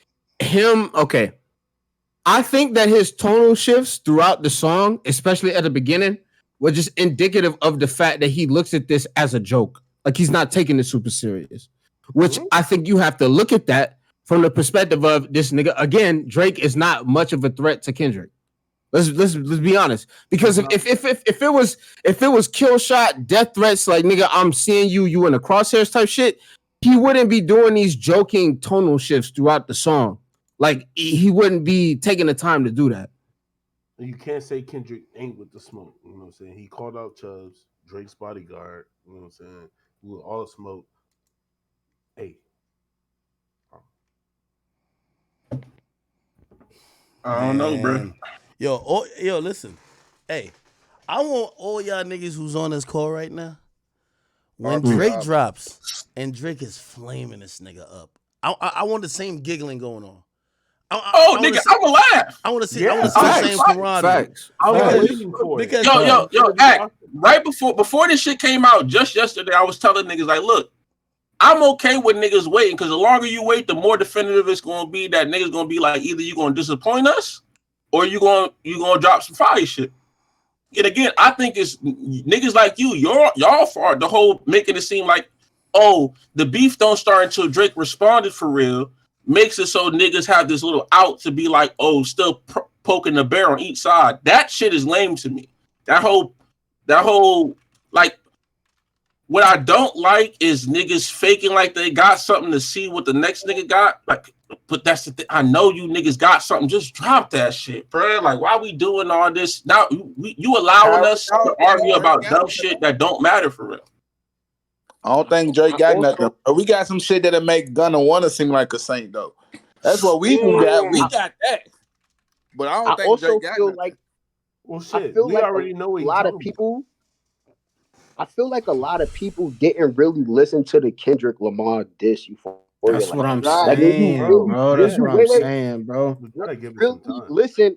D: I think that his tonal shifts throughout the song, especially at the beginning, were just indicative of the fact that he looks at this as a joke. Like, he's not taking it super serious. Which I think you have to look at that from the perspective of this nigga. Again, Drake is not much of a threat to Kendrick. Let's be honest. Because if it was kill shot, death threats, like, nigga, I'm seeing you in the crosshairs type shit, he wouldn't be doing these joking tonal shifts throughout the song. Like, he wouldn't be taking the time to do that.
G: You can't say Kendrick ain't with the smoke. You know what I'm saying? He called out Chubbs, Drake's bodyguard. You know what I'm saying? With all the smoke. Hey.
F: I don't know, bro.
B: Yo, listen. Hey, I want all y'all niggas who's on this call right now. When Drake drops and Drake is flaming this nigga up, I want the same giggling going on.
F: Nigga, I will laugh.
B: I want to see the same camaraderie.
G: I was waiting for it.
B: Because
F: yo, act right before this shit came out just yesterday. I was telling niggas like, look, I'm okay with niggas waiting because the longer you wait, the more definitive it's gonna be that niggas gonna be like, either you gonna disappoint us or you gonna drop some fire shit. And again, I think it's niggas like y'all for the whole making it seem like, oh, the beef don't start until Drake responded for real. Makes it so niggas have this little out to be like, oh, still poking the bear on each side. That shit is lame to me. That whole like, what I don't like is niggas faking like they got something to see what the next nigga got. Like, but that's the thing. I know you niggas got something. Just drop that shit, bro. Like, why we doing all this now? You allowing us to argue about dumb shit that don't matter for real.
L: I don't think Drake got nothing. But we got some shit that'll make Gunna wanna seem like a saint though. That's what we got. We got that. But I don't think Drake got nothing.
I: Like,
G: well, shit,
I: I feel
G: we
I: like
G: already know
I: a lot of people. I feel like a lot of people didn't really listen to the Kendrick Lamar diss Euphoria.
D: That's what I'm saying, bro. That's what I'm saying, bro.
I: Really listen.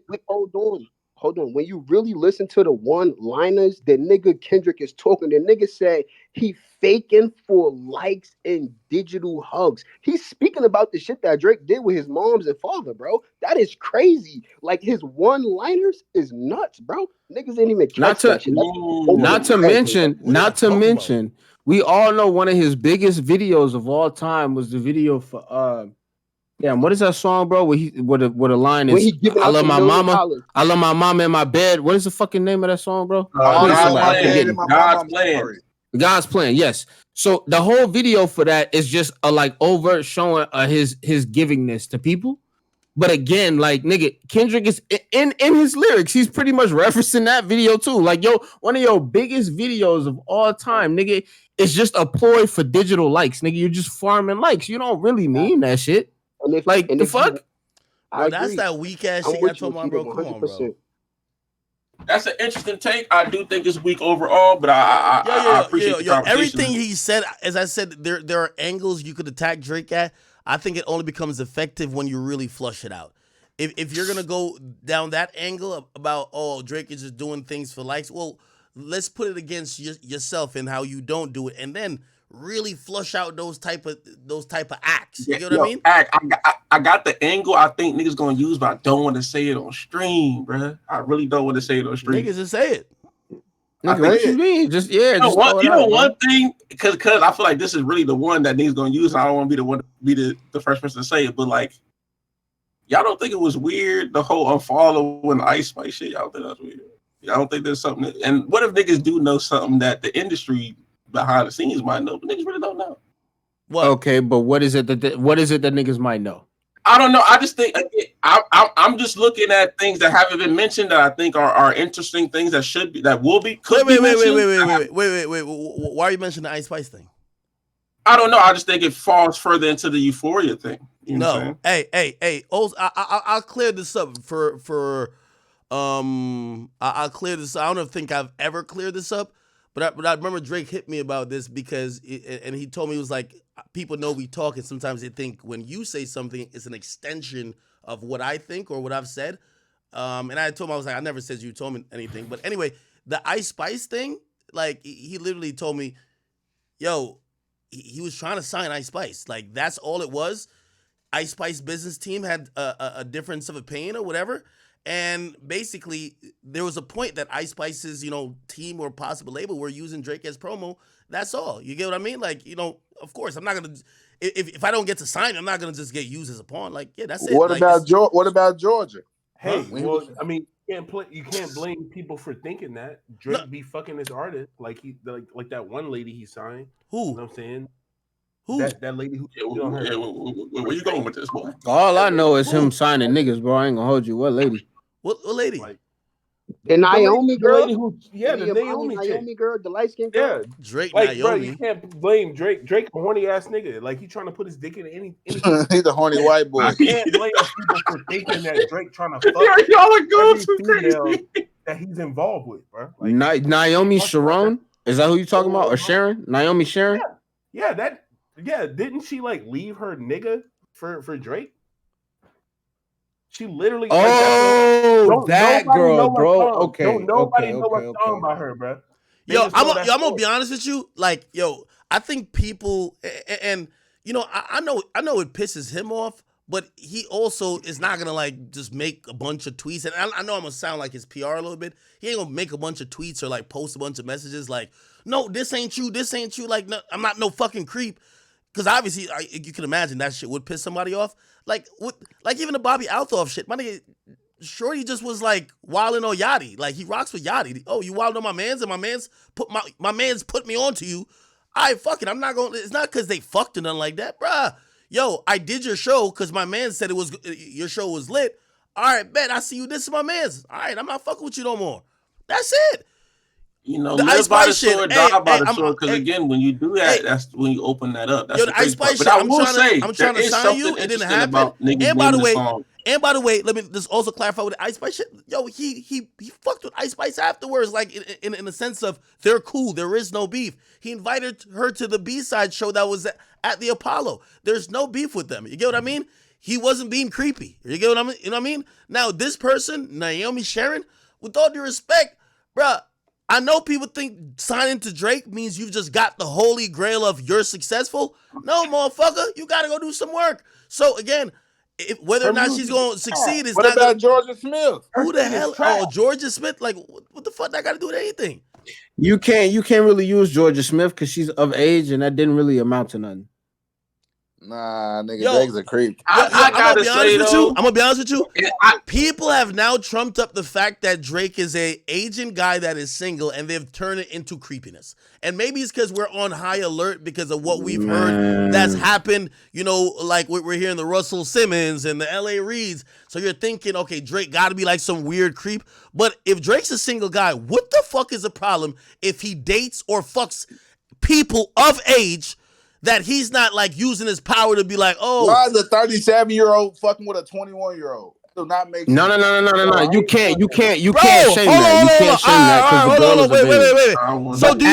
I: Hold on. When you really listen to the one-liners, the nigga Kendrick is talking. The nigga said he faking for likes and digital hugs. He's speaking about the shit that Drake did with his moms and father, bro. That is crazy. Like, his one-liners is nuts, bro. Niggas didn't even catch that shit.
D: Not to mention, we all know one of his biggest videos of all time was the video for what is that song, bro? Where the line is, I love my mama. I love my mama in my bed. What is the fucking name of that song, bro? God's Plan. Yes. So the whole video for that is just a like overt showing his givingness to people. But again, like, nigga, Kendrick is in his lyrics. He's pretty much referencing that video too. Like, yo, one of your biggest videos of all time, nigga, is just a ploy for digital likes, nigga. You're just farming likes. You don't really mean that shit. Like, the fuck?
B: Bro, that's that weak ass shit I told my bro. Come on, bro.
F: That's an interesting take. I do think it's weak overall, but I appreciate the conversation.
B: Everything he said, as I said, there are angles you could attack Drake at. I think it only becomes effective when you really flush it out. If you're gonna go down that angle about, oh, Drake is just doing things for likes, well, let's put it against yourself and how you don't do it, and then really flush out those type of acts. You know what I mean?
F: I got the angle I think niggas gonna use, but I don't want to say it on stream, bro. I really don't want to say it on stream.
B: Niggas just say it.
D: What you mean? Just
F: one thing, because I feel like this is really the one that niggas gonna use. And I don't want to be the one to be the first person to say it, but like, y'all don't think it was weird, the whole unfollowing Ice Spice shit? Y'all think that's weird? Y'all don't think there's something? And what if niggas do know something that the industry behind the scenes might know, but niggas really don't know?
B: What?
D: Okay, but what is it that niggas might know?
F: I don't know. I just think I'm just looking at things that haven't been mentioned that I think are interesting things that should be, that will be.
B: Wait. Why are you mentioning the Ice Spice thing?
F: I don't know. I just think it falls further into the Euphoria thing. You know
B: hey. I'll clear this up for I'll clear this. I don't think I've ever cleared this up, but I remember Drake hit me about this because and he told me, he was like, people know we talk, and sometimes they think when you say something, it's an extension of what I think or what I've said. And I told him, I was like, I never said you told me anything. But anyway, the Ice Spice thing, like, he literally told me, yo, he was trying to sign Ice Spice. Like, that's all it was. Ice Spice business team had a difference of opinion or whatever. And basically, there was a point that Ice Spice's, team or possible label were using Drake as promo. That's all. You get what I mean? Like, of course, I'm not gonna. If I don't get to sign, I'm not gonna just get used as a pawn. Like, yeah, that's it.
L: What about Georgia?
G: Hey, well, I mean, you can't blame people for thinking that Drake be fucking this artist like like that one lady he signed.
B: Who?
G: You know what I'm saying?
B: Who?
G: That lady who?
F: Where you going with this, boy?
D: All I know is him signing niggas, bro. I ain't gonna hold you. What lady?
B: What lady?
I: The Naomi girl?
G: The
I: Naomi girl, the light skinned girl?
G: Yeah.
B: Drake,
G: like,
B: Naomi.
G: Bro, you can't blame Drake. Drake a horny ass nigga. Like, he trying to put his dick in anything.
L: He's a horny white boy.
G: You can't blame people for thinking that Drake trying to fuck
F: y'all are going
G: every
F: too
G: female
F: crazy.
G: that he's involved with, bro. Like,
D: Naomi Sharon? Is that who you talking about? Or Sharon? Naomi Sharon?
G: Yeah, didn't she like leave her nigga for Drake? She literally.
D: That girl, bro. Okay.
G: Nobody know what's song by her, bro.
B: Yo, I'm gonna be honest with you. Like, yo, I think people, and you know, I know it pisses him off, but he also is not gonna like just make a bunch of tweets. And I know I'm gonna sound like his PR a little bit. He ain't gonna make a bunch of tweets or like post a bunch of messages like, no, this ain't you. Like, no, I'm not no fucking creep. Because obviously, you can imagine that shit would piss somebody off. Like even the Bobby Althoff shit. My nigga, Shorty just was like wilding on Yachty. Like, he rocks with Yachty. Oh, you wilding on my mans, and my mans put me on to you. All right, fuck it. I'm not going. It's not because they fucked or nothing like that, bruh. Yo, I did your show because my man said your show was lit. All right, bet. I see you. This is my mans. All right, I'm not fucking with you no more. That's it.
F: You know,
B: the
F: live by the sword, die by the sword. Because again, when you do that, that's when you open that up. That's the Ice Spice shit. But I will say,
B: I'm trying to sign you. It didn't happen. And by the way, let me just also clarify with the Ice Spice shit. Yo, he fucked with Ice Spice afterwards, like in the sense of they're cool. There is no beef. He invited her to the B-side show that was at the Apollo. There's no beef with them. You get what I mean? He wasn't being creepy. You get what I mean? You know what I mean? Now this person, Naomi Sharon, with all due respect, bruh. I know people think signing to Drake means you've just got the holy grail of you're successful. No, motherfucker, you got to go do some work. So again, whether or not she's going to succeed is
L: what
B: not.
L: What about Georgia Smith?
B: Who the hell? Oh, Georgia Smith. Like, what the fuck that got to do with anything?
D: You can't really use Georgia Smith because she's of age, and that didn't really amount to nothing.
L: Nah, nigga, Drake's a creep.
B: I'm gonna be honest with you. People have now trumped up the fact that Drake is a Asian guy that is single, and they've turned it into creepiness. And maybe it's because we're on high alert because of what we've heard that's happened. You know, like we're hearing the Russell Simmons and the L.A. Reeds. So you're thinking, okay, Drake got to be like some weird creep. But if Drake's a single guy, what the fuck is the problem if he dates or fucks people of age? That he's not like using his power to be like, oh,
L: why is a 37-year-old fucking with a 21-year-old? Do not make sense.
D: No. You can't shame that. You can't shame that because the girl is a baby.
B: Wait. So do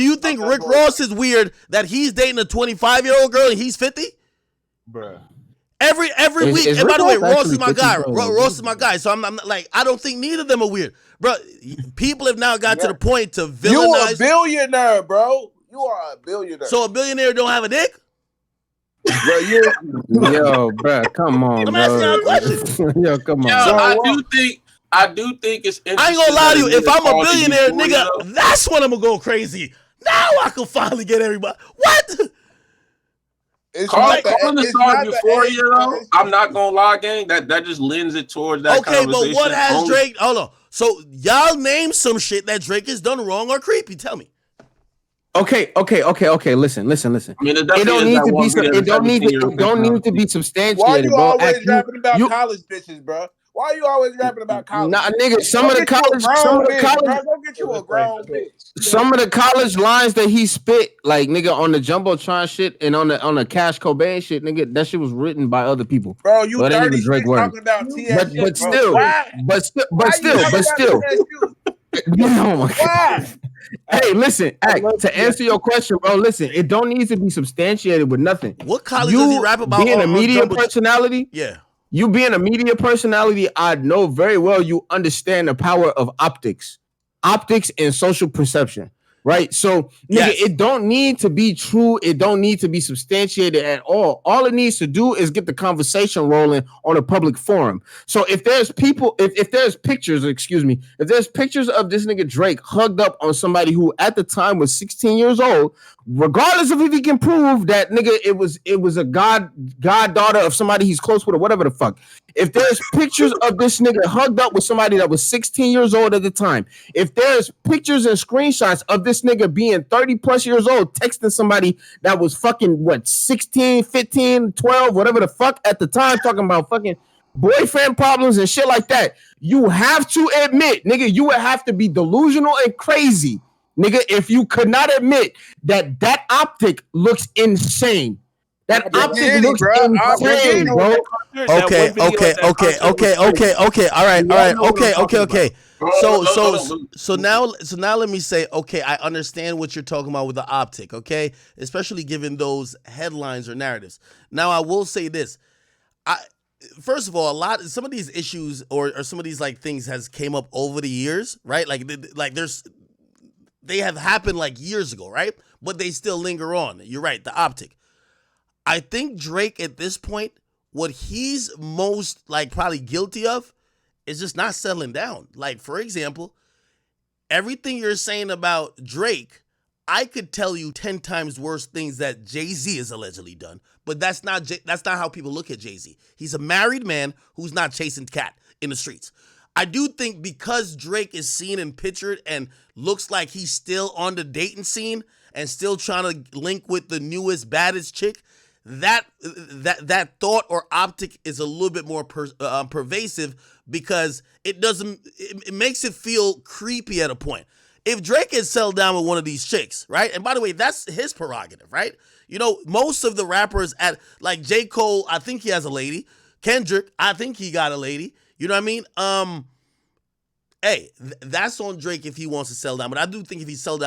B: you think Rick Ross is weird that he's dating a 25-year-old girl and he's 50?
G: Bruh.
B: Every week. And by the way, Ross is my guy. Ross is my guy. So I'm not like, I don't think neither of them are weird. Bro, people have now got to the point to villainize.
L: You a billionaire, bro. You are a billionaire.
B: So a billionaire don't have a dick?
L: Bro,
D: yo, bro, come on,
B: I'm asking y'all a question.
D: Yo, come on.
F: Yo, I do think it's interesting.
B: I ain't gonna lie to you. If I'm a billionaire, nigga, that's when I'm gonna go crazy. Now I can finally get everybody. What?
F: Calling the song Euphoria, though, I'm not gonna lie, gang. That just lends it towards that conversation.
B: Okay, but what has Drake? Hold on. So y'all name some shit that Drake has done wrong or creepy. Tell me.
D: Okay. Listen.
F: I mean,
D: it don't need to be substantiated.
L: Why you
D: bro.
L: always rapping about college bitches, bro? Why you always rapping about college?
D: Nah, nigga. Some of the college,
L: go get you a grown bitch.
D: Some of the college lines that he spit, like nigga, on the Jumbotron shit and on the Cash Cobain shit, nigga, that shit was written by other people.
L: Bro, you 36 talking about TS
D: but still. Oh my God. Hey, listen. To answer your question, bro. Listen, it don't need to be substantiated with nothing.
B: What college does he rap about?
D: Being a media personality,
B: yeah.
D: You being a media personality, I know very well you understand the power of optics and social perception. Right, so nigga, it don't need to be true. It don't need to be substantiated at all. All it needs to do is get the conversation rolling on a public forum. So if there's pictures of this nigga Drake hugged up on somebody who at the time was 16 years old, regardless of if he can prove that nigga it was a goddaughter of somebody he's close with or whatever the fuck. If there's pictures of this nigga hugged up with somebody that was 16 years old at the time, if there's pictures and screenshots of this nigga being 30 plus years old texting somebody that was fucking 16, 15, 12, whatever the fuck at the time, talking about fucking boyfriend problems and shit like that. You have to admit, nigga, you would have to be delusional and crazy, nigga, if you could not admit that optic looks insane. That optic looks insane, bro.
B: Okay. All right. Okay. So now let me say, okay, I understand what you're talking about with the optic, okay? Especially given those headlines or narratives. Now I will say this. First of all, some of these issues or some of these like things has came up over the years, right? They have happened like years ago, right? But they still linger on. You're right, the optic. I think Drake at this point, what he's most like probably guilty of is just not settling down. Like, for example, everything you're saying about Drake, I could tell you 10 times worse things that Jay-Z has allegedly done, but that's not how people look at Jay-Z. He's a married man who's not chasing cat in the streets. I do think because Drake is seen and pictured and looks like he's still on the dating scene and still trying to link with the newest, baddest chick, that thought or optic is a little bit more pervasive because it makes it feel creepy at a point. If Drake had settled down with one of these chicks, right? And by the way, that's his prerogative, right? You know, most of the rappers like j.cole, I think he has a lady. Kendrick, I think he got a lady. You know what I mean? Hey, that's on Drake if he wants to settle down. But I do think if he settles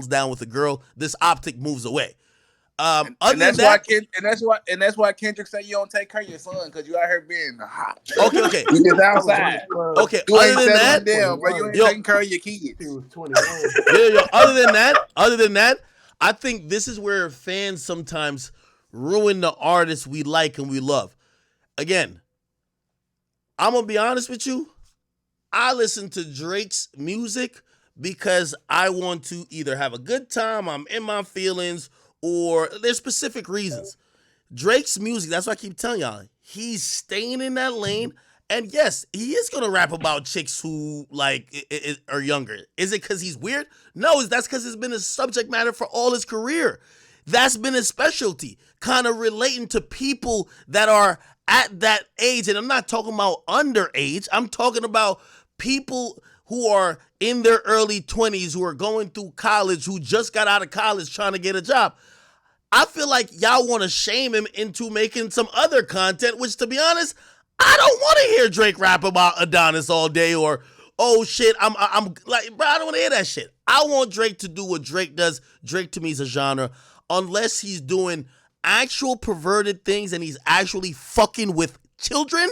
B: down with a girl, this optic moves away.
L: That's why Kendrick said you don't take care of your son because you out here being hot.
B: Okay.
L: You just outside.
B: Okay.
L: You
B: Other
L: ain't
B: than that,
L: down, bro. You ain't taking care of your kids.
B: Other than that, I think this is where fans sometimes ruin the artists we like and we love. Again, I'm gonna be honest with you. I listen to Drake's music because I want to either have a good time, I'm in my feelings, or there's specific reasons. Drake's music, that's why I keep telling y'all, he's staying in that lane. And yes, he is going to rap about chicks who are younger. Is it because he's weird? No, that's because it's been his subject matter for all his career. That's been his specialty, kind of relating to people that are at that age. And I'm not talking about underage. I'm talking about people who are in their early 20s, who are going through college, who just got out of college trying to get a job. I feel like y'all want to shame him into making some other content, which, to be honest, I don't want to hear Drake rap about Adonis all day or, oh shit, I'm like, bro, I don't want to hear that shit. I want Drake to do what Drake does. Drake to me is a genre. Unless he's doing actual perverted things and he's actually fucking with children,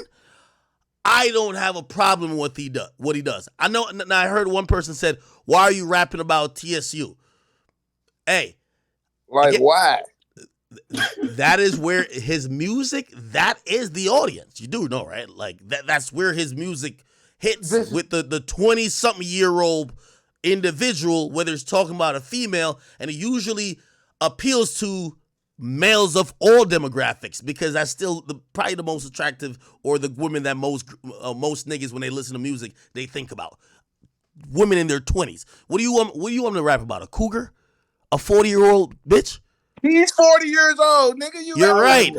B: I don't have a problem with what he does. I know. Now I heard one person said, "Why are you rapping about TSU?" Hey,
L: why?
B: That is where his music. That is the audience. You do know, right? Like that's where his music hits with the 20-something-year-old individual, whether it's talking about a female, and it usually appeals to males of all demographics because that's still probably the most attractive, or the women that most niggas, when they listen to music, they think about. Women in their 20s. What do you want me to rap about? A cougar? A 40-year-old bitch?
L: He's 40 years old, nigga.
B: You're right.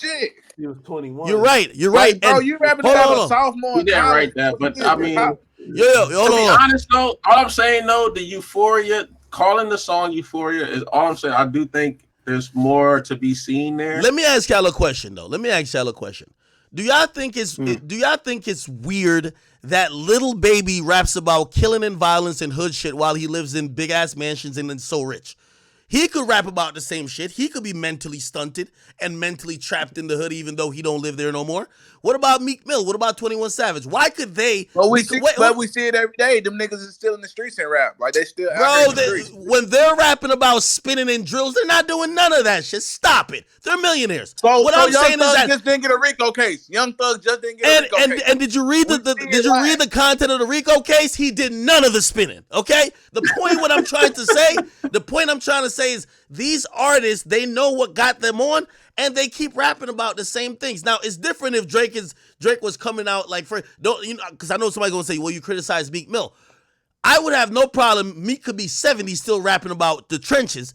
L: Shit.
G: He was 21.
B: You're right.
L: Like, bro, you rapping about a sophomore.
F: You didn't write that, but I mean,
B: hold on.
F: To be honest though, all I'm saying though, the Euphoria, calling the song Euphoria is all I'm saying. I do think there's more to be seen there.
B: Let me ask y'all a question though. Do y'all think it's weird that Lil Baby raps about killing and violence and hood shit while he lives in big ass mansions and is so rich? He could rap about the same shit. He could be mentally stunted and mentally trapped in the hood even though he don't live there no more. What about Meek Mill? What about 21 Savage? Why could they?
L: Well, we see it every day. Them niggas is still in the streets and rap. Like they still out here in the streets.
B: When they're rapping about spinning and drills, they're not doing none of that shit. Stop it. They're millionaires.
L: So
B: what I'm saying is that
L: just didn't get a RICO case. Young Thug just didn't get a RICO case.
B: And did you read the content of the RICO case? He did none of the spinning. Okay? The point I'm trying to say is these artists, they know what got them on, and they keep rapping about the same things. Now, it's different if Drake was coming out like because I know somebody gonna say, well, you criticize Meek Mill. I would have no problem. Meek could be 70 still rapping about the trenches.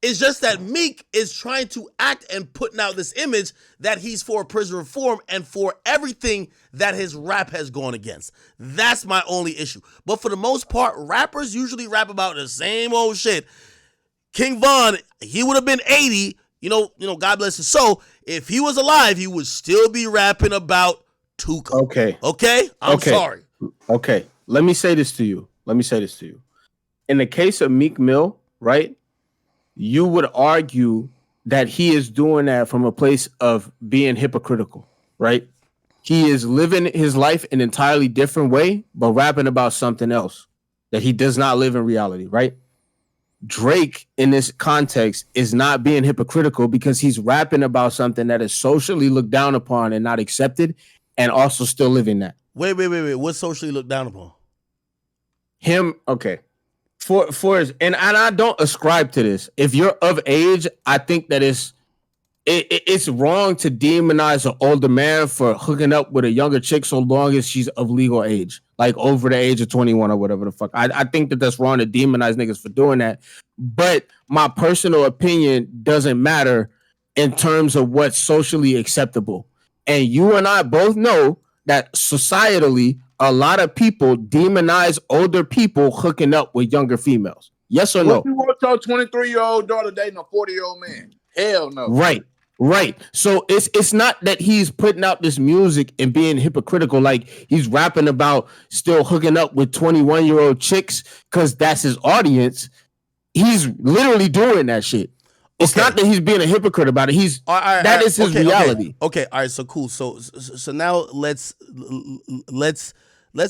B: It's just that Meek is trying to act and putting out this image that he's for prison reform and for everything that his rap has gone against. That's my only issue. But for the most part, rappers usually rap about the same old shit. King Von, he would have been 80, you know, God bless his soul. If he was alive, he would still be rapping about Tuka. Okay? I'm sorry.
D: Okay. Let me say this to you. In the case of Meek Mill, right? You would argue that he is doing that from a place of being hypocritical, right? He is living his life an entirely different way, but rapping about something else that he does not live in reality, right? Drake, in this context, is not being hypocritical because he's rapping about something that is socially looked down upon and not accepted, and also still living that.
B: Wait. What's socially looked down upon?
D: Him, okay. For his, and I don't ascribe to this. If you're of age, I think that it's wrong to demonize an older man for hooking up with a younger chick so long as she's of legal age, like over the age of 21 or whatever the fuck. I think that that's wrong to demonize niggas for doing that. But my personal opinion doesn't matter in terms of what's socially acceptable. And you and I both know that societally, a lot of people demonize older people hooking up with younger females. Yes or no?
L: What you want your 23-year-old daughter dating a 40-year-old man? Hell no.
D: Right. So it's not that he's putting out this music and being hypocritical, like he's rapping about still hooking up with 21-year-old chicks because that's his audience. He's literally doing that shit. It's not that he's being a hypocrite about it. That is his reality.
B: Okay, all right, so cool. So now let's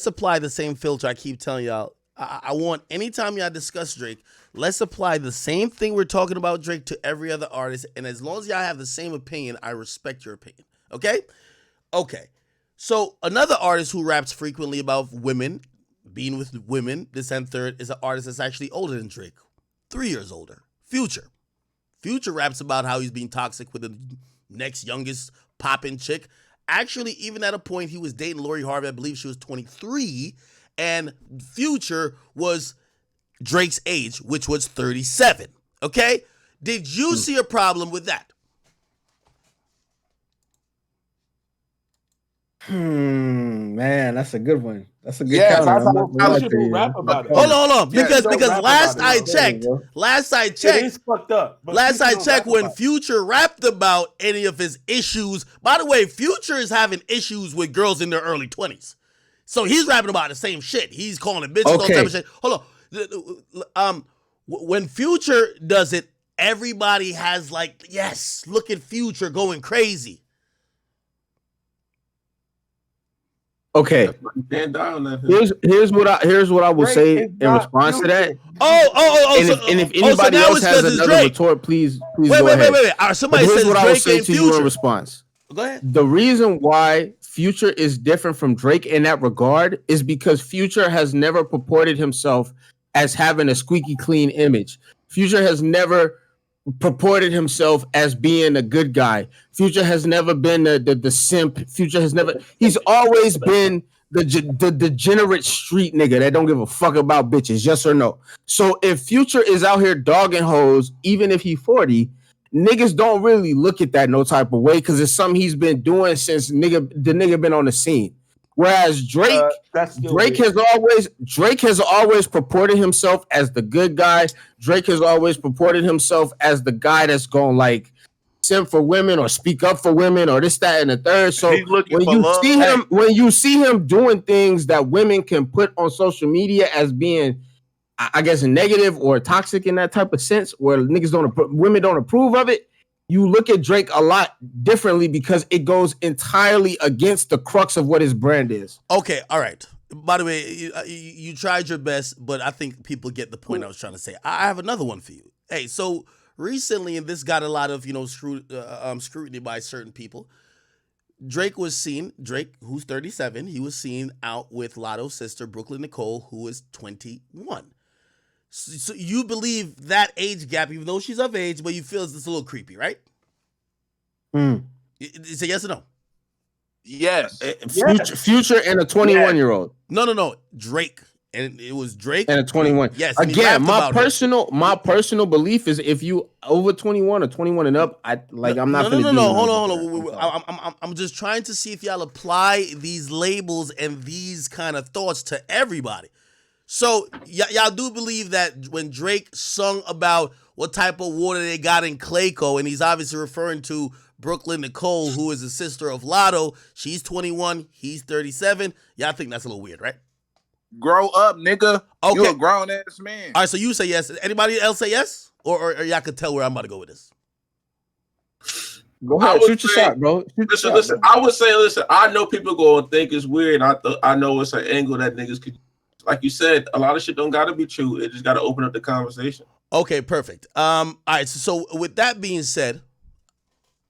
B: apply the same filter I keep telling y'all. I want anytime y'all discuss Drake, let's apply the same thing we're talking about Drake to every other artist. And as long as y'all have the same opinion, I respect your opinion. Okay? Okay. So another artist who raps frequently about women, being with women, this and third, is an artist that's actually older than Drake. 3 years older. Future. Future raps about how he's being toxic with the next youngest poppin' chick. Actually, even at a point, he was dating Lori Harvey. I believe she was 23. And Future was Drake's age, which was 37. Okay? Did you see a problem with that?
D: Man, that's a good one. That's a good
L: counter.
G: Rap about it.
B: Hold on. Because last I checked,
G: it is fucked up.
B: Last I checked, when Future rapped about any of his issues, by the way, Future is having issues with girls in their early 20s. So he's rapping about the same shit. He's calling it bitches, all type of shit. Hold on. When Future does it, everybody has like, yes, look at Future going crazy.
D: Okay. Here's what I will say in response to that. And if anybody else has another retort, please go ahead.
B: Wait. All right, somebody says
D: what
B: Drake
D: I will say to
B: Future.
D: you in response.
B: Go ahead.
D: The reason why Future is different from Drake in that regard is because Future has never purported himself as having a squeaky clean image. Future has never purported himself as being a good guy. Future has never been the simp. Future has never. He's always been the degenerate street nigga that don't give a fuck about bitches. Yes or no? So if Future is out here dogging hoes, even if he's 40, niggas don't really look at that no type of way because it's something he's been doing since the nigga been on the scene. Whereas Drake has always purported himself as the good guy. Drake has always purported himself as the guy that's going like simp for women or speak up for women or this, that, and the third. So when you see him doing things that women can put on social media as being, I guess, negative or toxic in that type of sense, where women don't approve of it, you look at Drake a lot differently because it goes entirely against the crux of what his brand is.
B: Okay, all right. By the way, you tried your best, but I think people get the point I was trying to say. I have another one for you. Hey, so recently, and this got a lot of scrutiny by certain people, Drake, who's 37, he was seen out with Lotto's sister, Brooklyn Nicole, who is 21. So you believe that age gap, even though she's of age, but you feel it's a little creepy, right? Say yes or no?
L: Yes.
D: Future and a 21-year-old.
B: No. Drake And it was Drake
D: and a 21.
B: Yes.
D: Again, my personal belief is if you over 21 or 21 and up, I'm not.
B: No. Hold on. I'm just trying to see if y'all apply these labels and these kind of thoughts to everybody. So y'all do believe that when Drake sung about what type of water they got in Clayco, and he's obviously referring to Brooklyn Nicole, who is the sister of Lotto. She's 21, he's 37. Y'all think that's a little weird, right?
L: Grow up, nigga. Okay. You a grown ass man.
B: All right, so you say yes. Anybody else say yes? Or y'all can tell where I'm about to go with this.
D: Go ahead, shoot your shot, bro.
F: Listen. I would say, I know people gonna think it's weird. I know it's an angle that niggas could, like you said, a lot of shit don't gotta be true. It just gotta open up the conversation.
B: Okay, perfect. All right, so with that being said,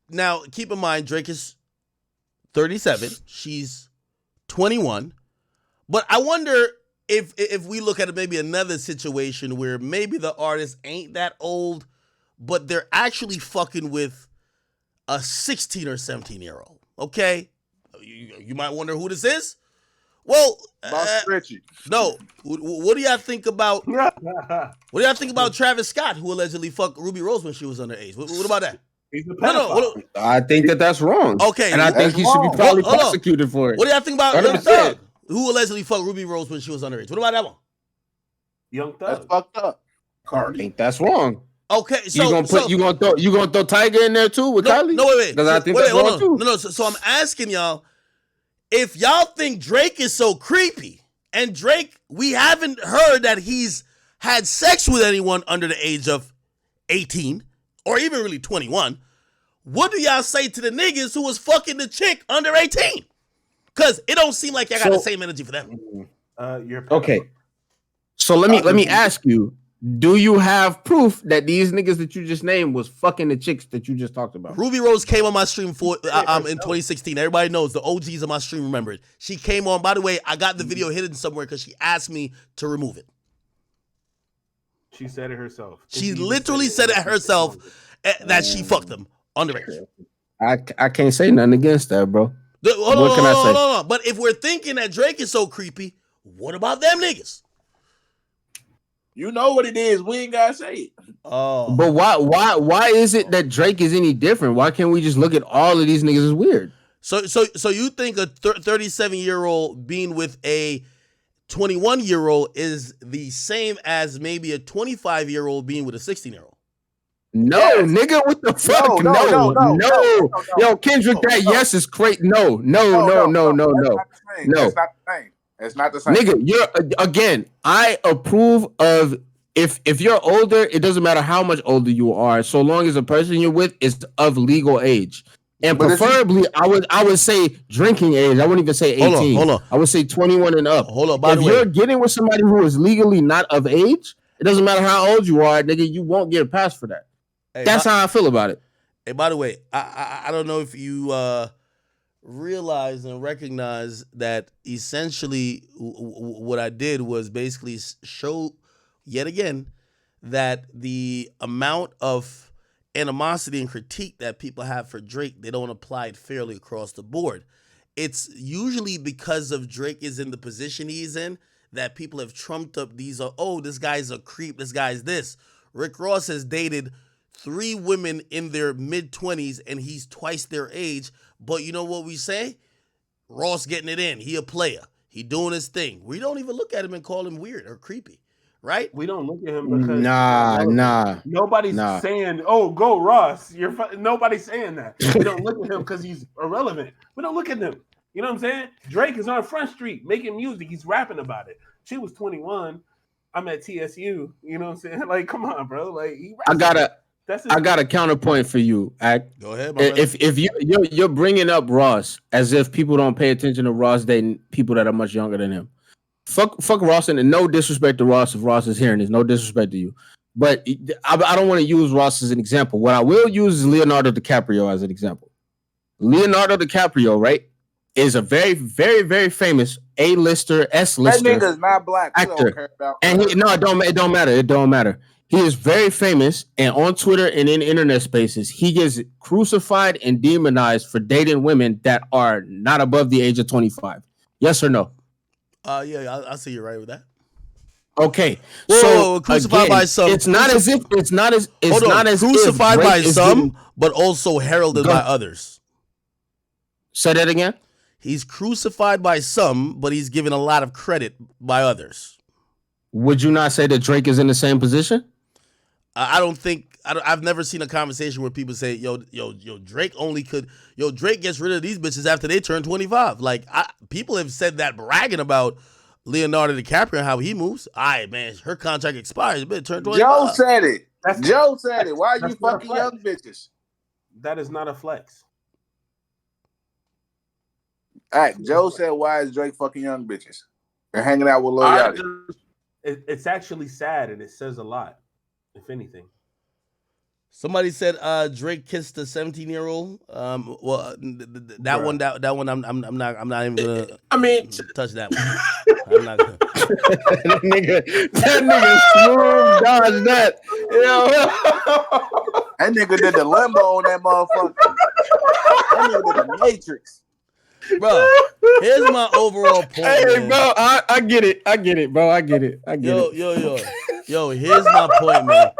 B: now keep in mind Drake is 37, she's 21. But I wonder if we look at maybe another situation where maybe the artist ain't that old, but they're actually fucking with a 16 or 17-year-old. Okay? You might wonder who this is. Well, no. What do y'all think about Travis Scott, who allegedly fucked Ruby Rose when she was underage? What about that?
G: He's a pedophile.
D: I think that's wrong.
B: Okay.
D: And I think he should be probably prosecuted for it.
B: What do y'all think about Young Thug, who allegedly fucked Ruby Rose when she was underage? What about that one?
G: Young Thug.
L: That's fucked up.
D: I think that's wrong.
B: Okay, so
D: you gonna throw Tiger in there too with Kylie?
B: No, wait.
D: Because I think that's wrong too.
B: No. So I'm asking y'all, if y'all think Drake is so creepy, and Drake, we haven't heard that he's had sex with anyone under the age of 18 or even really 21, what do y'all say to the niggas who was fucking the chick under 18? Because it don't seem like y'all got the same energy for them.
D: Okay. So let me ask you, do you have proof that these niggas that you just named was fucking the chicks that you just talked about?
B: Ruby Rose came on my stream in 2016. Everybody knows, the OGs of my stream remember it. She came on. By the way, I got the video hidden somewhere because she asked me to remove it.
G: She said it herself.
B: She literally said it herself that she fucked them underage.
D: I can't say nothing against that, bro.
B: Hold on. But if we're thinking that Drake is so creepy, what about them niggas?
L: You know what it is. We ain't gotta say it.
B: Oh.
D: But why is it that Drake is any different? Why can't we just look at all of these niggas as weird?
B: So you think a 37-year-old being with a 21-year-old is the same as maybe a 25-year-old being with a 16-year-old?
D: No, nigga, what the fuck? No. Yo, Kendrick, that yes is crazy. No.
L: That's not the same. It's not the same.
D: Nigga, I approve of if you're older, it doesn't matter how much older you are, so long as the person you're with is of legal age. And preferably, I would say drinking age. I wouldn't even say 18.
B: Hold on.
D: I would say 21 and up.
B: Hold on. By the way,
D: you're getting with somebody who is legally not of age, it doesn't matter how old you are, nigga, you won't get a pass for that. Hey, that's how I feel about it.
B: Hey, by the way, I don't know if you realize and recognize that essentially what I did was basically show yet again that the amount of animosity and critique that people have for Drake, they don't apply it fairly across the board. It's usually because of Drake is in the position he's in that people have trumped up these this guy's a creep, this guy's this. Rick Ross has dated 3 women in their mid-20s and he's twice their age. But you know what we say? Ross getting it in. He a player. He doing his thing. We don't even look at him and call him weird or creepy, right?
G: We don't look at him because nobody's saying, "Oh, go Ross." Nobody's saying that. We don't look at him because he's irrelevant. We don't look at him. You know what I'm saying? Drake is on Front Street making music. He's rapping about it. She was 21. I'm at TSU. You know what I'm saying? Like, come on, bro. Like,
D: I got a counterpoint for you.
B: Go ahead.
D: If you're bringing up Ross as if people don't pay attention to Ross dating people that are much younger than him. Fuck Ross, and no disrespect to Ross if Ross is hearing this. No disrespect to you, but I don't want to use Ross as an example. What I will use is Leonardo DiCaprio as an example. Leonardo DiCaprio, right, is a very, very, very famous A-lister, S-lister.
L: That nigga's not black.
D: Actor. It don't matter. It don't matter. He is very famous, and on Twitter and in internet spaces, he gets crucified and demonized for dating women that are not above the age of 25. Yes or no?
B: Yeah, I see you're right with that.
D: Okay,
B: so crucified by some.
D: It's not as if
B: crucified by some, but also heralded by others.
D: Say that again.
B: He's crucified by some, but he's given a lot of credit by others.
D: Would you not say that Drake is in the same position?
B: I don't think. I've never seen a conversation where people say, "Yo, Drake Drake gets rid of these bitches after they turn 25." Like people have said that bragging about Leonardo DiCaprio and how he moves. Man, her contract expires. But turn 25.
L: Joe said it. Joe said it. Why are you fucking young bitches?
G: That is not a flex.
L: All right, Joe said, "Why is Drake fucking young bitches? They're hanging out with loyalties."
G: It's actually sad, and it says a lot, if anything.
B: Somebody said Drake kissed a 17-year-old. That one I'm not even gonna.
F: I mean,
B: touch that one. I'm not gonna.
D: that nigga smooth dodge that.
L: That nigga did the limbo on that motherfucker. That nigga did the Matrix.
B: Bro, here's my overall point.
D: Hey,
B: man.
D: bro, I get it, bro. I get it.
B: Yo, here's my point, man.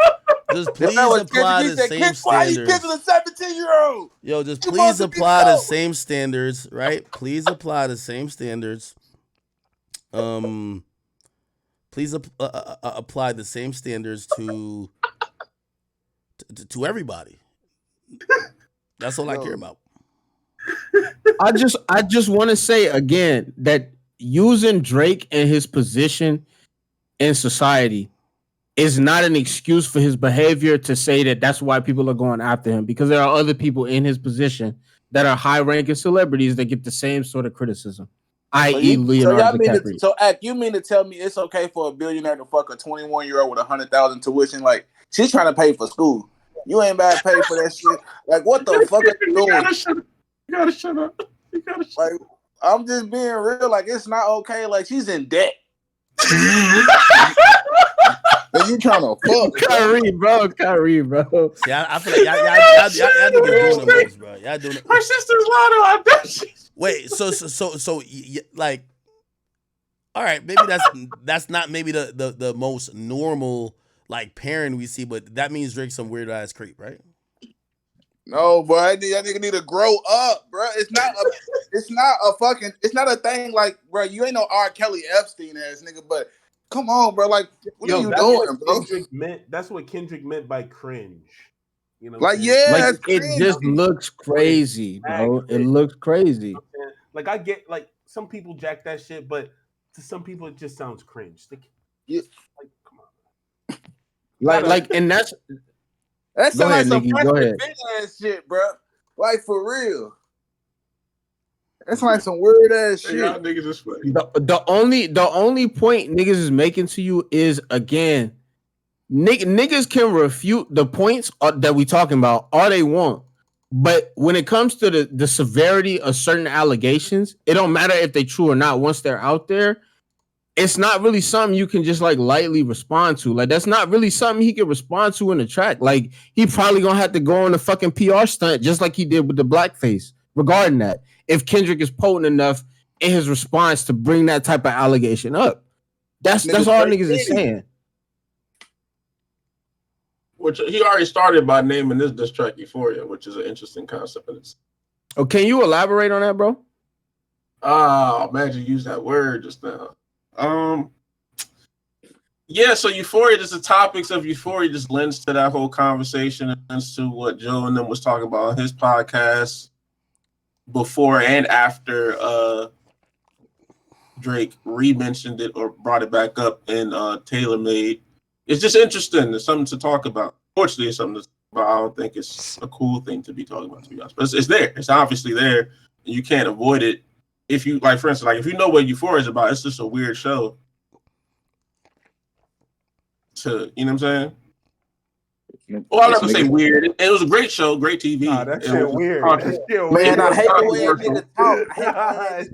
B: Just please apply the same standards.
L: Kissing a 17-year-old.
B: Yo, just please apply the same standards, right? Please apply the same standards. Please apply the same standards to everybody. That's all I care about.
D: I just want to say again that using Drake and his position in society is not an excuse for his behavior to say that that's why people are going after him, because there are other people in his position that are high-ranking celebrities that get the same sort of criticism, i.e. Leonardo DiCaprio.
L: So, you mean to tell me it's okay for a billionaire to fuck a 21-year-old with $100,000 tuition? Like, she's trying to pay for school. You ain't about to pay for that shit. Like, what the fuck are you doing?
F: You gotta shut up.
L: Like, I'm just being real. Like, it's not okay. Like, she's in debt. But you trying to fuck
D: Kyrie, bro.
B: Yeah, I feel like y'all niggas doing the most, bro. Y'all doing it.
F: Her sister's lying about that.
B: Wait, so like, all right, maybe that's not maybe the most normal like parent we see, but that means Drake's some weird ass creep, right?
L: No, boy, that nigga need to grow up, bro. It's not a thing like, bro, you ain't no R. Kelly Epstein ass nigga, but come on, bro. Like, what are you doing, bro?
G: That's what Kendrick meant by cringe. You know,
L: like, yeah,
D: it just looks crazy, bro. It looks crazy.
G: Like, I get, like, some people jack that shit, but to some people it just sounds cringe. Like, come on.
D: Like, and that's.
L: That sounds like some fucking big ass shit, bro. Like, for real. That's like some weird ass shit.
F: Y'all niggas is funny.
D: The only point niggas is making to you is, again, niggas can refute the points that we talking about all they want, but when it comes to the severity of certain allegations, it don't matter if they true or not. Once they're out there, it's not really something you can just like lightly respond to. Like, that's not really something he can respond to in the track. Like, he probably gonna have to go on a fucking PR stunt just like he did with the blackface regarding that, if Kendrick is potent enough in his response to bring that type of allegation up. That's all niggas is saying.
F: Which he already started by naming this diss track Euphoria, which is an interesting concept.
D: Oh, can you elaborate on that, bro?
F: Oh, imagine you used that word just now. Yeah, so Euphoria, just the topics of Euphoria just lends to that whole conversation and lends to what Joe and them was talking about on his podcast before and after Drake re-mentioned it or brought it back up in TaylorMade. It's just interesting. It's something to talk about. Fortunately, it's something to talk about. I don't think it's a cool thing to be talking about, to be honest. But it's there. It's obviously there, and you can't avoid it. If you, like, for instance, like if you know what Euphoria is about, it's just a weird show. You know what I'm saying? Well, I'm not gonna say weird. It was a great show, great TV.
G: Nah, that shit weird.
L: Man, I hate the way that nigga talk. I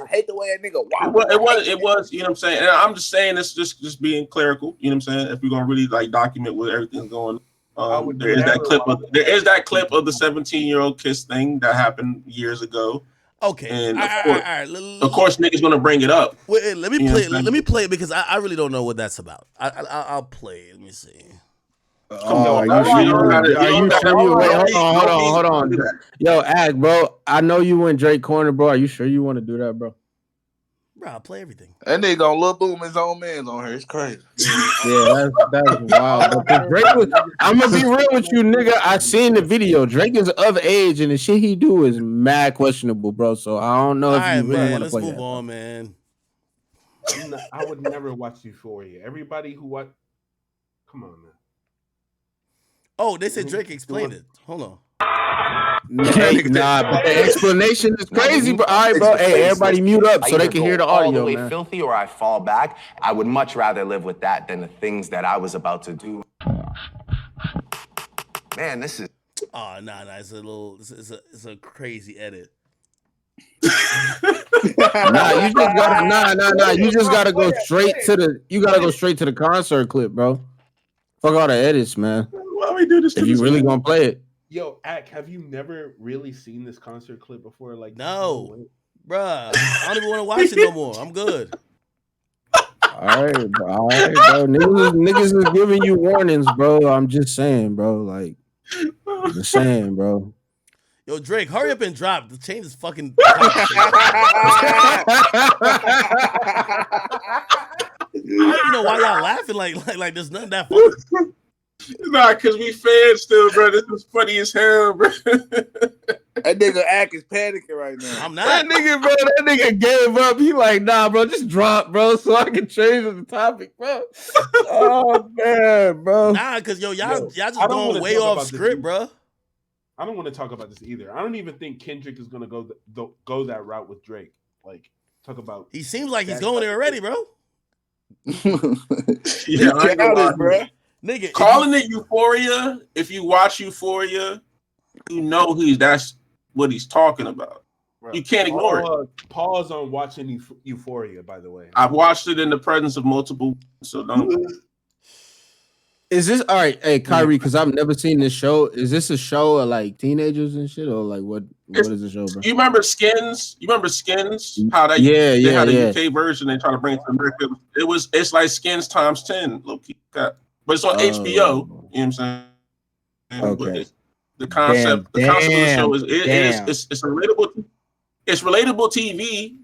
L: hate the way that nigga walk.
F: It was, you know what I'm saying? And I'm just saying this just being clerical, you know what I'm saying? If we're gonna really like document what everything's going on. There is that clip of the 17-year-old kiss thing that happened years ago.
B: Okay.
F: And
B: of
F: course, niggas gonna bring it up.
B: Wait, let me play. Let me play it because I really don't know what that's about. I'll play it. Let me see.
D: Are you sure you? Wait, hold on. Yo, Ag, bro. I know you in Drake corner, bro. Are you sure you want to do that, bro?
B: Bro, I'll play everything.
L: That nigga gonna Lil Boom his own man's on her. It's crazy.
D: Yeah, that's wild. But Drake was, I'm gonna be real with you, nigga. I seen the video. Drake is of age, and the shit he do is mad questionable, bro. So I don't know if you really want to play that.
B: Let's move on, man.
G: I would never watch Euphoria. Everybody who watch, come on, man.
B: Oh, they said Drake explained it. Hold on.
D: Nah, but the explanation is crazy, bro. All right, bro. Hey, everybody mute up so they can hear the audio,
O: all the way
D: man.
O: filthy, or I fall back. I would much rather live with that than the things that I was about to do. Man, this is.
B: Oh, nah. It's a little. It's a crazy edit.
D: You just gotta go straight to the. You gotta go straight to the concert clip, bro. Fuck all the edits, man.
F: Why we do this?
D: If you really gonna play it.
G: Yo, Ak, have you never really seen this concert clip before? Like,
B: no, bruh. I don't even want to watch it no more. I'm good.
D: All right, bro. Niggas is giving you warnings, bro. I'm just saying, bro. Like, just saying, bro.
B: Yo, Drake, hurry up and drop. The change is fucking.
F: I
B: don't even know why y'all laughing like there's nothing that funny.
F: Nah, cause we fans still, bro. This is funny as hell, bro.
L: That nigga Ak is panicking right now.
B: I'm not.
D: That nigga gave up. He like, nah, bro, just drop, bro, so I can change the topic, bro. Oh man, bro.
B: Nah, cause y'all just going way off script, bro.
G: I don't want to talk about this either. I don't even think Kendrick is gonna go that route with Drake. Like, talk about.
B: He seems like he's going there already, bro.
F: Yeah, I got it, bro.
B: Nigga,
F: calling it Euphoria. If you watch Euphoria, you know that's what he's talking about. Bro, you can't ignore it.
G: Pause on watching Euphoria, by the way.
F: I've watched it in the presence of multiple, so don't.
D: Is this all right? Hey, Kyrie, because I've never seen this show. Is this a show of like teenagers and shit, or like what is the show, bro?
F: You remember Skins? How that they had a UK version. They try to bring it to America. It's like Skins times 10, low key. But it's on HBO. You know what I'm saying?
D: Okay.
F: The concept of the show is it's relatable. It's relatable TV,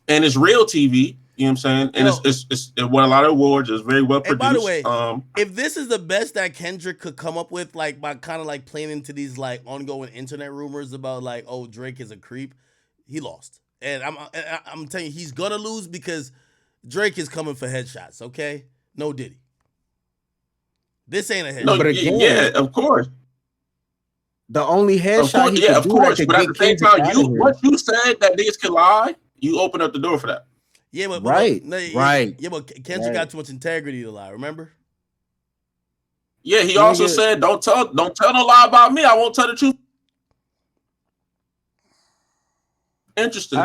F: and it's real TV. You know what I'm saying? And it won a lot of awards. It's very well produced.
B: By the way, if this is the best that Kendrick could come up with, like by kind of like playing into these like ongoing internet rumors about like, oh, Drake is a creep, he lost. And I'm telling you, he's gonna lose because Drake is coming for headshots. Okay, no Diddy. This ain't a headshot.
F: No, but again, yeah, of course.
D: The only headshot,
F: of course. But at the same time, once you said that niggas can lie, you open up the door for that.
B: Yeah, but
D: right.
B: Yeah, but Kendrick got too much integrity to lie. Remember?
F: Yeah, he also said, "Don't tell no lie about me. I won't tell the truth." Interesting.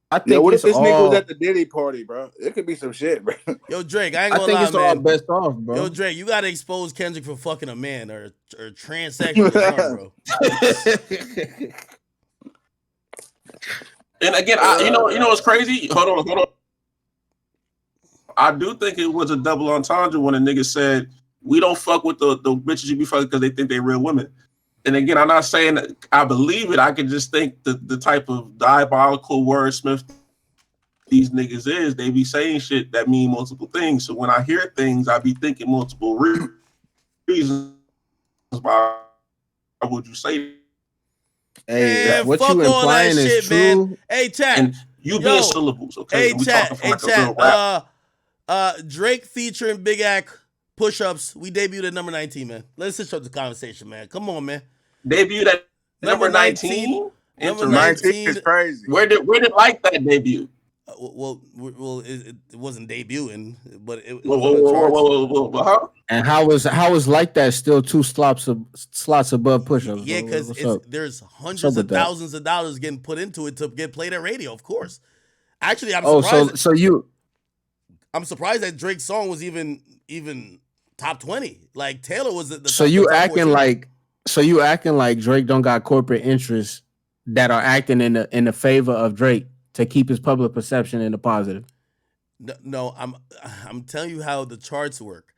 L: I think what if this nigga was at the Diddy party, bro? It could be some shit, bro.
B: Yo, Drake, I ain't gonna lie, man.
D: All best off, bro.
B: Yo, Drake, you gotta expose Kendrick for fucking a man or transsexual, bro.
F: And again, you know what's crazy? Hold on. I do think it was a double entendre when a nigga said, "We don't fuck with the bitches you be fucking because they think they real women." And again, I'm not saying that I believe it. I can just think the type of diabolical wordsmith these niggas is. They be saying shit that mean multiple things. So when I hear things, I be thinking multiple reasons. Why would you say that?
D: Hey, what you implying is true,
B: man. Hey, chat.
F: And you being syllables, okay?
B: Hey, chat. Drake featuring Big Ack push-ups. We debuted at number 19, man. Let's switch up the conversation, man. Come on, man.
F: Debuted at number 19.
B: Number 19
L: is crazy.
F: Where did like that debut?
B: Well, it wasn't debuting, but it.
F: Whoa.
D: And how was like that still 2 slots above push-ups?
B: Yeah, because there's hundreds of thousands of dollars getting put into it to get played at radio. Of course. Actually, I'm surprised. I'm surprised that Drake's song was even top 20. Like Taylor was the.
D: So you acting like Drake don't got corporate interests that are acting in the favor of Drake to keep his public perception in the positive.
B: No, I'm telling you how the charts work.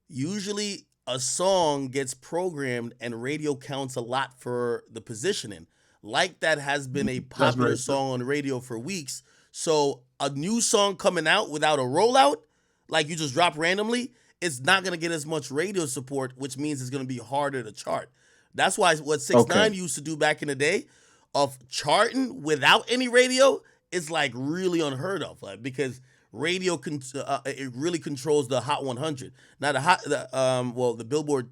B: Usually a song gets programmed and radio counts a lot for the positioning. Like that has been a popular song on radio for weeks. So a new song coming out without a rollout, like you just drop randomly, it's not going to get as much radio support, which means it's going to be harder to chart. That's why what 6ix9ine used to do back in the day of charting without any radio is like really unheard of, like, because radio it really controls the Hot 100. Now the Billboard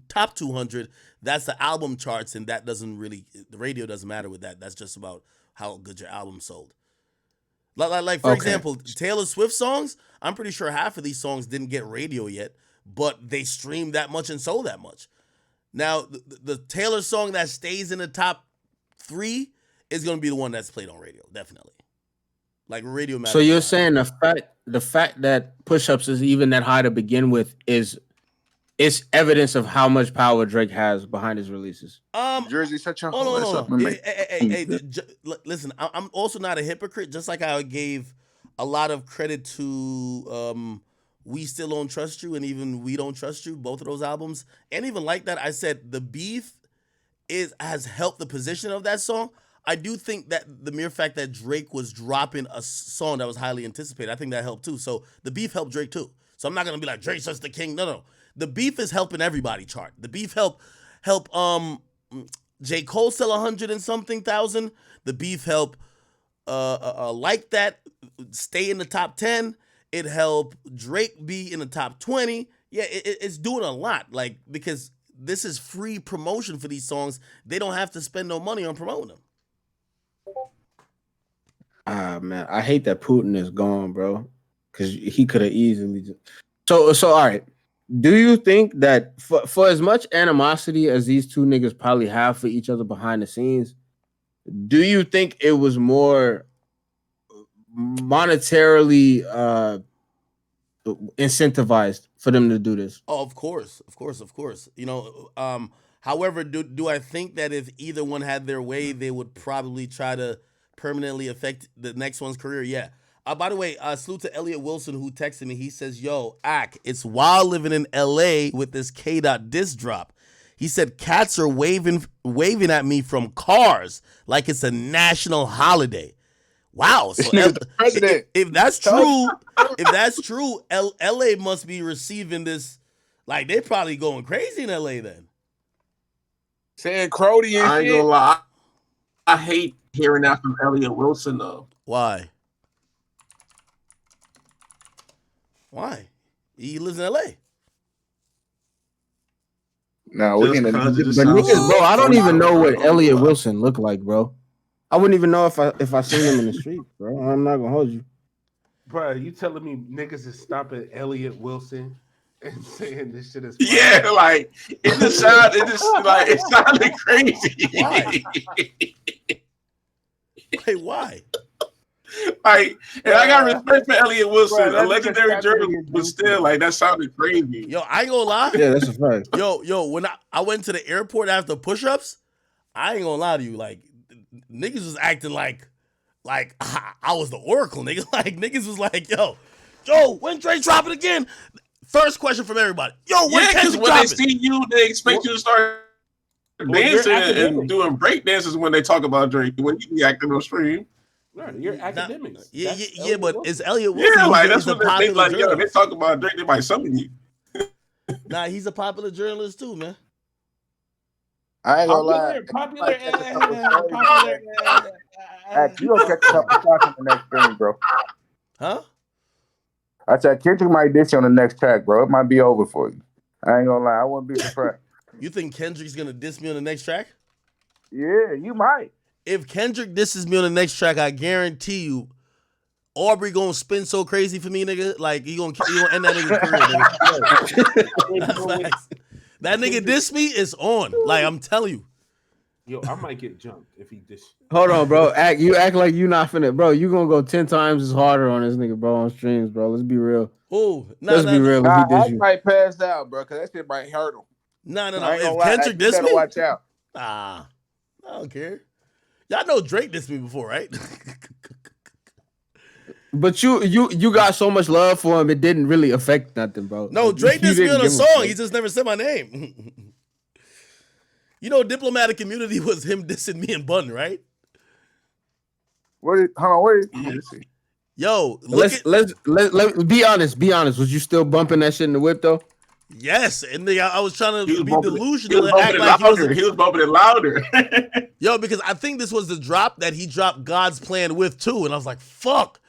B: Top 200, that's the album charts, and that doesn't really, the radio doesn't matter with that. That's just about how good your album sold. Like for example, Taylor Swift songs, I'm pretty sure half of these songs didn't get radio yet, but they streamed that much and sold that much. Now, the Taylor song that stays in the top 3 is going to be the one that's played on radio, definitely. Like radio matters.
D: So you're saying the fact that push-ups is even that high to begin with is evidence of how much power Drake has behind his releases.
L: Jersey, such a
B: Hey, listen, I'm also not a hypocrite. Just like I gave a lot of credit to We Still Don't Trust You and even We Don't Trust You, both of those albums. And even like that, I said the beef has helped the position of that song. I do think that the mere fact that Drake was dropping a song that was highly anticipated, I think that helped too. So the beef helped Drake too. So I'm not gonna be like Drake's just the king. No. The beef is helping everybody chart. The beef help j.cole sell 100 and something thousand. The beef help like that stay in the top 10. It helped Drake be in the top 20. Yeah, it's doing a lot. Like, because this is free promotion for these songs. They don't have to spend no money on promoting them.
D: Ah, man, I hate that Putin is gone, bro. Because he could have easily. So all right. Do you think that for as much animosity as these two niggas probably have for each other behind the scenes, do you think it was more monetarily incentivized for them to do this?
B: Oh, of course. You know, however, do I think that if either one had their way, they would probably try to permanently affect the next one's career? Yeah. By the way, salute to Elliot Wilson, who texted me. He says, yo, Ak, it's wild living in LA with this K-Dot diss drop. He said, cats are waving at me from cars like it's a national holiday. Wow. So if that's true, LA must be receiving this. Like, they're probably going crazy in LA then.
L: Saying Crody and
F: I ain't gonna lie. I hate hearing that from Elliot Wilson, though.
B: Why? He lives in LA.
L: No, we can.
D: But niggas, bro, I don't even know what Elliot Wilson looked like, bro. I wouldn't even know if I seen him in the street, bro. I'm not gonna hold you,
G: bro. You telling me niggas is stopping Elliot Wilson and saying this shit is?
F: Yeah, like it sounded crazy.
B: Why? Wait, why?
F: Like, and I got respect for Elliot Wilson, a legendary journalist, but still, like, that sounded crazy.
B: Yo, I ain't gonna lie.
D: Yeah, that's a fact.
B: Yo, when I went to the airport after push-ups, I ain't gonna lie to you. Like, niggas was acting like I was the Oracle, nigga. Like, niggas was like, yo, when Drake dropping again? First question from everybody. Yo, when Kendrick
F: when
B: dropping?
F: they see you, they expect you to start dancing and doing break dances when they talk about Drake. When you be acting on stream.
G: Right, you're Akademiks.
B: Yeah, but it's Elliot Wilson.
F: Yeah, like that's what they think. Like, yo, they talk about Drake, they might summon you.
B: Nah, he's a popular journalist too, man.
L: I ain't gonna lie.
J: Popular.
L: You don't catch a couple shots on the next stream, bro.
B: Huh?
L: I said Kendrick might diss you on the next track, bro. It might be over for you. I ain't gonna lie. I wouldn't be surprised.
B: You think Kendrick's gonna diss me on the next track?
L: Yeah, you might.
B: If Kendrick disses me on the next track, I guarantee you, Aubrey gonna spin so crazy for me, nigga. Like he gonna end that nigga's career, nigga. That nigga diss me is on. Like I'm telling you.
G: Yo, I might get jumped if he diss.
D: Hold on, bro. You act like you not finna, bro. You gonna go 10 times as harder on this nigga, bro, on streams, bro. Let's be real.
B: Let's
D: be real.
L: If he diss you, might pass out, bro, because that shit might hurt him.
B: No. If Kendrick diss me,
L: watch out.
B: I don't care. Y'all know Drake dissed me before, right?
D: But you got so much love for him, it didn't really affect nothing, bro.
B: No,
D: Like,
B: Drake
D: you
B: dissed me
D: didn't
B: on a
D: give
B: song.
D: fuck.
B: He just never said my name. You know, Diplomatic Immunity was him dissing me and Bun, right?
L: Hold on, let's see.
B: Yo,
D: let's be honest. Be honest. Was you still bumping that shit in the whip though?
B: Yes, and I was trying to be delusional
F: He was
B: and act like
F: he was bumping it louder.
B: Yo, because I think this was the drop that he dropped God's Plan with too, and I was like, "Fuck."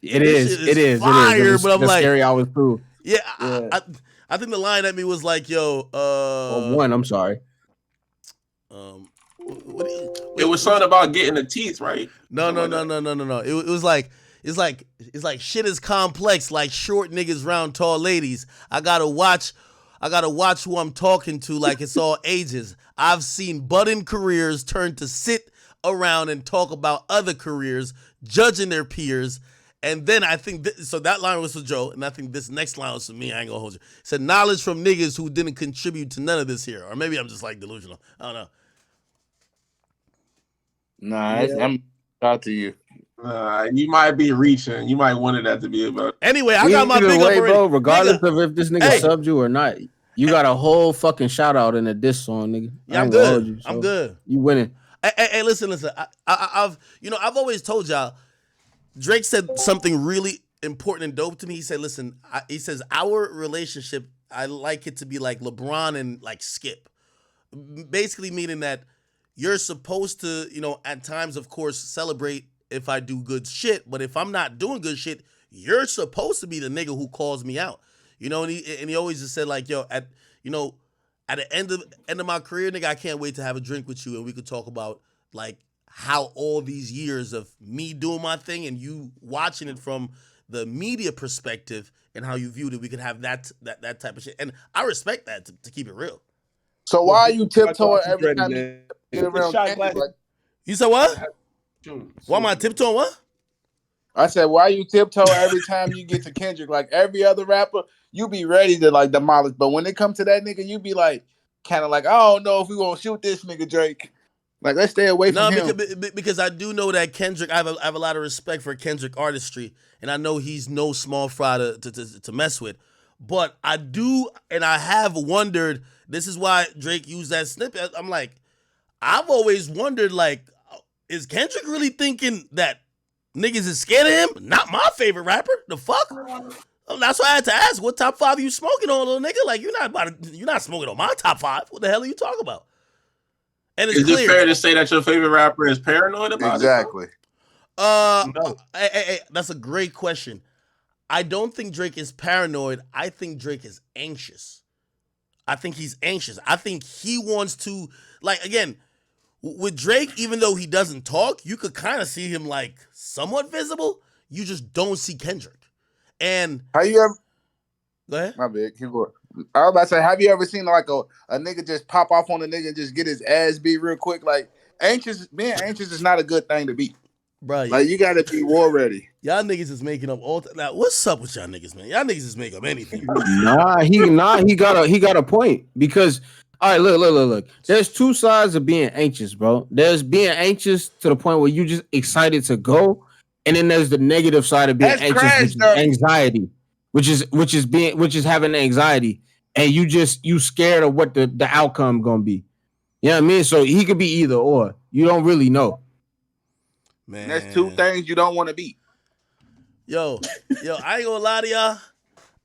D: It is fire,
B: but I'm like,
D: scary hours too.
B: Yeah, I think the line at me was like, "Yo,
D: I'm sorry.
F: It was something about getting the teeth right.
B: No. It was like it's like shit is complex, like short niggas round tall ladies. I gotta watch who I'm talking to, like it's all ages. I've seen budding careers turn to sit around and talk about other careers, judging their peers. And then I think so that line was for Joe, and I think this next line was for me. I ain't gonna hold you. It said knowledge from niggas who didn't contribute to none of this here, or maybe I'm just like delusional. I don't know.
L: Nah, I'm out to you.
F: You might be reaching. You might wanted that to be about.
B: Anyway, I got my big
D: way,
B: up
D: bro. Regardless of if this nigga
B: Hey.
D: subbed you or not, you got a whole fucking shout out in a diss song, nigga.
B: Yeah,
D: I
B: I'm
D: ain't gonna
B: good.
D: hold you, so
B: I'm good.
D: You winning.
B: Hey, listen. I've always told y'all. Drake said something really important and dope to me. He said, "Listen," he says, "Our relationship, I like it to be like LeBron and like Skip." Basically, meaning that you're supposed to, at times, of course, celebrate if I do good shit. But if I'm not doing good shit, you're supposed to be the nigga who calls me out. And he always just said like, "Yo, at the end of my career, nigga, I can't wait to have a drink with you and we could talk about like how all these years of me doing my thing and you watching it from the media perspective and how you viewed it, we could have that type of shit." And I respect that, to keep it real.
L: So why are you tiptoeing every time you get around Kendrick?
B: You said what? Why am I tiptoeing what?
L: I said, why you tiptoe every time you get to Kendrick? Like every other rapper, you be ready to like demolish. But when it comes to that nigga, you be like, kind of like, I don't know if we gonna shoot this nigga Drake. Like, let's stay away from him.
B: Because I do know that Kendrick, I have a lot of respect for Kendrick artistry, and I know he's no small fry to mess with. But I do, and I have wondered, this is why Drake used that snippet. I'm like, I've always wondered, like, is Kendrick really thinking that niggas is scared of him? Not my favorite rapper. The fuck? That's why I had to ask, what top 5 you smoking on, little nigga? Like, you're not smoking on my top 5. What the hell are you talking about? And it's
F: Is it fair to say that your favorite rapper is paranoid about
L: exactly.
F: it?
B: No. Hey, that's a great question. I don't think Drake is paranoid. I think Drake is anxious. I think he's anxious. I think he wants to, like, again, with Drake, even though he doesn't talk, you could kind of see him like somewhat visible. You just don't see Kendrick. And
L: how you ever?
B: Go ahead.
L: My bad. Keep going. I was about to say, have you ever seen like a nigga just pop off on a nigga and just get his ass beat real quick? Like being anxious is not a good thing to be.
B: Bro,
L: like you gotta be war ready.
B: Y'all niggas is making up all. Now, what's up with y'all niggas, man? Y'all niggas is making up anything.
D: He got a point because. All right, look. There's two sides of being anxious, bro. There's being anxious to the point where you just excited to go, and then there's the negative side of being anxious, which is anxiety, which is having anxiety, and you scared of what the outcome gonna be. You know what I mean? So he could be either or. You don't really know.
L: Man, that's two things you don't want to be.
B: Yo, I ain't gonna lie to y'all.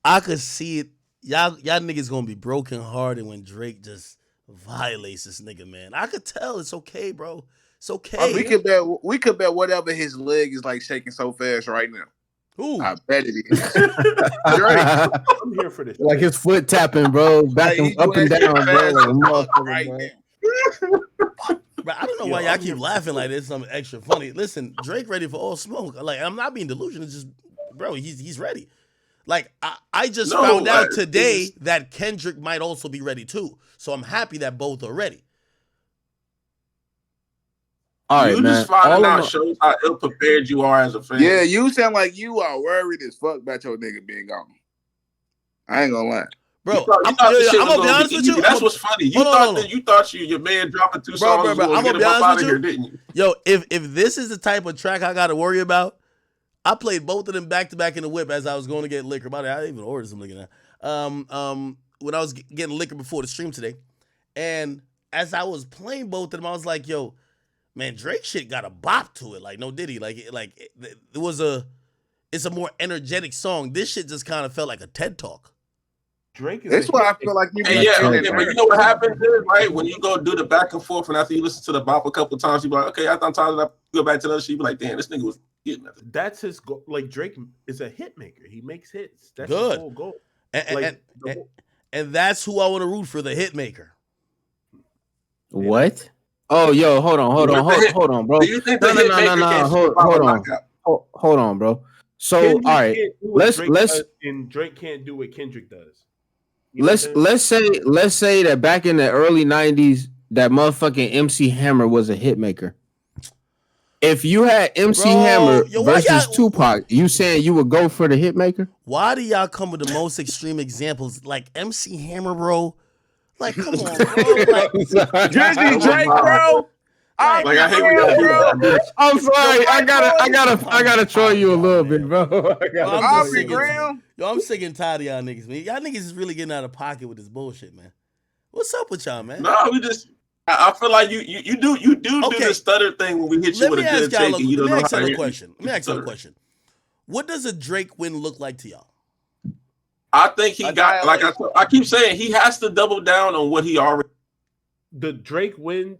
B: I could see it. Y'all niggas gonna be broken hearted when Drake just violates this nigga, man. I could tell. It's okay, bro. It's okay.
L: We could bet whatever his leg is like shaking so fast right now.
B: Ooh.
L: I bet it is. Drake.
G: I'm here for this.
D: Like his foot tapping, bro, back and up and down, bro.
L: Right now.
B: Bro, I don't know why y'all keep laughing like this. Something extra funny. Listen, Drake ready for all smoke. Like, I'm not being delusional. It's just, bro, he's ready. Like, I just found out today that Kendrick might also be ready too. So I'm happy that both are ready.
D: All right,
F: you
D: man.
F: just finding out shows how ill prepared you are as a fan.
L: Yeah, you sound like you are worried as fuck about your nigga being gone. I ain't gonna lie.
B: Bro,
F: I'm gonna
B: be honest with you.
F: That's what's funny. You thought your man dropping 2 songs was going to get him up out of here, didn't you?
B: Yo, if this is the type of track I got to worry about, I played both of them back to back in the whip as I was going to get liquor. By the way, I even ordered some liquor now. When I was getting liquor before the stream today, and as I was playing both of them, I was like, yo, man, Drake shit got a bop to it. Like, no Diddy. It's a more energetic song. This shit just kind of felt like a TED Talk.
G: Drake is.
L: That's why I feel like you.
F: But you know what happens, right? When you go do the back and forth, and after you listen to the bop a couple of times, you be like, okay, after I'm tired of that, go back to the other shit. You be like, damn, this nigga was getting that.
G: That's his goal. Like, Drake is a hit maker. He makes hits. That's
B: good.
G: His whole goal.
B: And that's who I want to root for, the hit maker.
D: What? Oh, yo, hold on, bro.
F: Do you think the hit maker can
D: hold on, bro. So, all right, let's
G: and Drake can't do what Kendrick does.
D: Let's say that back in the early 90s, that motherfucking MC Hammer was a hit maker. If you had MC Hammer versus Tupac, you saying you would go for the hit maker?
B: Why do y'all come with the most extreme examples like MC Hammer, bro? Like, come on, bro. Like,
J: Jersey Drake, bro.
F: I hate when y'all do that.
D: I'm sorry. I gotta troll you a little bit, bro.
B: I'm sick and tired of y'all niggas, man. Y'all niggas is really getting out of pocket with this bullshit, man. What's up with y'all, man?
F: No, I feel like you do the stutter thing when we hit you with a good take and you don't know how to
B: Let me ask y'all a question. What does a Drake win look like to y'all?
F: I think he got, like I keep saying, he has to double down on what he already.
G: The Drake win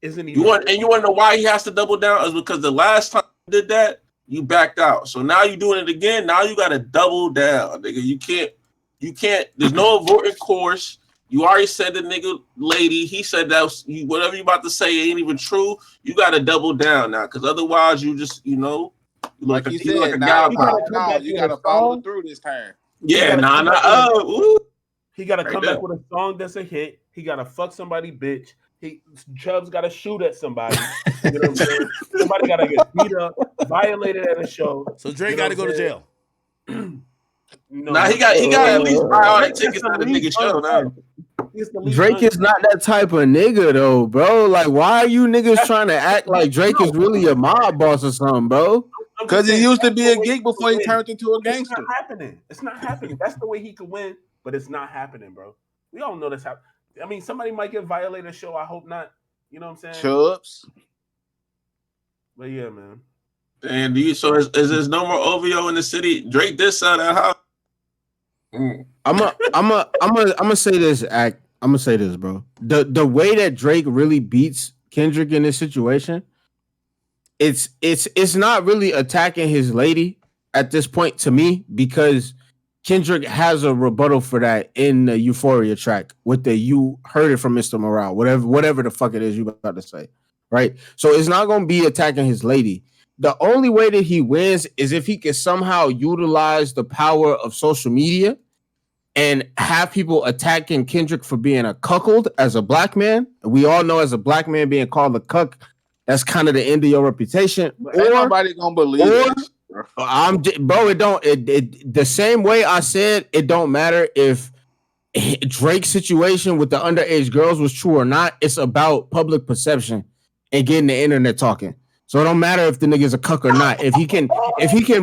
G: isn't even.
F: You want to know why he has to double down? Is because the last time you did that, you backed out. So now you're doing it again. Now you got to double down, nigga. You can't. There's no avoiding course. You already said the nigga lady. He said that whatever you about to say ain't even true. You got to double down now, because otherwise you just
L: like you said, like a guy. You got to follow through this time.
F: Yeah,
G: he got to come back with a song that's a hit. He got to fuck somebody, bitch. Chubbs got to shoot at somebody. You know what I'm saying? Somebody got to get beat up, violated at a show.
B: So Drake got to go to jail.
F: No, he got at least buy all the tickets to the nigga show now.
D: Drake is not that type of nigga though, bro. Like, why are you niggas trying to act like Drake is really a mob boss or something, bro?
L: Because he used to be a geek before he turned into a gangster.
G: It's not happening. That's the way he could win, but it's not happening, bro. We all know that's happening. I mean, somebody might get violated show. I hope not. You know what I'm saying?
L: Chubbs.
G: But yeah, man.
F: And so is there's no more OVO in the city? Drake this side of how?
D: I'm gonna say this, I'm gonna say this, bro. The way that Drake really beats Kendrick in this situation, it's not really attacking his lady at this point to me, because Kendrick has a rebuttal for that in the Euphoria track with the "You heard it from Mr. Morale," whatever the fuck it is you about to say, right? So it's not gonna be attacking his lady. The only way that he wins is if he can somehow utilize the power of social media and have people attacking Kendrick for being a cuckold as a black man. We all know as a black man being called a cuck, that's kind of the end of your reputation.
L: Ain't nobody gonna believe it.
D: The same way I said it don't matter if Drake's situation with the underage girls was true or not. It's about public perception and getting the internet talking. So it don't matter if the nigga's a cuck or not. If he can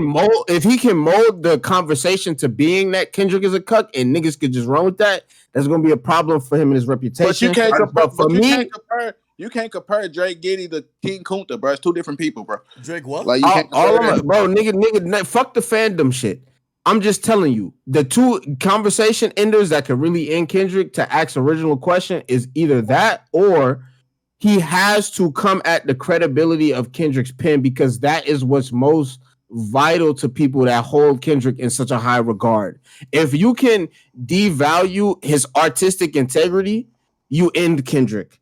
D: mold the conversation to being that Kendrick is a cuck and niggas could just run with that, that's gonna be a problem for him and his reputation.
L: But you can't compare Drake Giddy to King Kunta, bro. It's two different people, bro.
B: Drake what?
L: Like you can't
D: bro, nigga, fuck the fandom shit. I'm just telling you, the two conversation enders that could really end Kendrick to ask original question is either that or he has to come at the credibility of Kendrick's pen, because that is what's most vital to people that hold Kendrick in such a high regard. If you can devalue his artistic integrity, you end Kendrick,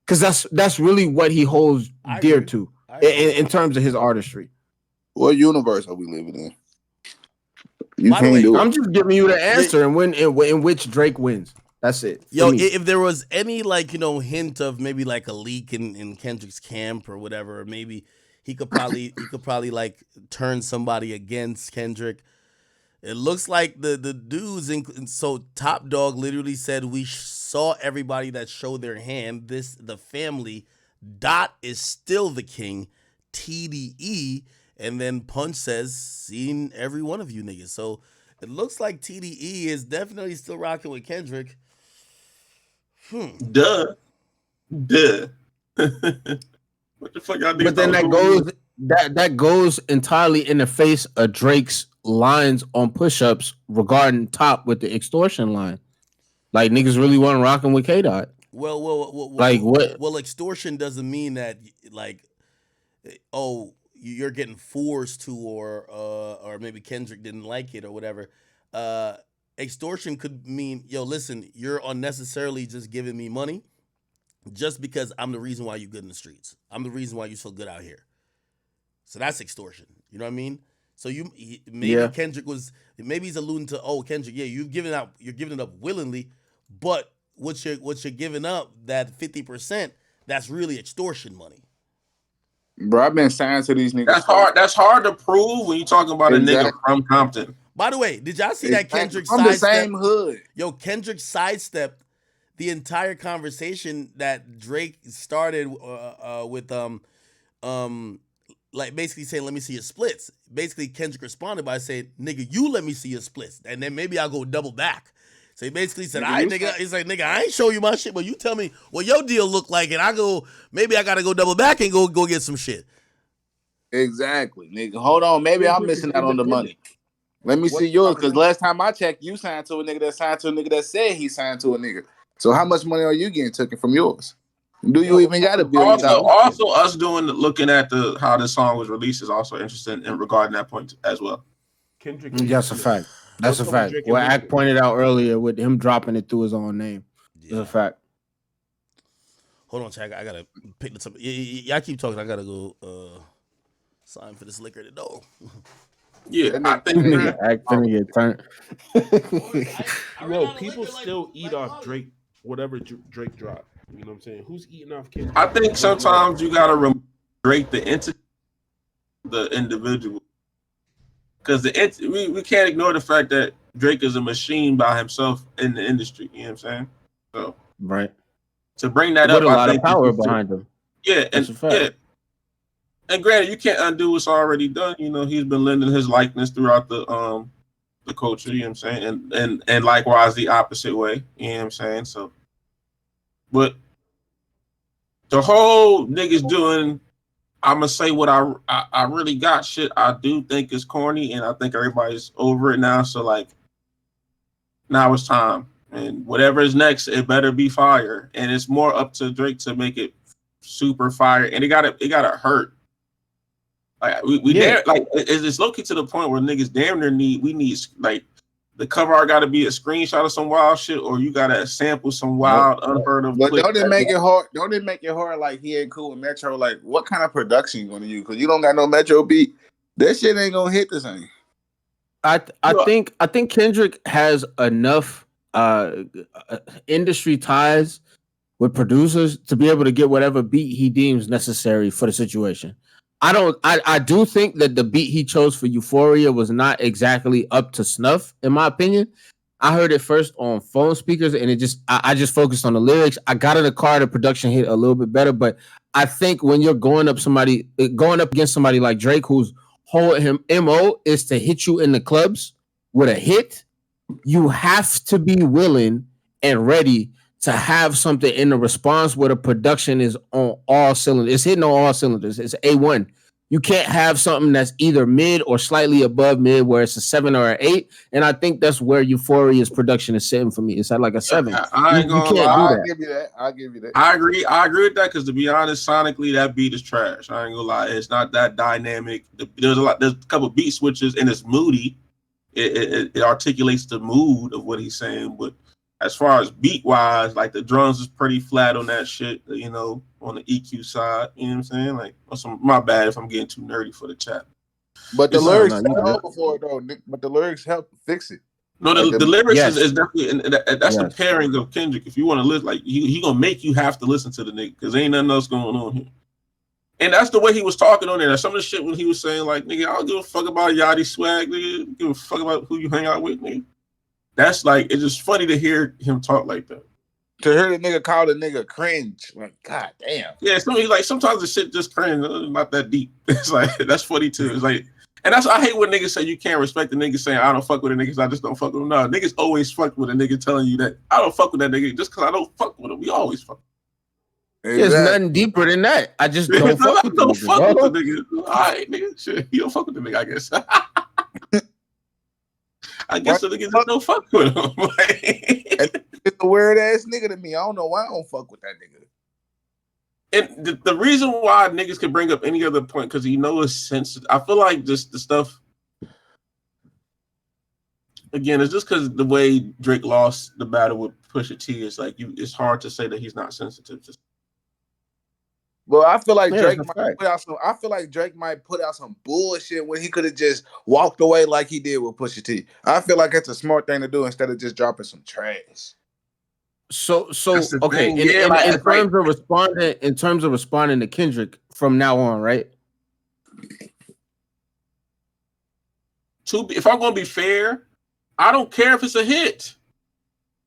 D: because that's really what he holds dear to in terms of his artistry.
L: What universe are we living in?
D: I'm just giving you the answer and in which Drake wins. That's it.
B: Yo, if there was any hint of maybe like a leak in Kendrick's camp or whatever, or maybe he could probably turn somebody against Kendrick. It looks like the dudes so Top Dog literally said we saw everybody that showed their hand. The family. Dot is still the king. TDE, and then Punch says seen every one of you niggas. So it looks like TDE is definitely still rocking with Kendrick.
F: Duh. What the fuck y'all?
D: But then that goes entirely in the face of Drake's lines on push-ups regarding Top with the extortion line. Like niggas really weren't rocking with K-Dot.
B: Well,
D: like what?
B: Well, extortion doesn't mean that like, oh, you're getting forced to, or maybe Kendrick didn't like it or whatever. Extortion could mean, yo, listen, you're unnecessarily just giving me money just because I'm the reason why you're good in the streets. I'm the reason why you're so good out here. So that's extortion. You know what I mean? So Kendrick was, maybe he's alluding to, oh, Kendrick, yeah, you're giving it up willingly, but what you're giving up, that 50%, that's really extortion money.
L: Bro, I've been signed to these niggas.
F: That's hard to prove when you're talking about a nigga from Compton.
B: By the way, did y'all see that Kendrick
L: from the same hood?
B: Yo, Kendrick sidestepped the entire conversation that Drake started with like basically saying, let me see your splits. Basically, Kendrick responded by saying, nigga, you let me see your splits, and then maybe I'll go double back. So he basically said, all right, nigga. He's like, nigga, I ain't show you my shit, but you tell me what your deal look like, and maybe I gotta go double back and go get some shit.
L: Exactly, nigga. Hold on, maybe I'm missing out on the money. Let me see yours, because last time I checked, you signed to a nigga that signed to a nigga that said he signed to a nigga. So how much money are you getting taken from yours? Do you even got a bill?
F: Also, us looking at how the song was released is also interesting in regarding that point as well.
G: Kendrick,
D: that's a fact. That's a fact. What Ak pointed out earlier with him dropping it through his own name is a fact.
B: Hold on, Chad. I gotta pick this up. Y'all keep talking. I gotta go sign for this liquor at the door.
F: Yeah, I think
D: Ak finna get turned.
G: Yo, people still eat off Drake, whatever Drake dropped. You know what I'm saying? Who's eating off Kendrick?
F: I think sometimes you gotta remove Drake the entity, the individual, because we can't ignore the fact that Drake is a machine by himself in the industry. You know what I'm saying? So
D: right.
F: To bring that up,
D: a lot of power behind him.
F: Yeah, and granted, you can't undo what's already done. You know, he's been lending his likeness throughout the culture. You know what I'm saying, and likewise the opposite way. You know what I'm saying? So, but the whole niggas doing, I'm gonna say what I really got shit. I do think is corny, and I think everybody's over it now. So like, now it's time, and whatever is next, it better be fire. And it's more up to Drake to make it super fire, and it gotta hurt. Like it's low key to the point where niggas damn near need like the cover art got to be a screenshot of some wild shit, or you gotta sample some wild unheard of.
L: But don't it make it hard? Don't it make it hard? Like he ain't cool with Metro. Like what kind of production you gonna use? Because you don't got no Metro beat. That shit ain't gonna hit the same.
D: I think Kendrick has enough industry ties with producers to be able to get whatever beat he deems necessary for the situation. I do think that the beat he chose for Euphoria was not exactly up to snuff, in my opinion. I heard it first on phone speakers, and I just focused on the lyrics. I got in the car, the production hit a little bit better, but I think when you're going up against somebody like Drake, whose whole MO is to hit you in the clubs with a hit, you have to be willing and ready to have something in the response where the production is on all cylinders. It's hitting on all cylinders. It's A1. You can't have something that's either mid or slightly above mid where it's a 7 or an 8. And I think that's where Euphoria's production is sitting for me. It's at like a 7.
F: I ain't gonna lie.
L: I'll give you that.
F: I agree with that, because to be honest, sonically that beat is trash. I ain't gonna lie. It's not that dynamic. There's a couple beat switches and it's moody. It articulates the mood of what he's saying, but as far as beat wise, like the drums is pretty flat on that shit, you know, on the EQ side. You know what I'm saying? Like, my bad if I'm getting too nerdy for the chat.
L: But the lyrics help before though. But the lyrics help fix it.
F: No, the lyrics is definitely, and that's the pairing of Kendrick. If you want to listen, like he gonna make you have to listen to the nigga, because ain't nothing else going on here. And that's the way he was talking on there. Some of the shit when he was saying, like, nigga, I don't give a fuck about Yachty swag, nigga. I don't give a fuck about who you hang out with, nigga. That's like, it's just funny to hear him talk like that.
L: To hear the nigga call the nigga cringe, like, god damn.
F: Yeah, sometimes the shit just cringe, not that deep. It's like, that's funny too. It's like, and that's, I hate when niggas say you can't respect the nigga saying I don't fuck with a nigga, I just don't fuck with him. No, niggas always fuck with a nigga telling you that I don't fuck with that nigga just because I don't fuck with him. We always fuck.
D: There's nothing deeper than that. I just don't fuck with the nigga.
F: All right, nigga. Shit, you don't fuck with the nigga, I guess. I guess the niggas just don't fuck with him.
L: It's a weird ass nigga to me. I don't know why I don't fuck with that nigga.
F: And the reason why niggas can bring up any other point, because it's sensitive. I feel like just the stuff, again, it's just because the way Drake lost the battle with Pusha T is like, it's hard to say that he's not sensitive to.
L: Well, I feel like Drake might put out some. I feel like Drake might put out some bullshit when he could have just walked away like he did with Pusha T. I feel like it's a smart thing to do instead of just dropping some trash.
D: So okay. In terms of responding to Kendrick from now on, right?
F: If I'm gonna be fair, I don't care if it's a hit.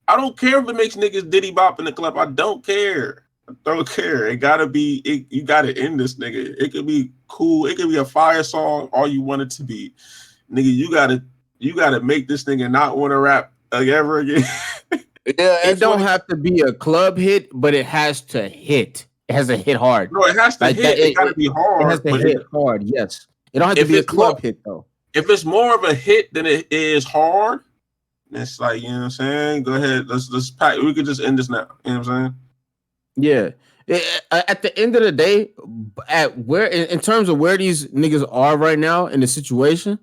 F: I don't care if it makes niggas diddy bop in the club. I don't care. I don't care. It gotta be. You gotta end this nigga. It could be cool. It could be a fire song. All you want it to be, nigga. You gotta make this nigga not want to rap ever again.
D: Yeah, it don't have to be a club hit, but it has to hit. It has to hit hard.
F: No, it has to hit. It gotta be hard.
D: It has to hit hard. Yes, it don't have to be a club hit though.
F: If it's more of a hit than it is hard, it's like, you know what I'm saying. Go ahead. Let's pack. We could just end this now. You know what I'm saying.
D: Yeah. At the end of the day, in terms of where these niggas are right now in the situation,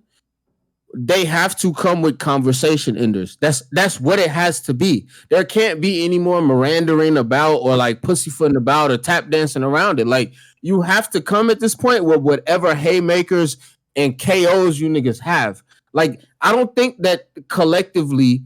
D: they have to come with conversation enders. That's what it has to be. There can't be any more Mirandering about or like pussyfooting about or tap dancing around it. Like, you have to come at this point with whatever haymakers and KOs you niggas have. Like, I don't think that collectively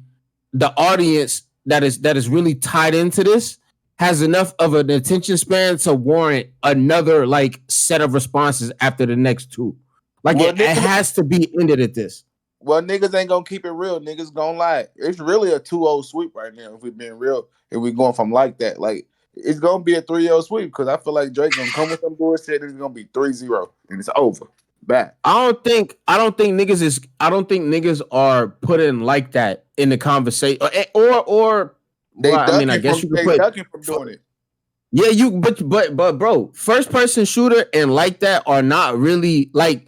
D: the audience that is really tied into this has enough of an attention span to warrant another like set of responses after the next two. Like, it has to be ended at this.
L: Well, niggas ain't gonna keep it real. Niggas gonna lie. It's really a 2-0 sweep right now. If we being real, if we going from like that, like it's gonna be a 3-0 sweep because I feel like Drake gonna come with some bullshit. It's gonna be 3-0 and it's over. Bad.
D: I don't think niggas are putting like that in the conversation or. I guess you could put
L: from doing it.
D: Yeah, but bro, first person shooter and like that are not really like,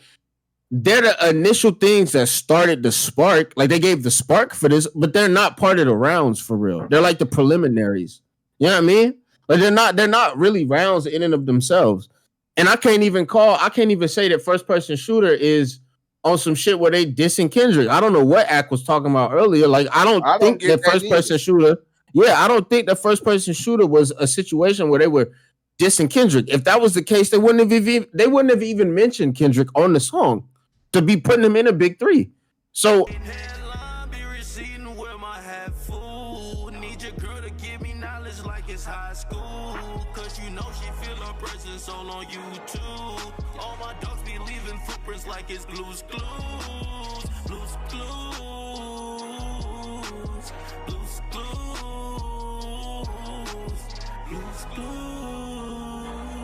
D: they're the initial things that started the spark. Like, they gave the spark for this, but they're not part of the rounds for real. They're like the preliminaries. You know what I mean? Like, they're not really rounds in and of themselves. And I can't even say that first person shooter is on some shit where they dissing Kendrick. I don't know what Ack was talking about earlier. Like, I don't think that first person shooter. Yeah, I don't think the first person shooter was a situation where they were dissing Kendrick. If that was the case, they wouldn't have even mentioned Kendrick on the song to be putting him in a big three. So
P: like it's blues clues.